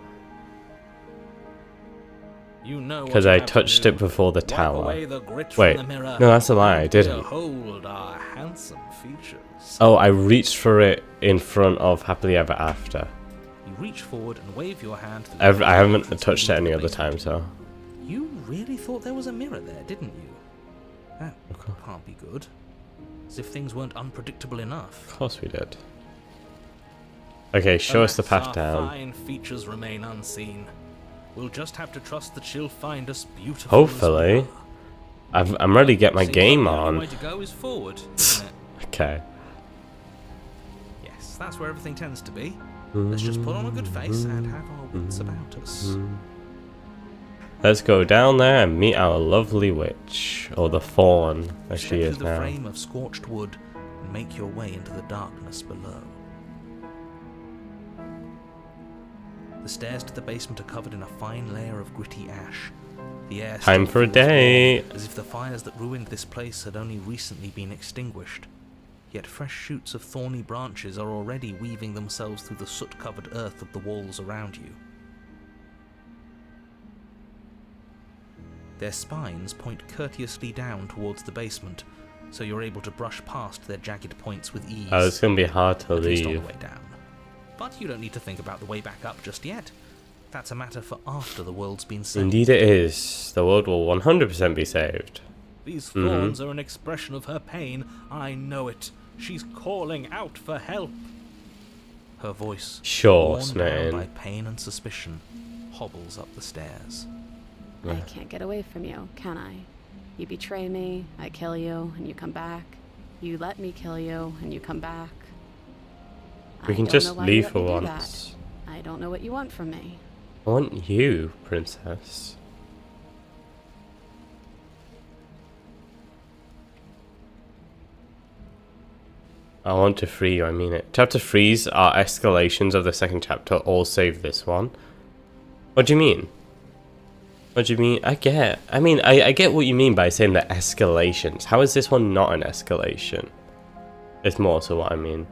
You know what Because you I have to touched do. it before the Wipe tower. away the grit Wait, from the mirror no, that's a lie, I and didn't. behold our handsome features. Oh, I reached for it in front of Happily Ever After. You reach forward and wave your hand. I haven't touched it any other time, so. You really thought there was a mirror there, didn't you? That can't be good. As if things weren't unpredictable enough. Of course we did. Okay, show us the path Our down. fine features remain unseen. We'll just have to trust that she'll find us beautiful. Hopefully. I'm ready to get my game The only on. way to go is forward, isn't it? Okay. Yes, that's where everything tends to be. Let's just put on a good face and have our wits about us. Let's go down there and meet our lovely witch. Or the fawn, as she Step is through the now. frame of scorched wood and make your way into the darkness below. The stairs to the basement are covered in a fine layer of gritty ash. The air Time still for a feels date. warm, as if the fires that ruined this place had only recently been extinguished. Yet fresh shoots of thorny branches are already weaving themselves through the soot-covered earth of the walls around you. Their spines point courteously down towards the basement, so you're able to brush past their jagged points with ease. Oh, it's gonna be hard to at least on leave. the way down. But you don't need to think about the way back up just yet. That's a matter for after the world's been saved. Indeed it is. The world will 100% be saved. These thorns are an expression of her pain. I know it. She's calling out for help. Her voice, Sure, worn down smitten. by pain and suspicion, hobbles up the stairs. I can't get away from you, can I? You betray me, I kill you, and you come back. You let me kill you, and you come back. We I can don't just know why you leave let for me do once. that. I don't know what you want from me. I want you, princess. I want to free you, I mean it. Chapter 3's are escalations of the second chapter, all save this one. What do you mean? What do you mean? I get what you mean by saying the escalations. How is this one not an escalation? It's more so what I mean.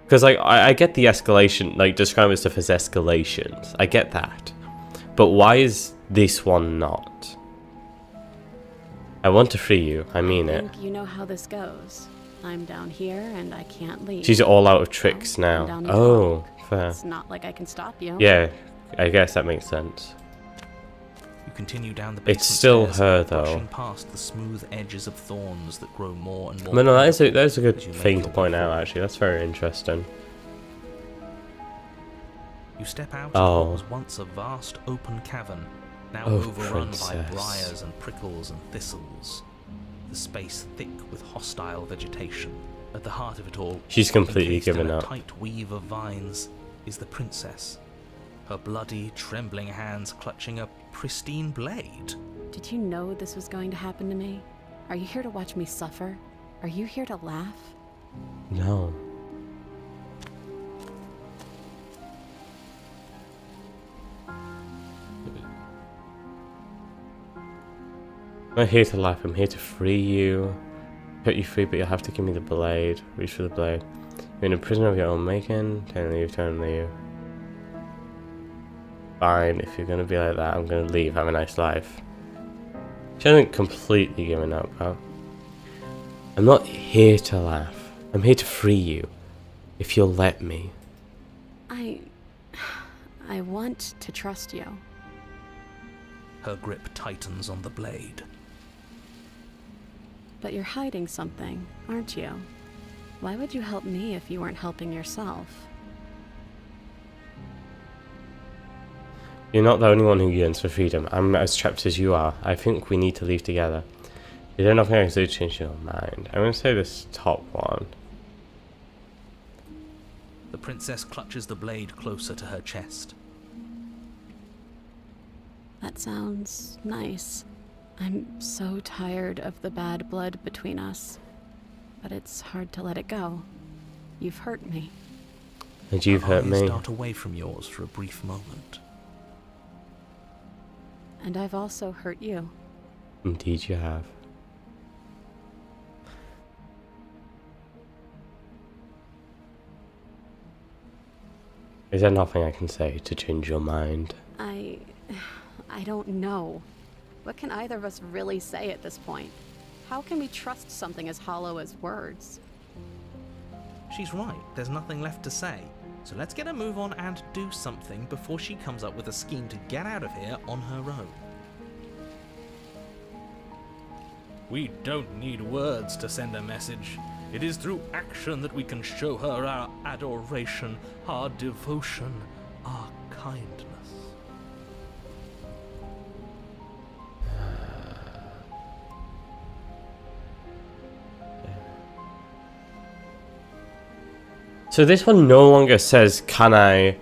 Because, like, I get the escalation, like, describing stuff as escalations. I get that. But why is this one not? I want to free you, I mean I it. think you know how this goes. I'm down here, and I can't leave. She's all out of tricks I'm now. down the Oh, fair. It's not like I can stop you. Yeah, I guess that makes sense. You continue down the basement It's still stairs, her, though. brushing past the smooth edges of thorns that grow more and more. But no, that is a good as you make thing your to way point out, forward. actually. That's very interesting. You step out Oh. of what was once a vast open cavern, now Oh, overrun by princess. briars and prickles and thistles. The space thick with hostile vegetation. At the heart of it all, She's completely encased in given a up. tight weave of vines, is the princess. Her bloody, trembling hands clutching a pristine blade. Did you know this was going to happen to me? Are you here to watch me suffer? Are you here to laugh? No. I'm not here to laugh, I'm here to free you. Cut you free, but you'll have to give me the blade. Reach for the blade. You're in a prison of your own making. Turn leave, turn leave. Fine, if you're gonna be like that, I'm gonna leave. Have a nice life. She hasn't completely given up, huh? I'm not here to laugh. I'm here to free you. If you'll let me. I want to trust you. Her grip tightens on the blade. But you're hiding something, aren't you? Why would you help me if you weren't helping yourself? You're not the only one who yearns for freedom. I'm as trapped as you are. I think we need to leave together. Is there nothing I can do to change your mind? I'm going to say this top one. The princess clutches the blade closer to her chest. That sounds nice. I'm so tired of the bad blood between us. But it's hard to let it go. You've hurt me. And you've hurt Her eyes me. dart away from yours for a brief moment. And I've also hurt you. Indeed you have. Is there nothing I can say to change your mind? I don't know. What can either of us really say at this point? How can we trust something as hollow as words? She's right, there's nothing left to say. So let's get a move on and do something before she comes up with a scheme to get out of here on her own. We don't need words to send a message. It is through action that we can show her our adoration, our devotion, our kindness. So this one no longer says, can I,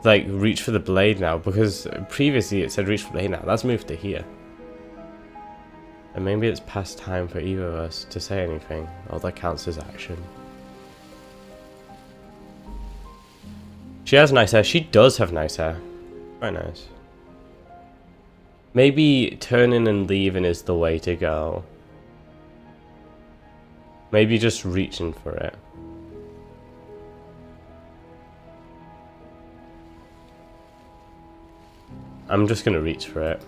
like, reach for the blade now? Because previously it said reach for the blade now. That's moved to here. And maybe it's past time for either of us to say anything. Or that counts as action. She has nice hair. She does have nice hair. Very nice. Maybe turning and leaving is the way to go. Maybe just reaching for it. I'm just gonna reach for it.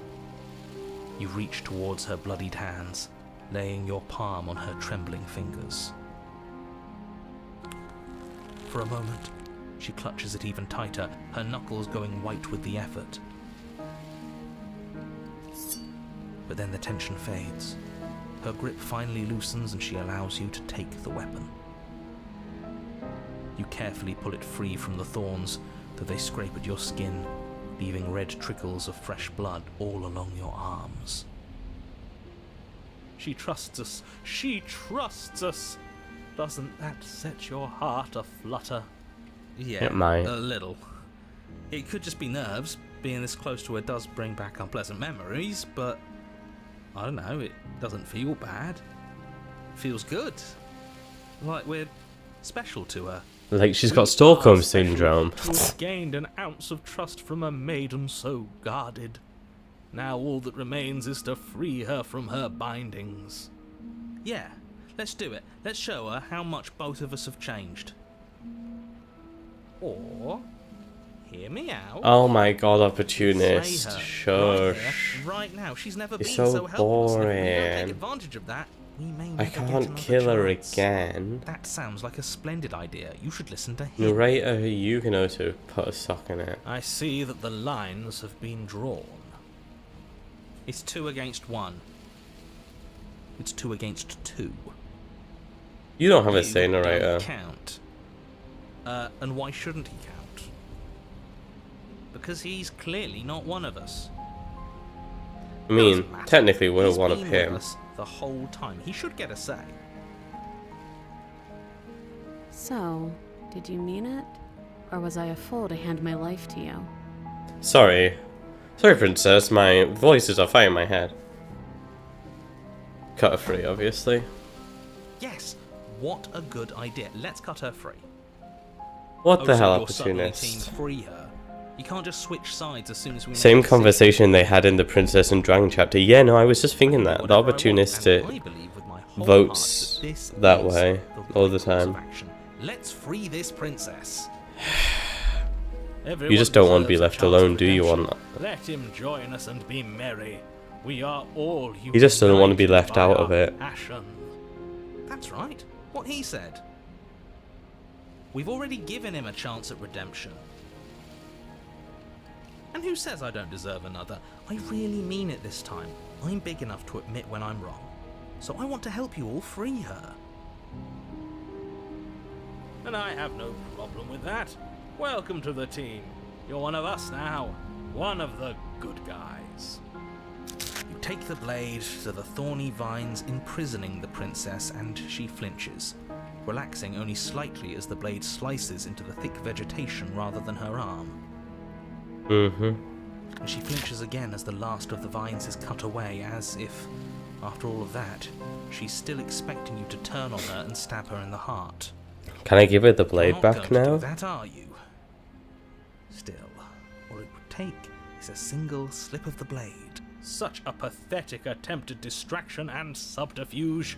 You reach towards her bloodied hands, laying your palm on her trembling fingers. For a moment, she clutches it even tighter, her knuckles going white with the effort. But then the tension fades. Her grip finally loosens and she allows you to take the weapon. You carefully pull it free from the thorns, though they scrape at your skin, leaving red trickles of fresh blood all along your arms. She trusts us. She trusts us. Doesn't that set your heart aflutter? Yeah, it might. A little. It could just be nerves. Being this close to her does bring back unpleasant memories, but I don't know, it doesn't feel bad. It feels good. Like we're special to her. Like she's got Stockholm syndrome. We've gained an ounce of trust from a maiden so guarded. Now all that remains is to free her from her bindings. Yeah, let's do it. Let's show her how much both of us have changed. Or, hear me out. Oh my god, Slay opportunist. her Shush. right now. She's never It's been so so helpless. And if we don't take boring. advantage of that, we may never I get can't another kill her chance. again. That sounds like a splendid idea. You should listen to him. Narrator who you can to put a sock in it. I see that the lines have been drawn. It's 2 against 1. It's 2 against 2. You don't have a You say, narrator. don't count. And why shouldn't he count? Because he's clearly not one of us. I mean, Doesn't matter. technically we're He's one of been him. with us the whole time. He should get a say. So, did you mean it? Or was I a fool to hand my life to you? Sorry. Sorry, princess. My voices are fighting in my head. Cut her free, obviously. Yes, what a good idea. Let's cut her free. What the so hell, you're suddenly team opportunist? free her. You can't just switch sides as soon as we make Same a decision. conversation they had in the Princess and Dragon chapter. Yeah, no, I was just thinking that. The Whatever I want, opportunist and I believe with my whole votes heart that this that is way the all the right course of time. action. Let's free this princess. You just don't want to be left alone, do you? On Let him join us and be merry. We are all He just doesn't want to be united left by out our of it. passion. That's right. What he said. We've already given him a chance at redemption. And who says I don't deserve another? I really mean it this time. I'm big enough to admit when I'm wrong. So I want to help you all free her. And I have no problem with that. Welcome to the team. You're one of us now. One of the good guys. You take the blade to the thorny vines imprisoning the princess, and she flinches, relaxing only slightly as the blade slices into the thick vegetation rather than her arm. And she flinches again as the last of the vines is cut away, as if, after all of that, she's still expecting you to turn on her and stab her in the heart. Can I give her the You're blade not back going to now? do that, are you? Still, all it would take is a single slip of the blade. Such a pathetic attempt at distraction and subterfuge.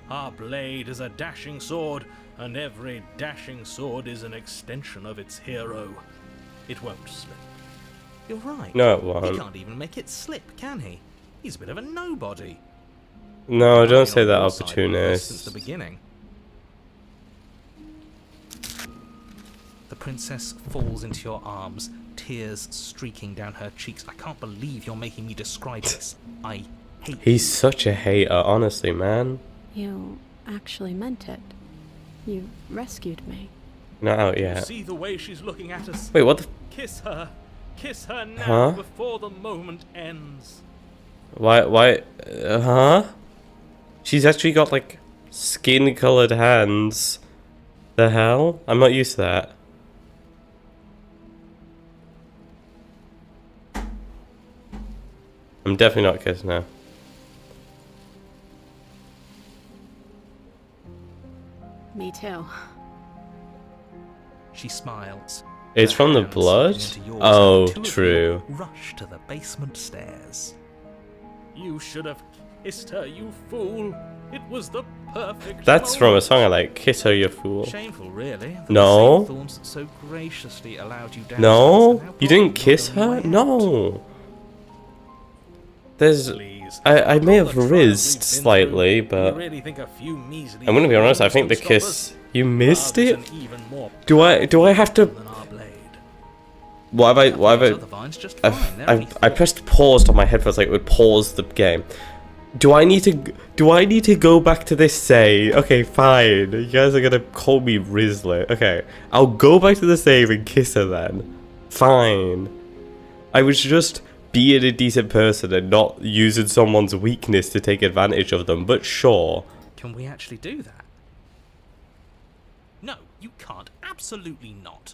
Our blade is a dashing sword, and every dashing sword is an extension of its hero. It won't slip. You're right. No, it He won't. can't even make it slip, can he? He's a bit of a nobody. No, I've don't been say on that, your side with this opportunist. since the beginning. The princess falls into your arms, tears streaking down her cheeks. I can't believe you're making me describe this. I hate He's such a hater, honestly, man. You actually meant it. You rescued me. Not out You yet. see the way she's looking at us? Wait, what the... Kiss her. Kiss her now Huh? before the moment ends. Why, huh? She's actually got, like, skin-colored hands. The hell? I'm not used to that. I'm definitely not kissing her. Me too. She smiles. It's Her from the hands blood? slipping into yours, Oh, and the two of you true. rush to the basement stairs. You should have kissed her, you fool. It was the perfect That's from a moment. song I like. Kiss her, you fool. Shameful, really. that No. The same thorns that so graciously allowed you downstairs are No? now You didn't blocking your kiss only her? way out. No. There's... Please. I may have All the trials rizzed we've been slightly, through, you but... really think a few measly I'm gonna be honest, I think the things will stop kiss... us? You missed Love is it? an even more Do I have to... than our blade. Why have Those I... other vines just fine. They're only I pressed pause on my headphones like it would pause the game. Do I need to go back to this save? Okay, fine. You guys are gonna call me Rizzler. Okay, I'll go back to the save and kiss her then. Fine. I was just being a decent person and not using someone's weakness to take advantage of them, but sure. Can we actually do that? No, you can't. Absolutely not.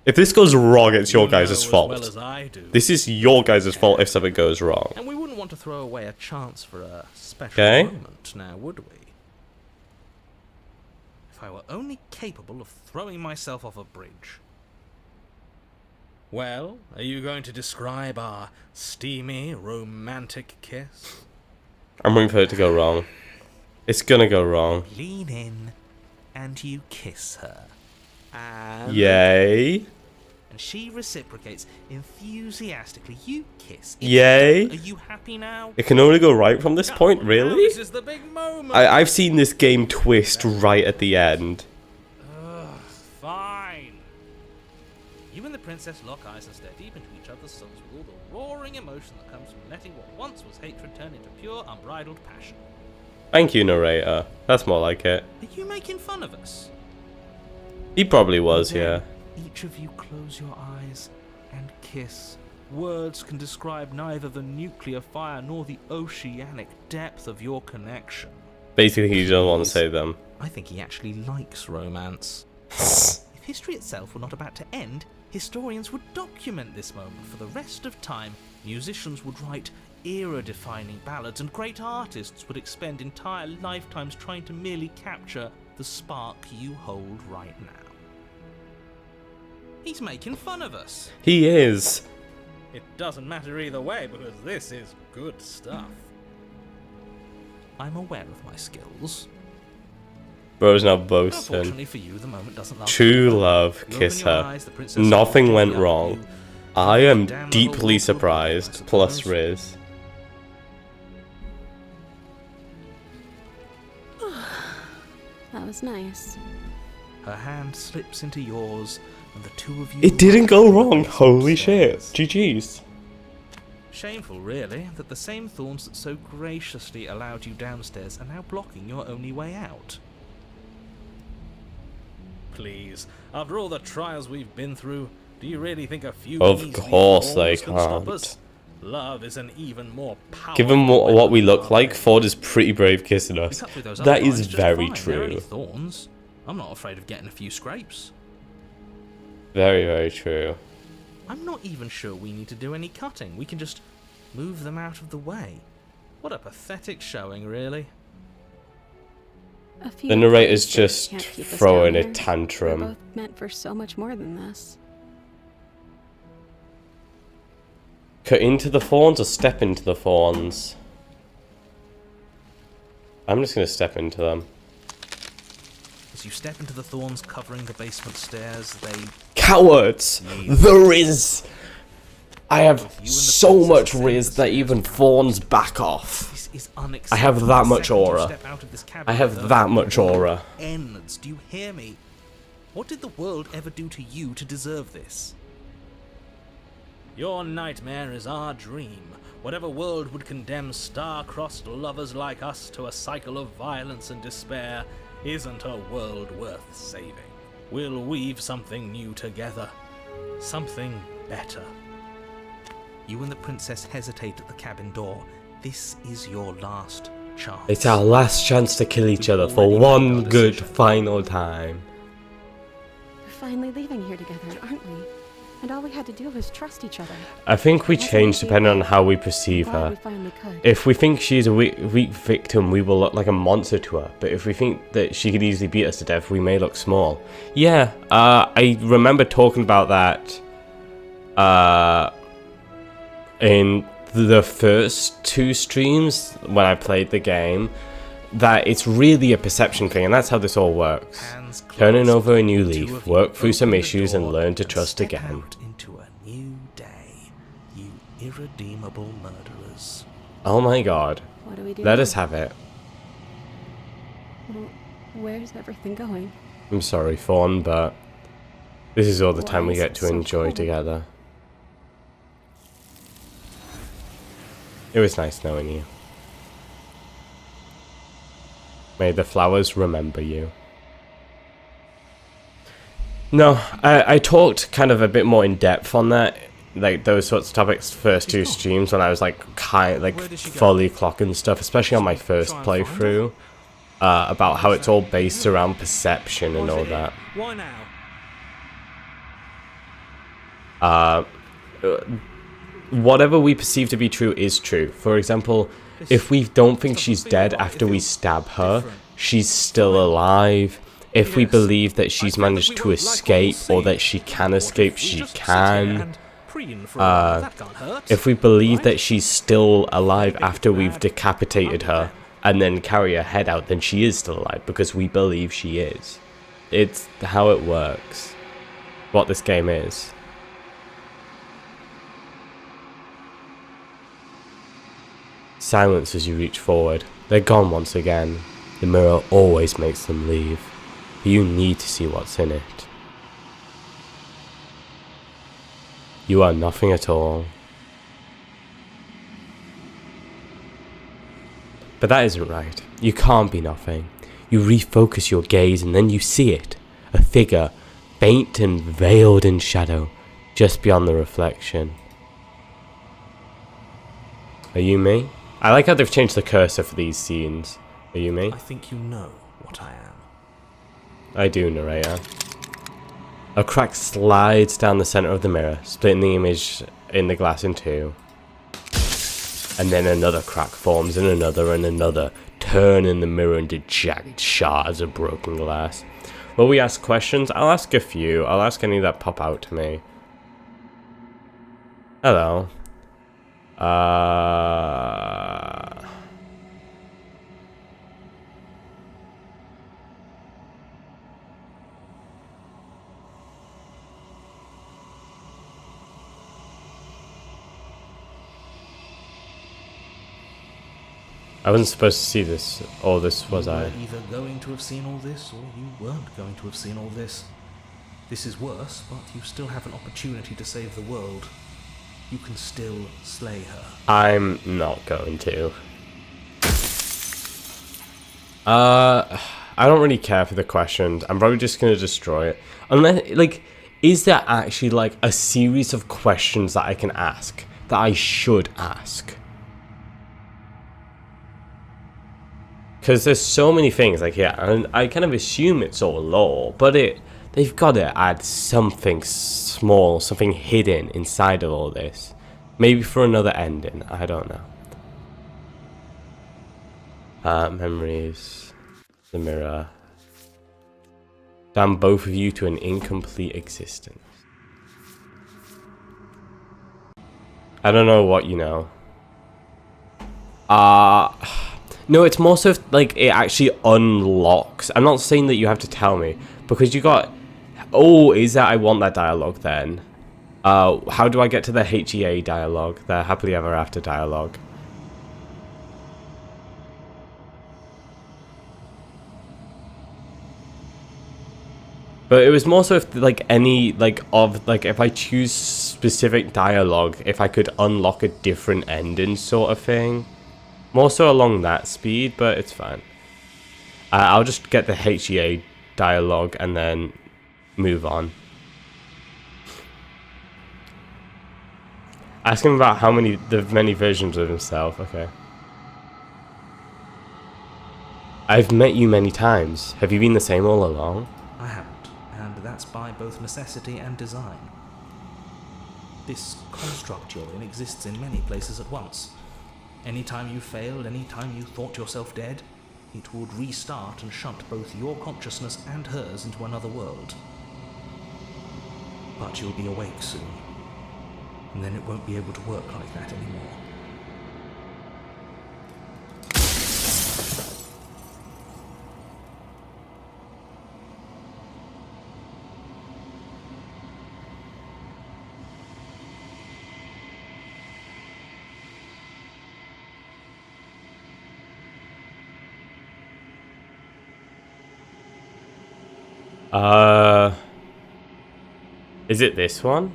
If this goes wrong, it's your You know guys' as fault. well as I do. This is your guys' fault if something goes wrong. And we wouldn't want to throw away a chance for a special Okay. moment, now would we? If I were only capable of throwing myself off a bridge. Well, are you going to describe our steamy, romantic kiss? I'm waiting for it to go wrong. It's gonna go wrong. Lean in and you kiss her. And Yay. And she reciprocates enthusiastically. You kiss. It's Yay. done. Are you happy now? It can only go right from this point, Now really? This is the big moment. I've seen this game twist right at the end. Fine. You and the princess lock eyes and stare deep into each other's souls with all the roaring emotion that comes from letting what once was hatred turn into pure, unbridled passion. Thank you, narrator. That's more like it. Are you making fun of us? He probably was, yeah. Then each of you close your eyes and kiss. Words can describe neither the nuclear fire nor the oceanic depth of your connection. Basically, he doesn't want to say them. I think he actually likes romance. If history itself were not about to end, historians would document this moment for the rest of time. Musicians would write era-defining ballads, and great artists would expend entire lifetimes trying to merely capture the spark you hold right now. He's making fun of us. He is. It doesn't matter either way because this is good stuff. I'm aware of my skills. Bro's now boasting. Unfortunately for you, the moment doesn't last. True forever. love, You kiss open your her. eyes, the princess Nothing smiles went gently up at wrong. you. I am Damn the whole deeply world surprised, will, I plus suppose. Riz. That was nice. Her hand slips into yours, and the two of you. It didn't rush go to the wrong, basement holy shit. stairs. GG's. Shameful, really, that the same thorns that so graciously allowed you downstairs are now blocking your only way out. Please, after all the trials we've been through, do you really think a few Of measly course they thorns can stop can't. us? Love is an even more powerful Given what weapon we than look our like, blade. Ford is pretty brave kissing We us. cut through those That other is vines just very fine. They're only true. thorns. I'm not afraid of getting a few scrapes. Very, very true. I'm not even sure we need to do any cutting. We can just move them out of the way. What a pathetic showing, really. A few The narrator's things just can't keep us throwing down a here. tantrum. We're both meant for so much more than this. Cut into the thorns or step into the thorns? I'm just gonna step into them. As you step into the thorns covering the basement stairs, they... Cowards! The Riz! I have so much Riz that even fawns back off. This is I unacceptable. have that The much second you aura. step out of this cabin, I have though, that much the world aura. Ends. Do you hear me? What did the world ever do to you to deserve this? Your nightmare is our dream. Whatever world would condemn star-crossed lovers like us to a cycle of violence and despair isn't a world worth saving. We'll weave something new together. Something better. You and the princess hesitate at the cabin door. This is your last chance. It's our last chance to kill each other for one good final time. We're finally leaving here together, aren't we? And all we had to do was trust each other. I think we change depending on how we perceive Glad her. we finally could. If we think she's a weak victim, we will look like a monster to her. But if we think that she could easily beat us to death, we may look small. Yeah, I remember talking about that in the first 2 streams when I played the game, that it's really a perception thing, and that's how this all works. Turning over a new leaf, work through some issues, and learn to trust again. Into a new day, you irredeemable murderers. Oh my god. What do we do Let now? us have it. Well, where's everything going? I'm sorry, Fawn, but this is all the time Why we is get it to so enjoy cold? together. It was nice knowing you. May the flowers remember you. No, I talked kind of a bit more in depth on that, like those sorts of topics, first 2 streams when I was like fully clocking stuff, especially on my first playthrough, about how it's all based around perception and all that. Why now? Whatever we perceive to be true is true. For example, if we don't think she's dead after we stab her, she's still alive. If we believe that she's managed to escape or that she can escape, she can. If we believe that she's still alive after we've decapitated her and then carry her head out, then she is still alive because we believe she is. It's how it works. What this game is. Silence as you reach forward. They're gone once again. The mirror always makes them leave. But you need to see what's in it. You are nothing at all. But that isn't right. You can't be nothing. You refocus your gaze and then you see it. A figure, faint and veiled in shadow, just beyond the reflection. Are you me? I like how they've changed the cursor for these scenes. Are you me? I think you know what I am. I do, narrator. A crack slides down the center of the mirror, splitting the image in the glass in 2. And then another crack forms, and another, turning the mirror into jagged shards of broken glass. Will we ask questions? I'll ask a few. I'll ask any that pop out to me. Hello. I wasn't supposed to see this, or this was I? You were either going to have seen all this, or you weren't going to have seen all this. This is worse, but you still have an opportunity to save the world. You can still slay her. I'm not going to. I don't really care for the questions. I'm probably just going to destroy it. Unless, like, is there actually, like, a series of questions that I can ask? That I should ask? Because there's so many things, like, yeah, and I kind of assume it's all lore, but they've got to add something small, something hidden inside of all this. Maybe for another ending, I don't know. Memories, the mirror. Damn both of you to an incomplete existence. I don't know what you know. No, it's more so like it actually unlocks. I'm not saying that you have to tell me, because you got... Oh, is that I want that dialogue then? How do I get to the HEA dialogue, the happily ever after dialogue? But it was more so if like any like of like if I choose specific dialogue, if I could unlock a different ending sort of thing. More so along that speed, but it's fine. I'll just get the HEA dialogue and then move on. Ask him about how many versions of himself. Okay. I've met you many times. Have you been the same all along? I haven't, and that's by both necessity and design. This construct you're in exists in many places at once. Anytime you failed, anytime you thought yourself dead, it would restart and shunt both your consciousness and hers into another world. But you'll be awake soon, and then it won't be able to work like that anymore. Is it this one?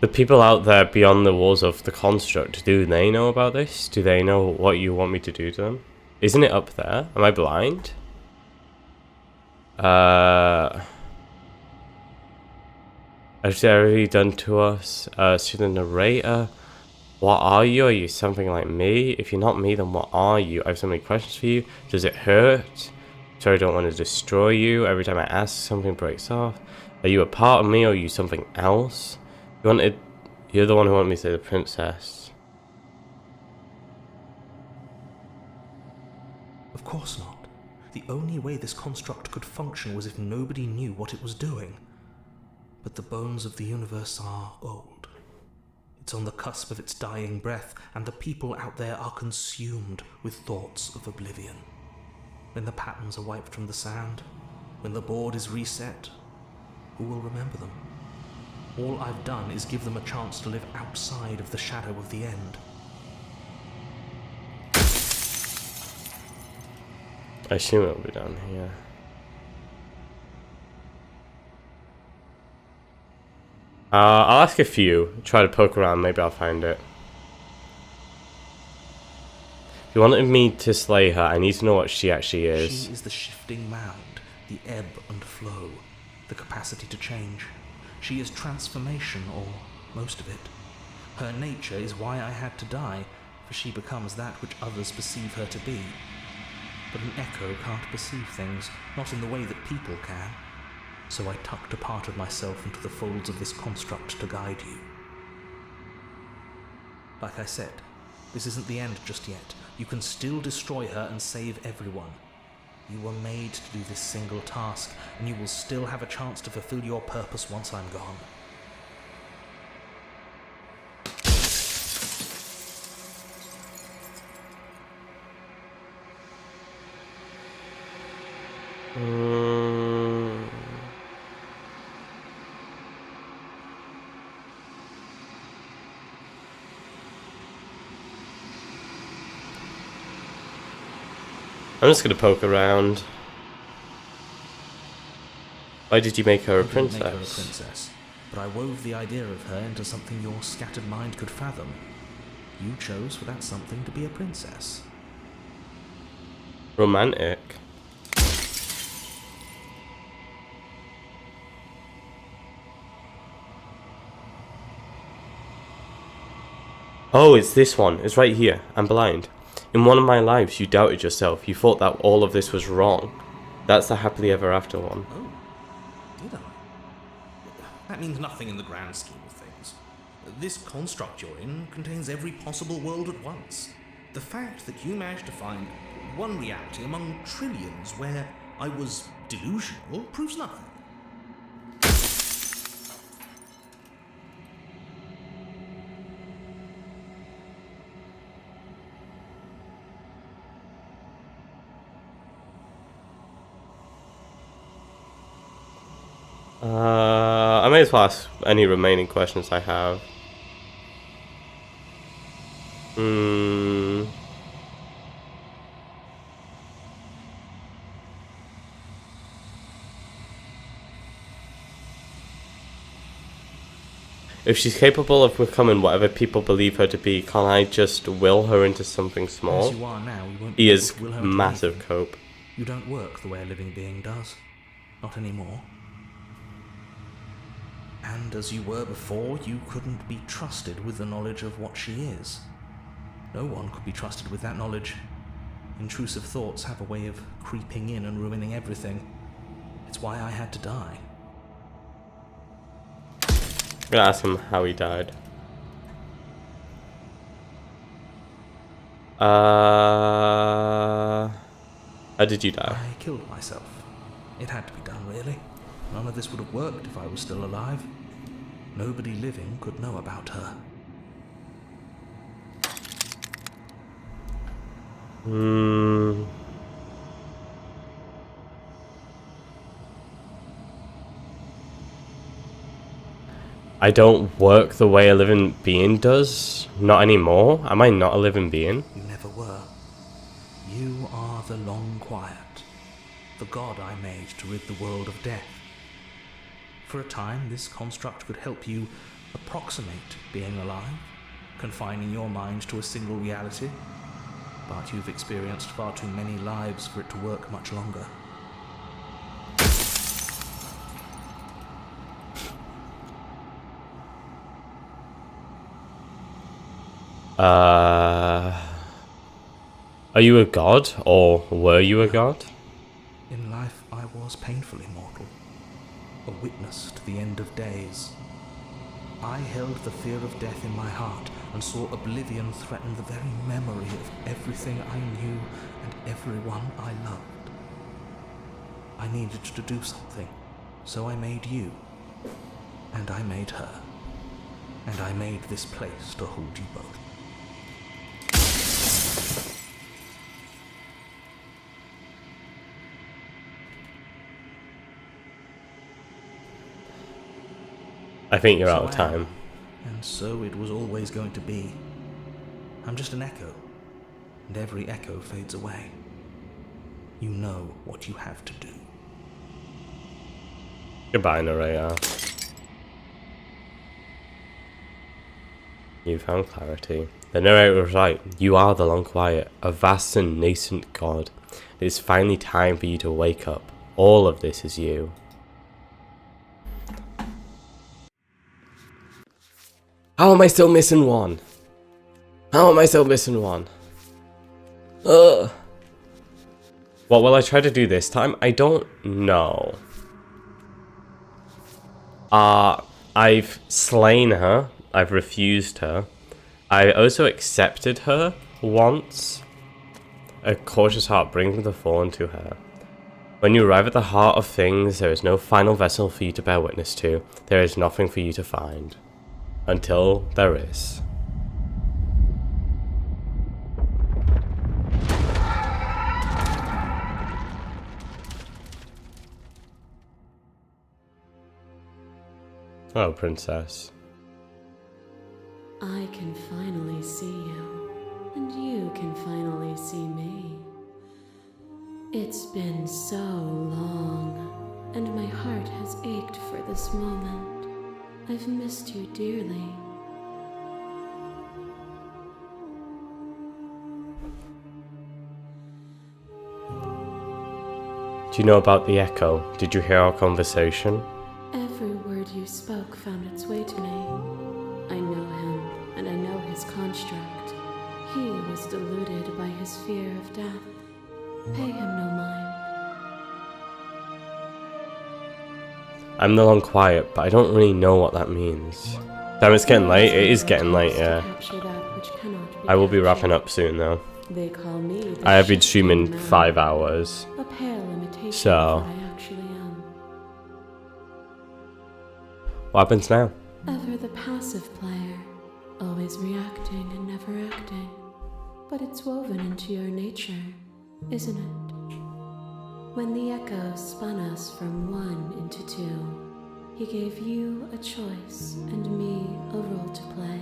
The people out there beyond the walls of the construct, do they know about this? Do they know what you want me to do to them? Isn't it up there? Am I blind? Has they already done to us? To the narrator. What are you? Are you something like me? If you're not me, then what are you? I have so many questions for you. Does it hurt? Sorry, I don't want to destroy you. Every time I ask, something breaks off. Are you a part of me or are you something else? You're the one who wanted me to say the princess. Of course not. The only way this construct could function was if nobody knew what it was doing. But the bones of the universe are old. It's on the cusp of its dying breath, and the people out there are consumed with thoughts of oblivion. When the patterns are wiped from the sand, when the board is reset, who will remember them? All I've done is give them a chance to live outside of the shadow of the end. I assume it'll be down here. I'll ask a few. Try to poke around. Maybe I'll find it. If you wanted me to slay her, I need to know what she actually is. She is the shifting mound, the ebb and flow, the capacity to change. She is transformation, or most of it. Her nature is why I had to die, for she becomes that which others perceive her to be. But an echo can't perceive things, not in the way that people can. So I tucked a part of myself into the folds of this construct to guide you. Like I said, this isn't the end just yet. You can still destroy her and save everyone. You were made to do this single task, and you will still have a chance to fulfill your purpose once I'm gone. I'm just gonna poke around. Why did you make her a princess? I didn't make her a princess, but I wove the idea of her into something your scattered mind could fathom. You chose for that something to be a princess. Romantic. Oh, it's this one. It's right here. I'm blind. In one of my lives, you doubted yourself. You thought that all of this was wrong. That's the happily ever after one. Oh, did I? That means nothing in the grand scheme of things. This construct you're in contains every possible world at once. The fact that you managed to find one reality among trillions where I was delusional proves nothing. I may as well ask any remaining questions I have. If she's capable of becoming whatever people believe her to be, can't I just will her into something small? As you are now, you won't He be able is to will her into massive anything. cope. You don't work the way a living being does. Not anymore. And as you were before, you couldn't be trusted with the knowledge of what she is. No one could be trusted with that knowledge. Intrusive thoughts have a way of creeping in and ruining everything. It's why I had to die. I'm gonna ask him how he died. How did you die? I killed myself. It had to be done, really. None of this would have worked if I was still alive. Nobody living could know about her. I don't work the way a living being does. Not anymore. Am I not a living being? You never were. You are the Long Quiet, the god I made to rid the world of death. For a time, this construct could help you approximate being alive, confining your mind to a single reality. But you've experienced far too many lives for it to work much longer. Are you a god, or were you a god? In life, I was painfully mortal, a witness to the end of days. I held the fear of death in my heart and saw oblivion threaten the very memory of everything I knew and everyone I loved. I needed to do something, so I made you, and I made her, and I made this place to hold you both. I think you're So out of I am, time. and so it was always going to be. I'm just an echo, and every echo fades away. You know what you have to do. Goodbye, narrator. You found clarity. The narrator was right. You are the Long Quiet, a vast and nascent god. It is finally time for you to wake up. All of this is you. How am I still missing one? How am I still missing one? Ugh. What will I try to do this time? I don't know. I've slain her. I've refused her. I also accepted her once. A cautious heart brings the fallen to her. When you arrive at the heart of things, there is no final vessel for you to bear witness to. There is nothing for you to find. Until there is. Oh, princess. I can finally see you, and you can finally see me. It's been so long, and my heart has ached for this moment. I've missed you dearly. Do you know about the echo? Did you hear our conversation? Every word you spoke found its way to me. I know him, and I know his construct. He was deluded by his fear of death. Pay him no mind. I'm the Long Quiet, but I don't really know what that means. Damn, it's getting late. It is getting late, yeah. I will be wrapping up soon, though. They call me the I have been streaming shifting man, 5 hours. a pale imitation So. of what I actually am. What happens now? Ever the passive player, always reacting and never acting. But it's woven into your nature, isn't it? When the echo spun us from one into two, He gave you a choice and me a role to play.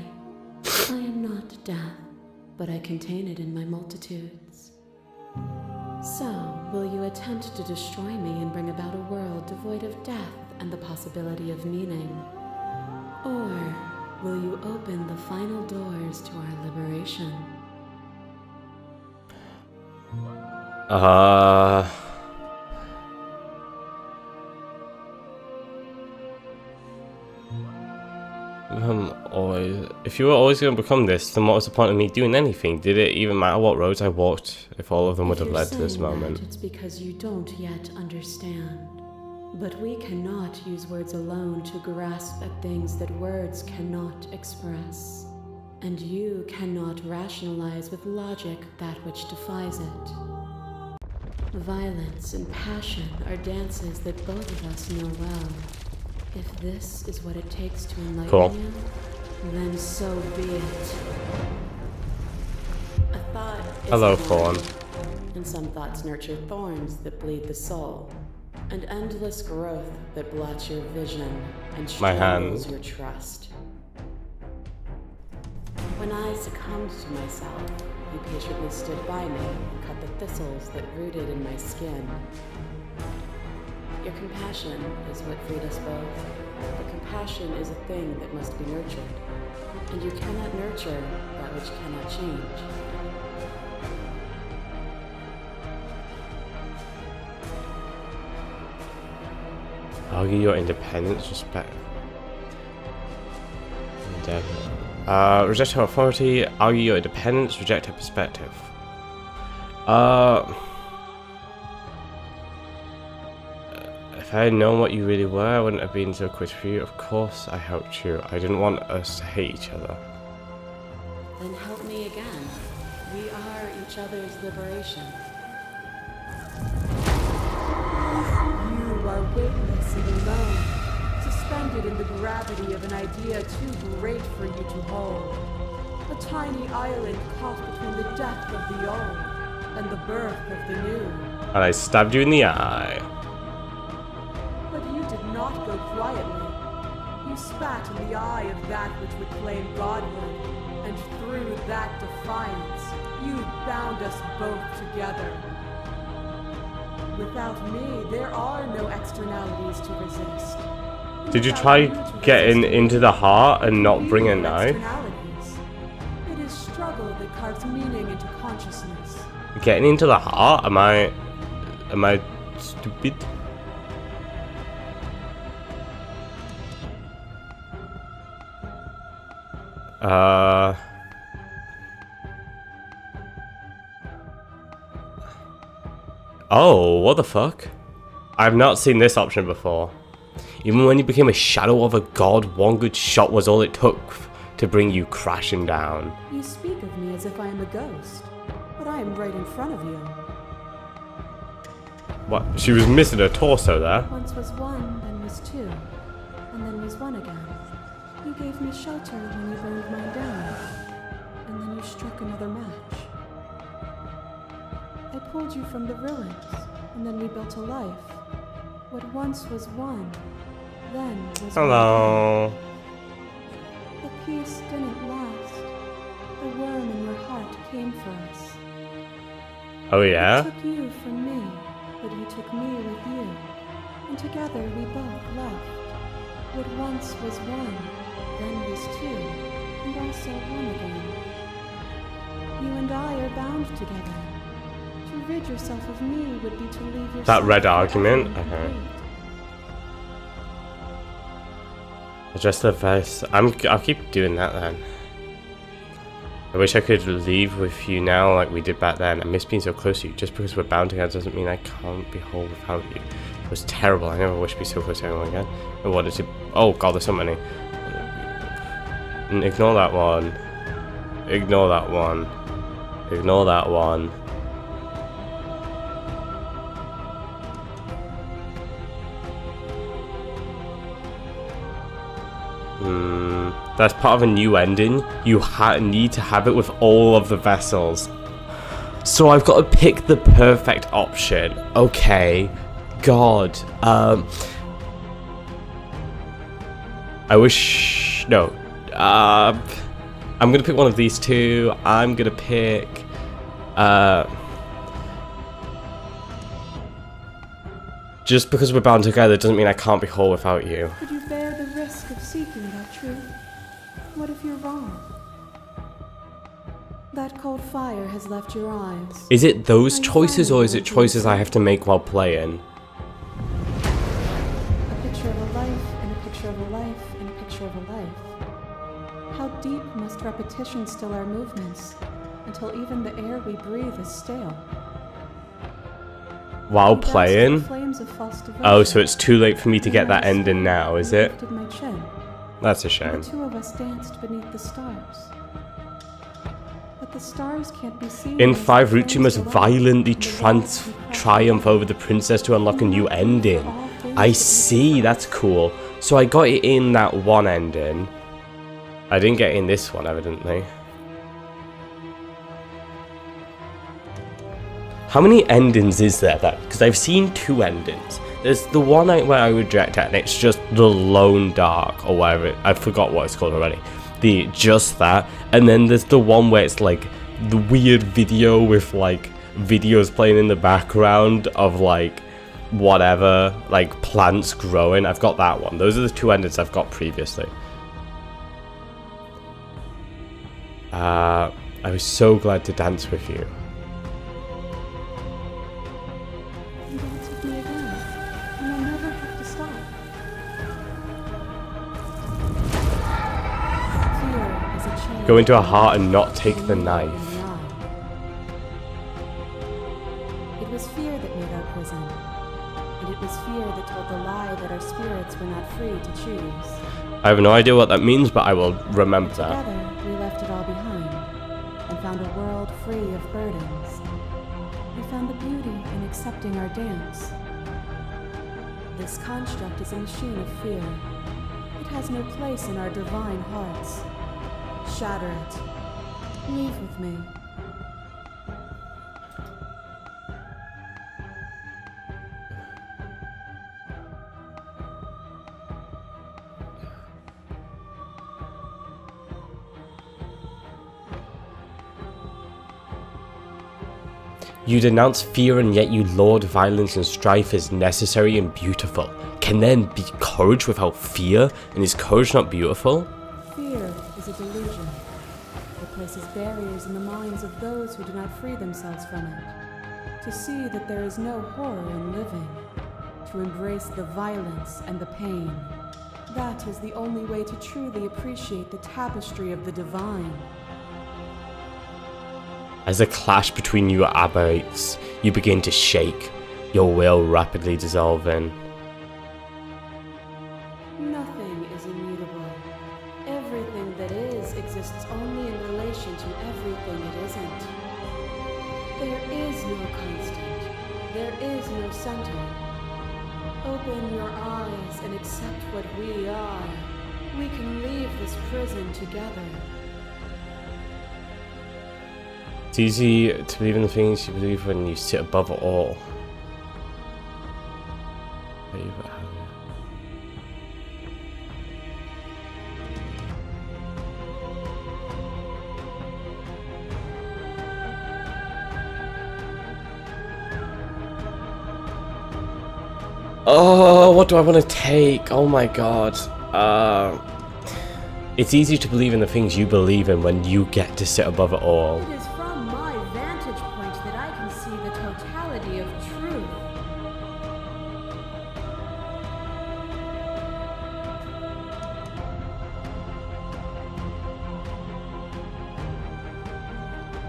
I am not death, but I contain it in my multitudes. So, will you attempt to destroy me and bring about a world devoid of death and the possibility of meaning? Or will you open the final doors to our liberation? If you were always going to become this, then what was the point of me doing anything? Did it even matter what roads I walked if all of them would have led to this moment? It's because you don't yet understand. But we cannot use words alone to grasp at things that words cannot express. And you cannot rationalize with logic that which defies it. Violence and passion are dances that both of us know well. If this is what it takes to enlighten you, then so be it. A thought is Hello, a Fawn. and some thoughts nurture thorns that bleed the soul, and endless growth that blots your vision and My strangles hand. your trust. When I succumbed to myself, you patiently stood by me and cut the thistles that rooted in my skin. Your compassion is what freed us both. But compassion is a thing that must be nurtured, and you cannot nurture that which cannot change. Argue your independence, respect. Reject her authority, argue your independence, reject her perspective. If I had known what you really were, I wouldn't have been so quick for you. Of course I helped you. I didn't want us to hate each other. Then help me again. We are each other's liberation. You are weightless and alone, suspended in the gravity of an idea too great for you to hold. A tiny island caught between the death of the old and the birth of the new. And I stabbed you in the eye. But you did not go quietly. You spat in the eye of that which would claim godhood, and through that defiance, you bound us both together. Without me, there are no externalities to resist. Did you Without try to getting resist into the heart and not bring a no knife? externalities. It is struggle that carves meaning into consciousness. Getting into the heart? Am I stupid? Oh, what the fuck? I've not seen this option before. Even when you became a shadow of a god, one good shot was all it took to bring you crashing down. You speak of me as if I am a ghost, but I am right in front of you. What? She was missing her torso there. Once was one, then was two, and then was one again. You gave me shelter when you burned mine down, and then you struck another match. I pulled you from the ruins, and then we built a life. What once was one, then was Hello. one. The peace didn't last. The worm in your heart came for us. Oh yeah? I took you from me, but you took me with you, and together we both left. What once was one, then was two, and also one again. You and I are bound together. To rid yourself of me would be to leave yourself That red forever argument? Okay. incomplete. Adjust the face. I'll keep doing that then. I wish I could leave with you now like we did back then. I miss being so close to you. Just because we're bound together doesn't mean I can't be whole without you. It was terrible. I never wish to be so close to anyone again. I wanted to... Oh god, there's so many. Ignore that one. Ignore that one. Ignore that one. That's part of a new ending. You need to have it with all of the vessels. So I've got to pick the perfect option. Okay. God. I wish... No. I'm gonna pick one of these two. I'm gonna pick... Just because we're bound together doesn't mean I can't be whole without you. Could you bear the risk of seeking that truth? What if you're wrong? That cold fire has left your eyes. Is it those choices, or is it choices I have to make while playing? A picture of a life, and a picture of a life, and a picture of a life. How deep must repetition still our movements, until even the air we breathe is stale? While playing? Flames of false devotion. Oh, so it's too late for me to get that ending now, is it? Lifted my chin. That's a shame. The two of us danced beneath the stars. But the stars can't be seen. In 5 routes, you must violently triumph over the princess to unlock a new ending. I see, that's cool. So I got it in that one ending. I didn't get it in this one, evidently. How many endings is there? Because I've seen 2 endings. There's the one where I reject it, and it's just the lone dark, or whatever. I forgot what it's called already. Just that. And then there's the one where it's like the weird video with like videos playing in the background of like whatever, like plants growing. I've got that one. Those are the 2 endings I've got previously. I was so glad to dance with you. Dance with me again, and I'll never have to stop. Fear is a chain. Go into a heart and not take the knife. It was fear that made our prison, and it was fear that told the lie that our spirits were not free to choose. I have no idea what that means, but I will remember that. Together, we left it all behind, and found a world free of burdens. We found the beauty in accepting our dance. This construct is a machine of fear. It has no place in our divine hearts. Shatter it. Leave with me. You denounce fear, and yet you laud violence and strife as necessary and beautiful. Can there be courage without fear? And is courage not beautiful? Fear is a delusion. It places barriers in the minds of those who do not free themselves from it. To see that there is no horror in living. To embrace the violence and the pain. That is the only way to truly appreciate the tapestry of the divine. As a clash between you aberrates, you begin to shake, your will rapidly dissolving. Nothing is immutable. Everything that is exists only in relation to everything it isn't. There is no constant. There is no center. Open your eyes and accept what we are. We can leave this prison together. It's easy to believe in the things you believe when you sit above it all. Oh, what do I want to take? Oh my god. It's easy to believe in the things you believe in when you get to sit above it all. It is from my vantage point that I can see the totality of truth.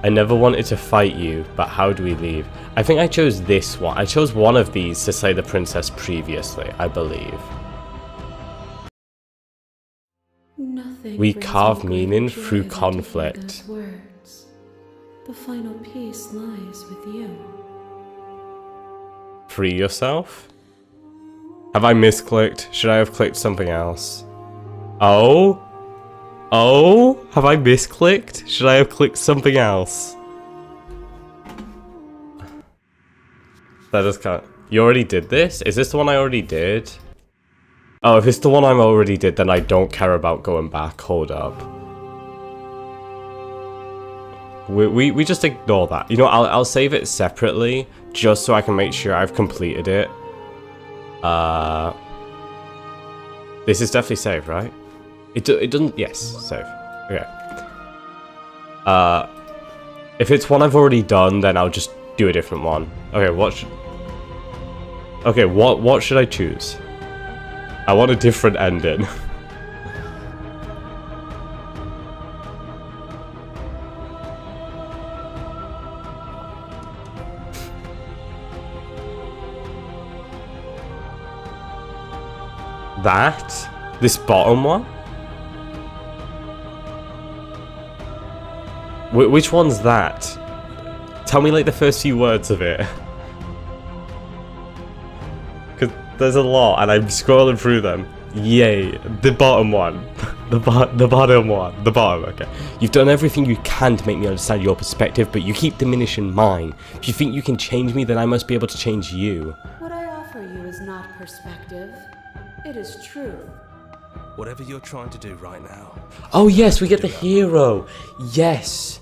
I never wanted to fight you, but how do we leave? I think I chose this one. I chose one of these to slay the princess previously, I believe. Nothing We brings carve me meaning greater through joy than to hear conflict. those words. The final peace lies with you. Free yourself? Have I misclicked? Should I have clicked something else? Oh? Oh? Have I misclicked? Should I have clicked something else? That just can't. You already did this? Is this the one I already did? Oh, if it's the one I already did, then I don't care about going back. Hold up. We just ignore that. You know, I'll save it separately, just so I can make sure I've completed it. This is definitely saved, right? It doesn't... Yes, save. Okay. If it's one I've already done, then I'll just do a different one. Okay, what should I choose? I want a different ending. That? This bottom one? Which one's that? Tell me like the first few words of it. Cause there's a lot and I'm scrolling through them. Yay, the bottom one. The bottom one. The bottom, okay. You've done everything you can to make me understand your perspective, but you keep diminishing mine. If you think you can change me, then I must be able to change you. What I offer you is not perspective. It is truth. Whatever you're trying to do right now. Oh yes, we get the hero. Yes.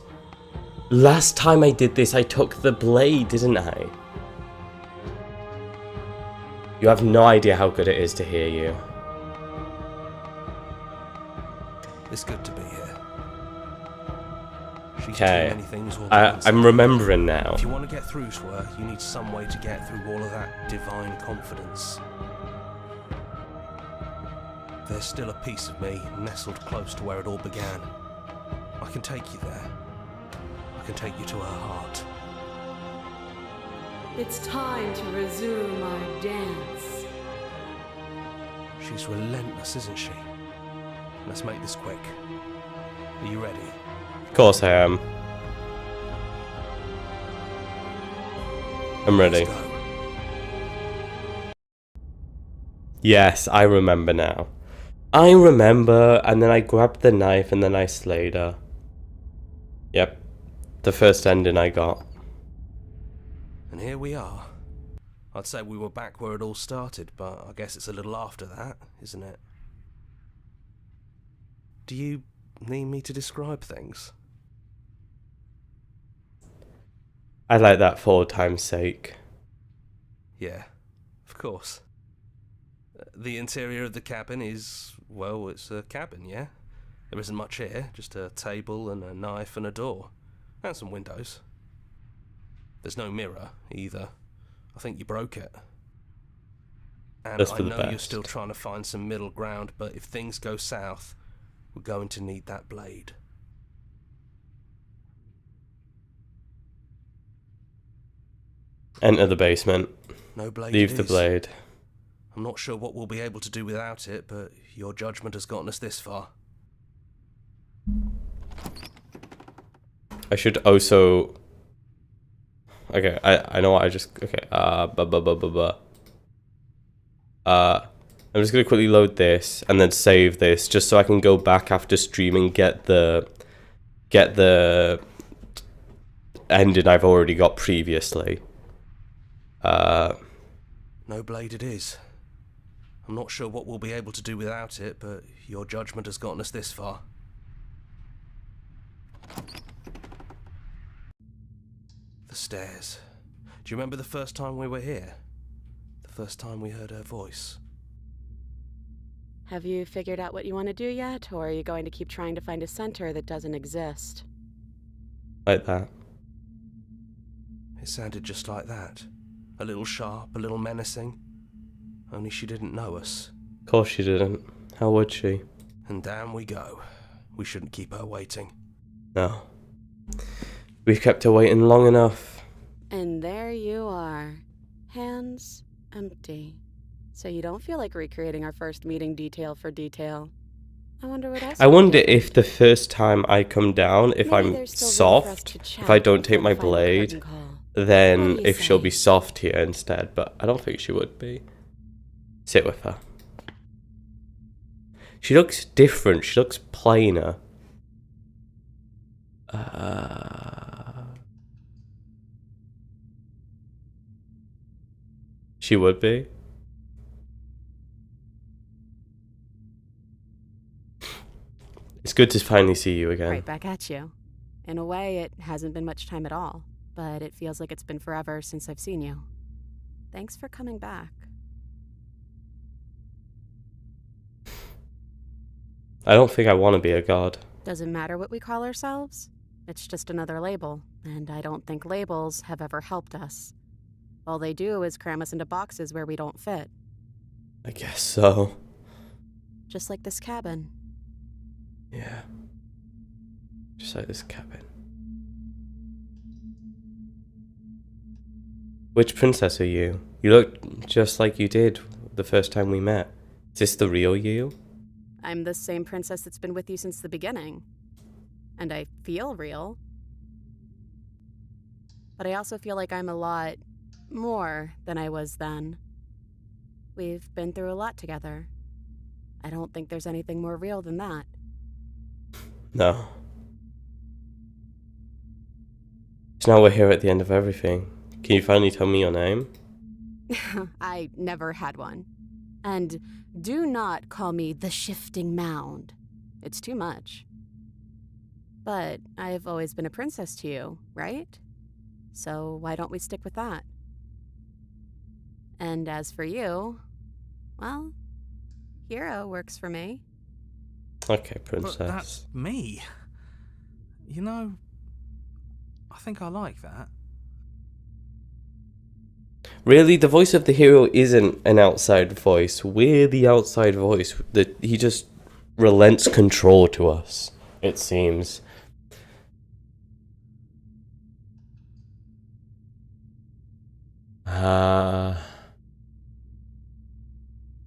Last time I did this, I took the blade, didn't I? You have no idea how good it is to hear you. It's good to be here. She's Okay, too many things all at once. I'm remembering now. If you want to get through to her, you need some way to get through all of that divine confidence. There's still a piece of me nestled close to where it all began. I can take you there. I can take you to her heart. It's time to resume our dance. She's relentless, isn't she? Let's make this quick. Are you ready? Of course I am. I'm ready. Let's go. Yes, I remember now. I remember, and then I grabbed the knife and then I slayed her. Yep. The first ending I got. And here we are. I'd say we were back where it all started, but I guess it's a little after that, isn't it? Do you need me to describe things? I like that for old time's sake. Yeah, of course. The interior of the cabin is, well, it's a cabin, yeah? There isn't much here, just a table and a knife and a door. And some windows. There's no mirror, either. I think you broke it. And That's I for the know you're best. still trying to find some middle ground, but if things go south, we're going to need that blade. Enter the basement. No blade Leave it the is. blade. I'm not sure what we'll be able to do without it, but your judgment has gotten us this far. I should also... Okay, I know what I just... Okay, I'm just gonna quickly load this and then save this just so I can go back after streaming, get the ending I've already got previously. No blade it is. I'm not sure what we'll be able to do without it, but your judgment has gotten us this far. The stairs. Do you remember the first time we were here? The first time we heard her voice? Have you figured out what you want to do yet, or are you going to keep trying to find a center that doesn't exist? Like that. It sounded just like that. A little sharp, a little menacing. Only she didn't know us. Of course she didn't. How would she? And down we go. We shouldn't keep her waiting. No. We've kept her waiting long enough. And there you are. Hands empty. So you don't feel like recreating our first meeting detail for detail. I wonder what else. I wonder if the first time I come down, if Maybe I'm there's still room for us soft, to if chat I don't take before my the final blade, curtain call. then What do you if she'll say? be soft here instead, but I don't think she would be. Sit with her. She looks different, she looks plainer. She would be. It's good to finally see you again. Right back at you. In a way, it hasn't been much time at all, but it feels like it's been forever since I've seen you. Thanks for coming back. I don't think I want to be a god. Doesn't matter what we call ourselves. It's just another label, and I don't think labels have ever helped us. All they do is cram us into boxes where we don't fit. I guess so. Just like this cabin. Yeah. Just like this cabin. Which princess are you? You look just like you did the first time we met. Is this the real you? I'm the same princess that's been with you since the beginning. And I feel real. But I also feel like I'm a lot more than I was then. We've been through a lot together. I don't think there's anything more real than that. No. So now we're here at the end of everything. Can you finally tell me your name? I never had one. And do not call me the Shifting Mound. It's too much. But I've always been a princess to you, right? So why don't we stick with that? And as for you, well, hero works for me. Okay, But princess. that's me. You know, I think I like that. Really, the voice of the hero isn't an outside voice. We're the outside voice. He just relents control to us, it seems.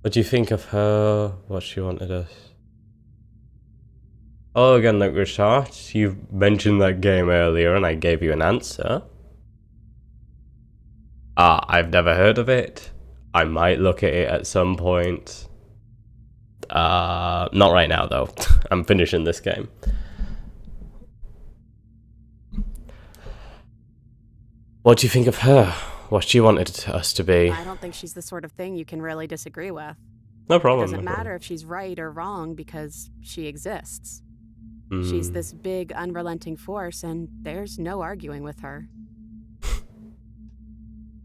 What do you think of her? What she wanted us? Oh, again, like Richard, you mentioned that game earlier and I gave you an answer. I've never heard of it. I might look at it at some point. Not right now, though. I'm finishing this game. What do you think of her? What she wanted us to be? I don't think she's the sort of thing you can really disagree with. No problem. It doesn't no matter problem. if she's right or wrong because she exists. Mm. She's this big, unrelenting force, and there's no arguing with her.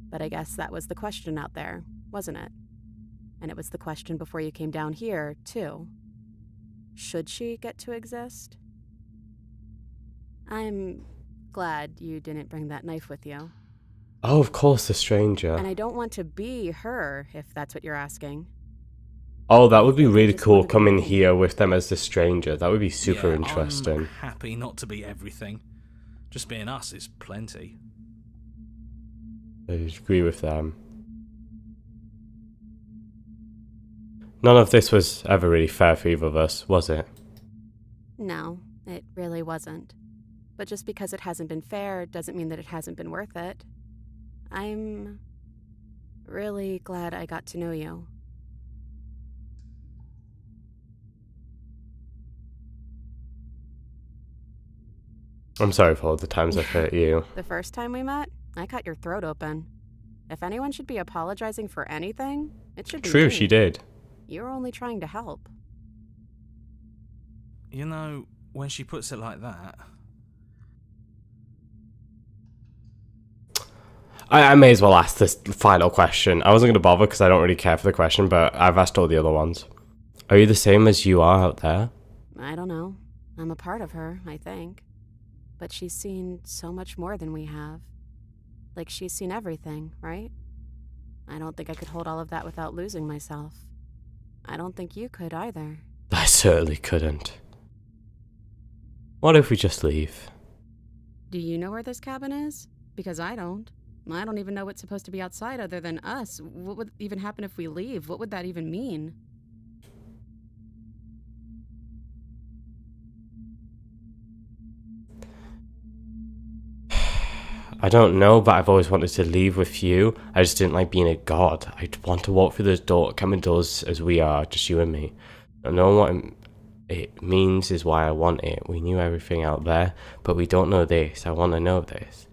But I guess that was the question out there, wasn't it? And it was the question before you came down here, too. Should she get to exist? I'm glad you didn't bring that knife with you. Oh, of course, the stranger. And I don't want to be her, if that's what you're asking. Oh, that would be really just cool wanted to coming be- here with them as the stranger. That would be super Yeah, interesting. I'm happy not to be everything. Just being us is plenty. I agree with them. None of this was ever really fair for either of us, was it? No, it really wasn't. But just because it hasn't been fair doesn't mean that it hasn't been worth it. I'm really glad I got to know you. I'm sorry for all the times I've hurt you. The first time we met, I cut your throat open. If anyone should be apologizing for anything, it should be True, me. she did. You were only trying to help. You know, when she puts it like that, I may as well ask this final question. I wasn't going to bother because I don't really care for the question, but I've asked all the other ones. Are you the same as you are out there? I don't know. I'm a part of her, I think. But she's seen so much more than we have. Like, she's seen everything, right? I don't think I could hold all of that without losing myself. I don't think you could either. I certainly couldn't. What if we just leave? Do you know where this cabin is? Because I don't. I don't even know what's supposed to be outside other than us. What would even happen if we leave? What would that even mean? I don't know, but I've always wanted to leave with you. I just didn't like being a god. I want to walk through those cabin doors as we are, just you and me. I know what it means is why I want it. We knew everything out there, but we don't know this. I want to know this.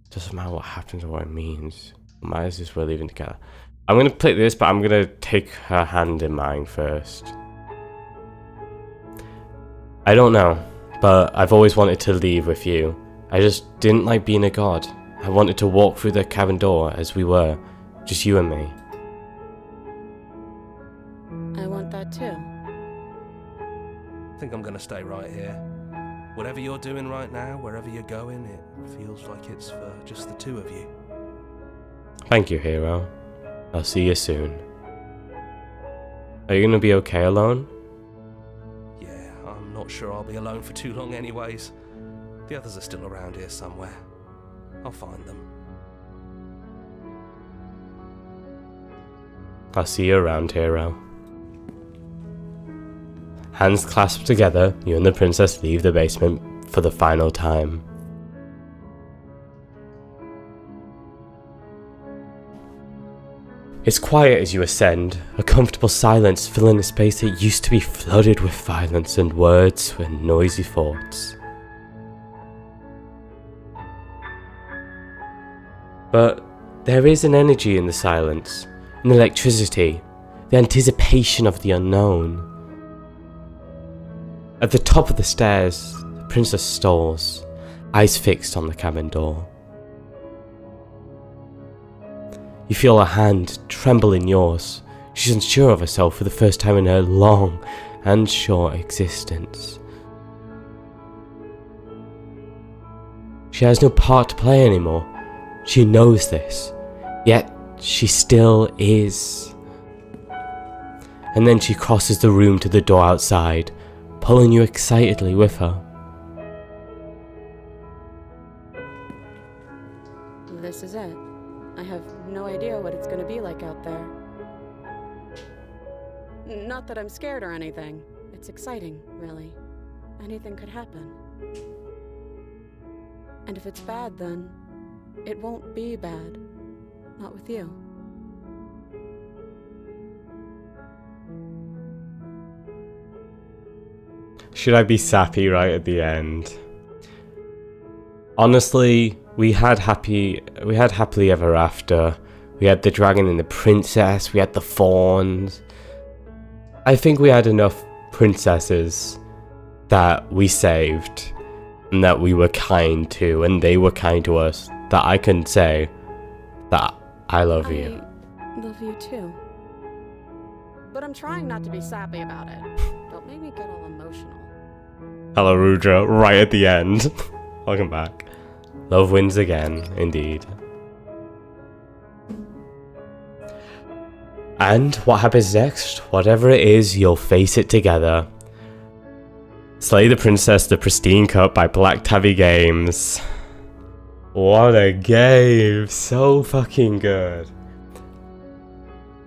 Doesn't matter what happens or what it means. What matters is we're leaving together. I'm going to play this, but I'm going to take her hand in mine first. I don't know, but I've always wanted to leave with you. I just didn't like being a god. I wanted to walk through the cabin door as we were, just you and me. I want that too. I think I'm gonna stay right here. Whatever you're doing right now, wherever you're going, it feels like it's for just the two of you. Thank you, hero. I'll see you soon. Are you gonna be okay alone? Yeah, I'm not sure I'll be alone for too long anyways. The others are still around here somewhere. I'll find them. I'll see you around, hero. Hands clasped together, you and the princess leave the basement for the final time. It's quiet as you ascend, a comfortable silence filling a space that used to be flooded with violence and words and noisy thoughts. But there is an energy in the silence, an electricity, the anticipation of the unknown. At the top of the stairs, the princess stalls, eyes fixed on the cabin door. You feel her hand tremble in yours. She's unsure of herself for the first time in her long and short existence. She has no part to play anymore. She knows this, yet she still is. And then she crosses the room to the door outside, pulling you excitedly with her. This is it. I have no idea what it's gonna be like out there. Not that I'm scared or anything. It's exciting, really. Anything could happen. And if it's bad, then it won't be bad. Not with you. Should I be sappy right at the end? Honestly, we had happily ever after. We had the dragon and the princess, we had the fawns. I think we had enough princesses that we saved and that we were kind to, and they were kind to us, that I can say that I love you. I love you too. But I'm trying not to be sappy about it. Don't make me get all emotional. Hello Rudra, right at the end. Welcome back. Love wins again, indeed. And what happens next? Whatever it is, you'll face it together. Slay the Princess, the Pristine Cup by Black Tabby Games. What a game! So fucking good.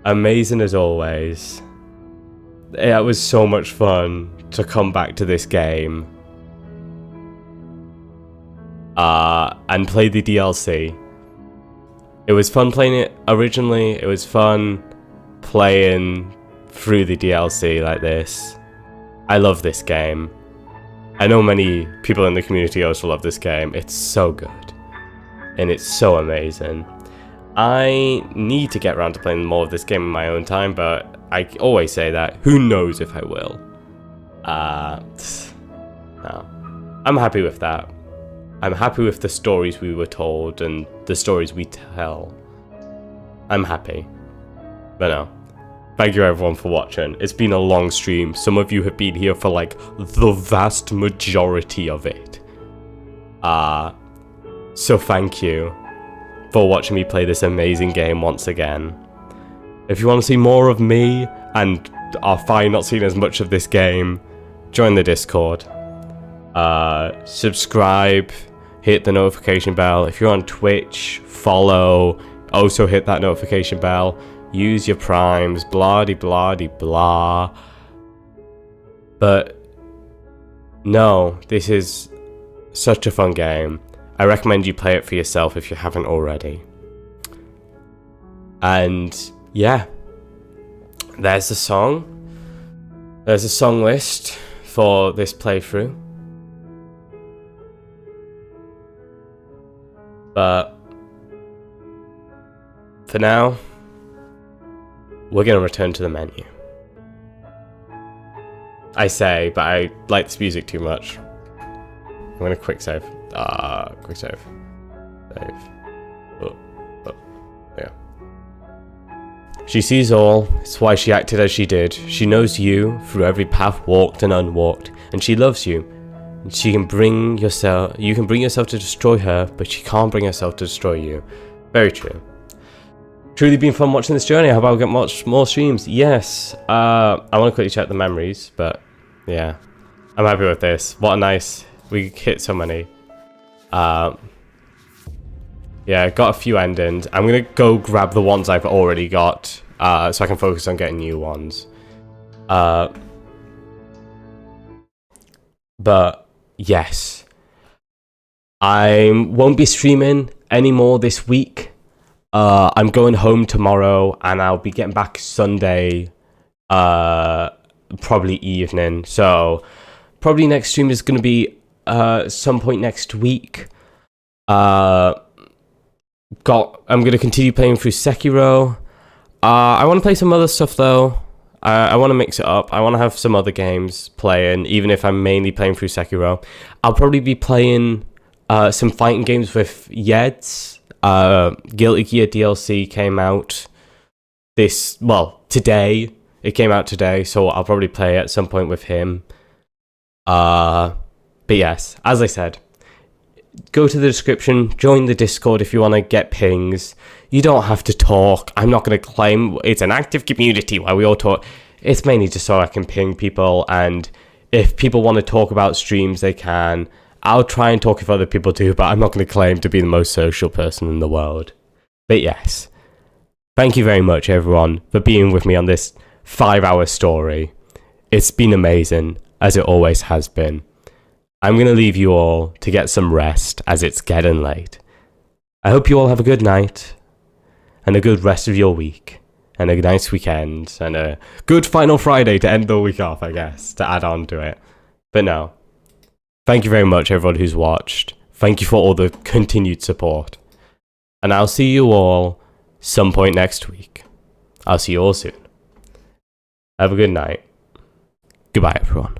Amazing as always. It was so much fun to come back to this game. And play the DLC. It was fun playing it originally, it was fun playing through the DLC like this. I love this game. I know many people in the community also love this game. It's so good. And it's so amazing. I need to get around to playing more of this game in my own time, but I always say that. Who knows if I will. No. I'm happy with that. I'm happy with the stories we were told and the stories we tell. I'm happy. But no. Thank you everyone for watching. It's been a long stream. Some of you have been here for like the vast majority of it. So thank you for watching me play this amazing game once again. If you want to see more of me and are fine not seeing as much of this game, join the Discord. Subscribe. Hit the notification bell. If you're on Twitch, follow. Also hit that notification bell. Use your primes. Blah de blah de blah. But no, this is such a fun game. I recommend you play it for yourself if you haven't already. And yeah, there's the song. There's a song list for this playthrough. But for now, we're going to return to the menu. I say, but I like this music too much. I'm gonna quick save. Quick save. Save. Oh, yeah. She sees all, it's why she acted as she did. She knows you through every path walked and unwalked, and she loves you. You can bring yourself to destroy her, but she can't bring herself to destroy you. Very true. Truly been fun watching this journey. I hope I'll get much more streams. Yes. I want to quickly check the memories, but yeah. I'm happy with this. What a nice... We hit so many. Yeah, got a few endings. I'm going to go grab the ones I've already got, so I can focus on getting new ones. But, yes. I won't be streaming anymore this week. I'm going home tomorrow, and I'll be getting back Sunday, probably evening. So, probably next stream is going to be some point next week. I'm going to continue playing through Sekiro. I want to play some other stuff, though. I want to mix it up. I want to have some other games playing, even if I'm mainly playing through Sekiro. I'll probably be playing some fighting games with Yeds. Guilty Gear DLC came out today. It came out today, so I'll probably play at some point with him. But yes, as I said, go to the description, join the Discord if you want to get pings. You don't have to talk. I'm not going to claim it's an active community where we all talk. It's mainly just so I can ping people, and if people want to talk about streams, they can. I'll try and talk if other people do, but I'm not going to claim to be the most social person in the world. But yes, thank you very much, everyone, for being with me on this 5-hour story. It's been amazing, as it always has been. I'm going to leave you all to get some rest, as it's getting late. I hope you all have a good night, and a good rest of your week, and a nice weekend, and a good final Friday to end the week off, I guess, to add on to it. But no. Thank you very much, everyone who's watched. Thank you for all the continued support. And I'll see you all some point next week. I'll see you all soon. Have a good night. Goodbye, everyone.